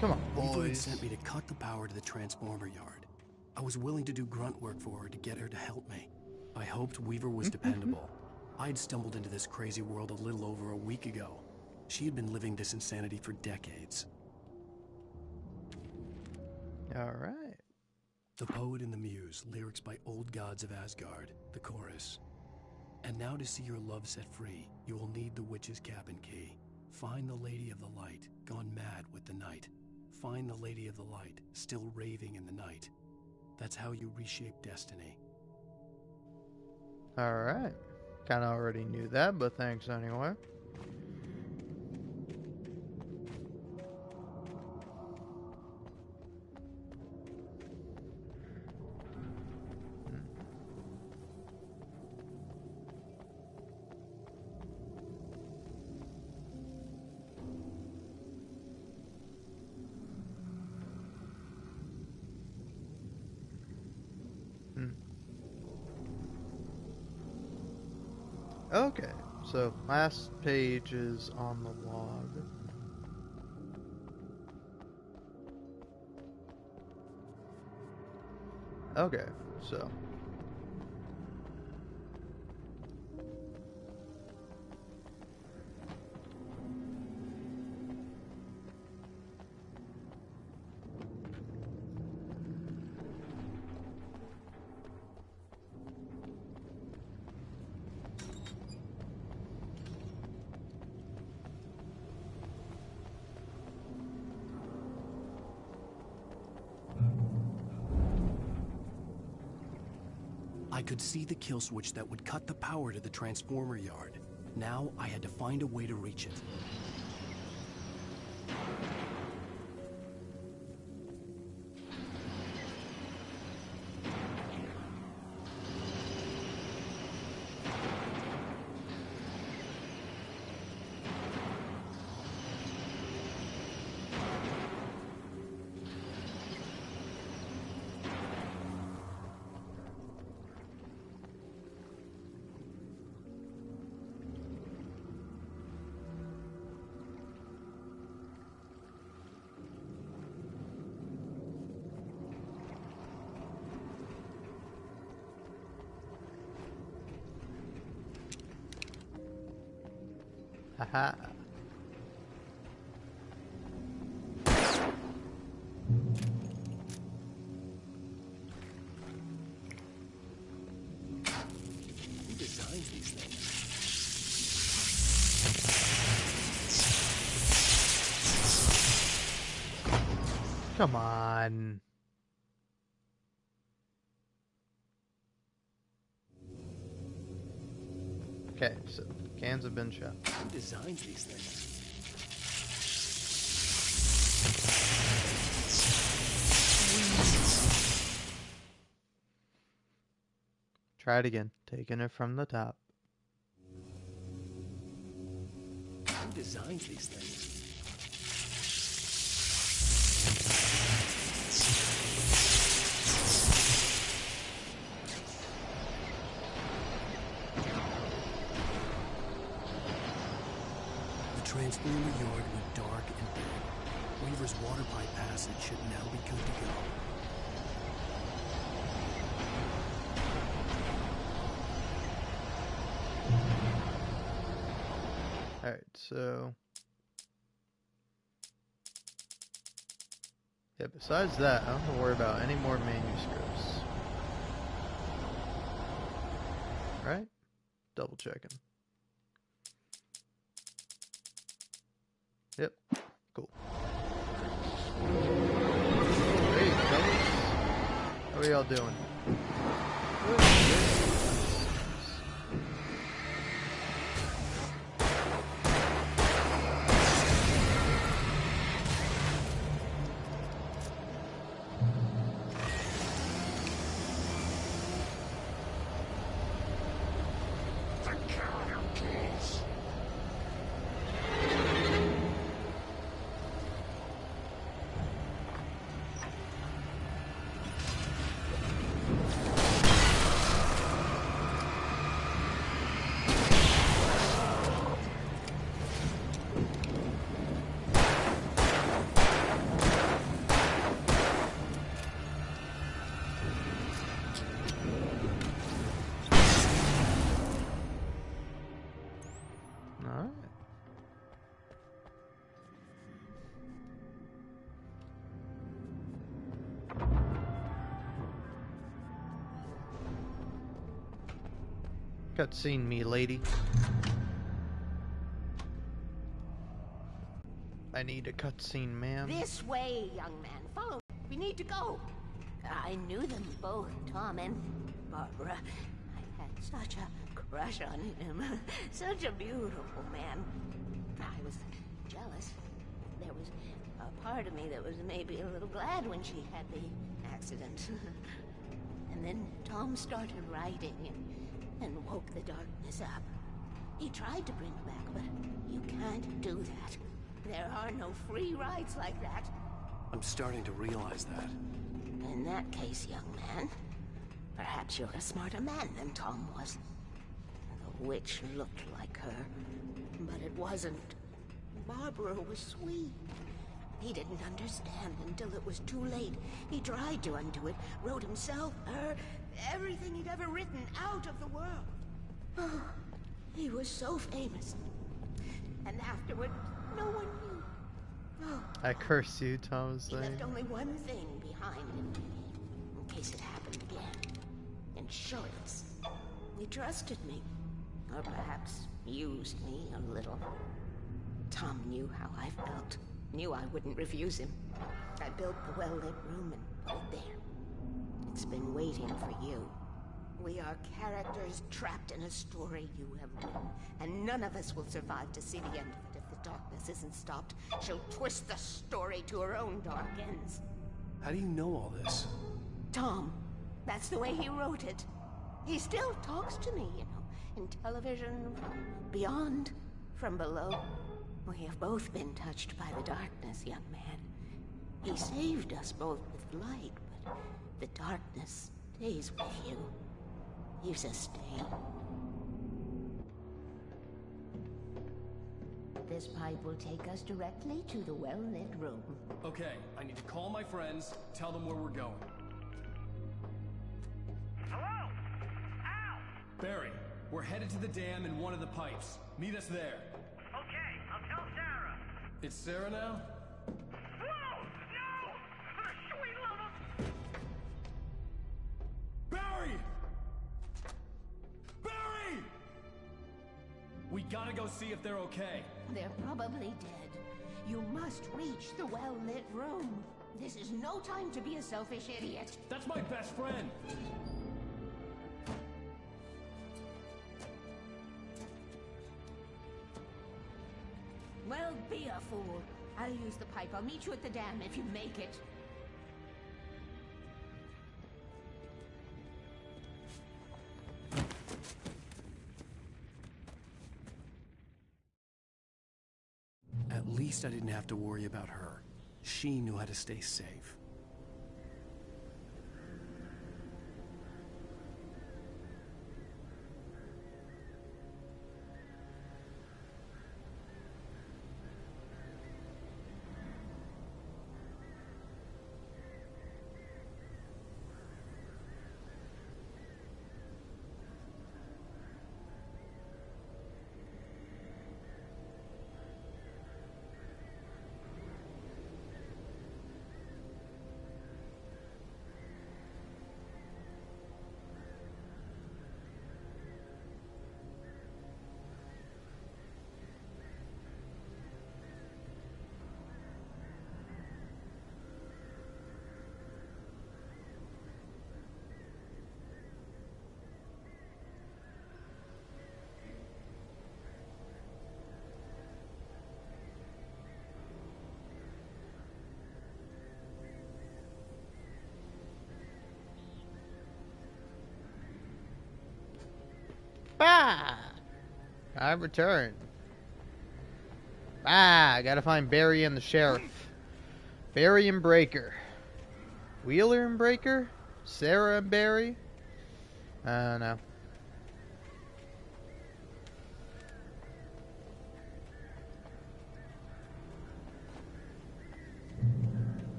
Come on,
Weaver had
boys.
sent me to cut the power to the transformer yard. I was willing to do grunt work for her to get her to help me. I hoped Weaver was dependable. I'd stumbled into this crazy world a little over a week ago. She had been living this insanity for decades.
All right.
The Poet and the Muse, lyrics by Old Gods of Asgard, the chorus. And now to see your love set free, you will need the witch's cabin key. Find the Lady of the Light, gone mad with the night. Find the Lady of the Light, still raving in the night. That's how you reshape destiny.
All right. Kind of already knew that, but thanks anyway. Okay, so last page is on the log. Okay, so
I could see the kill switch that would cut the power to the transformer yard. Now I had to find a way to reach it.
haha.
Who designs these things?
Come on. Okay, so cans have been shut.
Who designs these things?
Try it again. Taking it from the top.
Who designs these things? The transformer yard went dark and dead. Weaver's water pipe passage should now be good to go.
Alright, so... yeah, besides that, I don't have to worry about any more manuscripts. Right? Double checking. Yep. Cool. Hey, fellas. How are y'all doing? Cutscene me, lady. I need a cutscene, ma'am.
This way, young man. Follow. We need to go. I knew them both, Tom and Barbara. I had such a crush on him. Such a beautiful man. I was jealous. There was a part of me that was maybe a little glad when she had the accident. And then Tom started writing and woke the darkness up. He tried to bring her back, but you can't do that. There are no free rides like that.
I'm starting to realize that.
In that case, young man, perhaps you're a smarter man than Tom was. The witch looked like her, but it wasn't. Barbara was sweet. He didn't understand until it was too late. He tried to undo it, wrote himself, her, everything he'd ever written out of the world. Oh, he was so famous. And afterward, no one knew. Oh,
I curse you, Thomas.
he left only one thing behind him, in case it happened again. Insurance. He trusted me. Or perhaps used me a little. Tom knew how I felt. Knew I wouldn't refuse him. I built the well-lit room and put it there. It's been waiting for you. We are characters trapped in a story you have written, and none of us will survive to see the end of it if the darkness isn't stopped. She'll twist the story to her own dark ends.
How do you know all this?
Tom, that's the way he wrote it. He still talks to me, you know, in television, beyond, from below. We have both been touched by the darkness, young man. He saved us both with light, but the darkness stays with you. Leaves a stain. This pipe will take us directly to the well-lit room.
Okay, I need to call my friends, tell them where we're going.
Hello? Al!
Barry, we're headed to the dam in one of the pipes. Meet us there.
Okay, I'll tell Sarah.
It's Sarah now?
Whoa! No! For the sweet love of...
Barry! Barry! We gotta go see if they're okay.
They're probably dead. You must reach the well-lit room. This is no time to be a selfish idiot.
That's my best friend.
Well, be a fool. I'll I'll use the pipe. I'll meet you at the dam if you make it.
At least I didn't have to worry about her. She knew how to stay safe.
Bah! I return. I gotta find Barry and the sheriff. Barry and Breaker. Wheeler and Breaker? Sarah and Barry? I don't know.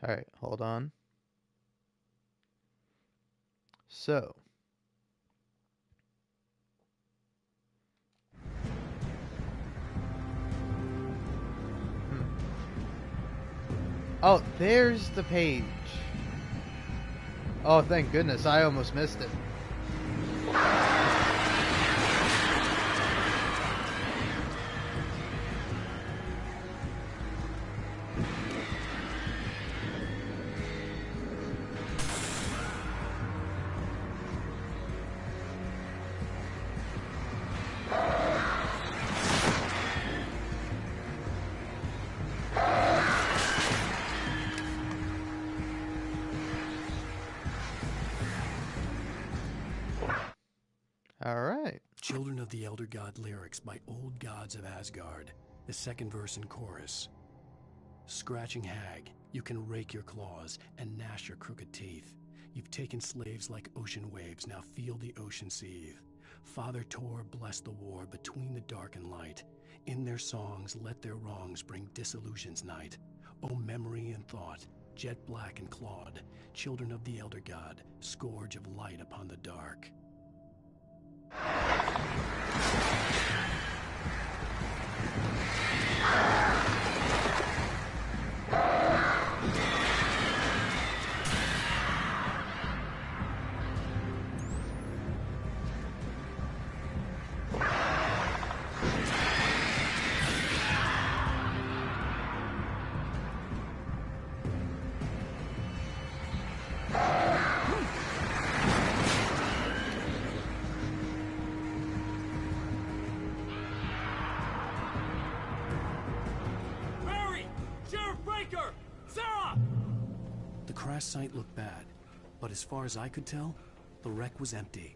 Alright, hold on. So. Oh, there's the page. Oh, thank goodness, I almost missed it. Alright.
Children of the Elder God lyrics by Old Gods of Asgard. The second verse and chorus. Scratching hag, you can rake your claws and gnash your crooked teeth. You've taken slaves like ocean waves, now feel the ocean seethe. Father Tor bless the war between the dark and light. In their songs let their wrongs bring disillusion's night. O memory and thought, jet black and clawed, children of the Elder God, scourge of light upon the dark. The crash site looked bad, but as far as I could tell, the wreck was empty.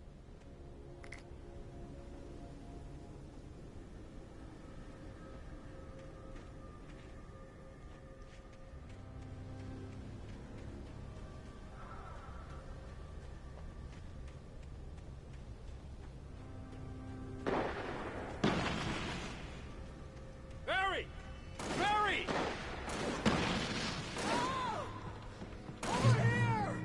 Barry! Barry!
Over here!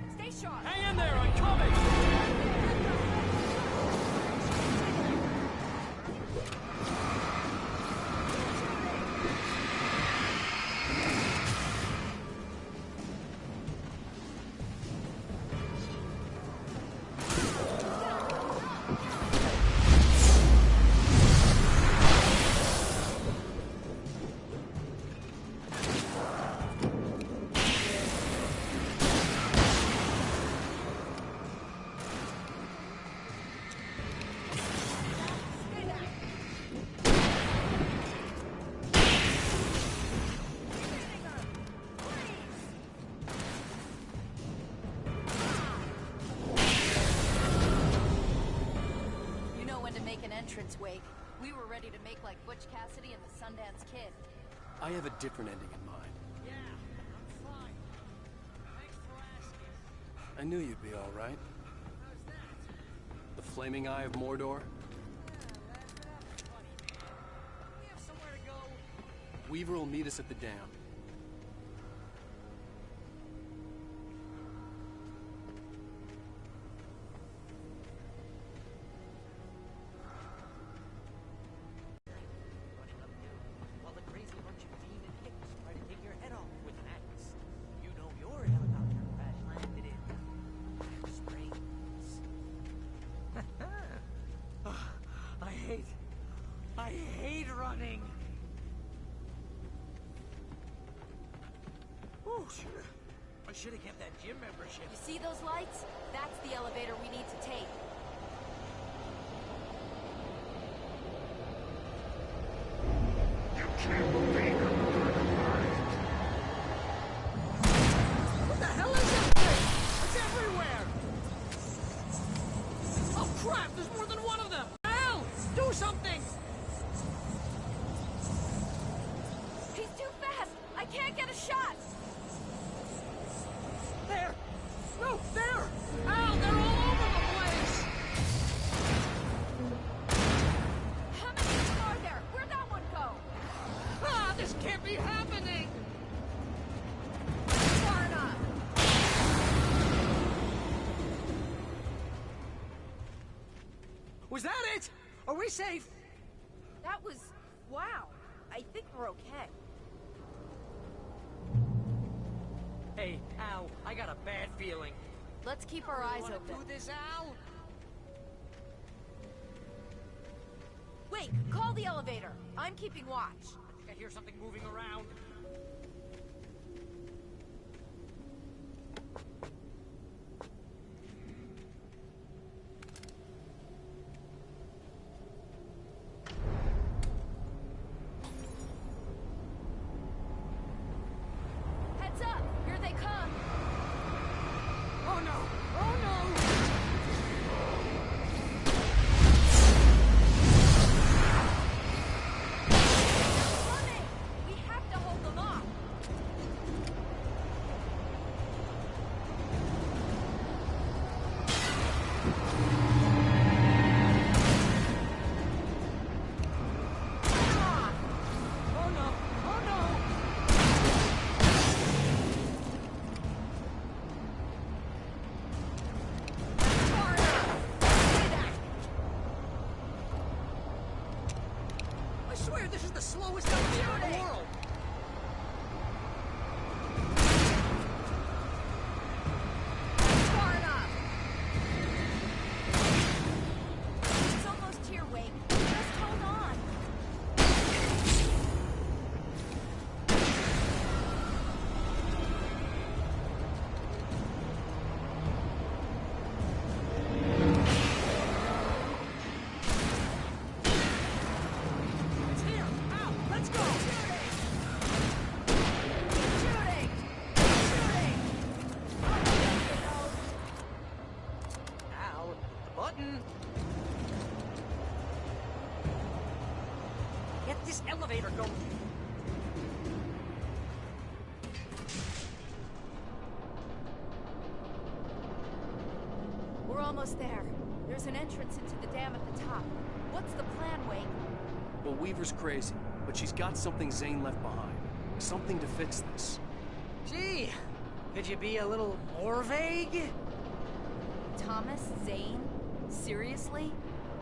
an entrance, Wake. We were ready to make like Butch Cassidy and the Sundance Kid.
I have a different ending in mind.
Yeah, I'm fine. Thanks for asking.
I knew you'd be all right.
How's that?
The flaming eye of Mordor?
We have somewhere to go.
Weaver will meet us at the dam.
Running up hill while the crazy bunch of demon hicks try to take your head off with an axe. You know your helicopter crash landed in Springs. I hate running. Oh, I should have kept that gym membership.
You see those lights? That's the elevator we need to take.
What the hell is that thing? It's everywhere! Oh crap, there's more than one of them! Hell! Do something!
He's too fast! I can't get a shot!
There! No, there! Al, they're all over the place!
How many of them are there? Where'd that one go?
Ah, this can't be happening!
Far enough!
Was that it? Are we safe?
That was... wow. I think we're okay.
Hey, Al, I got a bad feeling.
Let's keep our eyes
Wanna
open.
do this, Al?
Wait, call the elevator. I'm keeping watch.
I think I hear something moving around.
Heads up! Here they come!
Oh no! Oh no!
Running! We have to hold them off!
Oh no! Oh no!
Far enough! Say that!
I swear this is the slowest elevator in the world!
Far enough! It's almost here, Wake. Just hold on.
It's here! Al, let's go!
Shooting! Shooting!
Al, the button! Get this elevator going!
We're almost there. There's an entrance into the dam at the top. What's the plan, Wake?
Well, Weaver's crazy, but she's got something Zane left behind. Something to fix this.
Gee, could you be a little more vague?
Thomas Zane? Seriously?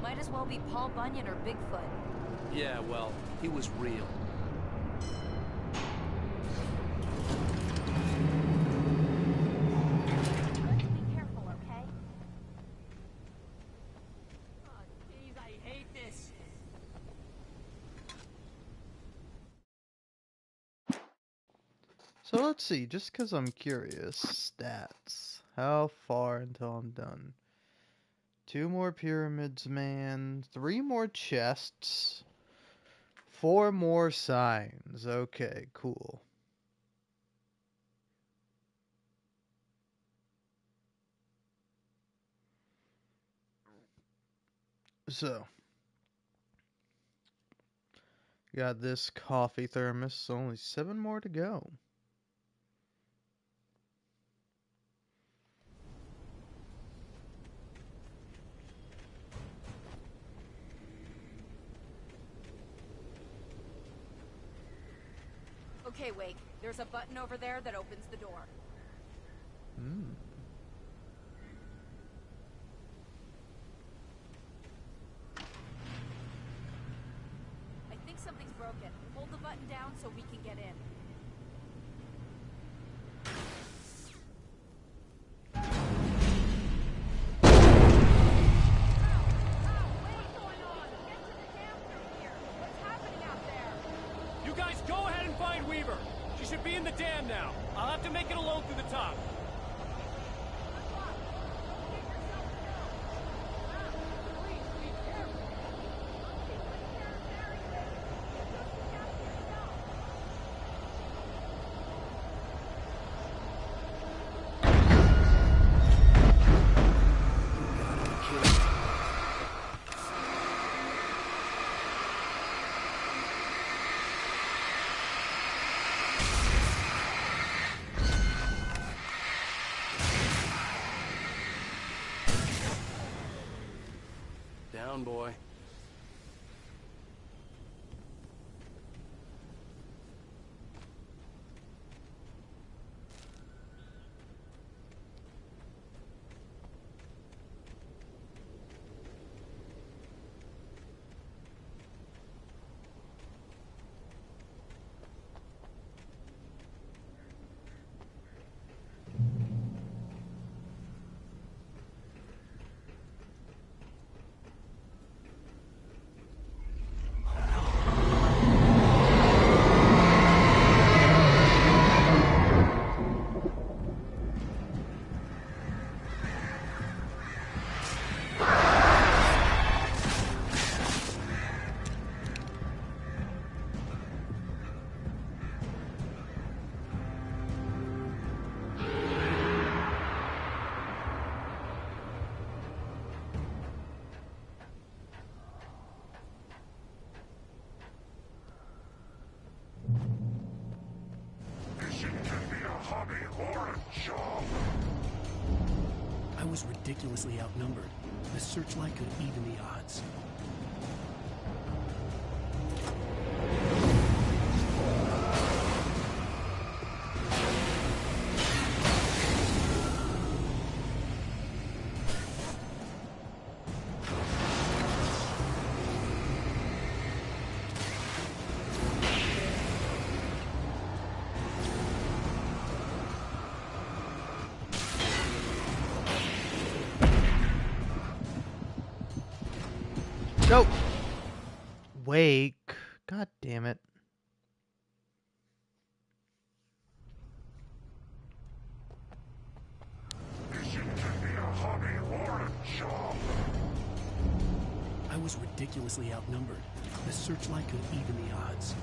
Might as well be Paul Bunyan or Bigfoot.
Yeah, well, he was real.
Let's be careful, okay?
Oh, jeez, I hate this.
So let's see, just because I'm curious, stats. How far until I'm done? 2 more pyramids, man. 3 more chests. 4 more signs. Okay, cool. So, Got this coffee thermos, only 7 more to go.
Okay, Wake. There's a button over there that opens the door.
Hmm.
I think something's broken. Hold the button down so we can get in.
You guys go ahead and find Weaver. She should be in the dam now. I'll have to make it alone through the top.
Down, boy. I was ridiculously outnumbered. The searchlight could even the odds.
Nope. Wake. God damn it.
I was ridiculously outnumbered. The searchlight could even the odds.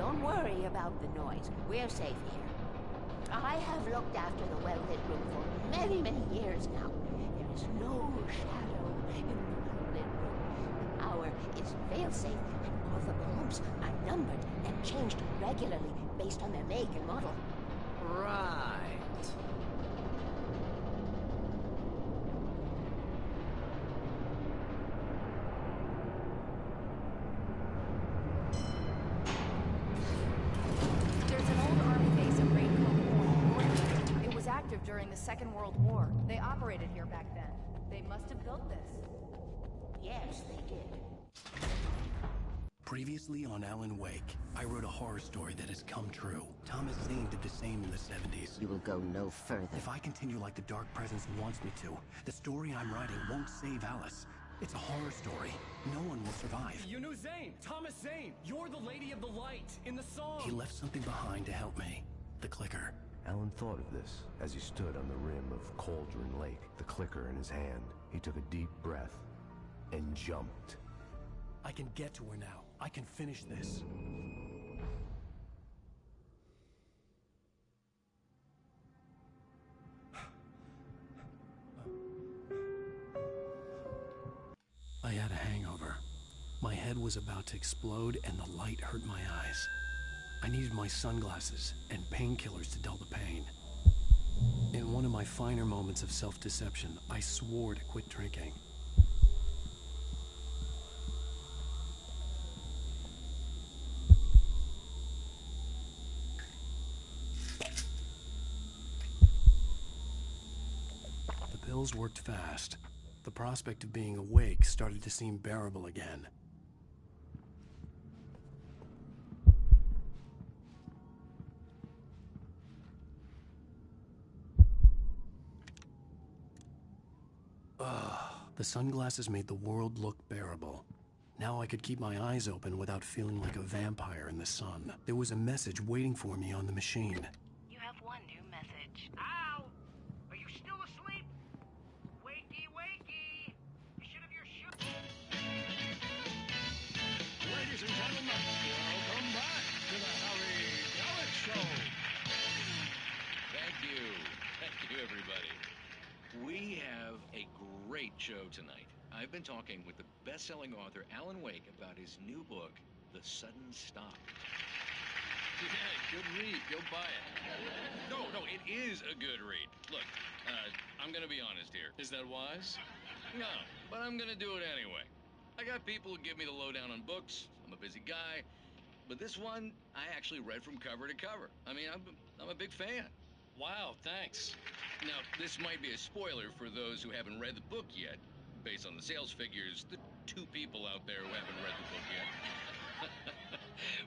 Don't worry about the noise. We're safe here. I have looked after the well-lit room for many, many years now. There is no shadow in the well-lit room. The hour is fail-safe, and all the bulbs are numbered and changed regularly based on their make and model.
Right.
There's an old army base at Raincoat. It was active during the Second World War. They operated here back then. They must have built this.
Yes, they did.
Previously on Alan Wake, I wrote a horror story that has come true. Thomas Zane did the same in the 70s.
You will go no further.
If I continue like the Dark Presence wants me to, the story I'm writing won't save Alice. It's a horror story. No one will survive.
You knew Zane! Thomas Zane! You're the Lady of the Light in the song!
He left something behind to help me. The clicker.
Alan thought of this as he stood on the rim of Cauldron Lake, the clicker in his hand. He took a deep breath and jumped.
I can get to her now. I can finish this. I had a hangover. My head was about to explode and the light hurt my eyes. I needed my sunglasses and painkillers to dull the pain. In one of my finer moments of self-deception, I swore to quit drinking. The pills worked fast. The prospect of being awake started to seem bearable again. The sunglasses made the world look bearable. Now I could keep my eyes open without feeling like a vampire in the sun. There was a message waiting for me on the machine.
You have one new message. Ow! Are you still asleep? Wakey, wakey! You should have your shoe.
Ladies and gentlemen, welcome back to the Harry Gallant Show.
Thank you. Thank you, everybody. We have a great show tonight. I've been talking with the best-selling author Alan Wake about his new book, The Sudden Stop.
Yeah, good read. Go buy it.
No, it is a good read. Look, I'm gonna be honest here.
Is that wise?
No, but I'm gonna do it anyway. I got people who give me the lowdown on books. I'm a busy guy. But this one, I actually read from cover to cover. I mean, I'm a big fan.
Wow, thanks.
Now, this might be a spoiler for those who haven't read the book yet. Based on the sales figures, the 2 people out there who haven't read the book yet.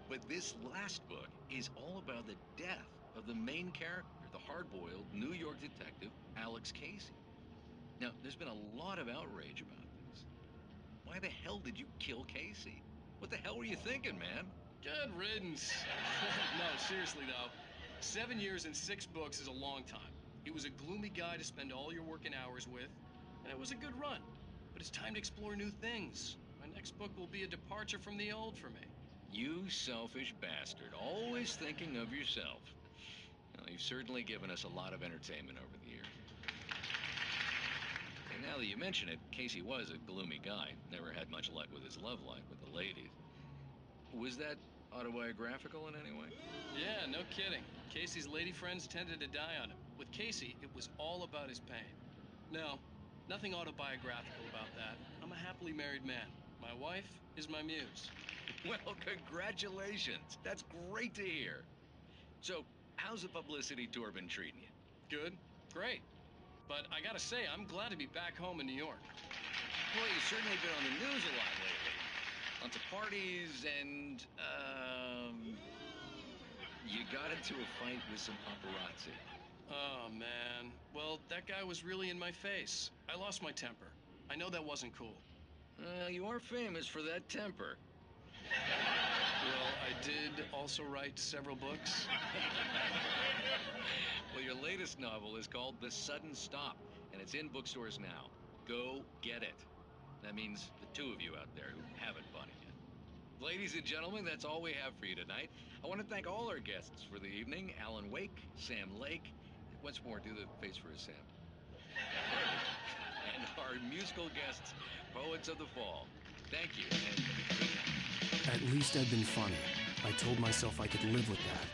But this last book is all about the death of the main character, the hard-boiled New York detective, Alex Casey. Now, there's been a lot of outrage about this. Why the hell did you kill Casey? What the hell were you thinking, man?
Good riddance. No, seriously though. 7 years and 6 books is a long time. He was a gloomy guy to spend all your working hours with, and it was a good run. But it's time to explore new things. My next book will be a departure from the old for me.
You selfish bastard, always thinking of yourself. Well, you've certainly given us a lot of entertainment over the years. And now that you mention it, Casey was a gloomy guy. Never had much luck with his love life with the ladies. Was that autobiographical in any way?
Yeah, no kidding. Casey's lady friends tended to die on him. With Casey, it was all about his pain. No, nothing autobiographical about that. I'm a happily married man. My wife is my muse.
Well, congratulations. That's great to hear. So, how's the publicity tour been treating you?
Good. Great. But I gotta say, I'm glad to be back home in New York.
Well, you've certainly been on the news a lot lately. Lots of parties and, you got into a fight with some paparazzi.
Oh, man. Well, that guy was really in my face. I lost my temper. I know that wasn't cool.
You are famous for that temper.
Well, I did also write several books.
Well, your latest novel is called The Sudden Stop, and it's in bookstores now. Go get it. That means the 2 of you out there who haven't bought it yet. Ladies and gentlemen, that's all we have for you tonight. I want to thank all our guests for the evening. Alan Wake, Sam Lake. Once more, do the face for a Sam. And our musical guests, Poets of the Fall. Thank you, and good night.
At least I'd been funny. I told myself I could live with that.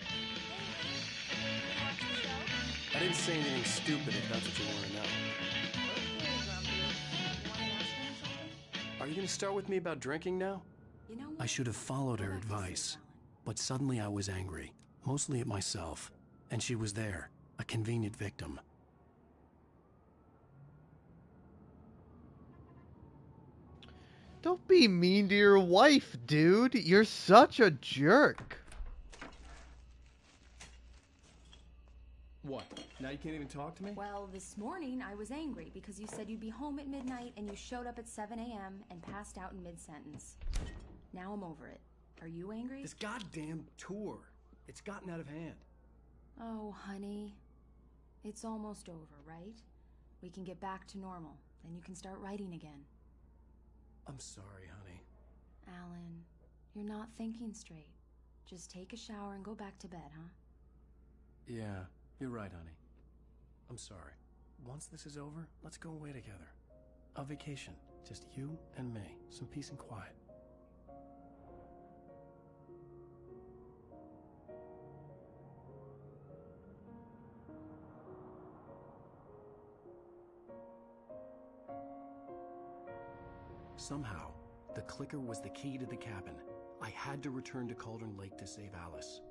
I didn't say anything stupid if that's what you want to know. Are you going to start with me about drinking now?
You know
I should have followed her advice. But suddenly I was angry, mostly at myself. And she was there, a convenient victim.
Don't be mean to your wife, dude. You're such a jerk.
What? Now you can't even talk to me?
Well, this morning I was angry because you said you'd be home at midnight and you showed up at 7 a.m. and passed out in mid-sentence. Now I'm over it. Are you angry?
This goddamn tour. It's gotten out of hand.
Oh, honey. It's almost over, right? We can get back to normal. Then you can start writing again.
I'm sorry, honey.
Alan, you're not thinking straight. Just take a shower and go back to bed, huh?
Yeah, you're right, honey. I'm sorry. Once this is over, let's go away together. A vacation. Just you and me. Some peace and quiet. Somehow, the clicker was the key to the cabin. I had to return to Cauldron Lake to save Alice.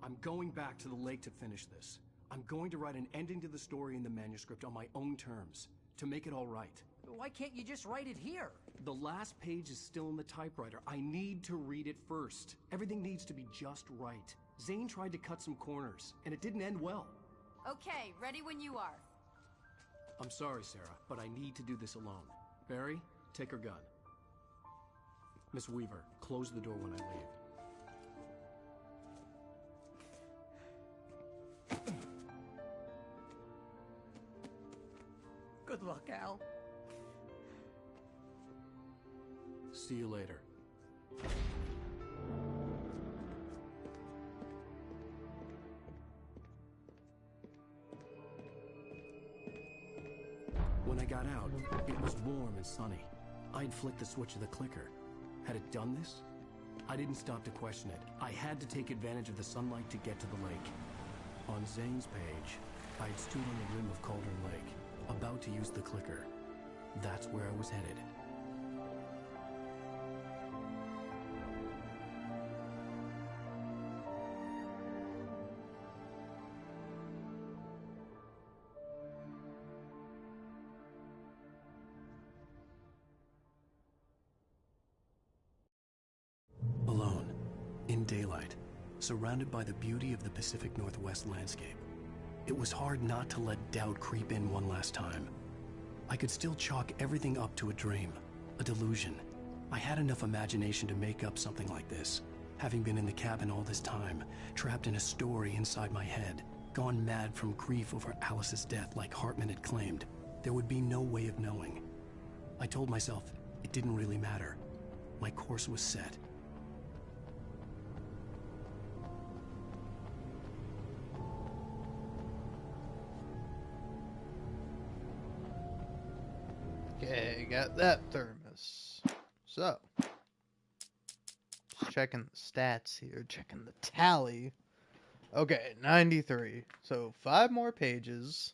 I'm going back to the lake to finish this. I'm going to write an ending to the story in the manuscript on my own terms, to make it all right.
Why can't you just write it here?
The last page is still in the typewriter. I need to read it first. Everything needs to be just right. Zane tried to cut some corners, and it didn't end well.
Okay, ready when you are.
I'm sorry, Sarah, but I need to do this alone. Barry, take her gun. Miss Weaver, close the door when I leave.
Good luck, Al.
See you later. When I got out, it was warm and sunny. I'd flicked the switch of the clicker. Had it done this? I didn't stop to question it. I had to take advantage of the sunlight to get to the lake. On Zane's page, I'd stood on the rim of Cauldron Lake, about to use the clicker. That's where I was headed. Alone, in daylight, surrounded by the beauty of the Pacific Northwest landscape. It was hard not to let doubt creep in one last time. I could still chalk everything up to a dream, a delusion. I had enough imagination to make up something like this, having been in the cabin all this time, trapped in a story inside my head, gone mad from grief over Alice's death like Hartman had claimed. There would be no way of knowing. I told myself it didn't really matter. My course was set.
Okay, got that thermos. So, just checking the stats here, checking the tally. Okay, 93. So 5 more pages.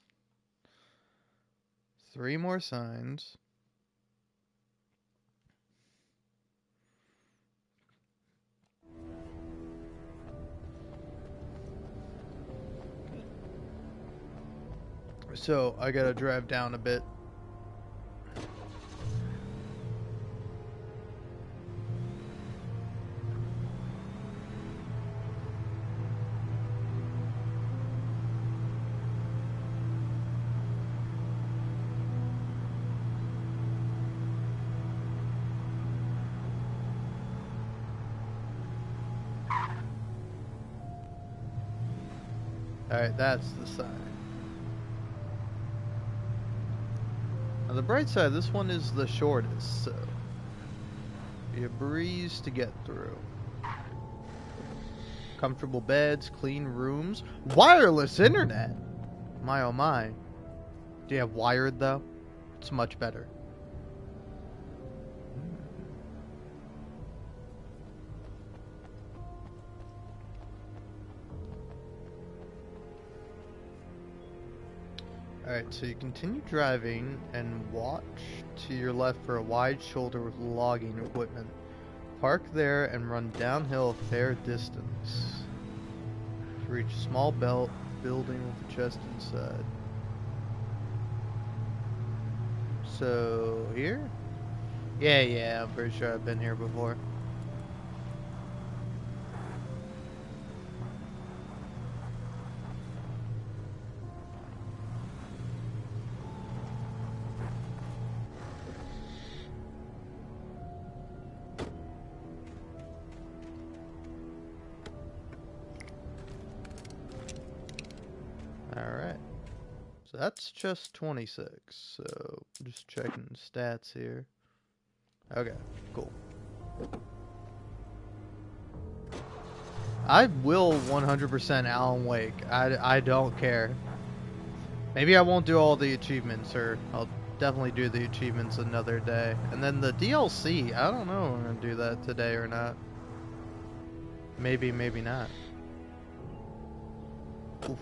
3 more signs. So I gotta drive down a bit. Alright, that's the sign. On the bright side, this one is the shortest, so be a breeze to get through. Comfortable beds, clean rooms, wireless internet. My oh my. Do you have wired though? It's much better. Alright, so you continue driving and watch to your left for a wide shoulder with logging equipment. Park there and run downhill a fair distance to reach a small building with a chest inside. So, here? Yeah, I'm pretty sure I've been here before. Alright. So that's just 26. So, just checking stats here. Okay, cool. I will 100% Alan Wake. I don't care. Maybe I won't do all the achievements, or I'll definitely do the achievements another day. And then the DLC, I don't know if I'm going to do that today or not. Maybe, maybe not. Oof,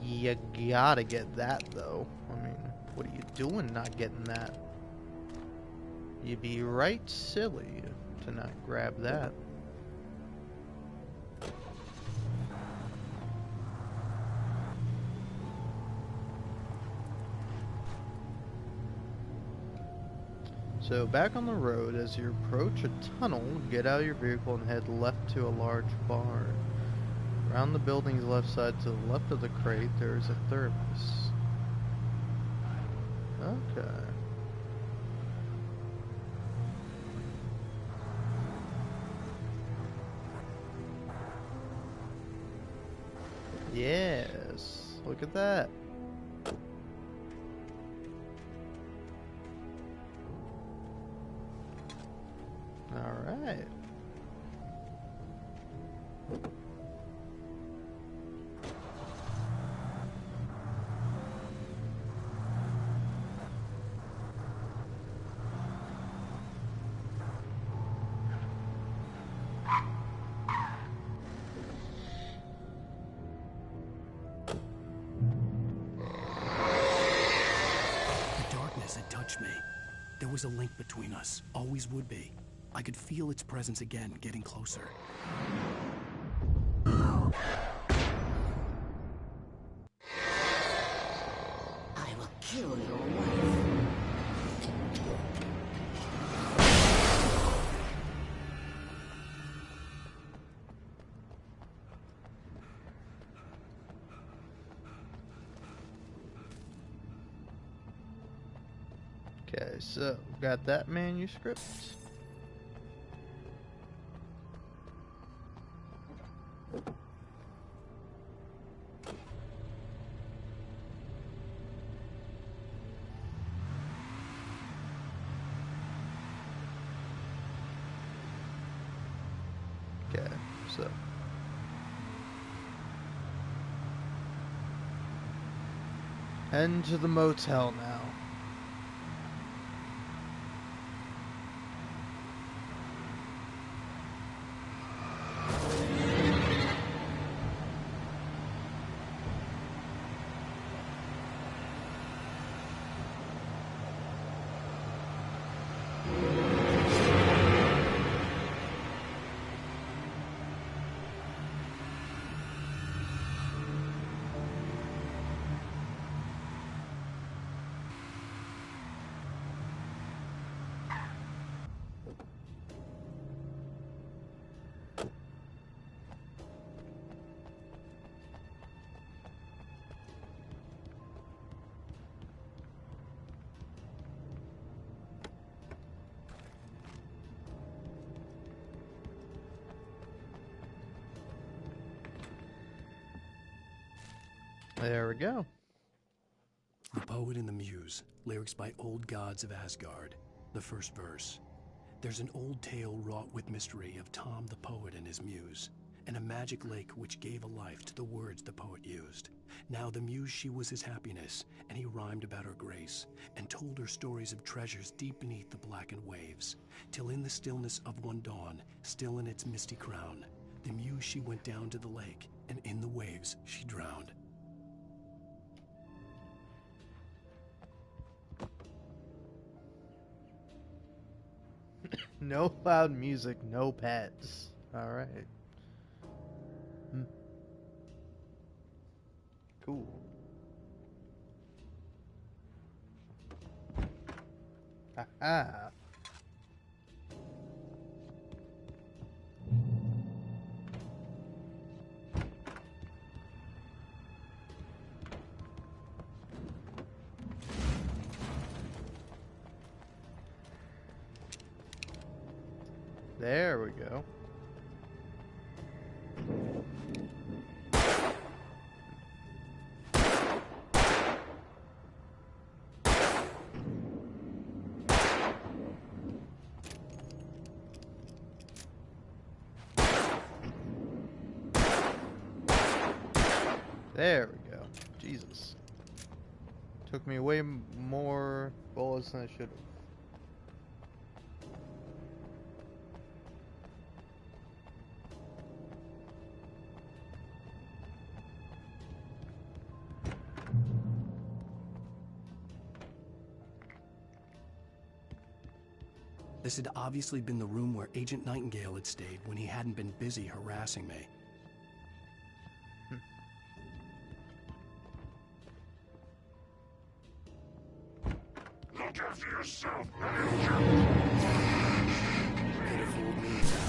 you gotta get that, though. I mean, what are you doing not getting that? You'd be right silly to not grab that. So back on the road, as you approach a tunnel, get out of your vehicle and head left to a large barn. Around the building's left side to the left of the crate, there is a thermos. Okay. Yes, look at that. Alright.
The darkness had touched me. There was a link between us, always would be. I could feel its presence again, getting closer.
I will kill your wife.
Okay, so got that manuscript. Okay, so heading to the motel now. There we go.
The
Poet and the Muse, lyrics by old gods of Asgard. The first verse. There's an old tale wrought with mystery of Tom the poet and his muse, and a magic lake which gave a life to the words the poet used. Now the muse she was his happiness, and he rhymed about her grace, and told her stories of treasures deep beneath the blackened waves, till in the stillness of one dawn, still in its misty crown, the muse she went down to the lake, and in the waves she drowned.
No loud music, no pets. Alright. Cool. Aha. There we go. There we go. Jesus. Took me way more bullets than I should have.
This had obviously been the room where Agent Nightingale had stayed when he hadn't been busy harassing me.
Look after yourself,
Could have fooled me now.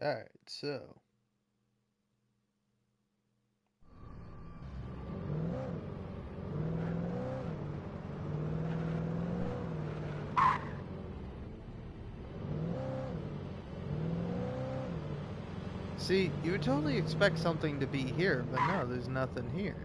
Alright, so. See, you would totally expect something to be here, but no, there's nothing here.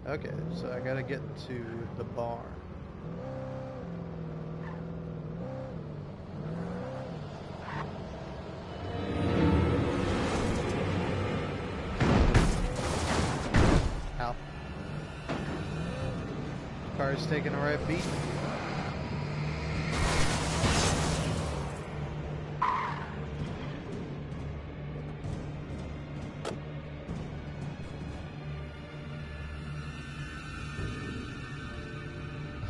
Okay, so I gotta get to the barn. Ow. Car's taking a right beat.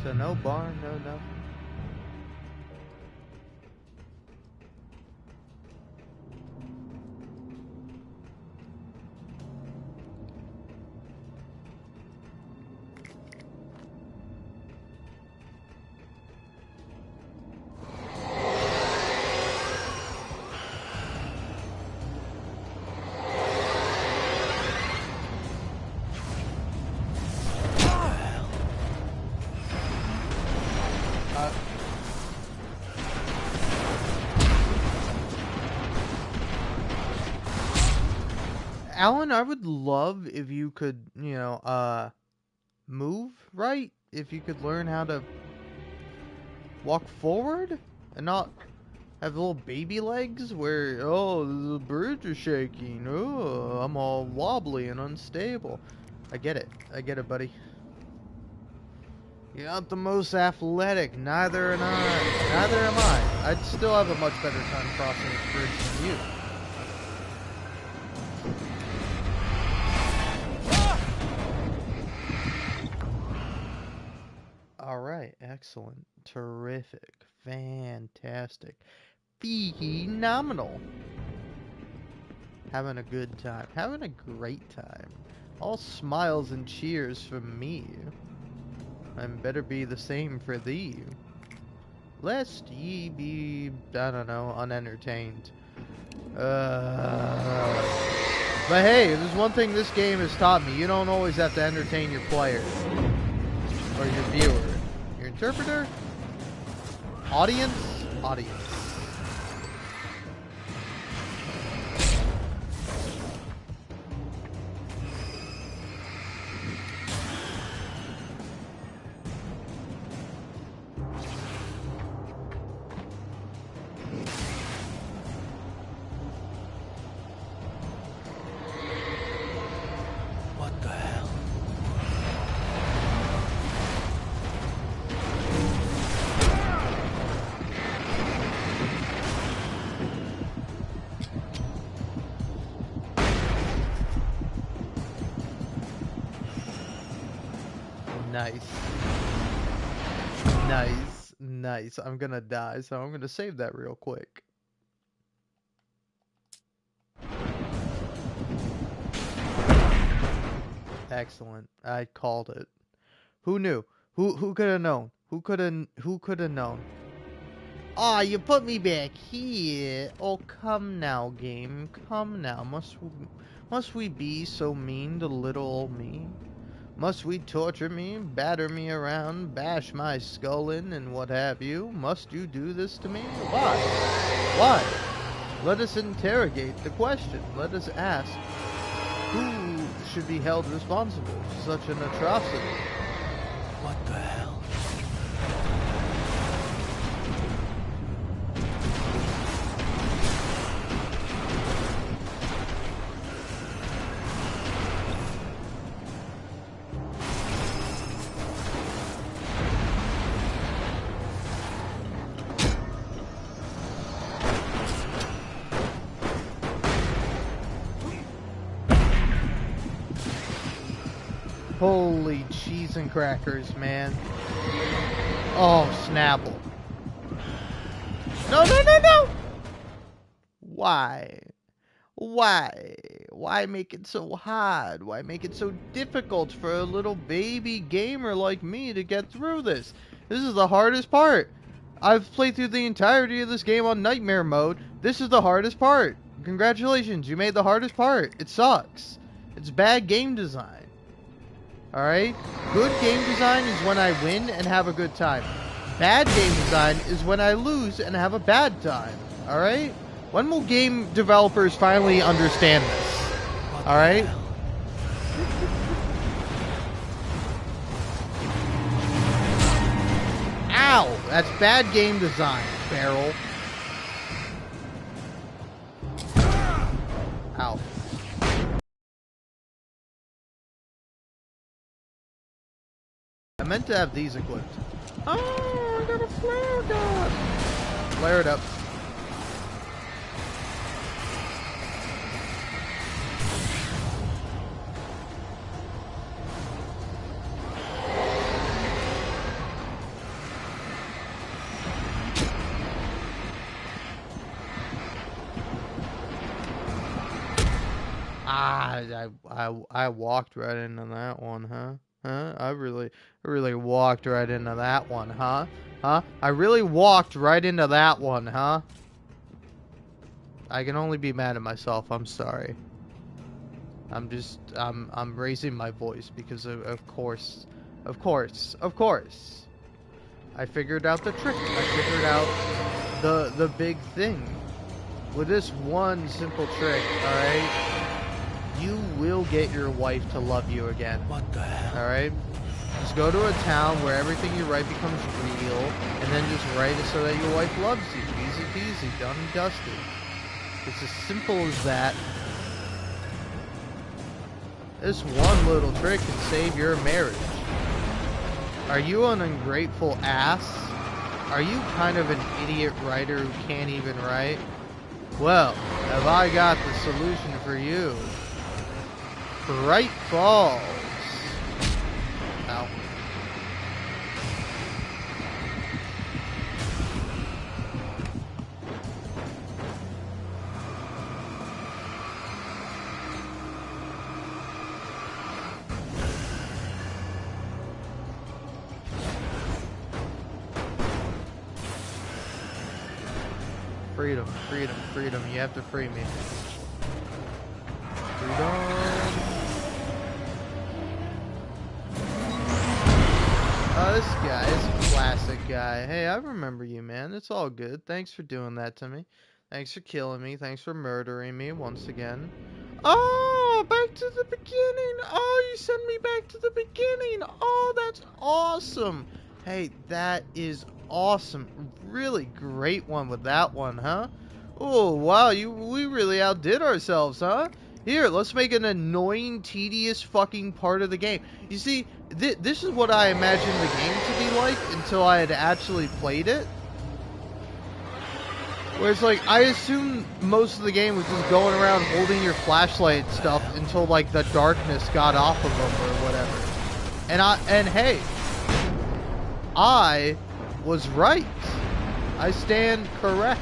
So no barn, no nothing. Alan, I would love if you could, move right. If you could learn how to walk forward and not have little baby legs where, oh, the bridge is shaking. Oh, I'm all wobbly and unstable. I get it, buddy. You're not the most athletic, neither am I. I'd still have a much better time crossing this bridge than you. right, excellent, terrific, fantastic, phenomenal. Having a good time, having a great time. All smiles and cheers from me. And better be the same for thee. Lest ye be, I don't know, unentertained. But hey, there's one thing this game has taught me. You don't always have to entertain your player. Or your viewer. Your interpreter? Audience? Audience.
What the hell?
Nice. Nice. Nice. I'm gonna die, so I'm gonna save that real quick. Excellent. I called it. Who knew? Who could have known? Who could have known? Aw, you put me back here. Oh, come now, game. Come now. Must we be so mean to little old me? Must we torture me, batter me around, bash my skull in, and what have you? Must you do this to me? Why? Why? Let us interrogate the question. Let us ask, who should be held responsible for such an atrocity?
What the hell?
Holy cheese and crackers, man. Oh, Snapple. No, no, no, no! Why? Why? Why make it so hard? Why make it so difficult for a little baby gamer like me to get through this? This is the hardest part. I've played through the entirety of this game on Nightmare mode. This is the hardest part. Congratulations, you made the hardest part. It sucks. It's bad game design. Alright? Good game design is when I win and have a good time. Bad game design is when I lose and have a bad time. Alright? When will game developers finally understand this? Alright? Ow! That's bad game design, Barrel. Ow. I meant to have these equipped. Oh, I got a flare gun! Flare it up. I walked right into that one, huh? Huh? I really walked right into that one, huh? Huh? I really walked right into that one, huh? I can only be mad at myself. I'm sorry. I'm raising my voice because of course. I figured out the trick. I figured out the big thing. With this one simple trick, alright? You will get your wife to love you again.
What the hell?
Alright? Just go to a town where everything you write becomes real, and then just write it so that your wife loves you. Easy peasy, done and dusted. It's as simple as that. This one little trick can save your marriage. Are you an ungrateful ass? Are you kind of an idiot writer who can't even write? Well, have I got the solution for you? Bright Falls. Ow. Freedom, freedom, freedom. You have to free me. Freedom. Oh, this guy is a classic guy. Hey, I remember you, man. It's all good. Thanks for doing that to me. Thanks for killing me. Thanks for murdering me once again. Oh, back to the beginning. Oh, you sent me back to the beginning. Oh, that's awesome. Hey, that is awesome. Really great one with that one, huh? Oh, wow, we really outdid ourselves, huh? Here, let's make an annoying, tedious fucking part of the game. You see, this is what I imagined the game to be like until I had actually played it. Where it's like, I assumed most of the game was just going around holding your flashlight and stuff until, like, the darkness got off of them or whatever. And hey, I was right. I stand correct,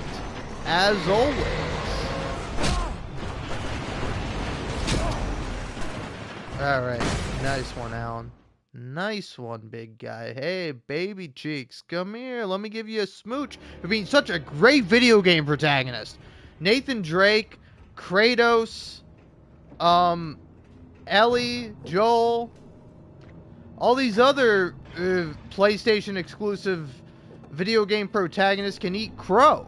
as always. Alright, nice one, Alan. Nice one, big guy. Hey, baby cheeks, come here. Let me give you a smooch for being such a great video game protagonist. Nathan Drake, Kratos, Ellie, Joel, all these other PlayStation exclusive video game protagonists can eat crow.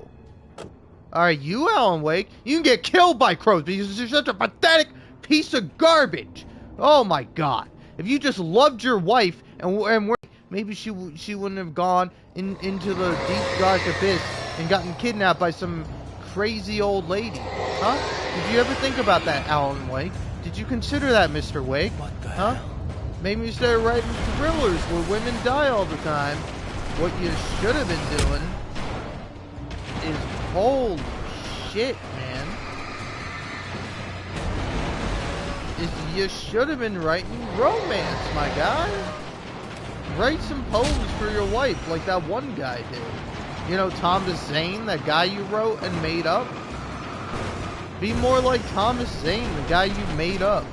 Alright, you, Alan Wake, you can get killed by crows because you're such a pathetic piece of garbage. Oh my god. If you just loved your wife and maybe she wouldn't have gone into the deep dark abyss and gotten kidnapped by some crazy old lady. Huh? Did you ever think about that, Alan Wake? Did you consider that, Mr. Wake?
What the
huh?
hell?
Maybe you started writing thrillers where women die all the time. What you should have been doing is holy shit, man. You should have been writing romance, my guy. Write some poems for your wife like that one guy did. You know, Thomas Zane, that guy you wrote and made up. Be more like Thomas Zane, the guy you made up.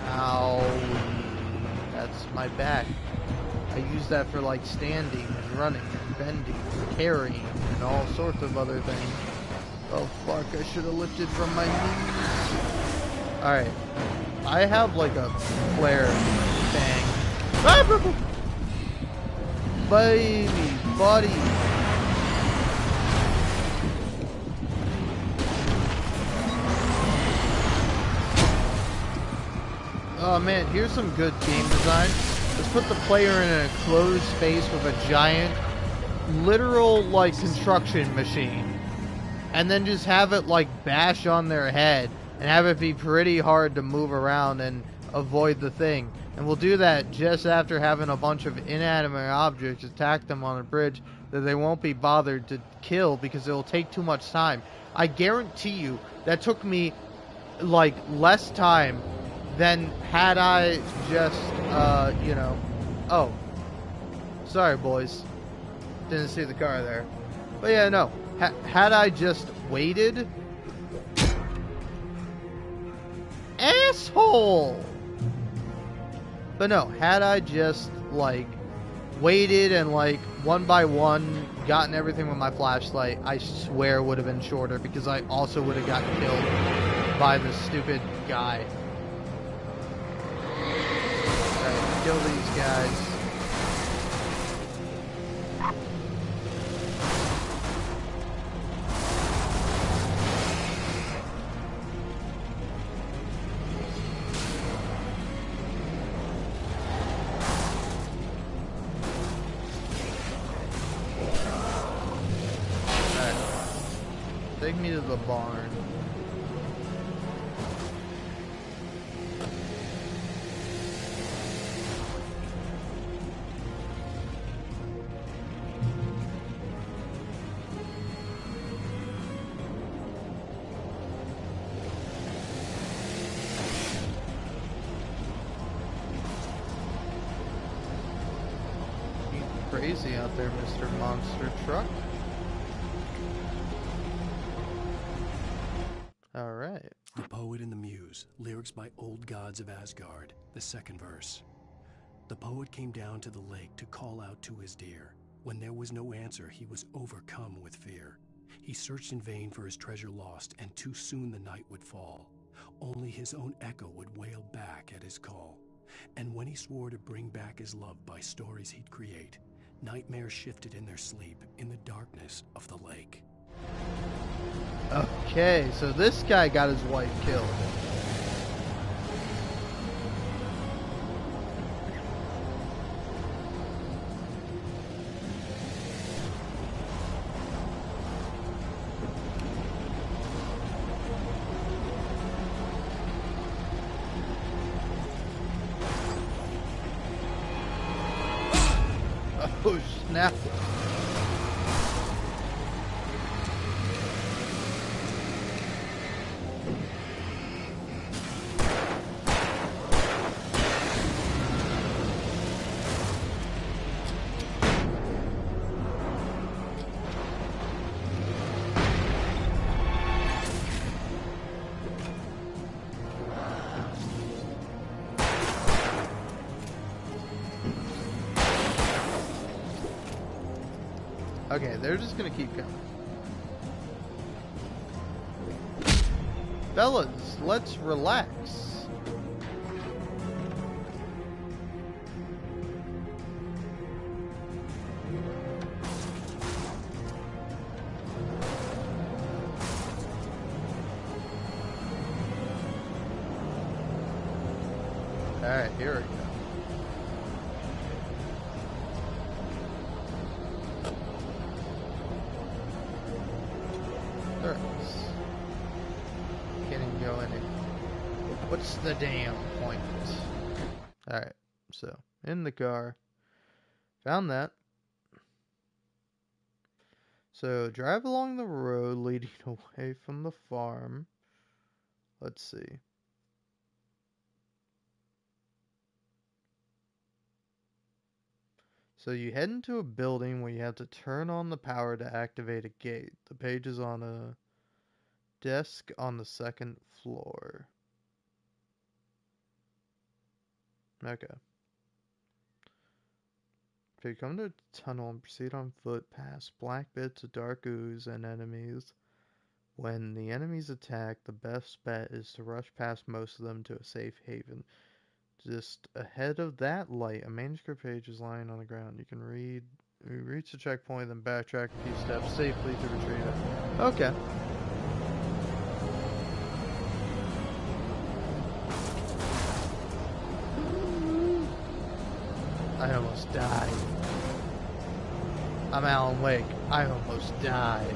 Ow. That's my back. I use that for like standing and running and bending and carrying and all sorts of other things. Oh fuck, I should have lifted from my knees. Alright. I have like a flare bang. Baby, buddy. Oh man, here's some good game design. Let's put the player in a closed space with a giant, literal, like, construction machine. And then just have it, like, bash on their head. And have it be pretty hard to move around and avoid the thing. And we'll do that just after having a bunch of inanimate objects attack them on a bridge that they won't be bothered to kill because it will take too much time. I guarantee you that took me, like, less time than had I just, you know... Oh. Sorry, boys. Didn't see the car there. But yeah, no. Had I just waited... Asshole! But no, had I just, like, waited and, like, one by one gotten everything with my flashlight, I swear it would have been shorter because I also would have gotten killed by this stupid guy. Alright, kill these guys. Take me to the barn. You crazy out there, Mr. Monster Truck. Alright.
The Poet and the Muse, lyrics by Old Gods of Asgard, the second verse. The poet came down to the lake to call out to his dear.
When there was no answer, he was overcome with fear. He searched in vain for his treasure lost, and too soon the night would fall. Only his own echo would wail back at his call. And when he swore to bring back his love by stories he'd create, nightmares shifted in their sleep in the darkness of the lake.
Okay, so this guy got his wife killed. Oh, snap. Okay, they're just gonna keep coming. Fellas, let's relax. Alright, here we go. Can't even go in it. What's the damn point? Alright, so in the car. Found that. So drive along the road leading away from the farm. Let's see. So you head into a building where you have to turn on the power to activate a gate. The page is on a desk on the second floor. Okay. So you come to a tunnel and proceed on foot past black bits of dark ooze and enemies. When the enemies attack, the best bet is to rush past most of them to a safe haven. Just ahead of that light, a manuscript page is lying on the ground. You can read. You reach the checkpoint, then backtrack a few steps safely to retrieve it. Okay. I almost died. I'm Alan Wake. I almost died.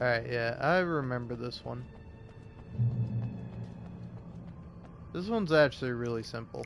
Alright, yeah, I remember this one. This one's actually really simple.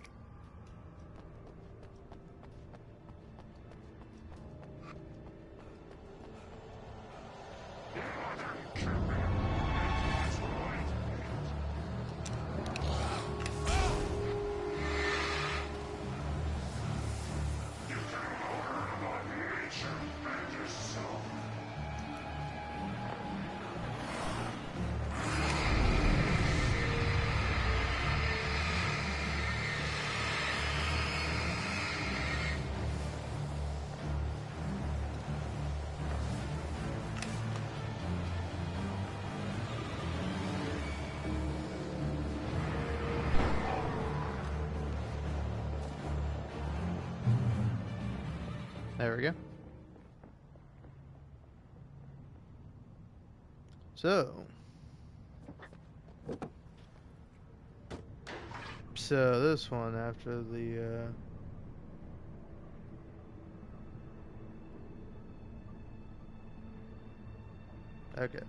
There we go. So, So this one after the okay.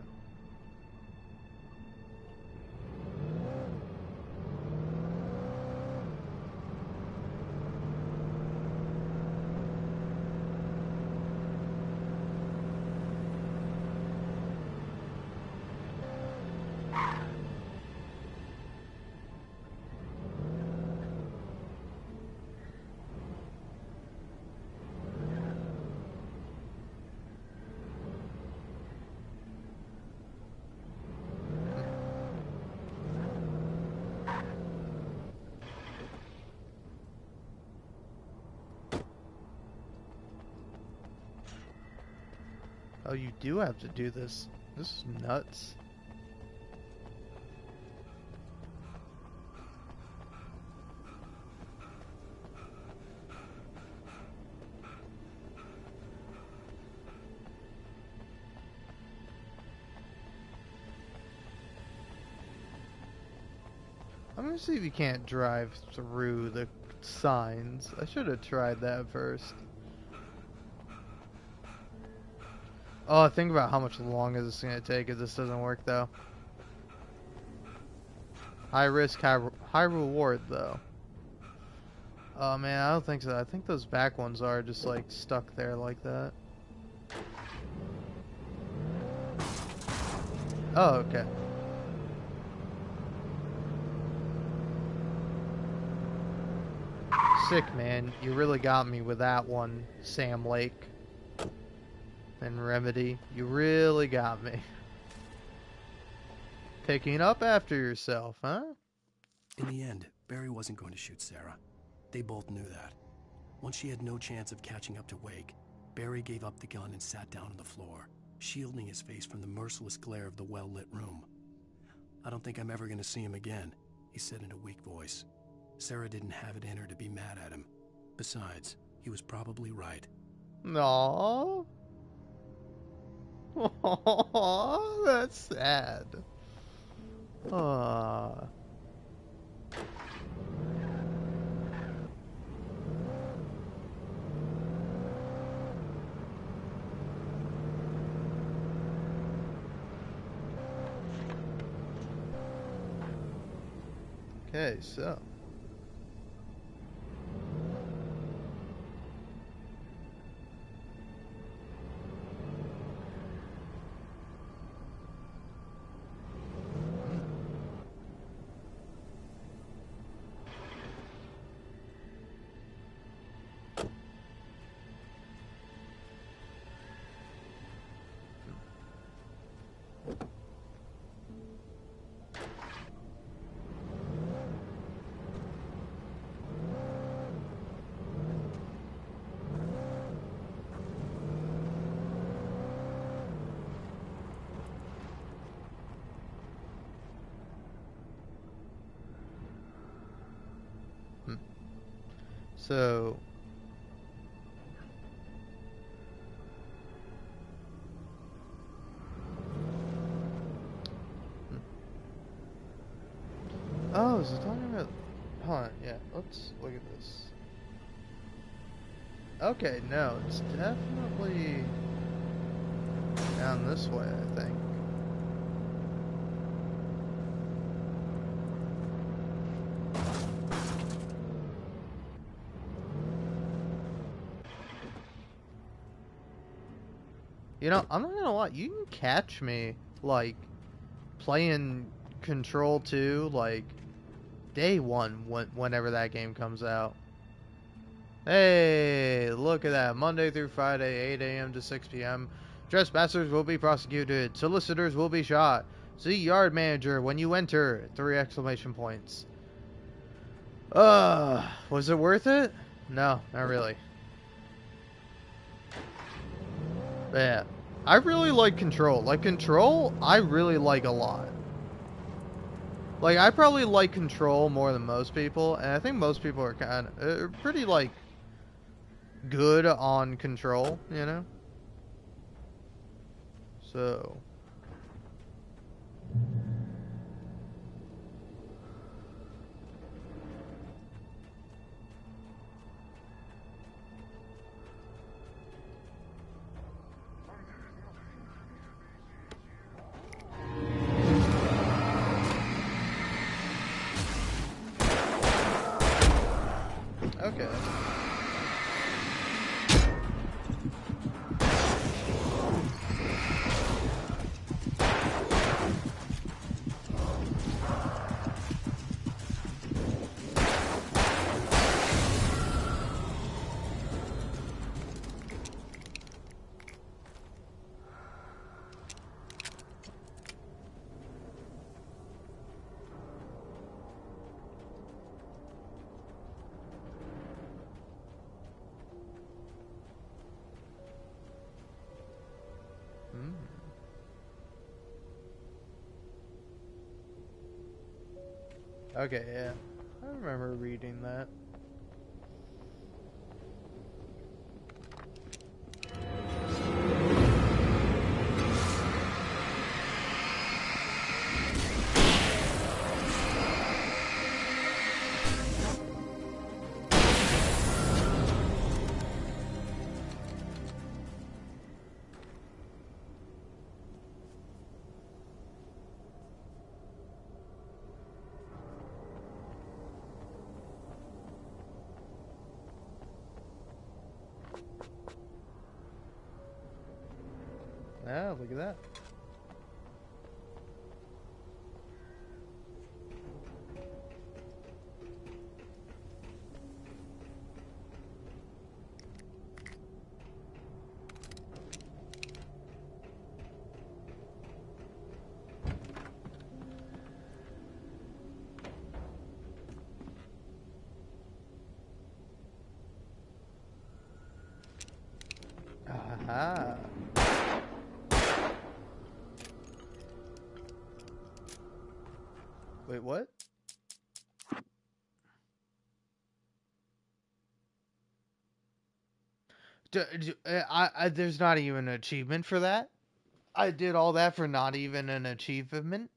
Oh, you do have to do this. This is nuts. I'm gonna see if you can't drive through the signs. I should have tried that first. Oh, think about how much longer this is gonna take if this doesn't work, though. High risk, high reward, though. Oh man, I don't think so. I think those back ones are just like stuck there like that. Oh, okay. Sick, man. You really got me with that one, Sam Lake. And Remedy, you really got me. Picking up after yourself, huh?
In the end, Barry wasn't going to shoot Sarah. They both knew that. Once she had no chance of catching up to Wake, Barry gave up the gun and sat down on the floor, shielding his face from the merciless glare of the well-lit room. "I don't think I'm ever going to see him again," he said in a weak voice. Sarah didn't have it in her to be mad at him. Besides, he was probably right.
Aww. Aww, that's sad. Aww. Okay, so. So. Oh, is it talking about... Hold on, yeah, let's look at this. Okay, no, it's definitely down this way, I think. You know, I'm not gonna lie, you can catch me, like, playing Control 2, like, day one, whenever that game comes out. Hey, look at that. Monday through Friday, 8 a.m. to 6 p.m. Trespassers will be prosecuted. Solicitors will be shot. See yard manager when you enter. 3 exclamation points. Was it worth it? No, not really. But yeah, I really like Control. Like, Control, I really like a lot. Like, I probably like Control more than most people, and I think most people are kind of pretty, like, good on Control, you know? So... Okay, yeah. I remember reading that. Yeah, look at that. Aha. Wait, what? There's not even an achievement for that? I did all that for not even an achievement?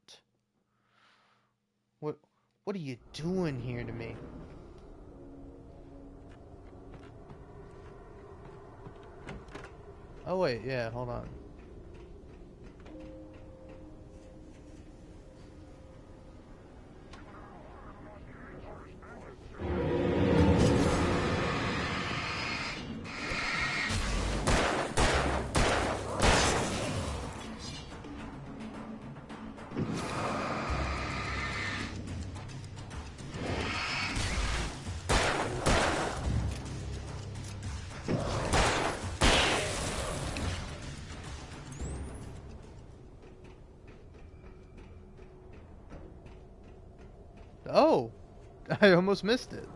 What what are you doing here to me? Oh wait, yeah, hold on. Oh, I almost missed it.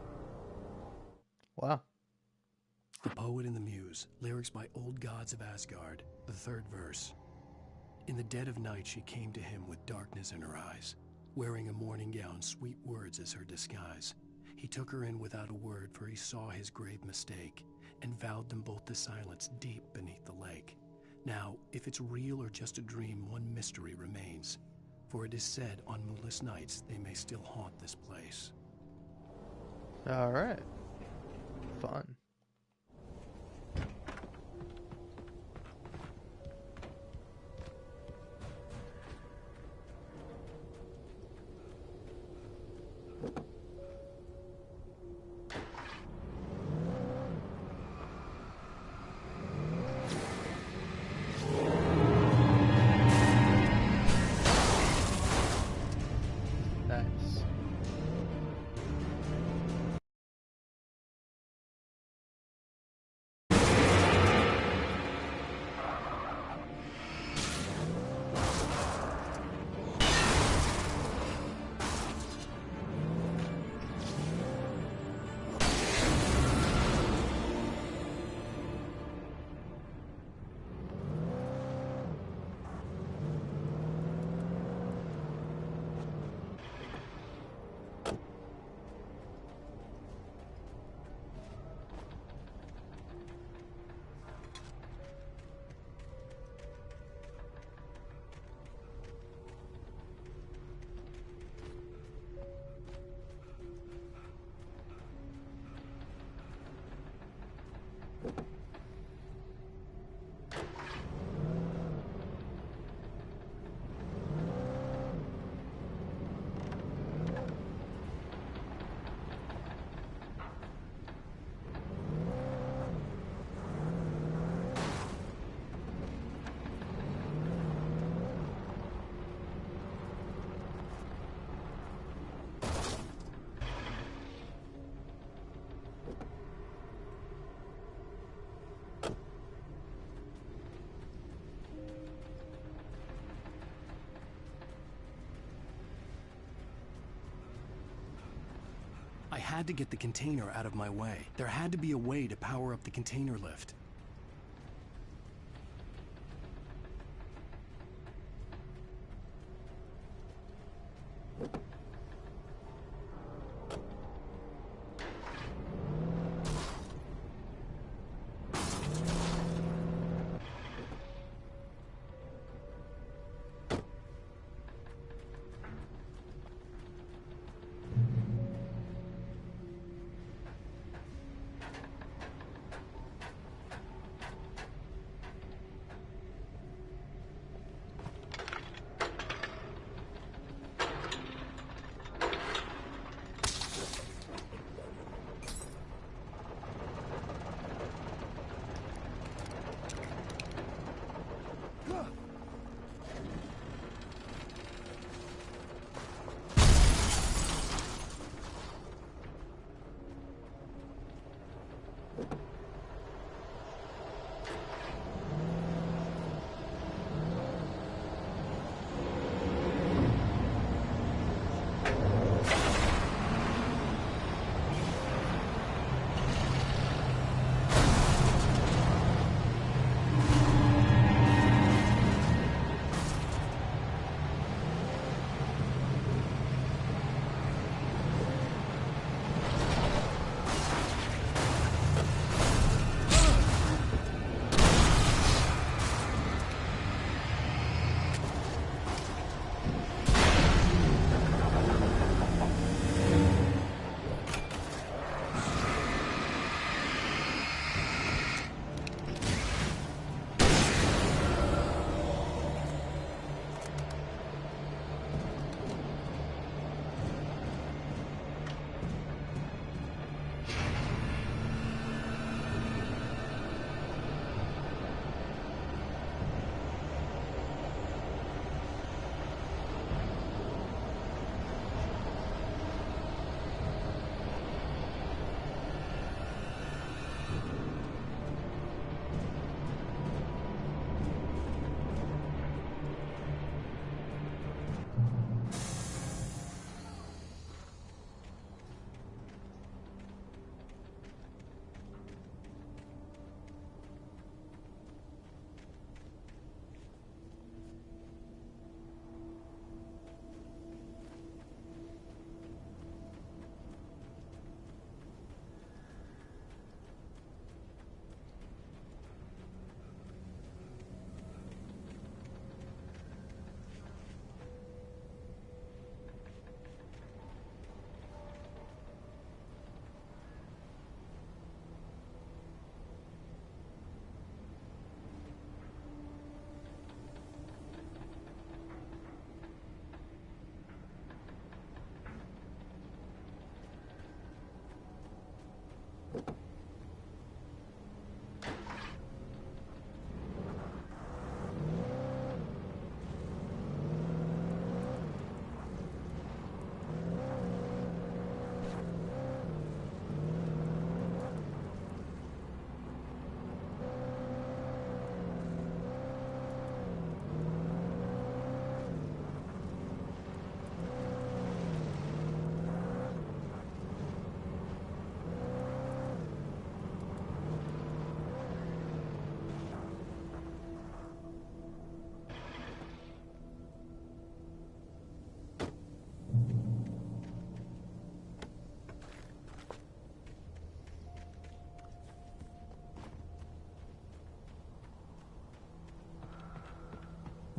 Wow.
The Poet and the Muse, lyrics by Old Gods of Asgard, the third verse. In the dead of night she came to him with darkness in her eyes, wearing a mourning gown, sweet words as her disguise. He took her in without a word, for he saw his grave mistake, and vowed them both to silence deep beneath the lake. Now, if it's real or just a dream, one mystery remains, for it is said on moonless nights they may still haunt this place.
Alright. Fun. Nice.
I had to get the container out of my way. There had to be a way to power up the container lift.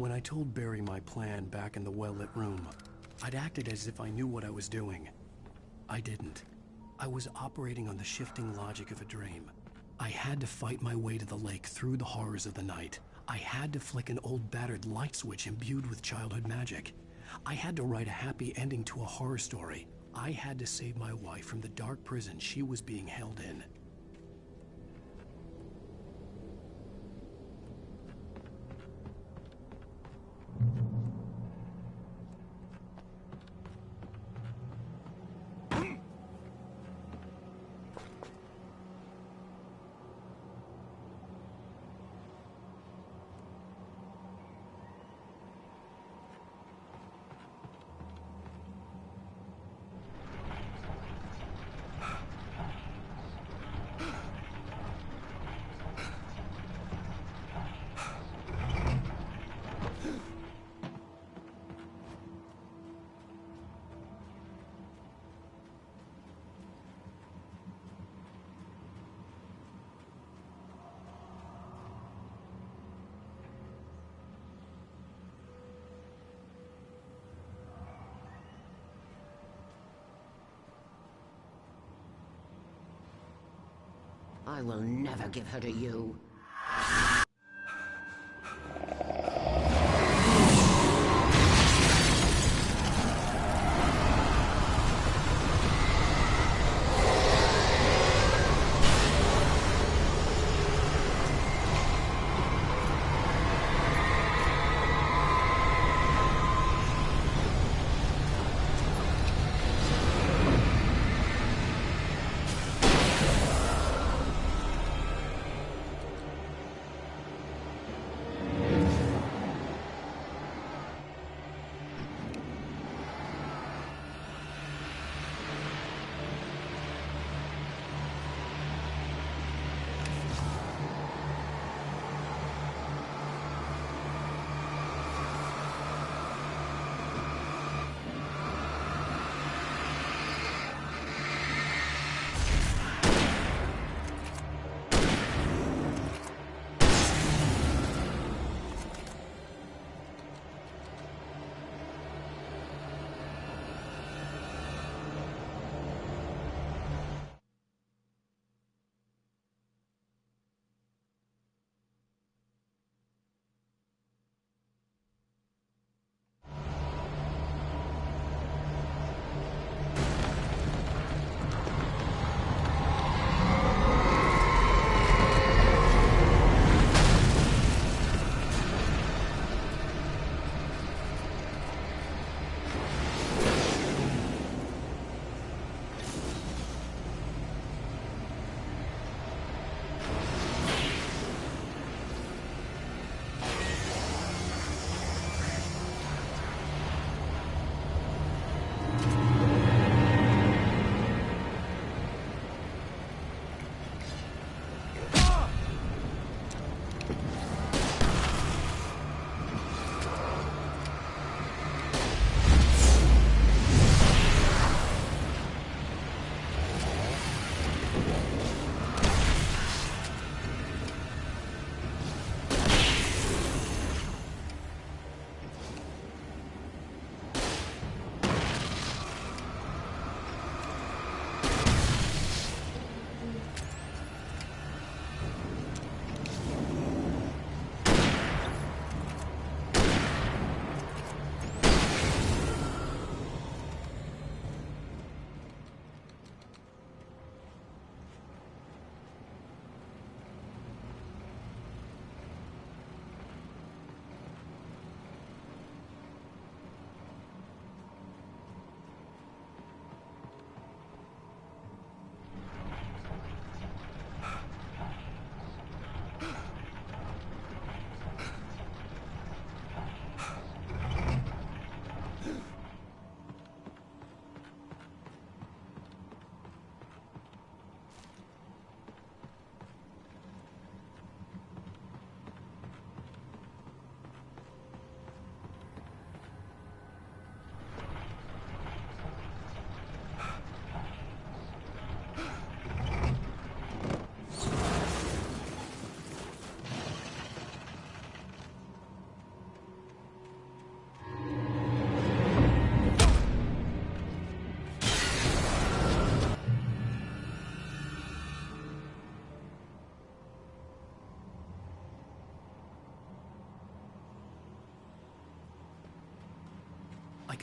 When I told Barry my plan back in the well-lit room, I'd acted as if I knew what I was doing. I didn't. I was operating on the shifting logic of a dream. I had to fight my way to the lake through the horrors of the night. I had to flick an old battered light switch imbued with childhood magic. I had to write a happy ending to a horror story. I had to save my wife from the dark prison she was being held in.
I will never give her to you.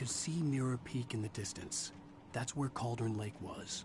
could see Mirror Peak in the distance. That's where Cauldron Lake was.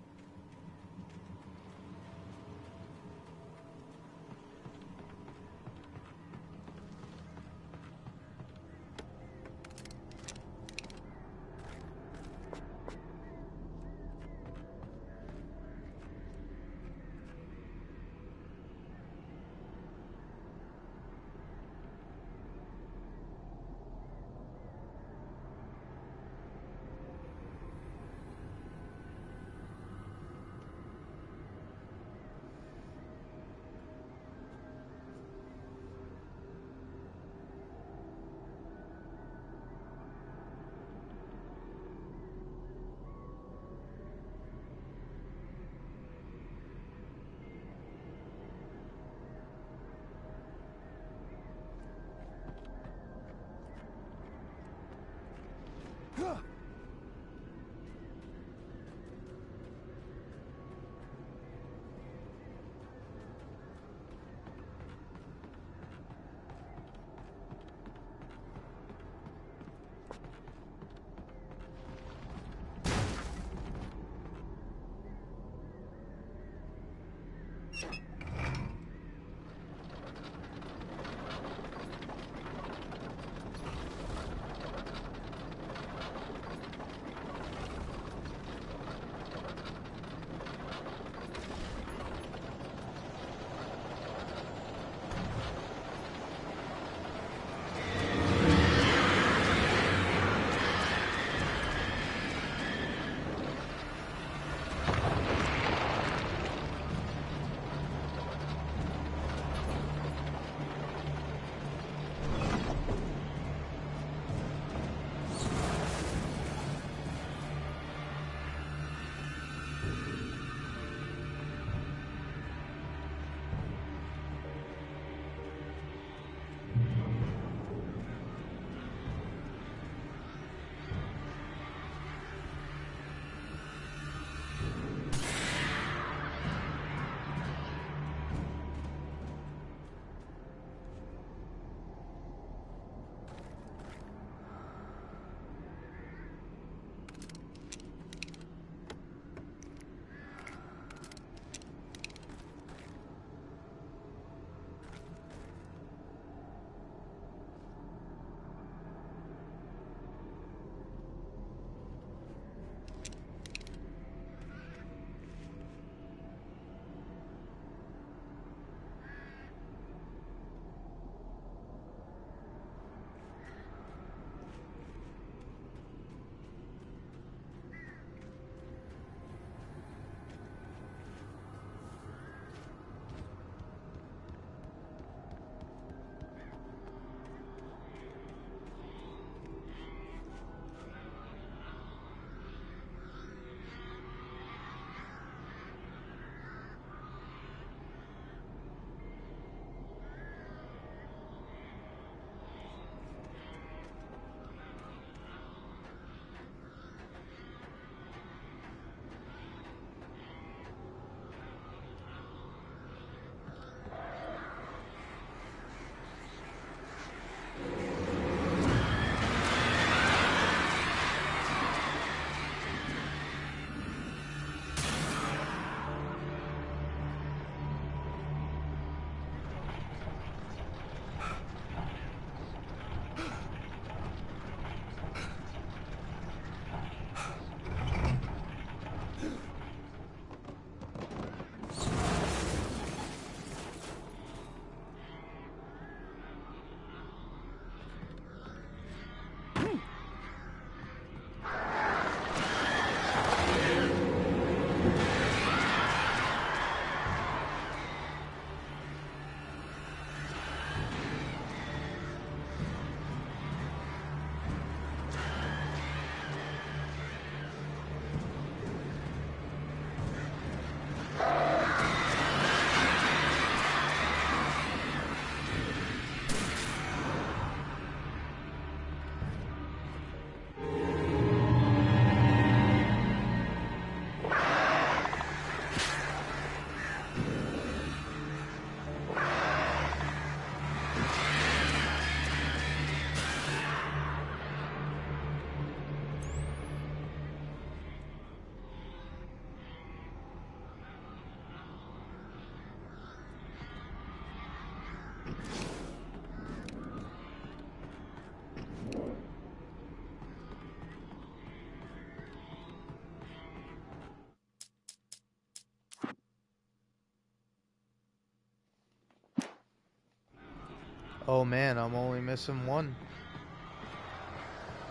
Oh man, I'm only missing one.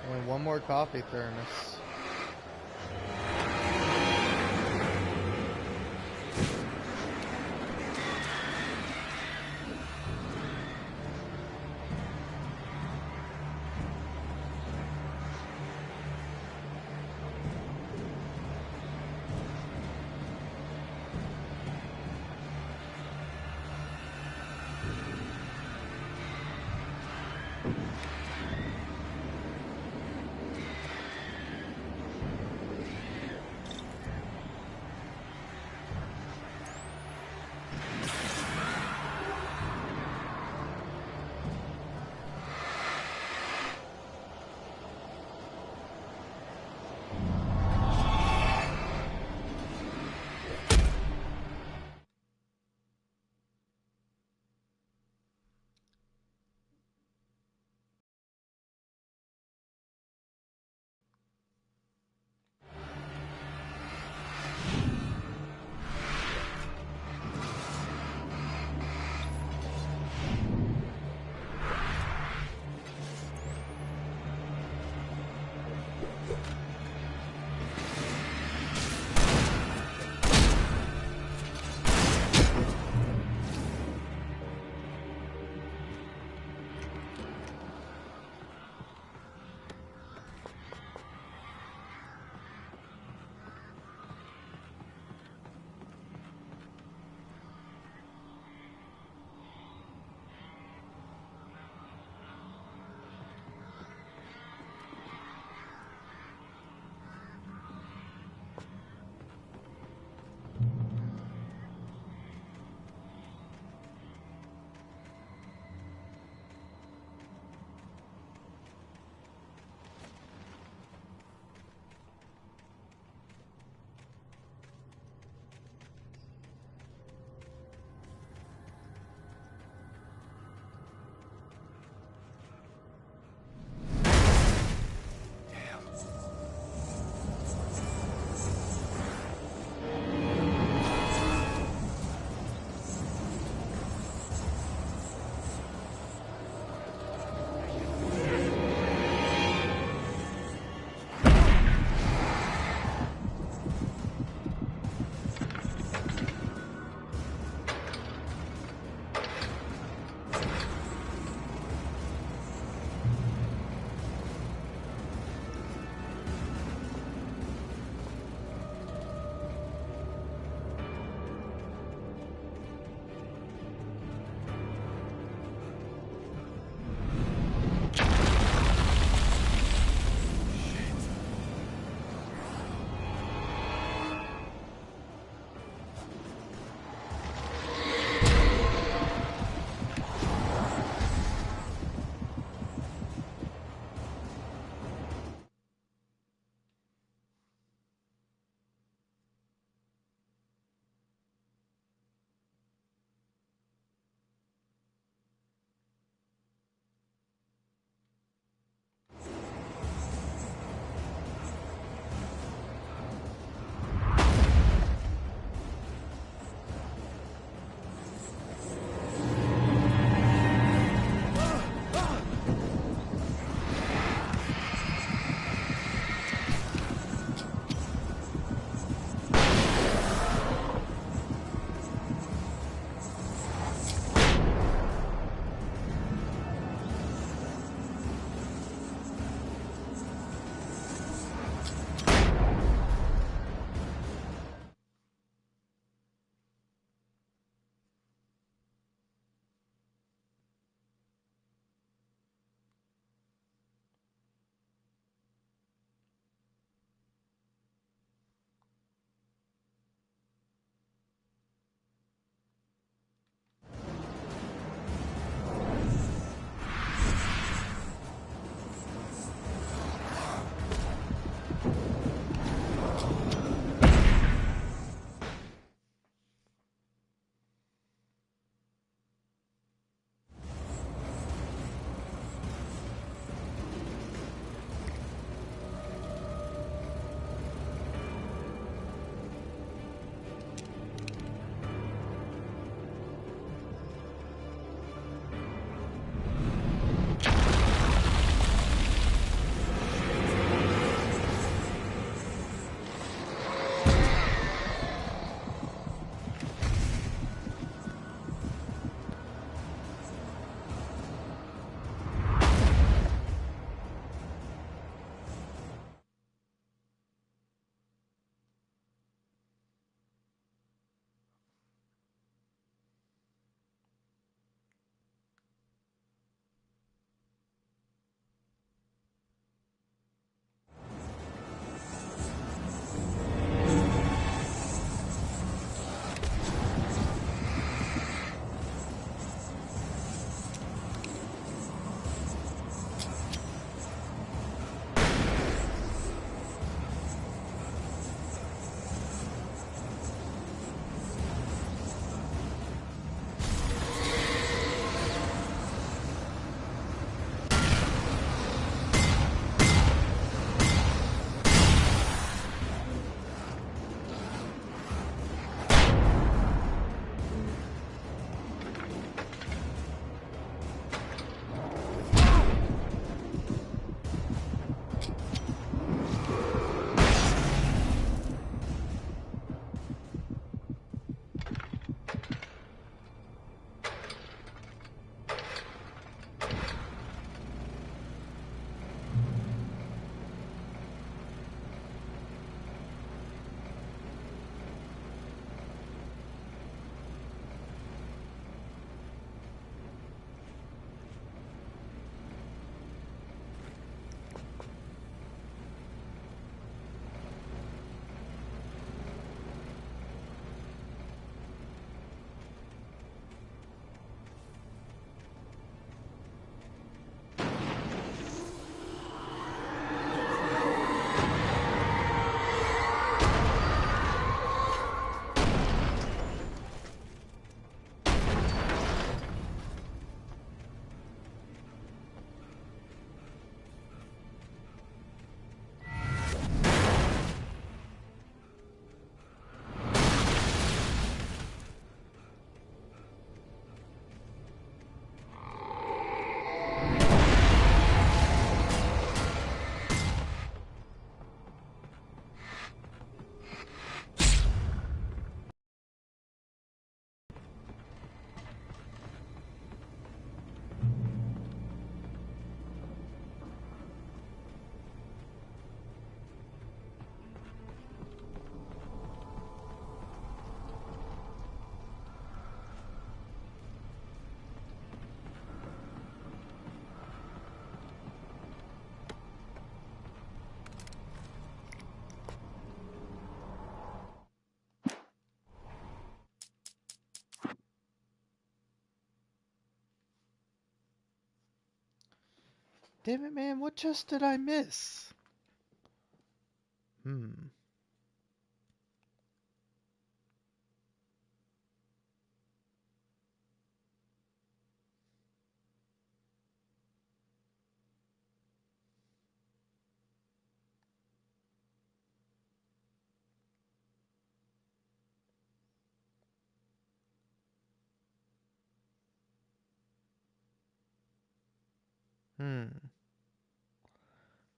Only one more coffee thermos. Damn it, man, what chest did I miss? Hmm.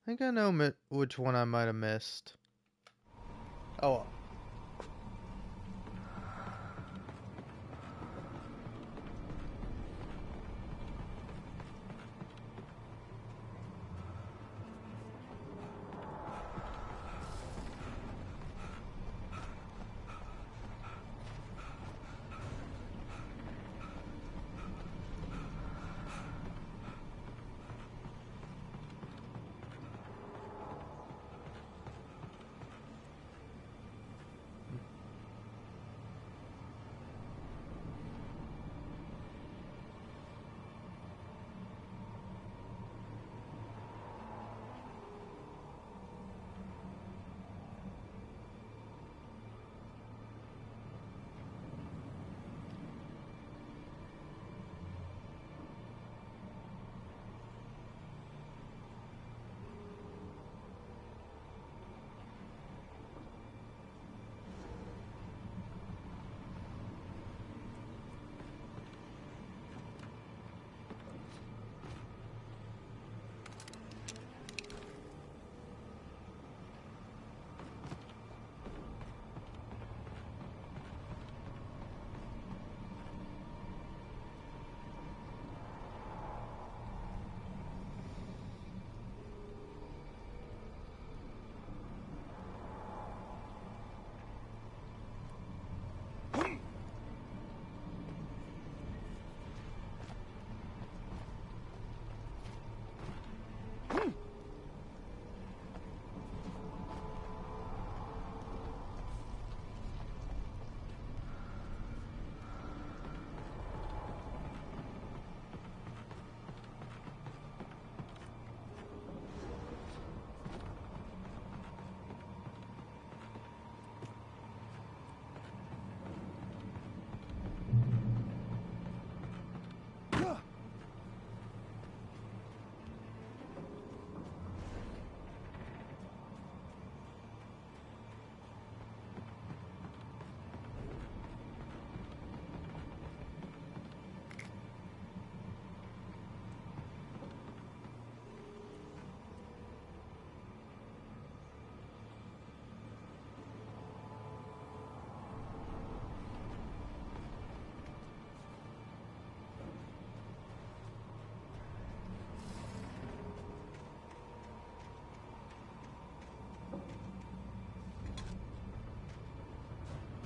I think I know which one I might have missed. Oh well.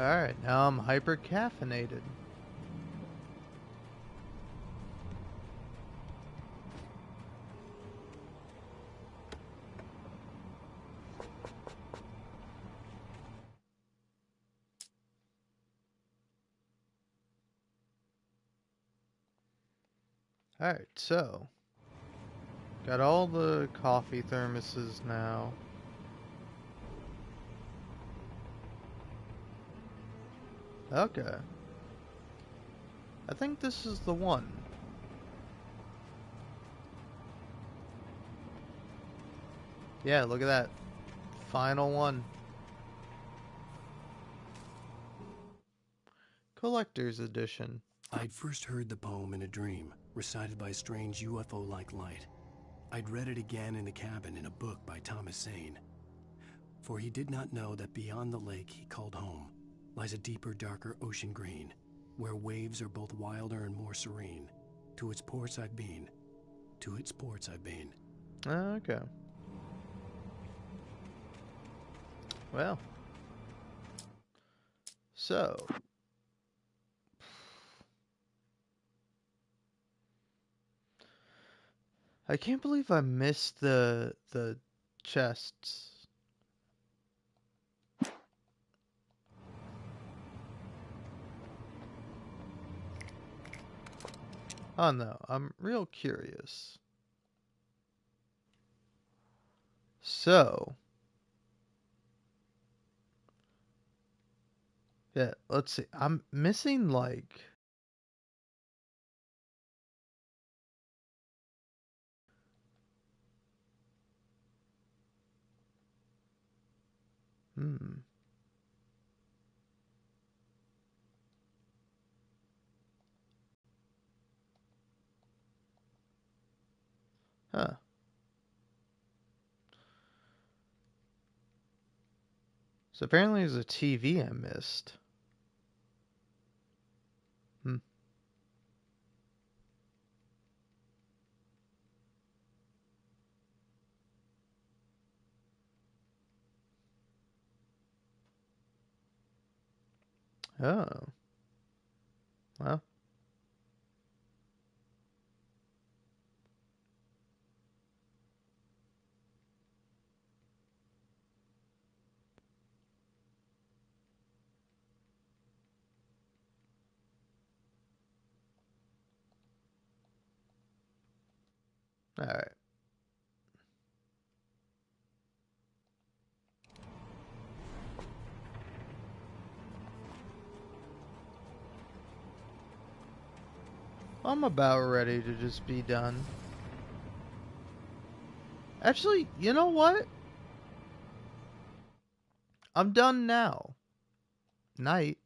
Alright, now I'm hyper caffeinated. Alright, so got all the coffee thermoses now. Okay. I think this is the one. Yeah, look at that. Final one. Collector's Edition.
I'd first heard the poem in a dream, recited by a strange UFO-like light. I'd read it again in the cabin in a book by Thomas Zane. For he did not know that beyond the lake he called home lies a deeper, darker ocean green, where waves are both wilder and more serene. To its ports I've been. To its ports I've been.
Okay. Well. So. I can't believe I missed the chests. Oh no, I'm real curious. So, yeah, let's see. I'm missing like hmm. Huh. So apparently there's a TV I missed. Hmm. Oh. Well. All right. I'm about ready to just be done. Actually, you know what? I'm done now. Night.